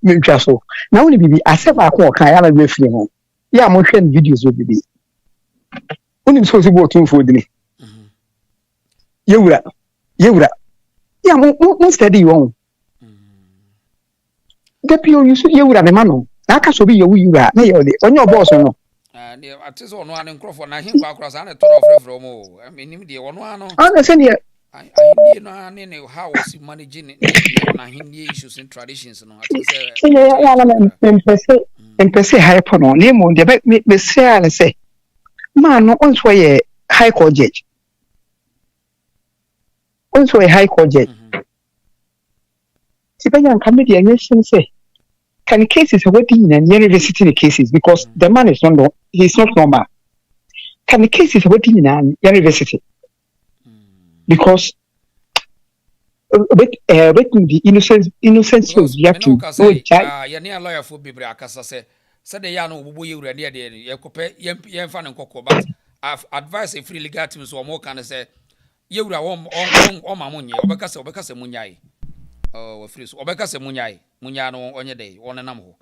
me twa so na woni bibi aseba ko kan ya na be firi ho ya mo hwe videos we bibi unim so bo tun fo dini yewura ya mo study won depio you so yewura me ma no na aka so bi yewura na ye ode onye boss no ati so no ane nkrofo na hin kwa akrosa ane toro frefre mo menim de wono ano ana se ne ahindi no ane ne how was managing na hindi issues and traditions no ati se ya na empese hype no ne mo de me say ala say man no onso ye high court judge onso ye high court judge sibanyan committee and you say can cases waiting in university cases because the man is not he's not normal. Can the cases waiting in university because waiting the innocent souls you have to ya ne lawyer for bibre akasa say said ya no obubo yewura ne de ye kope ye mfa ne nkokko but advice free legal team so mo kan say yewura on ma munye obekasa munyai we free so obekasa munyai munya no onye dey won nam ho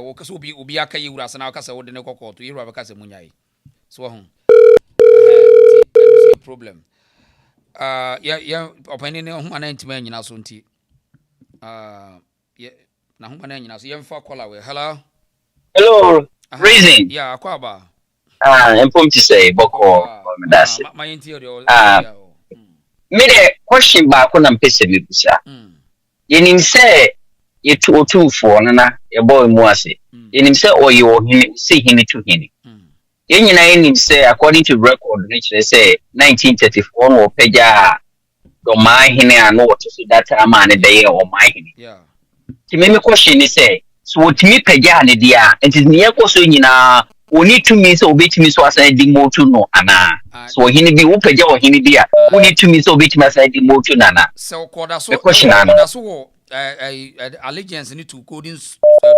wo kasa obi aka yewura sana kasa wo de ne kokko to yewura obekasa munyai so ho problem ya opani ne ho ana ntima nyina so nti na ho ana nyina so ye mfa call away hello reason yeah akwaba empom to say boko medasi my interior me the question ba ko na mpese bi busa yenim say yetu otufo na ye boy mu ase yenim say oyo hini say hini to hini yenyina yenim say according to record which they say 1934 no peja Dormaahene ano what so that man dey here o mahene yeah ti me question ni say so wotimi peja ne dia enti ne yakoso nyina oni to me so obetimi so asan di motu no ana so hini bi wo peja o hini dia oni to me so obetimi asan di motu nana so koda so allegiance ni to coding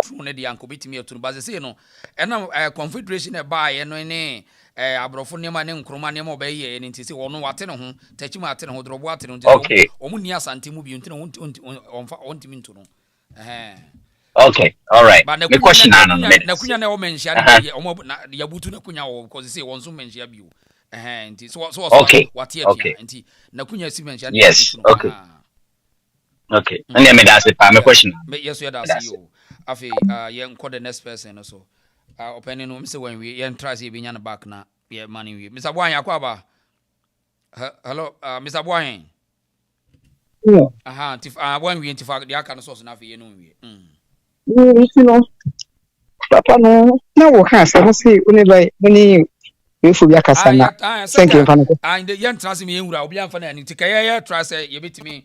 true ne dia anko betimi etu ba say no ena confederation e ba ye no ne abrofo ne ma ne nkroma ne ma obeye ne ntisi wono wate ne ho tachima ate ne ho drobo ate ne ho omu ni asantemu bi ntine onfa ontimi ntu no okay, all right. The question na kunya na o mention na ya butu na kunya o because say won so mention bi o nti so okay. What here nti na kunya si mention yes okay okay and me that's it my question yes you that's you afi ye nko the next person so opening no me say when we ye try say bi nya na back na ye money we Mr. Boyan akwaba hello Mr. Boyan yeah nti when we nti fa the aka no so na afi ye no we you know papa no na wo kan say say oni efu bia kasa na thank you papa and the young trans me nwura obi amfa na ni tika ye try say ye betimi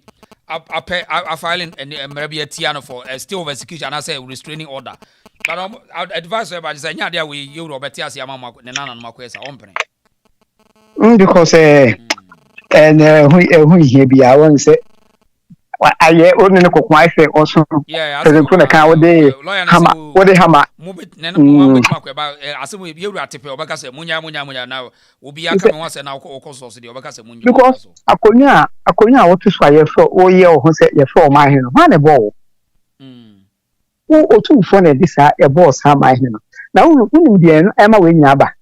a filing and maybe a tiano for a still of execution and I say restraining order but advice about say nya dia we you robeti ase amama ne nana no makwesa ompene because and who here be I want say aye oni ne kokwa ife also president na kan wode hama ne no makwa ba asemu yeru atepe obeka say munya na obi aka me wase na okoso so de obeka say munya because akonya what so aye for oye o say ye for my hen no ma ne bo wo otu fo na disa e boss ha my hen no na unu de no e ma we nya ba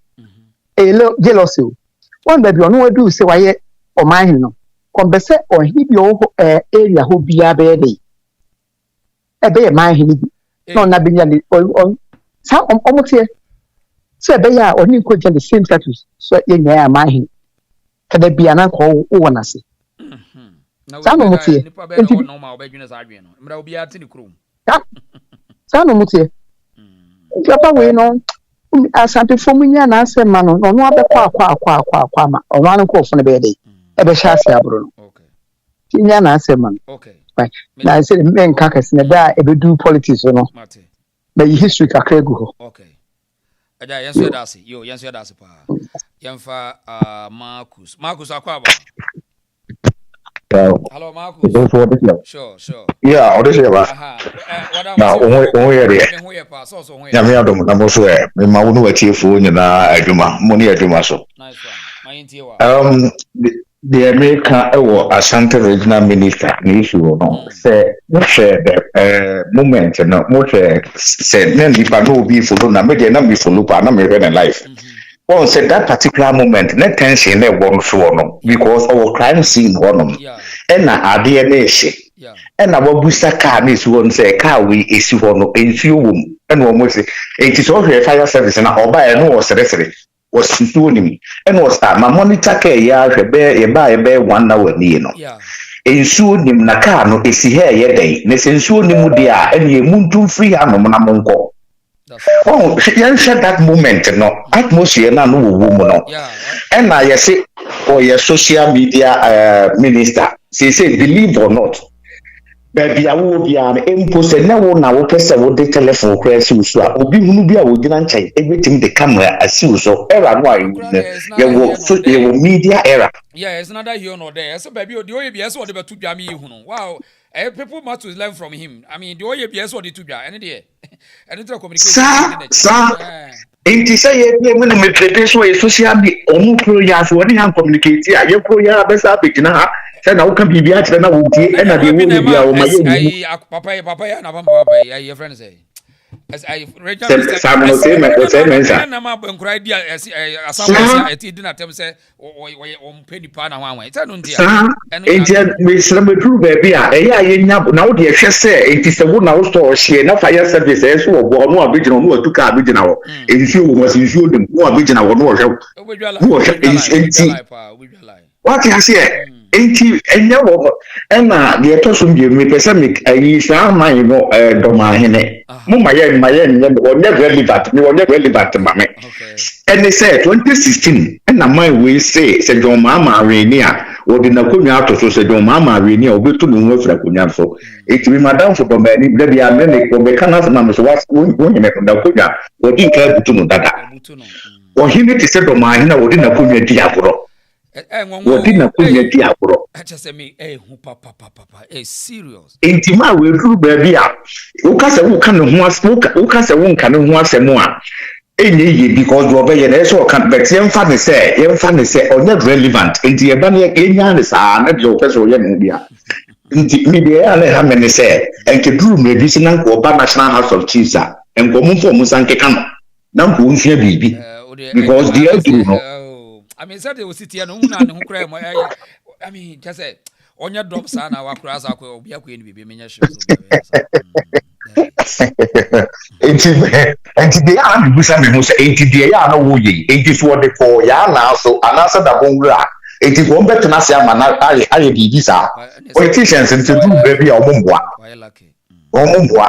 jealousy one baby onu wadu say waye o my hen no kombese o hibi o area ho bia be dey e be my hen bi no na binya ni sa omotie so be ya oni ko je the same status so ye nya my hen kada bia na ko wo na se sa no motie enti no ma obedwene sa adwen no mra obi ati ni krom sa no motie papa we no asante fomunya na asema no no abekwa ma onwanu ko fune be dey e be sha ase abro no okay tinya na asema no okay na say men kakase na da e be do politics no na history kakra gu ho okay aja yenso dasi yo yenso dasi pa yemfa Marcus akwa ba hello Marcus sure yeah what is it ba na o here ya me adom na mo so me ma wo no watiefo nyina adwuma mo ne adwuma so nice one my intiwa the America Asante regional minister ni issue no say no share the moment no mo say na nipa no be follow na me dey na me follow pa na me read life. One said that particular moment, net tension they won't show no because our crime scene one and na DNA and our booster car is one say car we is one in few and one was it is all a fire service and our buy no was necessary was me and was my monitor care ya bear 1 hour you know ensure nim na car no is here ye day ne ensure nim dia and ye muntu free ano na monko. Oh, you said that moment, no atmosphere na no woman, no. And I say, oh, your social media minister, she said, believe or not, baby, I will be an impulse and now na wo pesa wo de telephone crash so obi hunu bi a wo gina nchai everything the camera as you so era no you media era. Yeah, it's another here no there. So baby, the OABS or the betu bia me hunu. Wow. People must learn from him. I mean, the OABS or the two bia any day. And it's communication. Sir. Enti say when me prepare so social media omu pro ya so ni han communicate ya ye pro ya be sa be gina ha. Say na wo kan bibia kire na wo tie e na de wo bibia wo ma ye papa ya na papa ya your friend say as I register na ma ban kura dia Asanteman eti di na tem say o mpeni pa na wan ita no ntia enti me sra me true baby a e ya ye nya na wo de hwe say enti se wo na wo store hye na fire service e so wo no abegina no atuka abegina wo enti wo was nsuo dem no abegina wo no wo hwe enti what you say enti enya wo na de to so bi me pese me ayi sa man no Dormahene mo maye wo never relevant me wo never relevant ma me and they said 2016 and na man we say Dormaahene a wo de na konwa ato so Dormaahene a obetu no nwa fra konwa so eti me madam for Dormahene be bia me ne ko be kana na me so was wo nyeme na konwa wo di ka butu no dada wo hini ti se Dormahene wo de na konwa di agoro what in a queen diabro? Papa, serious. Intima will do baby. Ukasa who can Ukasa won't can once a more. Any because you obey an so can't bet young funny say, or not relevant. Into your bunny again, is not your person. Into media, how many say, and to do medicinal or National House of Chiefs and go for Musanke come. Now, who's your baby? Because the other. I mean, said they will sit here no na who cry mo. I mean, just say on your drop sana wa kura sa ko obi akwa ni bibi menya show so. Enti dey am busa me mo say enti dey ya no wo yi. Enti so de ko ya na so anasa da bongra. Enti ko mbeto na se ama na aye bibi sa. Politicians enti do baby a omomboa. Why lucky? Omomboa.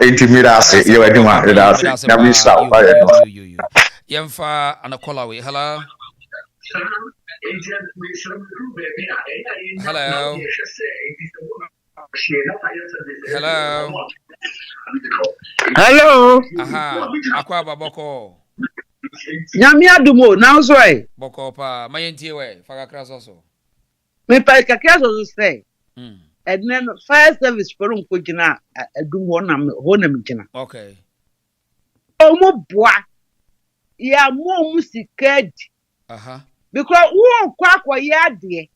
Enti mira se ye waduma da se. Na mi sa o ya no. Yemfa anakola we hello. Hello. Hello. Aha. Akwa baboko. Nyami adumo now so e. Boko pa mayentie we faka kraso so. Me pa kakra so say. And then fire service for unko gina adumo na ho na mgina. Okay. Omo boa. Ya mo musikadi. Aha. Because wo kwa ya de.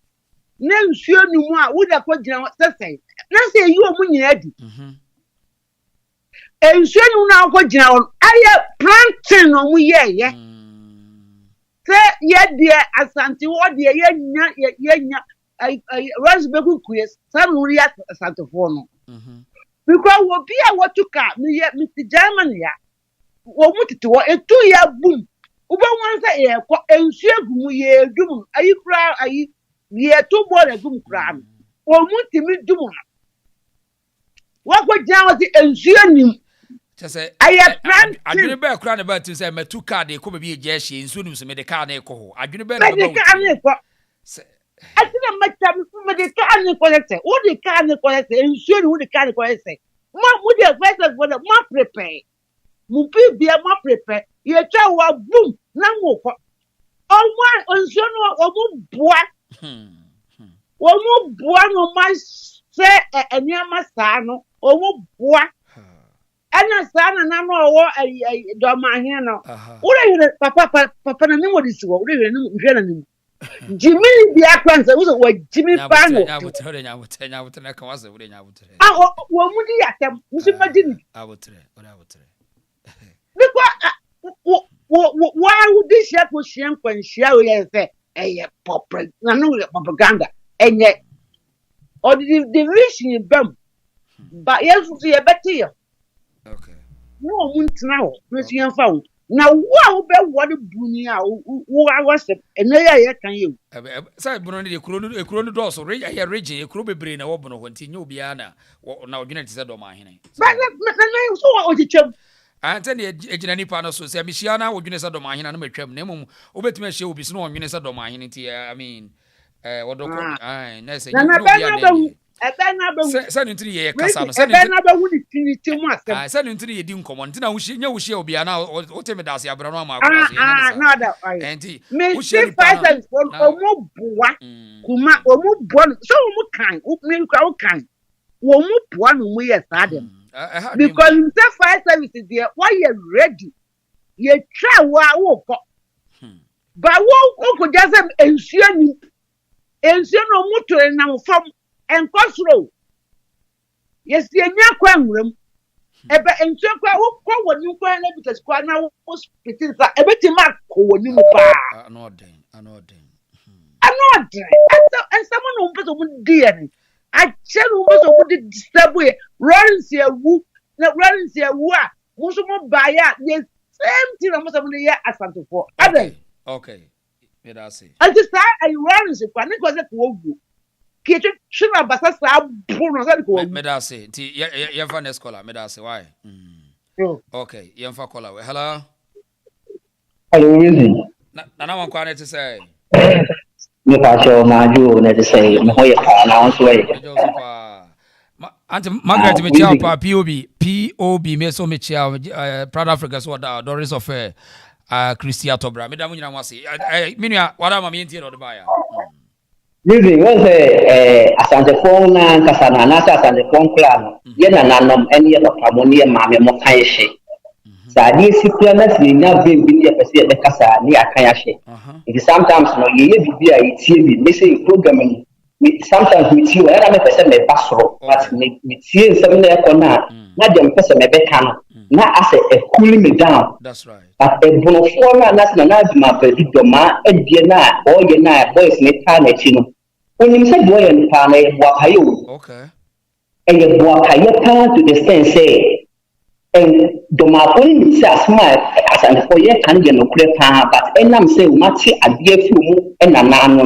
Na nsuo nu mu a wo da kwa gina sese. Na se yi o mu nyina di. Nsuo nu na kwa gina on aye planting no mu ye. Se ye de asante wo de ye nya Rosbe kukuye sanuri asante fo no. Because wo bia wo tuka me Mr. German ya. Wo mutiti wo etu ya bum uba wansa e ko ensuo gumu ye dum ayi kura ayi ye to bo le dum kura no wo mutimi dum wo ko jawo ti ensuo nim say I didn't bear crown about to say my 2 car they come be a jeshi and soon me the car they call. I didn't bear I didn't make them the car collect. What the car collect and soon who the car collect. Mom would have better for the more prepare. Mupi be a more prepare. You tell what boom, no. Oh, one on soon or more boy no my say a near my son or more boy. And a son and I'm all a Dormahene. What are you, Papa? Papa, and what is what you Jimmy the Akran, was what Jimmy Pan. I would tell you, I would tell you, I would tell you, I would tell you. Oh, what would you at them? I would tell you, because why would this yet was shamp when she say, a pop, propaganda, and yet, or the reaching in them. But yes, see a better. Okay. No, now, Christian found. Now, what a bunya, who I was, and there can you. Say, Bono, the Crono doors, or a region, a crowby brain, a woman, when Tino Biana, or now United said Dormahene. But I saw what you chum. Anthony, a Jenny Panos, so say, Missiana, or Unisa Dormahene, and make them name, Obet she will be snow on Unisa Dormahene. I mean, what do I say? Send into the year, Cassano. Send into the Dim Common. Tina, we shall be now, or Temedas, Abraham. And he, we shall fight for more boy, Kuma, or more born, so more kind, opening crowd kind. One way as Adam. Because in the fire services there, why you're ready? You try what but what could just ensure me? Ensure no motor and now from. And Cosrow. Yes, the Yakwan room. Eba and so what you find because quite now was pretty a bit mark when you are. I know. And someone who put a dear. I tell you what would disturb way. Runs here, woo, not runs here, woo. Musumo buy out the same thing almost of the year as something for. Okay. I just I runs if I was at Wogu. Kitchen should have basa sa bono. Medase, Yamfa Nescola, Medase, why? Okay, Yamfa Cola. Hello? Hello, really? Nana one quantity to say. You pass your Maju, to say, Moya, now, way. Auntie Margaret Michel, POB, Meso Michel, Proud Africa's what Doris of Christia Tobra. Madame, you know, what I mean, what am I mean to the buyer? Really, was a Asanteman and Casanana, Asanteman clan, yet an unknown any of Pamonia Mamma Mokayashi. Sadi Sipianas will not be a person at Casa near Kayashi. It is sometimes no year be a TV, missing programming. Sometimes with you, and I'm a person may pass through, but with seeing some there for now, not the person may become, not as a cooling me down. That's right. But a bonoforma national map, Doma, and Diana, or Yana, boys may tarnish. When you say boy and pane, Wakayo. Okay. And you Wakayo to the extent say, and Doma only says smile as an for your candy no clear pan, but and I'm saying, Matty, a dear few and a man.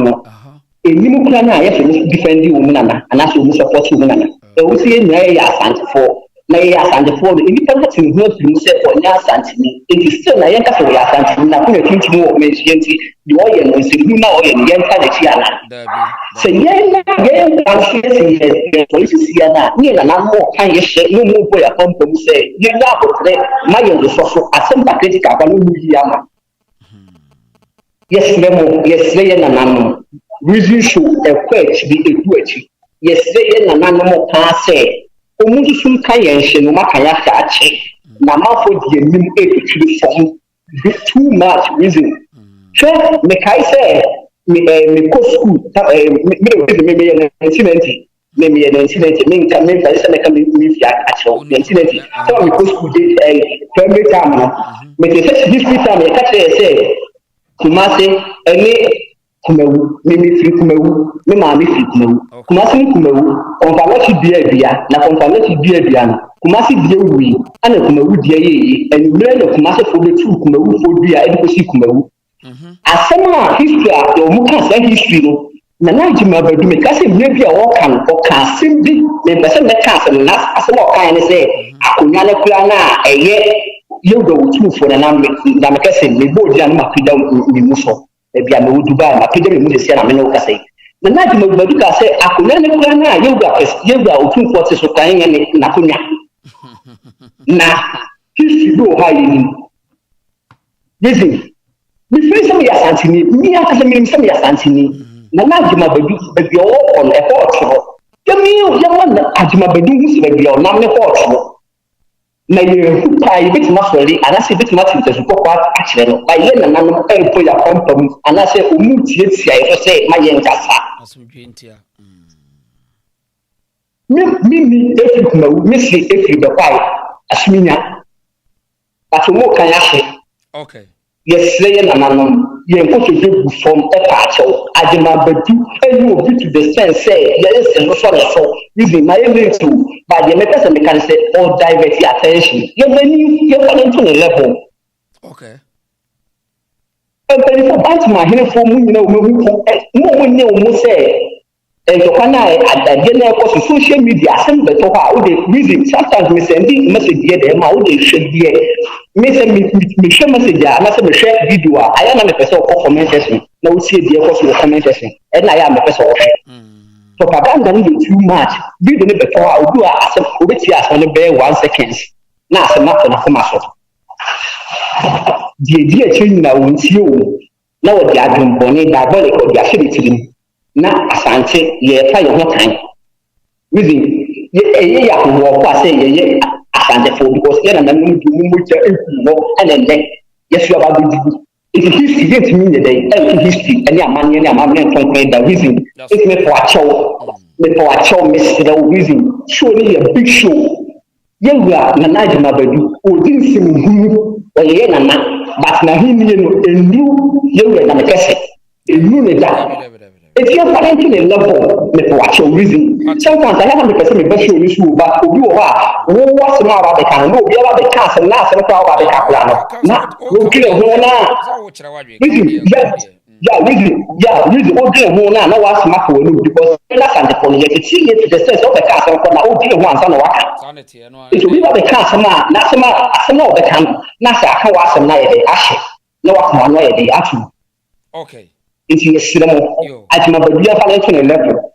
A new plan, I have to defend you, woman, and as you support you, woman. They will see Naya Santifo. Naya Santifo, the independent in who himself for Naya Santini. It is still Naya for Yasantin, not going to think more mentioned the oil and Siguna oil and Yanka Chiana. So, yeah, I'm police Siana, near an more kind of shit, no more way upon them say, you know, my young social, a simple critical Yama. Yes, yes, they are reason show a quetch be a quetch. Yes, they are an animal can say. Omusu Kayan, no Makaya check. Nama for the new age to be too much reason. So, Mekai say, me go school, maybe an incident, maybe an incident, means I mean, actual incident. So, we go school a primary time. But this time, I catch say, Kumase, any. Kumewu, mimi free kumewu, me maami free kumewu. Kumasi kumewu, konfamasi bia na konfamasi bia. Kumasi bia wi, ane kumewu bia ye. And mele kumasi fobe tu kumewu fobia, edukosi kumewu. Asema history, yo muka say history no. na jima badu me kase maybe a wo kan o kan simbi me pese me kan se na asem o kan ne se akonya ne kura na eye yoga utufu na me kase me bodi na makida me muso e bia me Dubai makida me mu se na me no kase na jima badu ka se akonya ne kura na yoga utufu se so kan ne na konya na history do ha yi Listen, we face some Yasantini, me as a minister Yasantini, Nanajima Baby on a portrait. The meal, young one, Ajima Badu, baby on Namne portrait. May you pay bit muscly, and I say bit much into the actually, by yen and I'm paying for your company, and I say, I say, my young Casa. Me, Missy, if you the pie, Asmina. But more can I say? Okay. Yes, saying and I'm going from a patch. I demand but you will be to the sense say, yes, and so using my email to by the makers and can say, all divert your attention. You're falling to the level. Okay. And then for back to my hand for me, no one knew say. And you can at the dinner of social media, some better how they reason. Sometimes we send message here, them how they should be. Me share message, and I say share video. I am a person of comment section. No see the of comment section, and I am a person of propaganda too much. Video before I do as a obedience on the bear 1 second. Now, some matter of muscle. The idea change now won't you. Now, the admin bonnet diabolic or the affinity. Na Asante ye fa your time within ye ya ko say ye Asante for because ye na mu and then yes you about the history get me the day history and ya man concrete the reason it's me for a show miss the reason surely a big show ye na najima badu odin sim hu o ye na but na him ye no enu ye na me kese enu ne da. If you're falling to the level, watch your reason. Sometimes I have a person in best issue, but you are what's the matter? They can know the other cast and last and about the capital. Now, we'll kill a reason, okay, no one's macro because that's the project. See it to the sense of the cast and once on the water. It will be the cast, Nasama, the can, Nasa, how was a night, Ashe. No one way, the actual. Okay. It's a cinema at my baby financial level.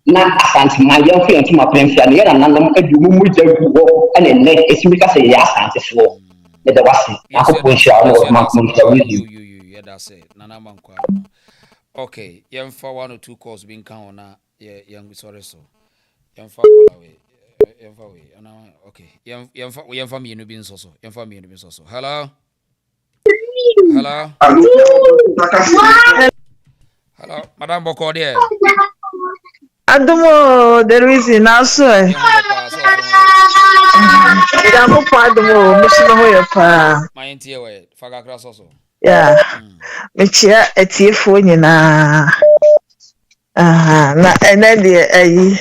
Not Asanteman, young friend to my friends, and yet another and then it's because a yes, Santis war. Let the was I hope we shall know you. That's it. Nana Manqua. Okay, young for 1 or 2 calls being count on young sorry so. Young for away. Okay, young for me in the beans also. Young for me in the beans also. Hello. Hello. Hello, Madame Bocordier. Adumo, the reason also. Jamu padumo, Mishima Hoyapa. My entire way, Fagacras also. Yeah, Michia etiefo nyina. Na ene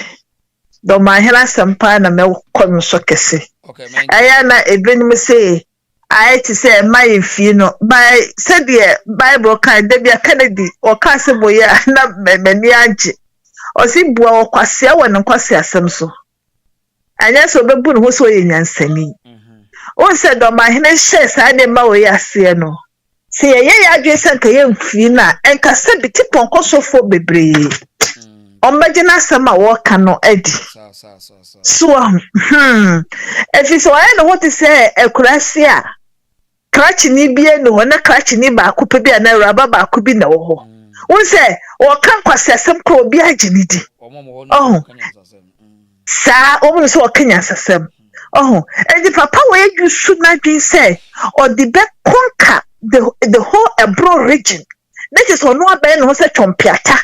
Dormahene sampa na me kɔ so kese. Okay, aya na ebenim say I to say my fino by said the Bible kind Debia Kennedy or Cassaboya na many anchi or see boa or quasia one and quasia samso. And yes, Obebun was so in Yanseni. Oh, said Dormahene shares I didn't know Yasiano. Say a ye adjacent to young fina and cassette the tip on coso for bebre. Imagine sama walk no Eddie. So, if it's I know what to say, a crasia. Cratch ni be no one a cratch ni ba could be an rubber ba could be no ho. One say, or can't quite some crow be a genidi. Oh, sir, almost all Kenyans as them. Oh, and the papa where you should not be say, or the back conquer the whole abroad region. That is on one band was a chompiata.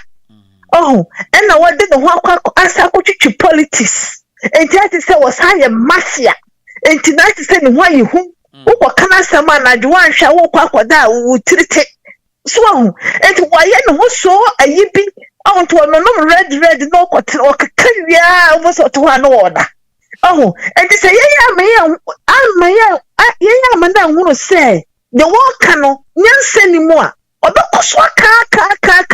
Oh, and I wanted the one answer to politics. And that is was higher mafia. And tonight is saying why you who can I summon a one shall walk that would treat it. So, and why you so a yipping out to a red no cotton or career was to one order. Oh, and they say, yeah, madam, want to say the war cannot, yes anymore. Or the Oswaka,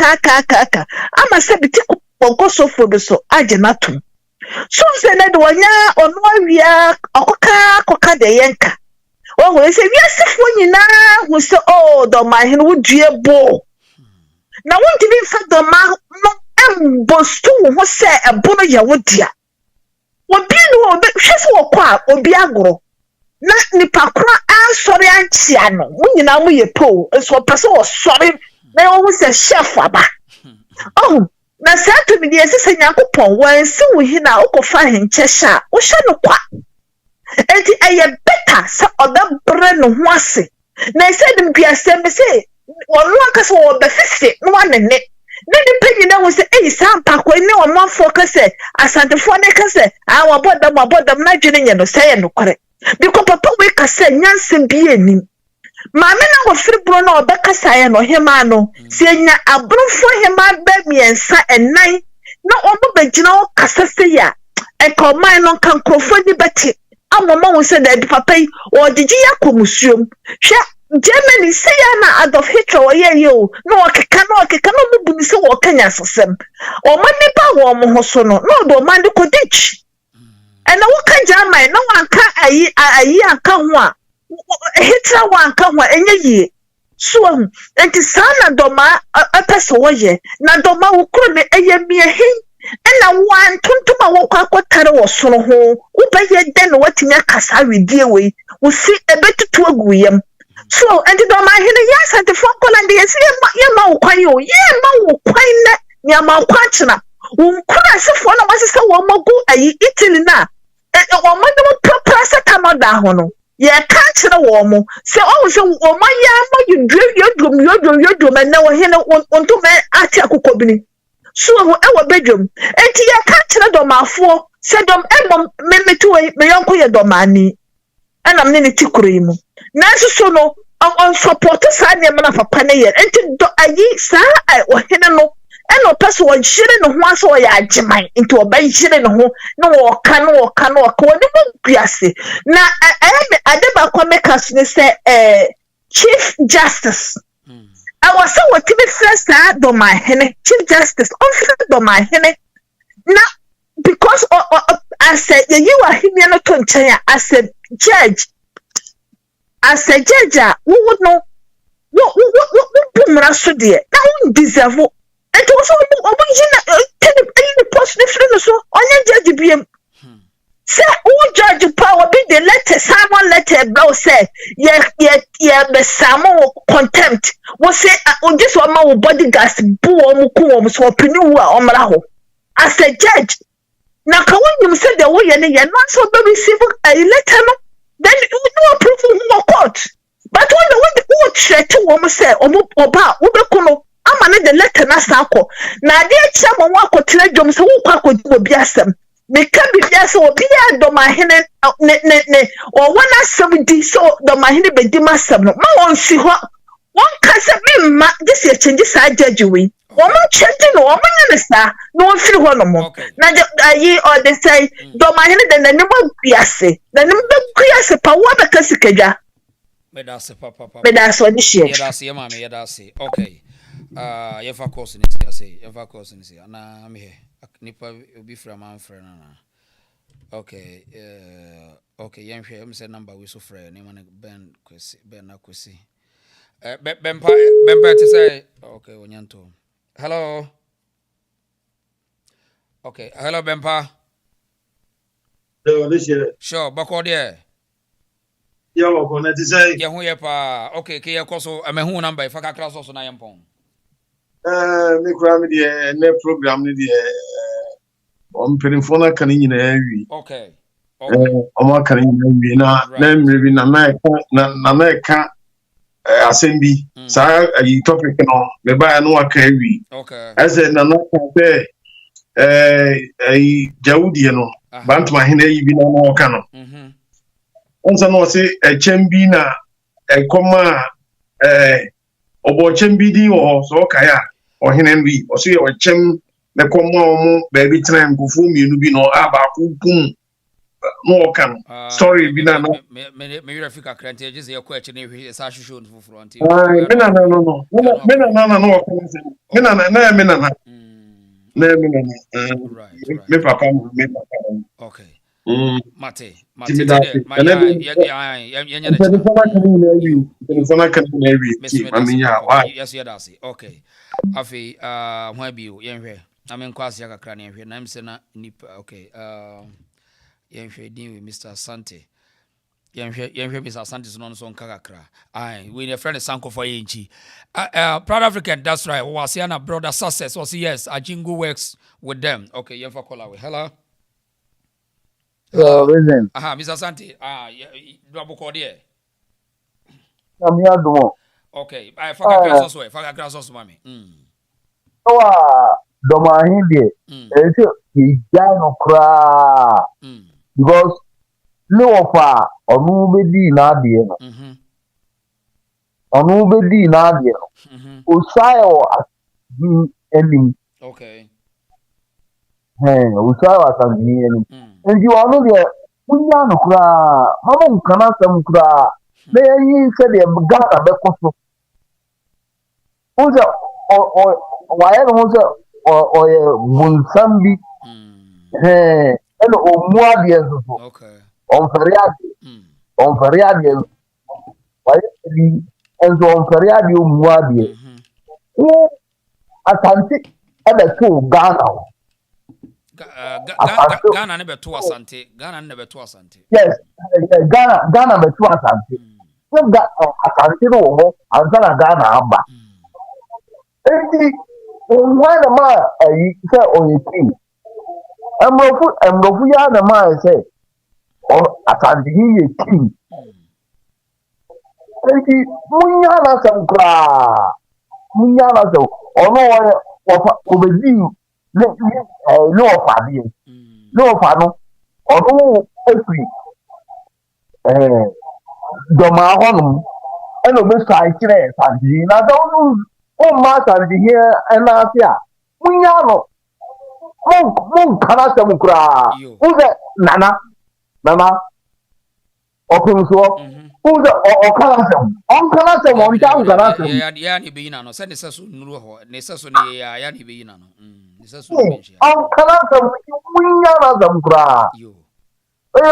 aka ama se biti ko so fo do so age na tum so se na de wonya ono awia akoka de yenka o ho se wiasefo nyina ho se oh Dormaahene wo due bo na won di bi fa Dormaahene no embostu ho se ebo no ye wo dia obi no obi hwese wo kwa obi agoro na nipa kra ansori anchia no munyina mu ye po so pese wo sori na wo se chef aba oh na sato mi die sese Nyankopon wansi wo hi na ukofa henche sha wo hye no kwa enti eye better sa odabre no ho ase na se dem biasem se wonu akase wo befise no anene na de penyi na wo se sampa ko ni wo mafo kase asantefo ne kase wabodam na dwene nye no se ye no kore because papa we kase nyanse bi enim maame na wo firibro na obekasa ye no hema no se nya abrofo hema ba miensa enan na omo begina wo kasa se ya ekoman no kan krofo ni beti amoma wo se da papa yi o digi yakomusuom hwe Germany say na Adolf Hitler o ye yo no okeka no bubu ni se wo kanya sosem o mani ba wo mo hoso no do man ko dich ena wo ka Germany no wanka ayi aka ho a Hitler wanka ho enye yi so enti sana doma apeso wo ye na doma wo kro ne eye mie hin ena wan tontoma wo kwa kwatare wo soro ho wo ba ye den watinya kasa wedie we wo si ebetutu aguyem so and Dormaahene yes and the Falkland yes ye ma wo kwan yo ye ma wo kwan na ni ama kwan china wo kuna se fo na wase se wo magu ayi Italy na wo mo no paracetamol da ho no ye kan china wo mo se o se wo ma ya ma yodrum na wo hene onto me ati akokobini so wo e wo bedwum enti ye kan china Dormaafo se dom emom memetu me yonko ye Dormaahene ana mne ni tikuro yi mu na so no on support sa ne mana papa ne ye enti do ayi sa o hene no eno peso wo jire no ho aso wo ya agiman enti wo ba jire no ho no wo ka ni mo guase na adeba kwa mekas ne se Chief Justice I was so what to be first Dormaahene Chief Justice on Dormaahene na because I said you are him no to nchen I said judge as a judge, we would know what Mraso dear. Now we deserve it. And also, the post different so on your judge BM. Say, who judge power be the letter, Simon letter, blow say, yeah, the Samo contempt. Was say, on this one, my bodyguards, boo, mukum, so opinion on Maraho. As a judge, now, can you say the way and you're not so very civil a letter? Then you no approve of court. But when the court said to woman say, Oba, Ubekono, I'm the letter Nasako. Now, dear Chairman, walk or telegrams who could be asem. They can be yes or be a Dormaahene, or 170 so Dormaahene be dimasam. No one see what one can say, this is changes I judge we. Woman changing no woman understand. No one feel one more. Now, ye or they say, Dormaahene, then the name of Piasse. The name of Piasse, Power Casicada. Medase, Papa. Medase, what is she? Medase, Mammy, Medase. Okay. If I course in it, I say, if I course in it, now I'm here. Nipa will be from my friend. Okay. Okay, young friend, say number we so friend. Name on Ben Nakwesi. Ben to say, okay, Onyanto. Hello. Okay. Hello, Bempa. Hello, this year. Sure, Bako there. Yeah, what to say? Yeah, who ya pa? Okay, Kia Koso, I'm a who number if I can cross also Nayampon. Me cram the net program, the on Penifona can in every. Okay. Oma can in na name maybe Nameka Assembly. Sa a topic no, me buy no carry. Okay. As a Nanaka a Jaudiano, Dormaahene, you be no cano. Once I know say a chembina, a comma, or chembidi or so kaya, or Henry, or say, or chem, the comma, baby time, go for me, you be no abakum. no can story bi na no me Rafika Krante just your question if sa show no front me na no me na no kan say me na me papa okay mate mate my ya yes ya dasi okay afi ho bi o yenhwe na me nkwase kakra na yenhwe na me se na nipa okay yenhwe din with Mr. Asante yenhwe Mr. Asante so nka kakra we your friend Sanko for yenchi Proud African, that's right. Was here na brother success was yes Ajingo works with them. Okay, yenfa call away. Hello. Reason. Mr. Asante. Double call there. I'm here do. Okay, Faka Krasos mami. Dormahene no cry because no fa onu bedi na de no onu bedi na de no osayo asbi enim okay osayo asbi enim nti onu de munya no cry mama nkana sam cry na yi se de Ghana be koso oza why no o bunsambi eno omuadi eso okay on feriadi why enzo on feriadi omuadi Asante ebe to Ghana Ghana ne be to Asante yes Ghana be to Asante Asante no mo anzana Ghana amba enti onwana ma ayi se oyeki emrofu ya na ma se Asante ye king enti munya na sankra ono wa obedi no ofade no ofano ono efri Dormaahene eno be sai kire Asante na do o ma Asante here na afia munya no mon kana samkra uze nana opimso uze okana sam on ya ni be ina no se ne seso nuru ho ne seso ne ya ni be ina no ne seso mention on kana sam munya na samkra yo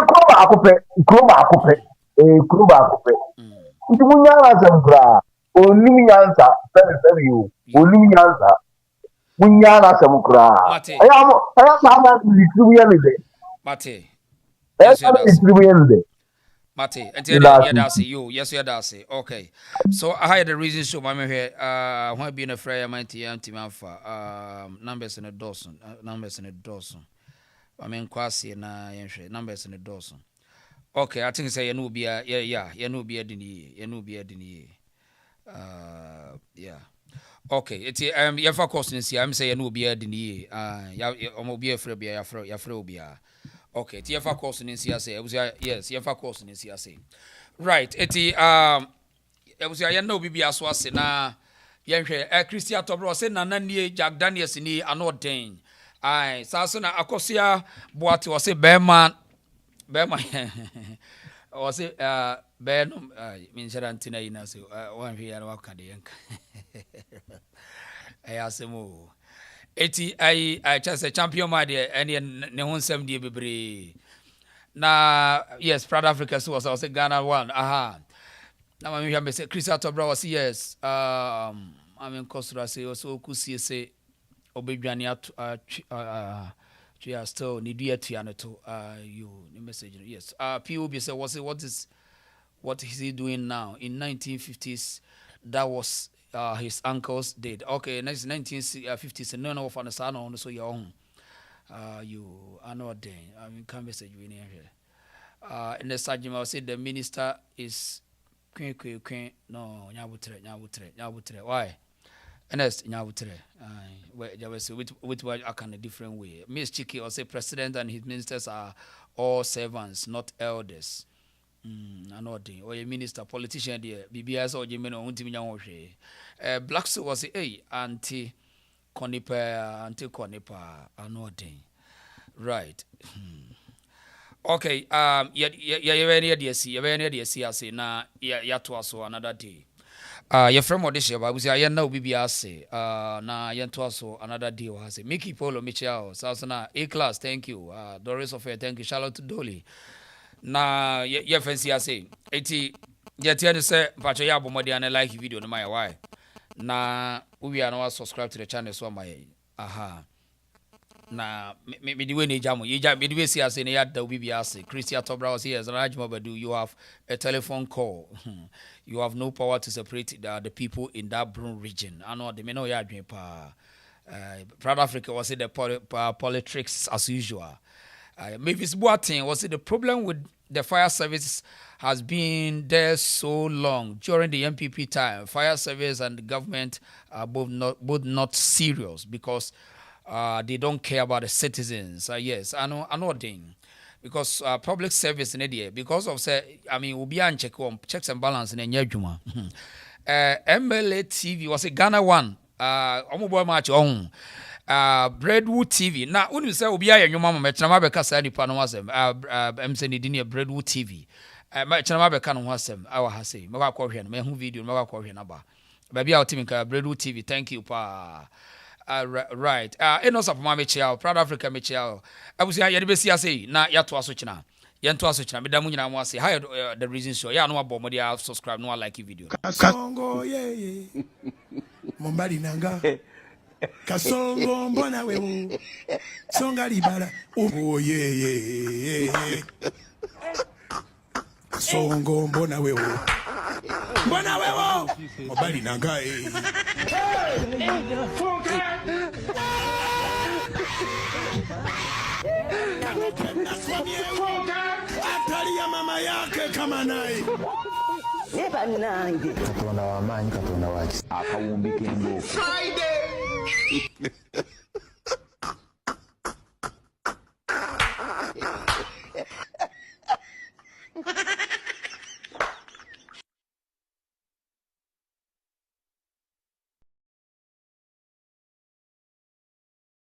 kroba akupe nti munya na samkra onim nyansa sebe yo onim nyansa munya na samkra aya sama distribuye ne de mate yes distribuye ne de mate yes you dase okay so I had the reason so my here when being a frayer mighty anti manfa numbers in a dozen I mean kwasi na yenhwe numbers in a dozen okay I think say you know be you know be adini yeah okay it's you for course in see I'm say you know be adini ya omo be afre be ya frɛ obia okay it's you for course in see say yes you for course in see say right it's it was ya know bibia so ase na yenhwe Christian Tobro say na nie Jack Daniels ni anoden saa so na akosia boate o say bema o say benum min sharantina ina so wan hwe ya waka de yanka asemo eti chance champion ma de ene ne ho nsam de bebre na yes Proud Africa so say Ghana one na ma hwe me say Christian Tobra was yes I mean Kosura say so kusie say obedwane you are still need to you message yes POB say what is he doing now in 1950s that was his uncle's did okay next 1950s no of an son on so your own you are not there I mean can message you in here in the sajima say the minister is queen no nyabutre why Ernest Nyawutere, with what I can a different way. Miss Chiki or say president and his ministers are all servants, not elders. I know the or a minister, politician, dear BBS or Jimeno Untimia. Black so was a anti Conipa, I know the right. Okay, you very near I say na ya to us another day. Your friend what this year, but we say I know BBS na ya to us another day was say Mickey Polo Michelle, Sasana A class, thank you. Doris of thank you, Charlotte Dolly. Na your friend see I say 80 ya tell say patch ya bomodi and like video no my why. Na we are now subscribe to the channel so my aha. Na me the way me the way see as in ya da BBS Christian Tobra was here as Rajmobadu you have a telephone call. You have no power to separate the people in that Brun region. I know they may know ya pa Proud Africa was it the politics as usual. Mavis Boateng was it the problem with the fire service has been there so long during the NPP time. Fire service and the government are both not serious because they don't care about the citizens. Yes, I know thing. Because public service in the because of we'll be on checks and balance in a Nyajuma. MLA TV was a Ghana one. Omoboy match on. Breadwood TV. Now, when you say Obia and your mama, Machanamabe Casani Panawasem, Dini Breadwood TV. Machanamabe Canawasem, our Hase, Maga Korean, Mehu video, Maga Korean Aba. Baby, our team Breadwood TV. Thank you, pa. Right. And also for my child, Proud Africa Michelle. I was here, you say, na Yatu Asuchina. Yantu Asuchina, Medamuina was say, hi, the reason so. Yeah, no more body, I'll subscribe, no like video. Kasongo, yeah. Mombari Nanga. Kasongo, mbona wewe. Songa libara. Oh, yeah. Kasongo, mbona wewe. Mbona wewe. Mombari Nanga, Atalia mama yake kama nai. Eba nange. Katonda wa manyi katonda wa. Akawumbike ngo. Friday.